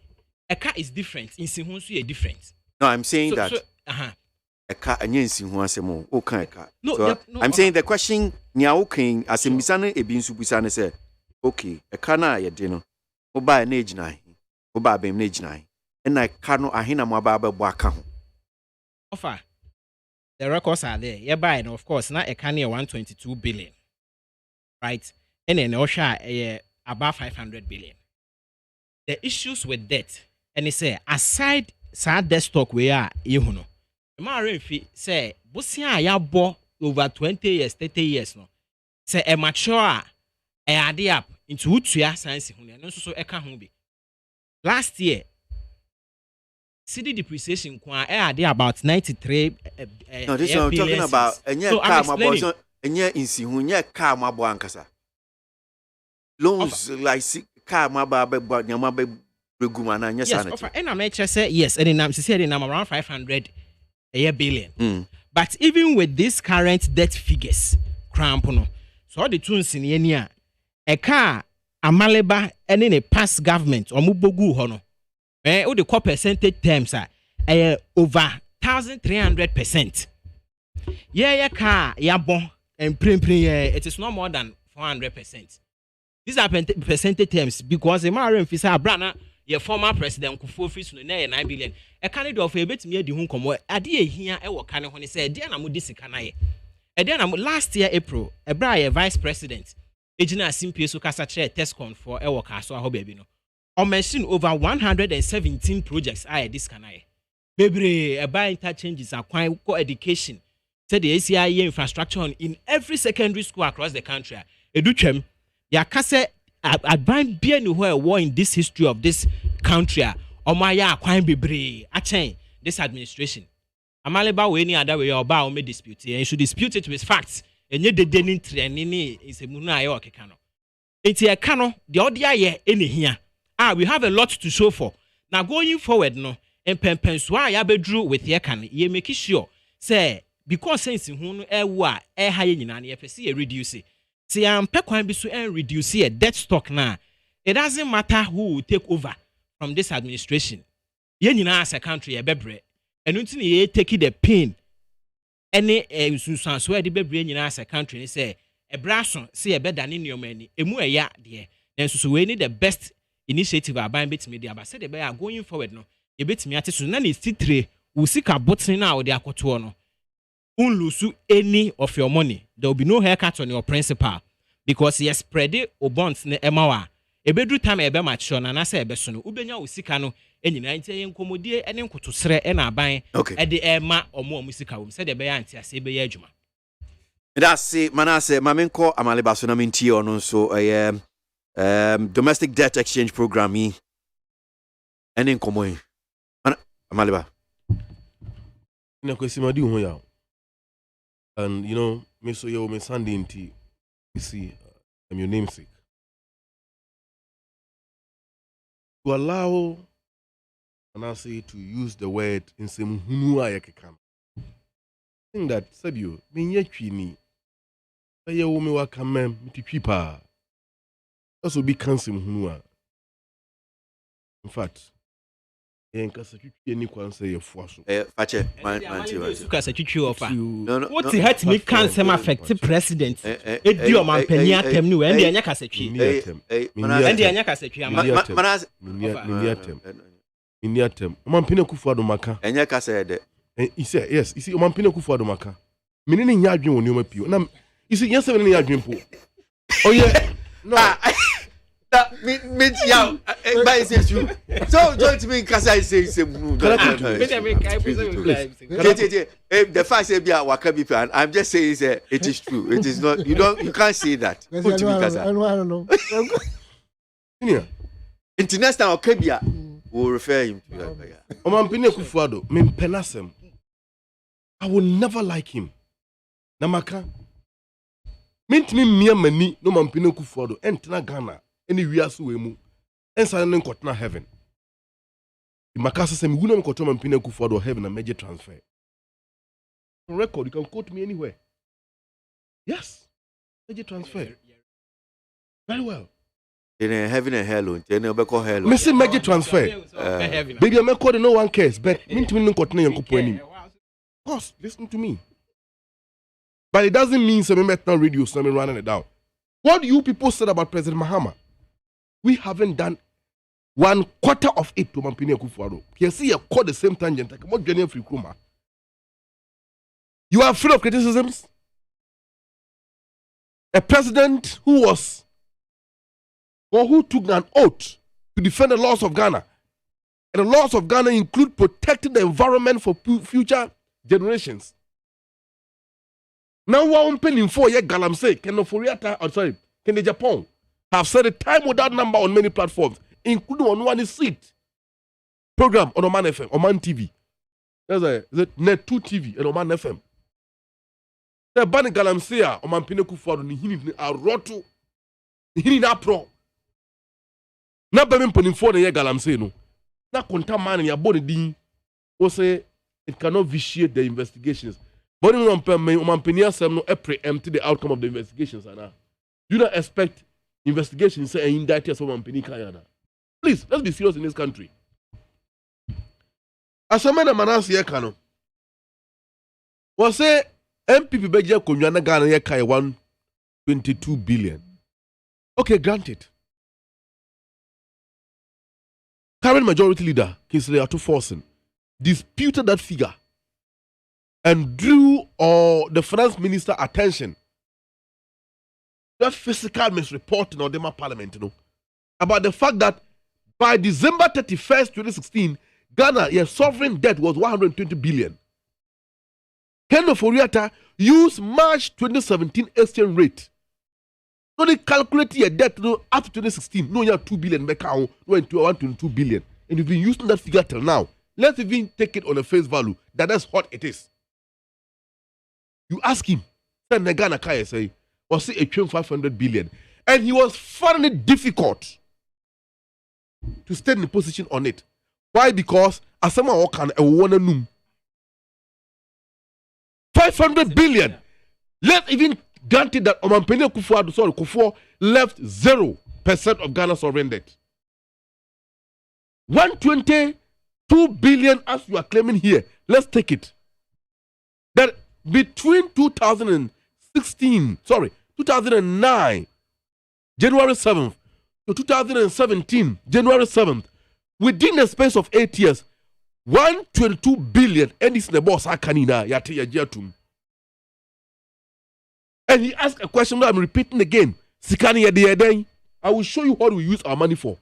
S9: e ka is different in sinhu so is different.
S1: No, I'm saying that eka anyensi ho asemo o kan eka so I'm saying the question nya o kan asemisa no ebi nsu busa ne say okay eka na ye de no o ba na ejina hi o ba bem na ejina hi na eka no ahina mo aba bo aka ho
S9: offer the records are there ye buy no of course na eka na 122 billion right and then osha about 500 billion. The issues with debt and he say aside sad debt stock we are you know Marenfi say busia ya bo over 20 years 30 years no say e mature e ade up into utua science hu no so e ka ho bi last year city depreciation kwa e ade about 93
S1: no this one talking about enye car mabo enye insi hu enye car mabo ankasa loans like car mabo nyama be reguma na enye sanity
S9: and I'm say yes and I'm say around 500 billion. But even with these current debt figures, crampono. So the tunes in Yenia, a car, a maleba, and in a past government or mubogu hono. All the core percentage terms are over 1,300%. Yeah, car, bon, and it is no more than 400%. These are percentage terms because the Marian Fisa Brana. Your former president Kufuor fees no 9 billion. A candidate of a bit me di hun komo ade here e wo kan ho ne say dia na mo disika na ye. E dia na last year April, e bra ye vice president ejina simpie so kasa chere Tescon for e wo ka so aho ba bi no. O mention over 117 projects are this kan na ye. Bebre e ba interchanges akwan ko education. Said the ACIA infrastructure in every secondary school across the country. Edutwem ya kase advan bia ni ho war in this history of this country omaya akwan bebre achen this administration amaleba we ni ada we oba o me dispute and should dispute it with facts enye dede ni training ni isemunu aye okeka no enti e ka no de ode aye enehia we have a lot to show for now going forward no empempenso ya bedru with ye kan ye make sure say because sense hu no e wo a e ha ye nyina na ye pese ye reduce. See, I'm pekwan bisu and reduce here debt stock now. It doesn't matter who will take over from this administration. Yen as a country a bebre. And until ye take the pain. Any susan swear the bebre as a country and say a brasson see a better than in your money. A more ya dear. Then so we need the best initiative about bit media. But said they are going forward no. A bit me at Sunan is titre will seek a button now the akotuono. Lose any of your money. There will be no haircut on your principal because you spread it or bonds ne emawa. A bedroom time ebe mature and I say besono ubenya usikano any 90 incommodie and to sre and a buying at the ema or more musical said the bayanti as ebe yajuma.
S1: That's it, Manase Mamenko Amalibasona Minti on so a domestic debt exchange program and in common Amaliba.
S10: And you know, me so you me Sunday in tea. You see, I'm your namesake. To allow, and I say to use the word in some hunua yakekan. I think that Sabio, me yachini. Say you me wa kamem miti pipa. Also be cancel hunua. In fact. Nkasa twitwe ni kwanse ye fuaso
S1: fache manti
S9: nkasa twitwe ofa what the heart me cancer affect president edi o mampani atem ni we ndi anya kasa twi ndi anya kasa twi
S10: manas ni atem mampani kufuado maka
S1: anya kasa ede
S10: ise yes isi mampani kufuado maka meni ni nya adwen woni o mapio na isi nya se ni adwen po oye no
S1: yeah, by says you. So don't mean Kasa says the fact that we are Wakabi and I'm just saying it is true. It is not you can't say that.
S8: I don't know.
S1: International Kebia. We'll refer him to that.
S10: Omampini Kufuado, Mimpenasem. I will never like him. Namaka. Mint me mere mani, no Mampino Kufuado, Entena Ghana, any Riasuemu, and Silent Kotna Heaven. In Makasa Sem, Gunam Kotom and Pino Kufuado heaven a major transfer. On record, you can quote me anywhere. Yes, major transfer. Very well.
S1: In heaven and hell, then you'll be called hell.
S10: Missing major transfer. Baby, I'm not no one cares, but Mint me no Kotna and Kupuani. Of course, listen to me. But it doesn't mean some met not radio, some running it down. What you people said about President Mahama? We haven't done 1/4 of it to Mampini Kufuado. You see, you call the same tangent. Like what Jenny Free Kuma. You are afraid of criticisms? A president who was or who took an oath to defend the laws of Ghana. And the laws of Ghana include protecting the environment for future generations. Now, one penny for ye galamse, can the Japan have said a time without number on many platforms, including on one seat program on Oman FM, Oman TV. There's a Net 2 TV and Oman FM. The Bani Galamsea, Oman Pineku for the Hini a roto, the Hini na pro. Na Bamin Penin for the ye Galamse no. Na Conta man in your body ding, or say it cannot vitiate the investigations. But Oman Penia Sam no preempt the outcome of the investigations. Do not expect investigations say indicted Oman Penika. Please, let's be serious in this country. As a man of Manasi Ekano was say MPP Beja Kunyana Ghana Yekai 122 billion. Okay, granted. Current majority leader, Kingsley Atuforsen, disputed that figure and drew the finance minister attention that physical misreporting on the parliament, about the fact that by December 31st, 2016, Ghana, your sovereign debt was 120 billion. Ken Oforiatta used March 2017 exchange rate. So they calculate your debt up to 2016. No, you have 2 billion, no, 122 billion. And you've been using that figure till now. Let's even take it on a face value. That's what it is. You ask him, then the Ghana Kaya say, was it a 500 billion? And he was finding it difficult to stay in the position on it. Why? Because as someone can a one 500 billion. Let's even grant it that Omampene Kufuor left 0% of Ghana's sovereign debt. 122 billion as you are claiming here. Let's take it. That between 2009, January 7th, to 2017, January 7th, within the space of 8 years, 122 billion, and it's the boss Akanina Yati Yatum. And he asked a question that I'm repeating again. Sikani Yadi, I will show you what we use our money for.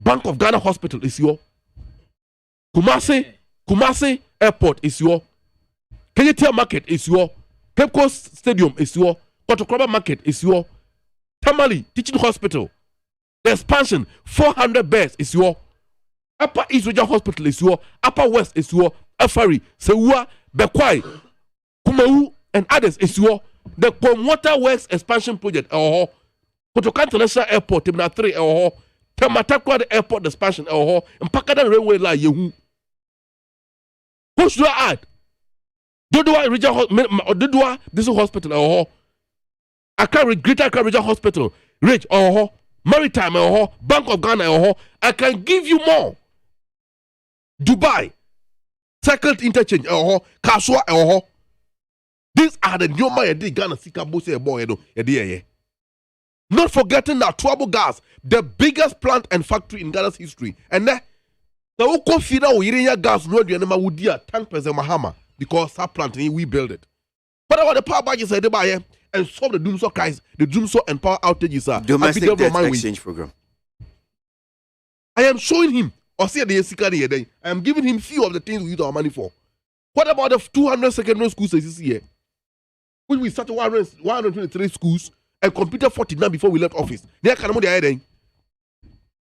S10: Bank of Ghana Hospital is your. Kumasi Airport is your. Kenyatta Market is your. Cape Coast Stadium is your. Kotokroba Market is your. Tamale Teaching Hospital. The expansion, 400 beds is your. Upper East Regional Hospital is your. Upper West is your. Afari, Sewa, Bekwai, Kumau, and others is your. The Water Works expansion project, Kotoka International Airport, Terminal 3, Tamatakwa Airport expansion, and Pakada Railway Line, Yehu. Who should I add? Dodua Regional Dodua, this hospital, Greater Accra Regional Hospital, Rich, Maritime, Bank of Ghana, I can give you more. Dubai, Circle Interchange, Kaswa, these are the new Ghana Sika Bose boy. Not forgetting that Trouble Gas, the biggest plant and factory in Ghana's history. And the Ukofina Iriya gas road Yanama Woodia, 10% Mahama, because that plant we build it. But about the power budget said and solve the Doomso guys, the Doomso and power outages are
S1: domestic debt exchange program.
S10: I am showing him, or see the Sikari, I am giving him few of the things we use our money for. What about the 200 secondary schools this year? Which we started 123 schools and completed 49 before we left office. They are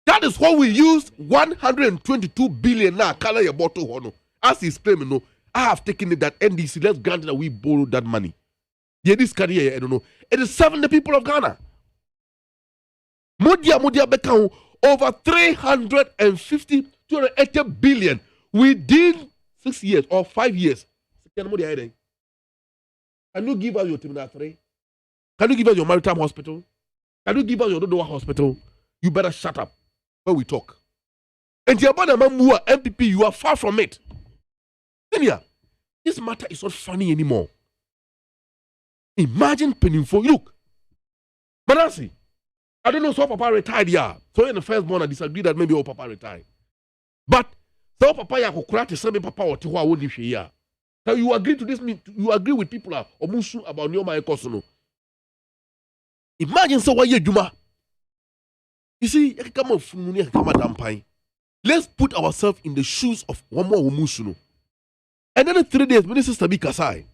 S10: That is what we used 122 billion now. Color your bottle hono. As he's claiming, no, I have taken it that NDC. Let's grant that we borrowed that money. Yeah, this career, I don't know. It is serving the people of Ghana. Modia Bekau over 280 billion within 6 years or 5 years. Can you give us your terminal 3? Can you give us your maritime hospital? Can you give us your Dodowa hospital? You better shut up when we talk. And MPP, you are far from it. Senior, this matter is not funny anymore. Imagine painful. Look, Manasi, I don't know so Papa retired, yeah. So in the first born, I disagree that maybe Papa retired. But so Papa ya kukurati same Papa otiwa wodi hwe. So you agree to this? You agree with people omusu about Nyoma Ekosono. Imagine so why Juma. You see, let's put ourselves in the shoes of one more Omusuno. And then 3 days, Minister Sabi Kasai.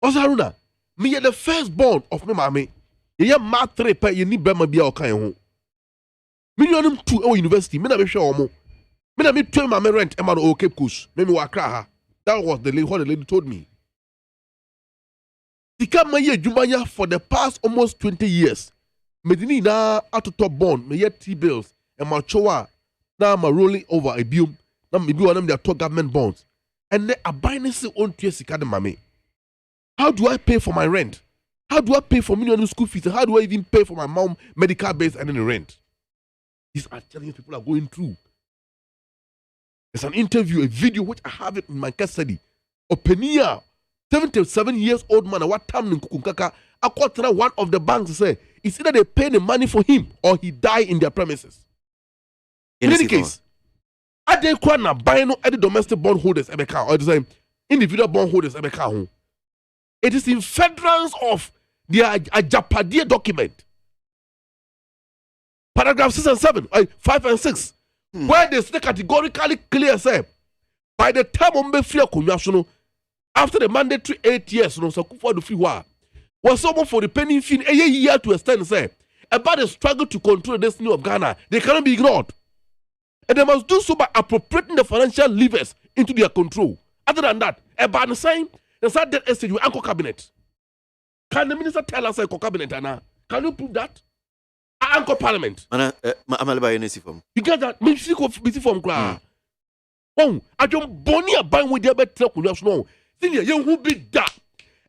S10: Osaruna, me the firstborn of my mommy. You ma 3 pa you need Bema Bia Okan home. Me 2 our university, me na be sure omo. Me na me 12 my rent e ma no Cape Coast. Me wakra ha. That was the lady what the lady told me. Tika maye jumanya for the past almost 20 years. Medini na atoto bond, me yet T-bills and my chowa na ma rolling over a bium. Na me bi one their top government bonds. And they are buying se on to sika de mame. How do I pay for my rent? How do I pay for million school fees? How do I even pay for my mom medical bills and then the rent? These are challenges people are going through. There's an interview, a video which I have it in my custody. Openia, 77 years old man, what time in Kukunkaka, according to one of the banks say, it's either they pay the money for him or he die in their premises. In any case, are they buying any domestic bondholders ebeka or the individual bondholders ebeka? It is in furtherance of their Ajapadie document. Paragraph 6 and 7, 5 and 6, where they say categorically clear say, by the time after the mandatory 8 years, no so for the free war, was someone for the penny fin a year to extend say about the struggle to control the destiny of Ghana. They cannot be ignored. And they must do so by appropriating the financial levers into their control. Other than that, about the same, the sad debt estate with Anchor Cabinet. Can the minister tell us Anchor Cabinet, Anna? Can you prove that? Anchor Parliament. You get that? Me see from Kra. Oh, I don't bony a bang with the better no. Senior, you who be that.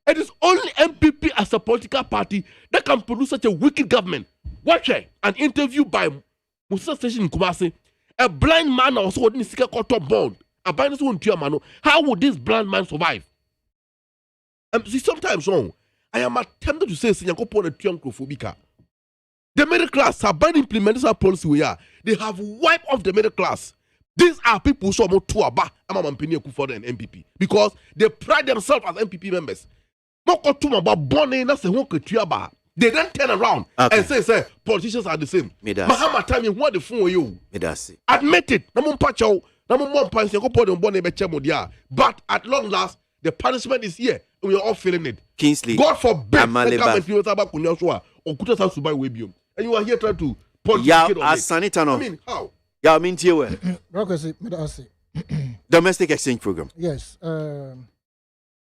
S10: It is only MPP as a political party that can produce such a wicked government. Watch it. An interview by Musa Station in Kumasi. A blind man also holding a secret top bond. A blind man. How would this blind man survive? See, sometimes wrong. I am attempting to say, the middle class have been implementing our policy we are. They have wiped off the middle class. These are people who are more to aba and MPP because they pride themselves as MPP members. They then turn around and say politicians are the same. Mahama time you want the phone with you. Admit it. But at long last, the punishment is here. We are all feeling it.
S1: Kingsley.
S10: God forbid. And you are here trying to pontificate on it. I mean, how?
S1: Yeah, I mean, domestic exchange program.
S8: Yes.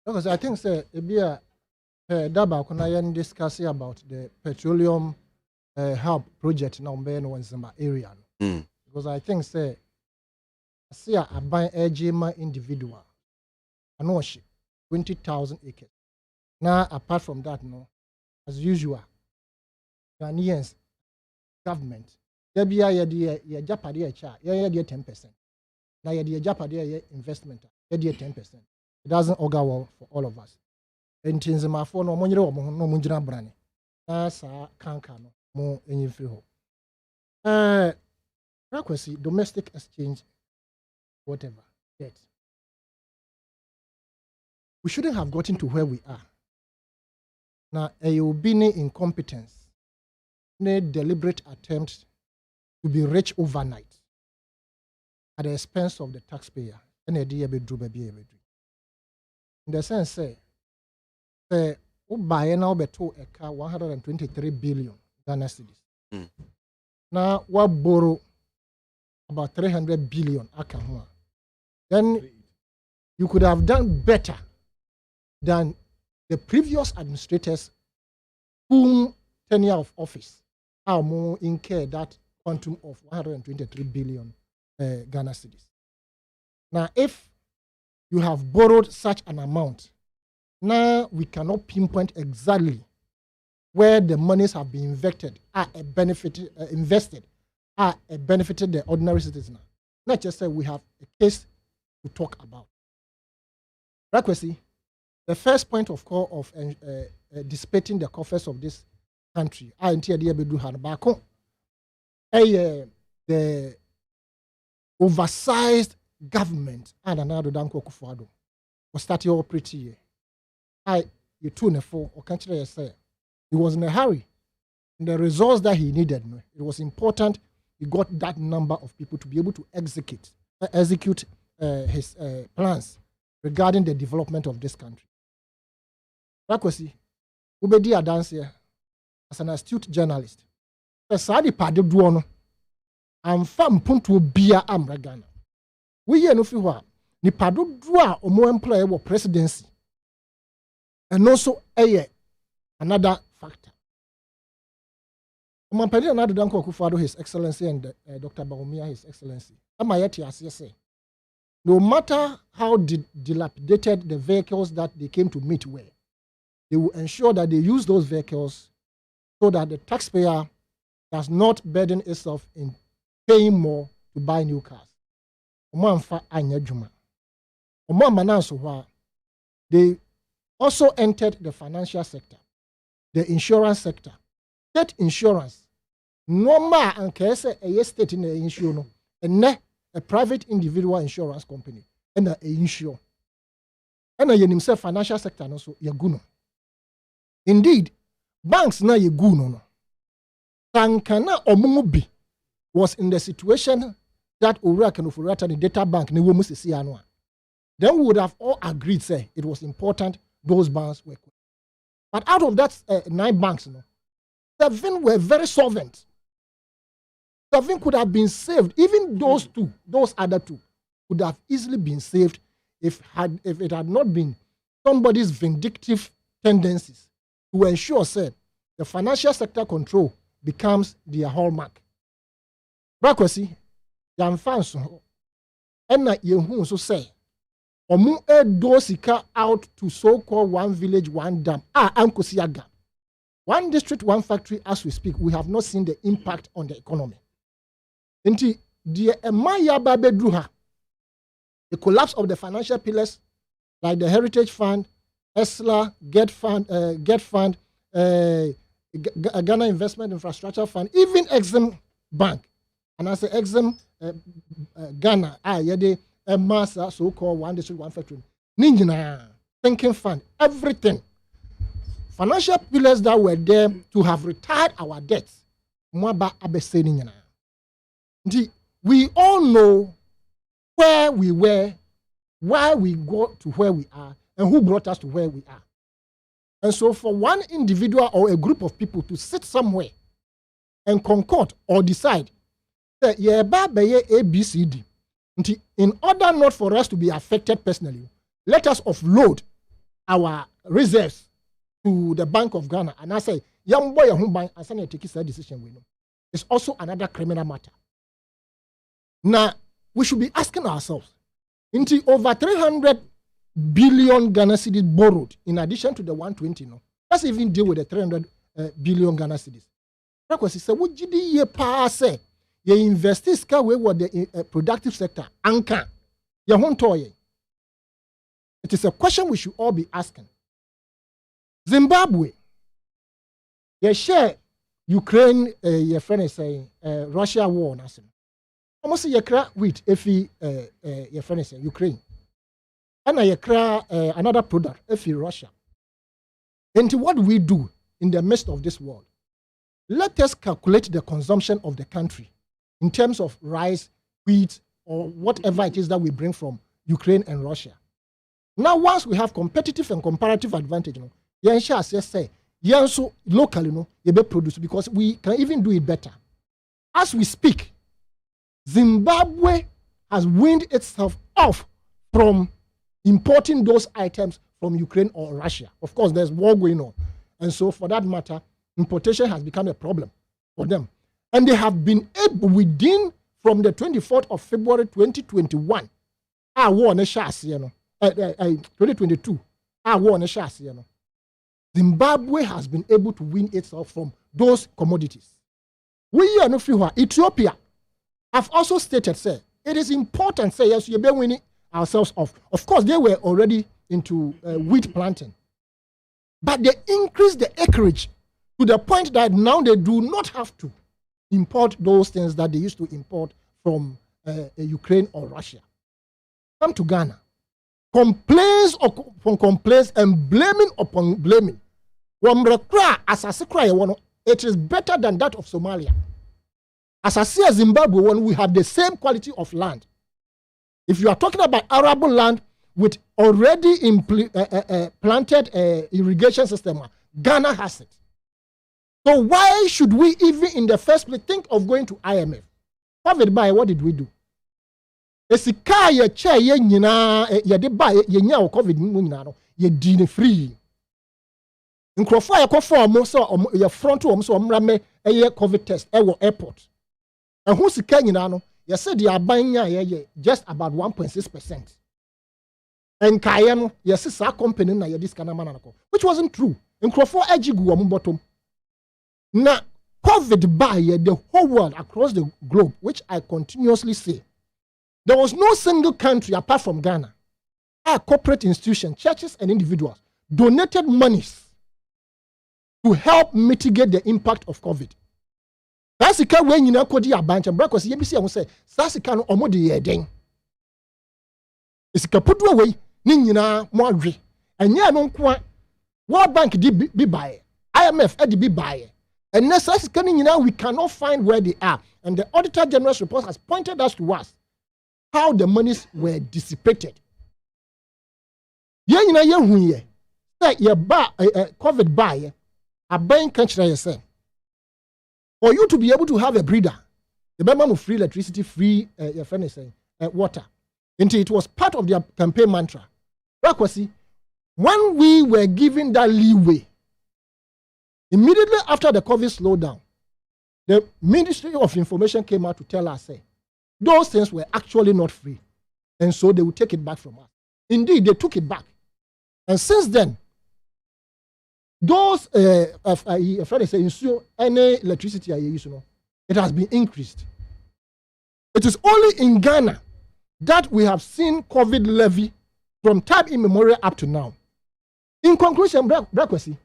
S8: Because I think Daba Kunayan discussing about the petroleum hub project now in Zimba area. Because I think I see a buy a individual. I know she 20,000 acres. Now, apart from that, no, as usual, Ghanaians government, there be a Japadia chart, 10%. Now, the Japadia investment, 10%. It doesn't augur well for all of us. And things in my phone, no munjina brani. That's a cancano, more in free home. Frequency, domestic exchange, whatever. Yes. We shouldn't have gotten to where we are. Now, a Ubini incompetence, a deliberate attempt to be rich overnight at the expense of the taxpayer. In the sense, say, buy now beto a car 123 billion Ghana cedis. Now, what borrow about 300 billion, then you could have done better than the previous administrators whom tenure of office are more incur that quantum of 123 billion Ghana cedis. Now, if you have borrowed such an amount, now we cannot pinpoint exactly where the monies have been invested benefited the ordinary citizen. Not just say we have a case to talk about. KWASI, the first point of call of dissipating the coffers of this country, the oversized government and another Danko Kufuado was starting all pretty year. You tune a four or can't you say he was in a hurry. And the results that he needed, it was important he got that number of people to be able to execute his plans regarding the development of this country. KWASI, Ubedi Adance here as an astute journalist. Sadi Pade Duono, I'm fam punto bia Ghana. We ye no fiwa ni Pado Dua omo employer wo presidency. And also another factor. Omampedi another Danko Akufo-Addo, His Excellency, and Dr. Bawumia, His Excellency. Amayeti asese. No matter how dilapidated the vehicles that they came to meet were, they will ensure that they use those vehicles so that the taxpayer does not burden itself in paying more to buy new cars. They also entered the financial sector, the insurance sector. State insurance, normal and case a state in the insurance, and a private individual insurance company, and a insure. And a financial sector also yaguno. Indeed, banks na yaguno. Tankana Omumubi was in the situation that Ura and Ufurata the data bank ni womu sisi anwa. Then we would have all agreed, say it was important those banks were. But out of that 9 banks, 7 were very solvent. 7 could have been saved. Even those other 2 could have easily been saved if it had not been somebody's vindictive tendencies to ensure, say, the financial sector control becomes their hallmark. KWASI, Jamfanso, and Yehu so say, Omu dosika out to so-called one village, one dam. Ankosiaga. 1 district, 1 factory, as we speak, we have not seen the impact on the economy. Inti, the Emaya Babedruha, the collapse of the financial pillars like the Heritage Fund, ESLA, Get Fund, Ghana Investment Infrastructure Fund, even Exim Bank. And I say Exim Ghana, yede Massa, so-called 1 district, 1 factory. Ninjina, thinking fund, everything. Financial pillars that were there to have retired our debts. We all know where we were, why we got to where we are, and who brought us to where we are. And so for one individual or a group of people to sit somewhere and concord or decide that ABCD, in order not for us to be affected personally, let us offload our reserves to the Bank of Ghana. And I say, young boy who bank and send a take a decision we know. It's also another criminal matter. Now, we should be asking ourselves, into over 300 billion Ghana cedis borrowed, in addition to the 120, let's even deal with the 300 billion Ghana cedis. KWASI said, what did you pass? You invest this car with the productive sector. Anka. It is a question we should all be asking. Zimbabwe. You share Ukraine, your friend is saying, Russia war. Almost you cry with if your friend is saying Ukraine. And you cry another product, if Russia. And what do we do in the midst of this world? Let us calculate the consumption of the country in terms of rice, wheat, or whatever it is that we bring from Ukraine and Russia. Now, once we have competitive and comparative advantage, say, locally, you be produce because we can even do it better. as we speak, Zimbabwe has weaned itself off from importing those items from Ukraine or Russia. Of course, there's war going on. And so for that matter, importation has become a problem for them. And they have been able within from the 24th of February 2021, 2022, Zimbabwe has been able to wean itself from those commodities. We here in Ethiopia have also stated, say, it is important, say, yes, you've been winning ourselves off. Of course, they were already into wheat planting. But they increased the acreage to the point that now they do not have to import those things that they used to import from Ukraine or Russia. Come to Ghana. Complaints upon complaints and blaming upon blaming. It is better than that of Somalia. As I see Zimbabwe, when we have the same quality of land. If you are talking about arable land with already planted irrigation system, Ghana has it. So why should we even in the first place think of going to IMF? COVID by what did we do? Esika ye che ye nyina ye de buy ye nya COVID mu nyina no ye di free. Nkrofo ayekofo mo so ye front wo so omra me ye COVID test e wo airport. Ehun sika nyina no ye said the abanya ye just about 1.6%. And kaya no ye se sa company na ye diska na manako, which wasn't true. Nkrofo ajigu wo bottom. Now, COVID by the whole world across the globe, which I continuously say, there was no single country apart from Ghana, our corporate institutions, churches, and individuals donated monies to help mitigate the impact of COVID. That's the kind when you know Kodi a bunch and because you see, I will say, that's the kind of omodi yeding. It's a put away, Nina Moadri, and ya non qua World Bank did be by IMF did be by. And necessarily now we cannot find where they are. And the Auditor General's report has pointed us to us how the monies were dissipated. COVID buy a bank country say. For you to be able to have a breeder, the minimum of free electricity, free water. And it was part of their campaign mantra. When we were given that leeway, immediately after the COVID slowdown, the Ministry of Information came out to tell us, say, those things were actually not free. And so they would take it back from us. Indeed, they took it back. And since then, those, any electricity I use, it has been increased. It is only in Ghana that we have seen COVID levy from time immemorial up to now. In conclusion, Brakwasi,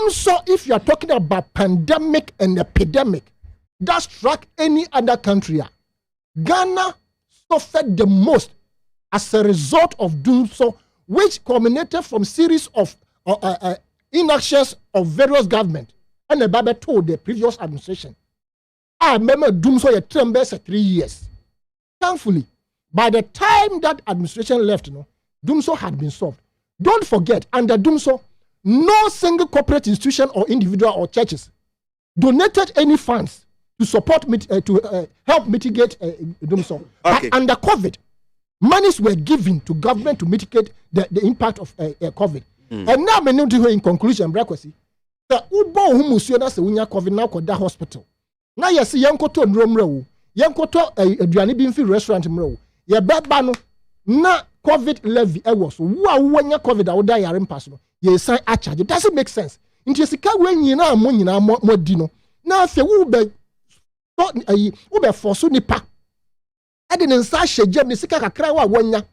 S8: so if you are talking about pandemic and epidemic that struck any other country, Ghana suffered the most as a result of so, which culminated from series of inactions of various governments. And the Bible told the previous administration, I remember so a term 3 years. Thankfully, by the time that administration left, Dumso had been solved. Don't forget, under Dumso, no single corporate institution or individual or churches donated any funds to support help mitigate Dumso. Okay. But under COVID, monies were given to government to mitigate the impact of COVID. And now, in conclusion, Brakwasi, the Ubo Humusiona Sewunya COVID now called that hospital. Now, you see, Yankoto and Romero, Yankoto a Duanibinfi restaurant, Mro, your bad na COVID levy, I was when your COVID, I would die in person. You sign a charge. It doesn't make sense. Into a when you know more dino. Now, if you will for Sunipa, I didn't say Jem Sika Krawa 1 year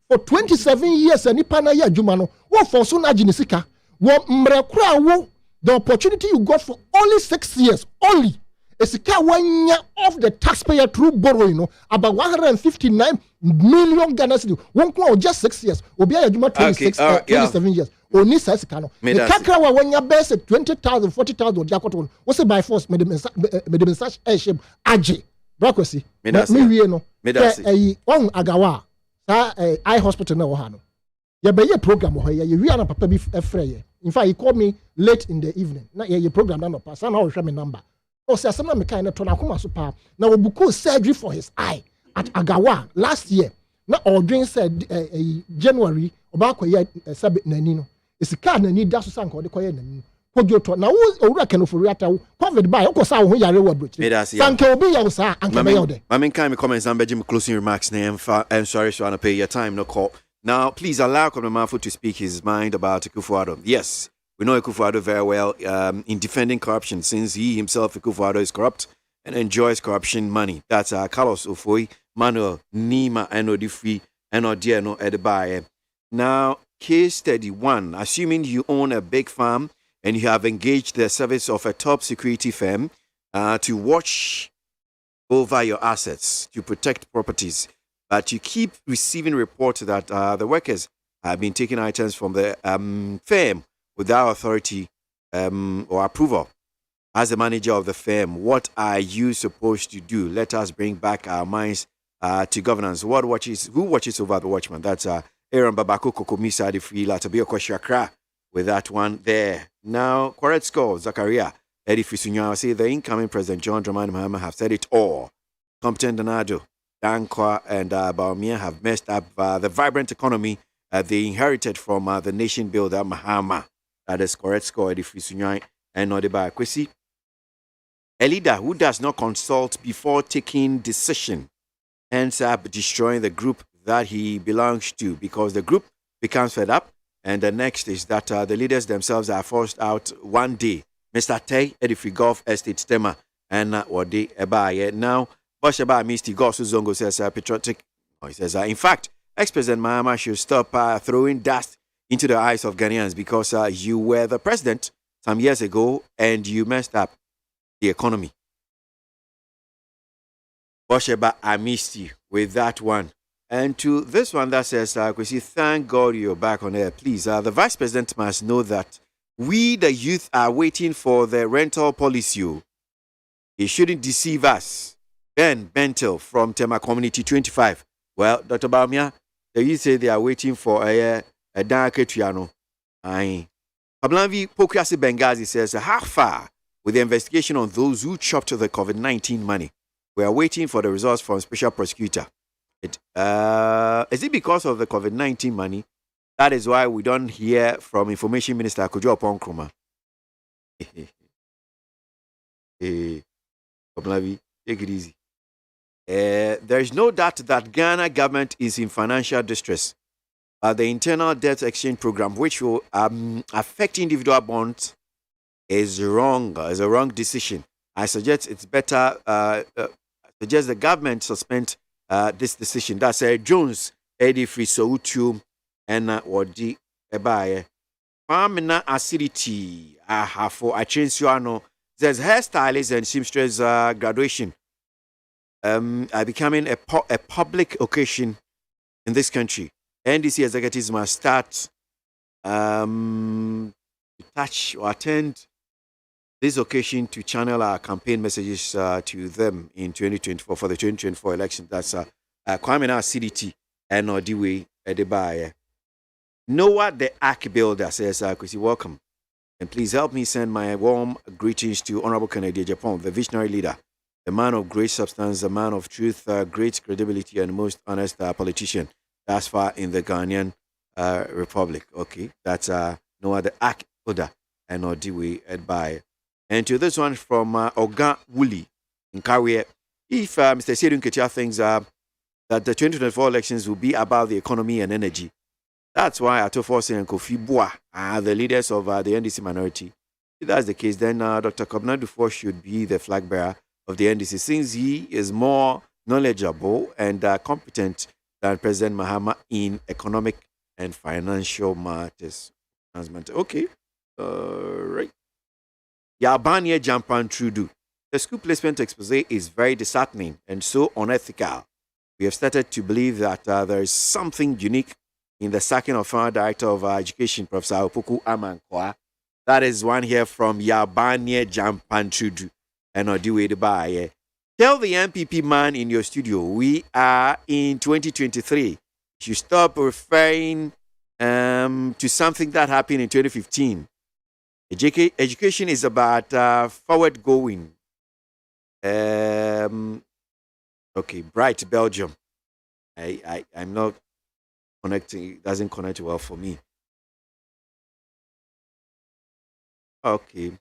S8: for 27 years and Nipana ya Jumano. What for Suna Jinisika? What Mrekra, the opportunity you got for only 6 years, only. Esika 1 year of the taxpayer through borrowing, about 159 million Ghana cedis. One quarter just 6 years. Obia Juma 27 years. Oni says Kano. The Kakra 1 year base 20,000, 40,000 Jacoton. What's it by force? Medicine such a shape. Aji. Brakwasi. Medasi. On Agawa. Eye hospital na Ohano. Ya be ye program ho ya we ana papa bi efreye. In fact, he called me late in the evening. Na ye program na no pass. Na o hwe me number. o say asem na me kan na to na koma so pa na obuku surgery for his eye at Agawa last year na ordwin said January oba koye sabe nani no esika nani da so sanka ode koye nani kojoto na wo owura kenofori atawo covid by ko sa wo yare wa brochi sanka obi ya wo sa anka be yode
S1: I kind of comments and Benjamin closing remarks name. I'm sorry so I pay your time no call. Now please allow Kwame to speak his mind about Akufo-Addo. Yes, we know Akufo-Addo very well in defending corruption since he himself Akufo-Addo is corrupt and enjoys corruption money. That's Carlos Ofoi, Manuel Nima Enodifri Enodiano Edebaye. Now case study 1, assuming you own a big farm and you have engaged the service of a top security firm to watch over your assets, to protect properties, but you keep receiving reports that the workers have been taking items from the firm without authority or approval. As the manager of the firm, what are you supposed to do? Let us bring back our minds to governance. Who watches over the watchman? That's Aaron Babako Kokomisa de Free Latabio Koshakra with that one there. Now, correct score, Zakaria. Eddie Fisunya say the incoming President John Dramani Mahama have said it all. Competent Donado, Dankwa, and Baumia have messed up the vibrant economy they inherited from the nation builder Mahama. That is correct score, Eddie Fisunya and Nodeba Kwesi. A leader who does not consult before taking decision ends up destroying the group that he belongs to because the group becomes fed up. And the next is that the leaders themselves are forced out one day. Mr. Tay, Edifi Golf Estate Stemma, and Wadi Ebaye. Now, Bosheba Misty Gosu Zongo says, patriotic. He says, in fact, ex-President Mahama should stop throwing dust into the eyes of Ghanaians because you were the president some years ago and you messed up the economy. Bosheba, I missed you with that one. And to this one that says, Kwesi, thank God you're back on air. Please, the Vice President must know that we, the youth, are waiting for the rental policy. He shouldn't deceive us. Ben Bentel from Tema Community 25. Well, Dr. Baumia, the youth say they are waiting for a Danketriano. Pablanvi Pokwasi Bengazi says, how far with the investigation on those who chopped the COVID-19 money? We are waiting for the results from Special Prosecutor. Is it because of the COVID-19 money? That is why we don't hear from Information Minister Kojo Oponkroma. Take it easy. There is no doubt that Ghana government is in financial distress. The internal debt exchange program, which will affect individual bonds, is wrong. Is a wrong decision. I suggest it's better. Suggest the government suspend this decision. That's Jones, Eddie Free Soutu, and Wadi Ebaye. Farmina acidity. For a change, there's hairstylists and seamstress graduation. Are becoming a public occasion in this country. NDC executives must start to touch or attend this occasion to channel our campaign messages to them in 2024 for the 2024 election. That's Kwame CDT and Odiwe Edebaye. Noah the Ark Builder says, Kwesi, welcome. And please help me send my warm greetings to Honorable Kennedy Japan, the visionary leader, the man of great substance, the man of truth, great credibility, and most honest politician thus far in the Ghanaian Republic. Okay, that's Noah the Ark Builder and Odiwe Edebaye. And to this one from Oga Woolley in Kawe, if Mr. Sedun Ketia thinks that the 2024 elections will be about the economy and energy, that's why Atoforse and Kofi Boa are the leaders of the NDC minority. If that's the case, then Dr. Kobna Dufour should be the flag bearer of the NDC, since he is more knowledgeable and competent than President Mahama in economic and financial matters. Okay, right. Yabanye Jampan Trudu. The school placement expose is very disheartening and so unethical. We have started to believe that there is something unique in the sacking of our Director of Education, Professor Opoku Amankwa. That is one here from Yabanye Jampan Trudu and Odiwe Edebaye. Tell the MPP man in your studio, we are in 2023. You stop referring to something that happened in 2015. Education is about forward going. Okay, Bright Belgium. I'm not connecting. It doesn't connect well for me. Okay.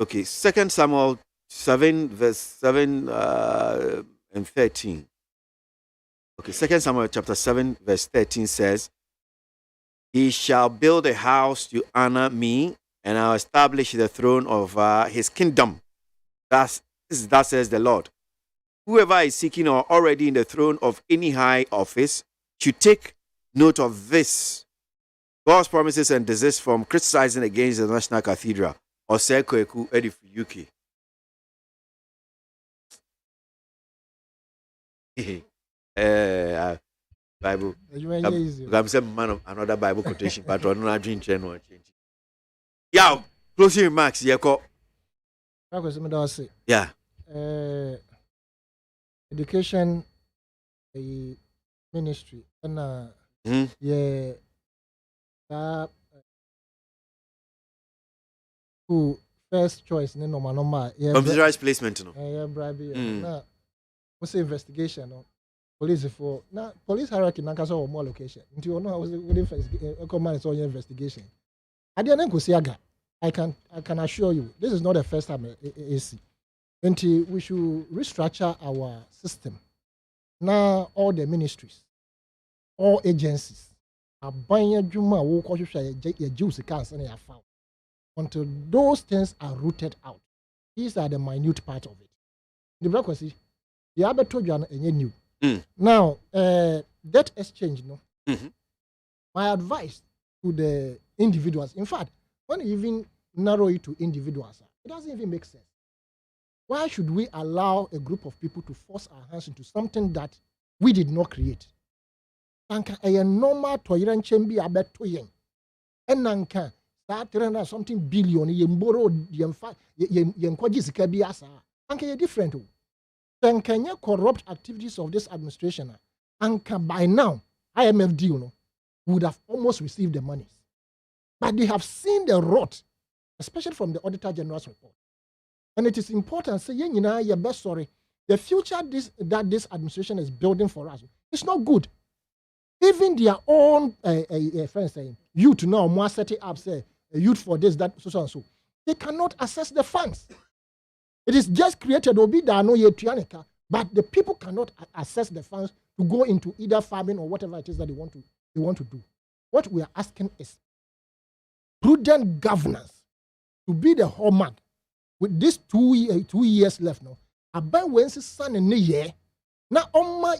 S1: Okay, Second Samuel 7 verse 7 and 13. Okay, Second Samuel chapter 7 verse 13 says, "He shall build a house to honor me, and I'll establish the throne of his kingdom. Thus says the Lord. Whoever is seeking or already in the throne of any high office should take note of this. God's promises and desist from criticizing against the National Cathedral or Sekweku Edif UK." Bible. I'm saying man of another Bible quotation, but I'm not doing change. Yeah, closing remarks. Yeah.
S8: Education ministry and who first choice no normal
S1: computerized placement
S8: what's the investigation police for now police hierarchy na kasa or more location until you know within first command is all your investigation I can assure you this is not the first time AC until we should restructure our system now. All the ministries, all agencies are buying a juma until those things are rooted out. These are the minute part of it. The bureaucracy, the other told you new. Now, debt exchange, no. My advice to the individuals, in fact, when you even narrow it to individuals, it doesn't even make sense. Why should we allow a group of people to force our hands into something that we did not create? Anka a normal toiran chembi abet toyen. And nanka that 300 something billion yen borrow yen kwaji sikabi asa. Anka ye different. Anka corrupt activities of this administration. Anka by now IMF deal would have almost received the money. But they have seen the rot, especially from the Auditor General's report. And it is important, say, your best story. The future that this administration is building for us, it's not good. Even their own friends saying, youth now, more setting up, say, youth for this, that, so and so. They cannot access the funds. It is just created, but the people cannot access the funds to go into either farming or whatever it is that they want to do. What we are asking is prudent governance to be the hallmark. With these 2 years left now, about Wednesday's son and year, now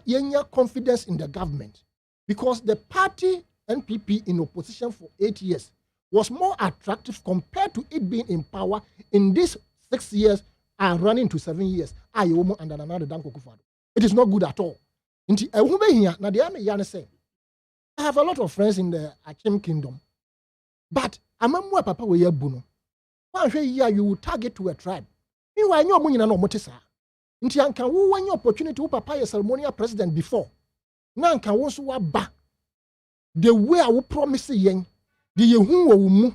S8: yenya confidence in the government because the party NPP in opposition for 8 years was more attractive compared to it being in power in these 6 years and running to 7 years. It is not good at all. I have a lot of friends in the Achim kingdom, but I'm a papa we buno. You will target to a tribe. Meanwhile, you're moving on motisa. Intian can woo when your opportunity to papa a ceremonial president before. Nan can also ba. The way I will promise yen, the yehu will move.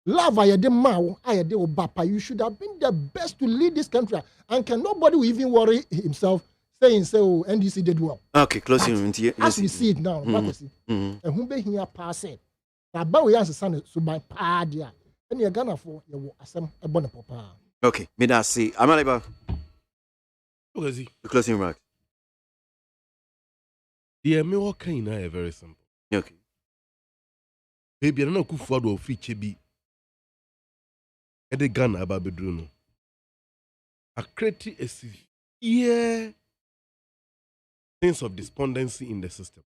S8: Love I de mao, I de bapa. You should have been the best to lead this country. And can nobody will even worry himself saying so NDC did well.
S1: Okay, closing.
S8: As we see it now, and who be here passing. About we answer son so by padia. And you're gonna for your assem a bonnet papa.
S1: Okay, me that see. I'm about
S10: the
S1: closing remarks.
S10: The me kind are very simple.
S1: Okay.
S10: Baby, I don't know who for the feature be. And the gun about bedroom. I create a severe sense of despondency in the system.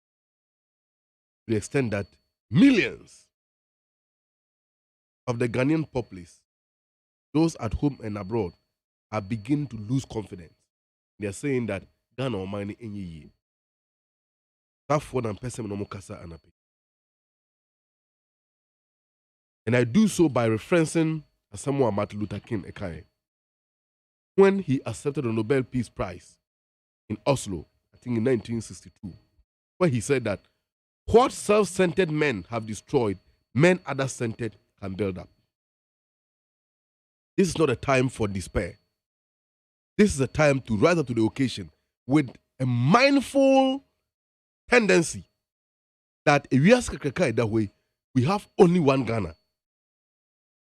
S10: To the extent that millions of the Ghanaian populace, those at home and abroad, are beginning to lose confidence. They are saying that Ghana or money any year. That for them person no mukasa anape. And I do so by referencing Samuel Martin Luther King Ekaye. When he accepted the Nobel Peace Prize in Oslo, I think in 1962, where he said that what self-centered men have destroyed, men other-centered can build up. this is not a time for despair. This is a time to rise up to the occasion with a mindful tendency that if we ask that way, we have only one Ghana.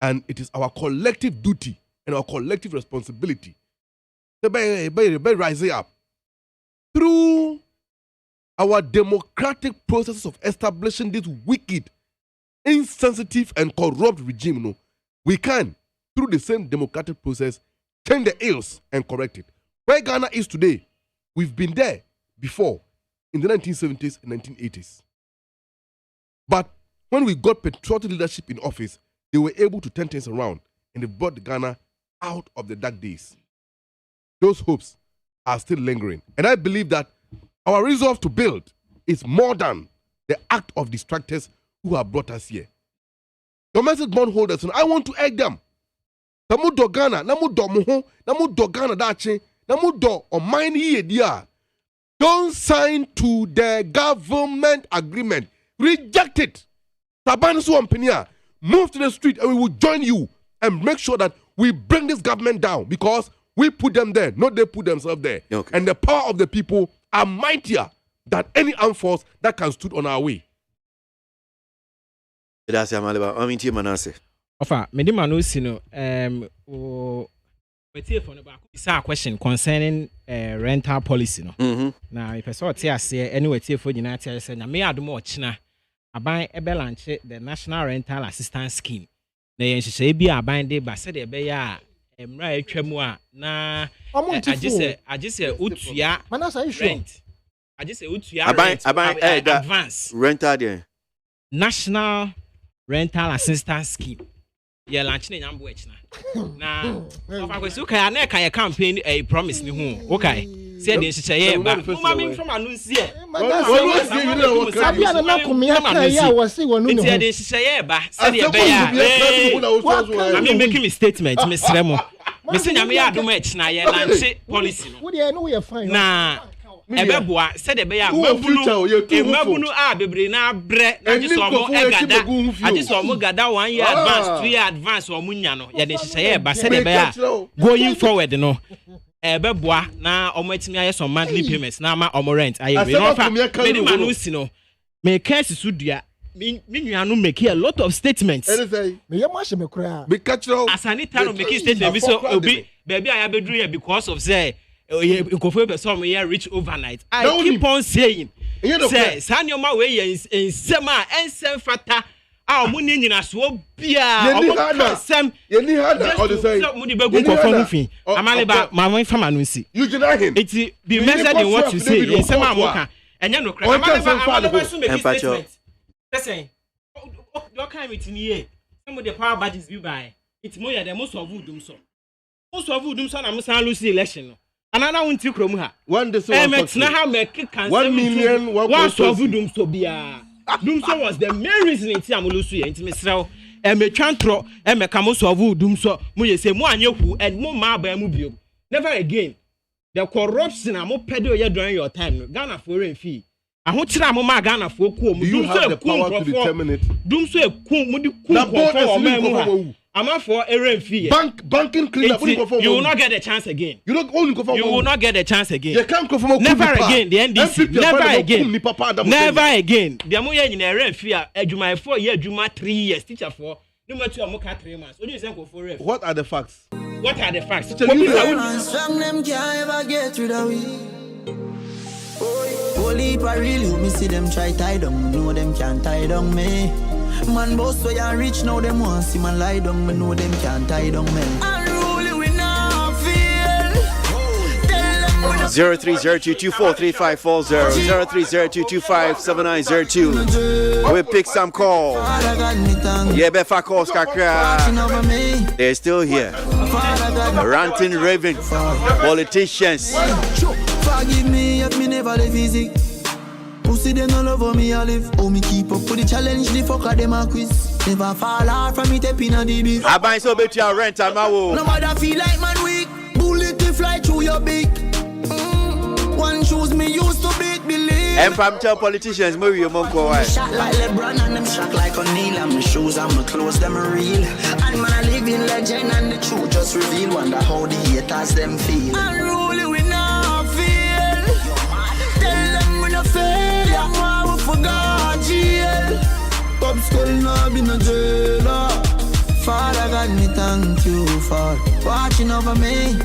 S10: And it is our collective duty and our collective responsibility to be rising up through our democratic process of establishing this wicked, insensitive, and corrupt regime. No, we can, through the same democratic process, change the ills and correct it. Where Ghana is today, we've been there before in the 1970s and 1980s. But when we got patriotic leadership in office, they were able to turn things around and they brought Ghana out of the dark days. Those hopes are still lingering. And I believe that our resolve to build is more than the act of distractors who have brought us here. Domestic bondholders, and I want to egg them. Namu do Ghana, namu do muho, namu do Ghana dache, namu do o mine here dia. Don't sign to the government agreement. Reject it. Tabansu Ampenia, move to the street and we will join you and make sure that we bring this government down because we put them there, not they put themselves there. Okay. And the power of the people are mightier than any armed force that can stood on our way.
S1: That's MONTIE Manase.
S9: Ofa, medima no sino wetie for no ba ko question concerning rental policy no. Na if person tie ase any wetie for nyina tie ase na me adom ochina aban ebe launch the National Rental Assistance Scheme. Na yen hyehyɛ bi aban de ba se de be ya emra atwamu a na agise utua rent. Agise utua rent advance
S1: rental there.
S9: National Rental Assistance Scheme. Yeah, launch ni nyambo echina. Na of akwesi okay na ka campaign a promise ni ho. Okay. Say the nhyehyɛ ba. Mama me from announce here.
S8: Sabi ana na komia kan ya wose wonu no.
S9: Say the nhyehyɛ ba. Say the be ya. I mean making me statement me srɛ mo. Me say nyame ya adom echina ye launch policy no.
S8: Wo de no we fine.
S9: Na ebeboa said the bear mabunu a bebre na bre na just omo egada I just omo gada 1 year advance 2 year advance omo nya no ye de hyehyɛ ba said the bear going forward no ebeboa na omo atimi aye some monthly payments na ma omo rent aye we no fa me ma no si no me case sudua me nuanu make a lot of statements
S8: me yema hye me kura
S10: me kachiro
S9: asanita no make statement bi so obi baby aya bedru here because of say some rich overnight. I keep on saying, say, Sanyoma way in Sema and Sem Fata. Our money in a swab beer. Sam, you need her or the same. Amaliba, my wife from Anusi. You deny him. It's be measured in what you say in Sema Moka. And you know, listen, what kind of here? Some of the power badges you buy. It's more than most of Woodum so. Most of Woodum son, I must lose the election. Another one to Kromha.
S10: One day, 1
S9: million, one so Doom so be Doom so was the main reason in Tiamulusu and Timisrael and me chantro and me Camus of Doom so Muye say one yoku and more mabamubio. Never again. The corruption I'm more pedo during your time. Ghana for a fee. I want to Mama Ghana for cool.
S10: You have the power to determine it.
S9: Doom so cool, Mudi cool. I'm out for a fee.
S10: Banking cleanup.
S9: You will not get a chance again.
S10: You don't only go for.
S9: You will not get a chance again.
S10: You can't go for
S9: never again. The NDC. Never again. Never again. The amoya in a rent fee. Juma 4 years, Juma 3 years. Teacher for. No matter how much 3 months. What do you say for rent?
S10: What are the facts?
S9: What are the facts?
S15: Some them can't ever get through the way. Holy really me see them try tie down. Know them can't tie down me. Man boss so ya rich now them want see man lie down. Me know them can't tie down me. Unruly we now feel.
S1: 0302243540 0302257902. We pick some calls. Yeah, befa calls kakra. They're still here. Ranting ravens, politicians.
S15: Forgive me if me never live easy. Pussy them all over me I live. Oh me keep up with the challenge. The fucker them a quiz. Never fall out from me tapping on the beat.
S1: I buy so bet your rent and my woe.
S15: No matter feel like man weak. Bullet to fly through your beak. One shoes me used to beat believe.
S1: And Pamcha politicians, maybe you won't go.
S15: Shot like LeBron and them shot like O'Neal. And my shoes and my clothes, them are real. And man, I live in legend and the truth just reveal. Wonder how the haters them feel. Unruly we not feel. Tell them we not fail. Yeah, man, we forgot jail. Pop skull now be no jailer. Father God, me thank you for watching over me.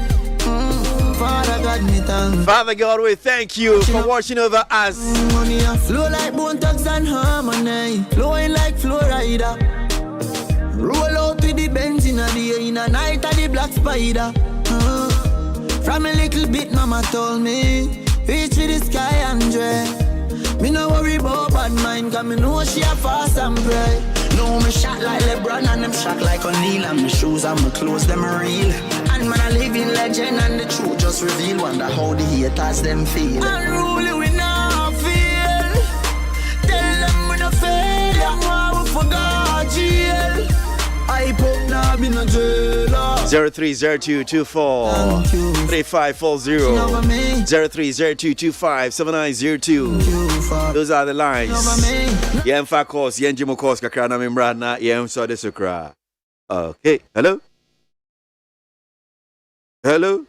S15: Father God, me thank.
S1: Father God, we thank you for watching over us.
S15: Money a flow like bone thugs and harmony, flowing like Florida. Roll out with the Benz in a day, in a night of the black spider. From a little bit, mama told me, reach with the sky and dread. Me no worry about bad mind, cause me know she a fast and pray. No, me shot like LeBron and them shot like O'Neal. And my shoes and my clothes, them are real. And man, I live in legend and the truth just reveal. Wonder how the haters them feel. Unruly we not feel. Tell them we not fail. Yeah, we forgot jail. I put now be no jailer.
S1: 0302243540 0302257902. Those are the lines. Yen fa course, yen jimo course kakra na memra na yen so de sukra. Okay, hello. Hello.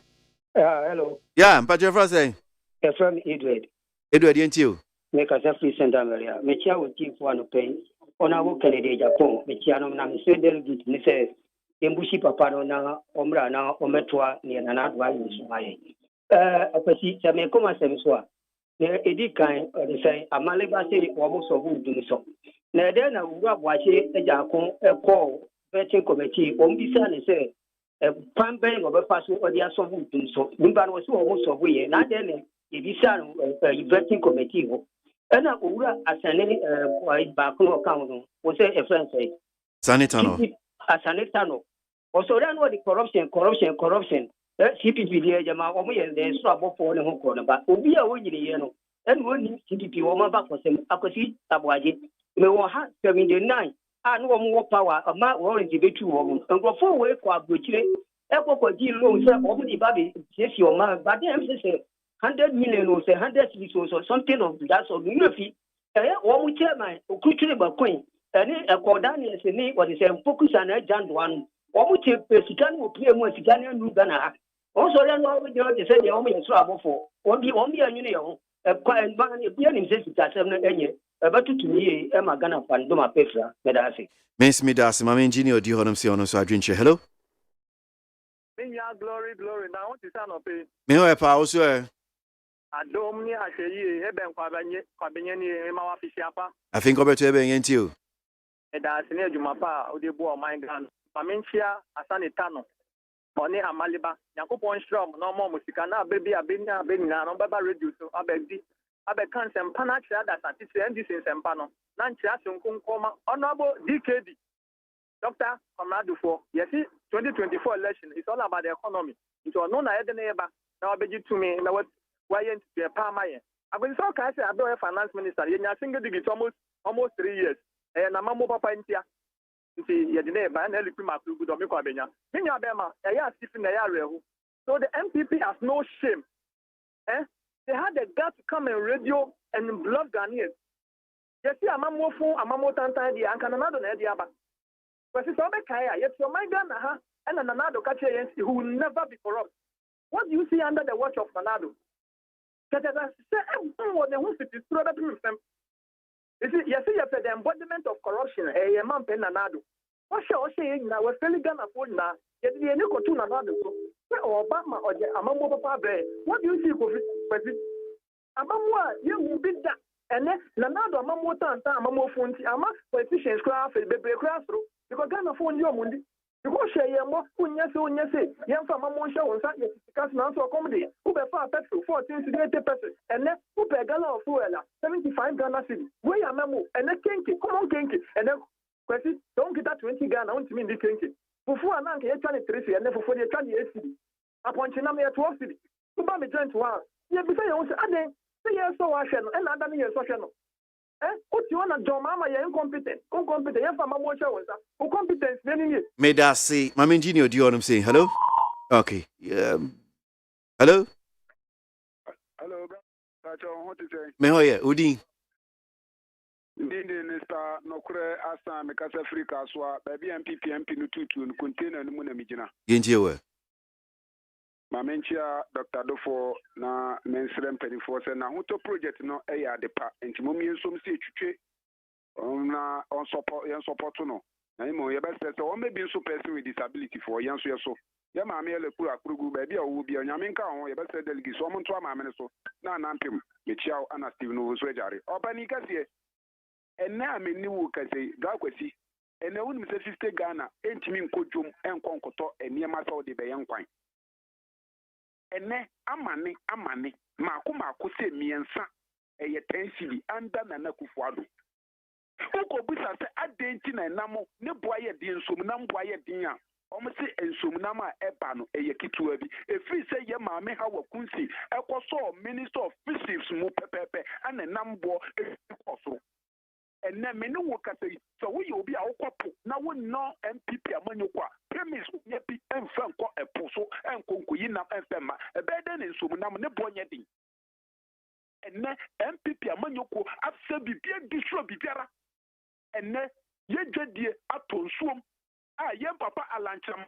S13: Hello.
S1: Yeah, but your first saying.
S13: Yes, from Edward.
S1: Edward, ain't you?
S13: Make us a free center area. Me chia will keep one pay. On our Canada, Japan, me chia no na me say delegate me say embushi papa no na omra na ometwa ne na na adwa yi sumaye. Apesi se me koma sem so a. Ne edi kan de say amale ba say wo mo so hu dum so. Na de na wu abwache eja kon ekọ vetting committee o mbisa ne say pambe ngo be faso odi aso hu dum so. Nimba no so wo so hu ye na de ne ebisa no vetting committee ho. Ena owura asane ba ko account no wo say a friend say
S1: Sanitano.
S13: Asanitano. Also then what the corruption. CPP the jama omo ye the so abofo ne ho ko no ba obi a wo nyine ye no en wo ni CPP wo ma ba ko sem akosi aboagye me wo ha 79 a no wo power ma wo rent betu wo mo ngrofo we ko abrochire e ko ji loan say omo di ba be sesi o ma ba dem say 100 million or say 100 cities or something of that so you fi wo mo chairman okuchire ba coin ani ekodani se ni what is focus on agenda one wo mo che pesika no pie mo sika na nu Ghana ha also then what we do say the wo so abofo wo bi anyu ne ho kwa ban e bia ni se sika sem na enye batutu ni e ma Ghana fan do ma pefra medase
S1: Miss Midas, my engineer di honum se ono so adwenche. Hello.
S22: Minya glory now want to stand up
S1: Me ho e pa wo so
S22: Adom ni ahyeyi eben kwabenye ni ma wa fisiapa
S1: I think obeto ebe yenti o.
S22: Eda sene adwuma pa o de bo o mind gan pamenchia asane tano oni amaliba yakopon strom no mo musika na bebi abenya abenya no baba radio so abedi abekan sempa na kira da santisi ndi sempa no na nkira sonkonkoma honorable DKD Dr. Comradufo yesi 2024 election is all about the economy so no na yede na yeba na obeji to me na what why you to pa maye agbeni so ka say abe finance minister yenya single digit almost 3 years na mamo papa ntia nti yede na ba na lipi makru gudo me kwa benya minya be ma ya sifi na ya rehu so the MPP has no shame they had the guts to come and radio and block Ghanaians yesi amamo fun amamo tantan dia anka na do na dia ba because so be kai ya yesi o my Ghana ha and Nanado catch he will never be corrupt. What do you see under the watch of Nanado? You see, you see, the embodiment of corruption. A man pen Nanado. What shall I say? Now we're fairly gonna afford now. Yet the Nico to Nanado. Obama or the Amamo Papa. What do you see, President? Amamwa, you will be that. And then Nanado Amamo Tanta, Amamo Fonti, Ama, politicians craft, baby craft through. Because Ghana phone your mundi. You go share your most unyase, young from Mamon show on Saturday, because now so comedy, who be far petrol, 14 to 80 pesos, and then who pay gallon of fuel, 75 Ghana city. Where your memo, and then kinky, come on kinky, and then question, don't get that 20 Ghana, I want to mean the kinky. Before an uncle, 23, and then for the 28 city. Upon Chinamia 12 city. Who buy me joint to one. Yeah, before you say, I say, yes, so I shall, and I don't hear social. What you want to do, Mama? You're incompetent. Incompetent. You're from Mamma Show. Who competence?
S1: May that say, my engineer, do you know what I'm saying? Hello? Okay. Hello?
S22: Hello.
S1: Me hoye udi.
S5: Ndindi Mr. Nokure Asa Mekasa Africa so baby MPP no tutu no container no mu na mijina.
S1: Yenjewe.
S5: Mamenchia Dr. Dofo na mensrem penifo se na hoto project no eya depa enti momi ensom se twetwe na on support no. Na imo ye best say o maybe so person with disability for yanso yeso. Ya maame ele kura kurugu baby o bi onyame nka ho ye best say delegate so mo nto maame so na nampem mechiaw ana Steve no so ejare. Obani kase ene ameni wo kase gakwasi ene wonu se sister Ghana entimi nkodwom enkonkoto eniema sa ode be yenkwan ene amane mako se miensa eye 10 cedi anda na Kufuado uko bisa se adenti na namo ne boaye din nsom na boaye din a omo se ensom na ma eba no eye kituwa bi efi se ye maame ha wakunsi ekoso minister of fisheries mu pepepe ana nambo ekoso ene meni wo kasa so we obi a wokopo na wo no MPP amanyokwa premise ye bi emfa nko eposo enkonko yi na emfema ebede ne nsum na ne bonye din ene MPP amanyokwo afse bibia disro bibiara ene ye dwedie atonsuom a ye papa alancham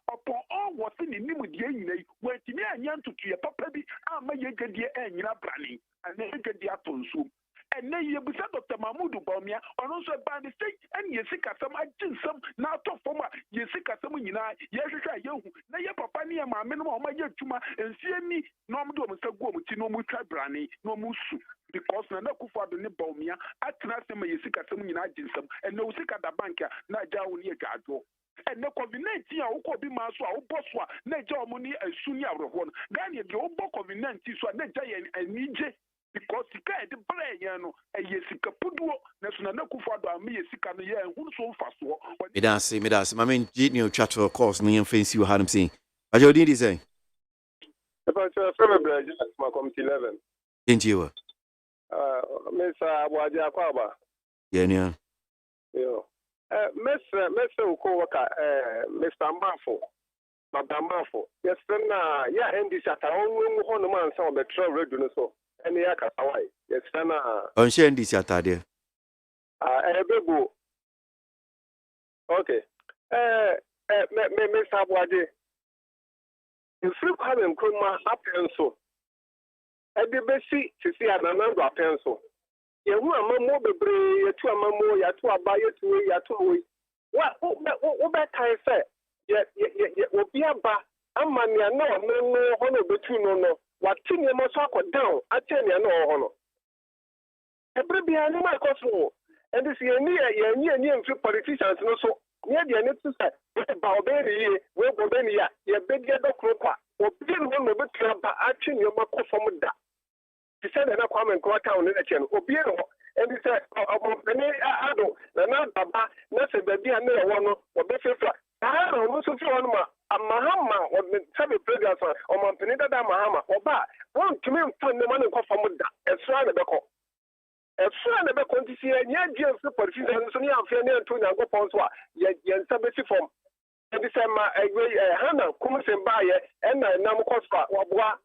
S5: upon all was in the nimu die nyina we timi anya ntutu ye papa bi ama ye dwedie anyina brani ene ye dwedie atonsuom ene ye busa Dr. Mahmoud Bawumia ono so ba the state en ye sikasam aginsam na atofoma ye sikasam nyina ye hwehwa ye hu na ye papa ne ye maame no ma ye twuma ensie ni no mdo mo sagu mo ti no mo twa brani no mo su because na Kufuado ne Bawumia atena sema ye sikasam nyina aginsam ene wo sikada bank na jawo ne ye dwadwo ene COVID-19 a wo bi ma so a wo boso a na jawo mo ni asu ni awroho no Ghana de wo bo COVID-19 so a na jaye anije because sika e de brɛ no ɛyɛ sika puduo na so na Kufuado am yɛ sika no yɛ hu so mfaso
S1: medase ma men gye ne otwato course no yɛn fancy wo hanum sin ajo din di sɛ
S5: Papa so from Brazil ma committee 11
S1: yenjewa
S5: Mr. Aboagye akwaba
S1: yenia
S5: yo Mr. Ukowoka Mr. Mbafo Madam Mbafo yes na ya NDC atawo ho no man sa obetro radio no so ene ya kasawai yes na
S1: on share NDC atade
S5: ebego okay Mr. Aboagye ifri kwame nkruma apenso ede besi sisi ananando apenso yehu amamo bebre yetu amamo yatu aba yetu we wo be kai se ye obi aba amania na omeno hono betu no watini mo so akodown atenia na hono ebre bia ni ma koso and this ye mfi politicians no so ye de ne tu say ba obere ye we go be ni ya ye be de dokropa obi no betu aba atweni mo kofom da ti say na kwame nkwa town ne che no obi no and this any ado na baba na se baby na ye wo no obi fefa no so fi won ma amahama o sabe president o man penida da mahama oba won tumi mfan ne man nkwa fam da esra ne beko ntisi nya gye fi politician so ne amfe ne nto nyango pon so a ye nsa be si fam e bi say ma hana kumsen ba ye na nam koska oboa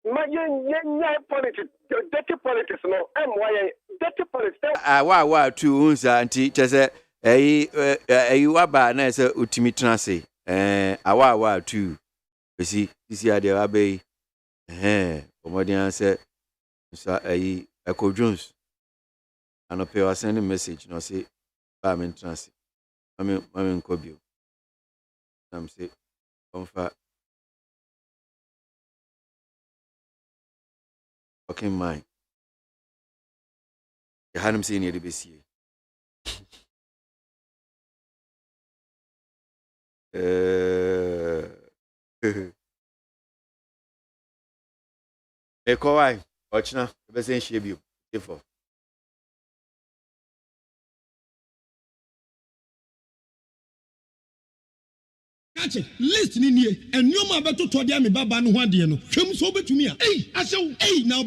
S5: ma ye politics dirty politics no why dirty politics
S1: wa tu unza anti chese eyi waba na ese utimi transe awa tu esi sisi ade abai omodian se sa eyi Echo Jones anope wa send message no say ba me transe mami nkobio nam say konfa okay mine ya hanum say ni de besie Ekowai ochna besen shebio before
S12: Kache list ni nie enyo ma beto to dia me baba no ho ade no hwem so betumi a ashew na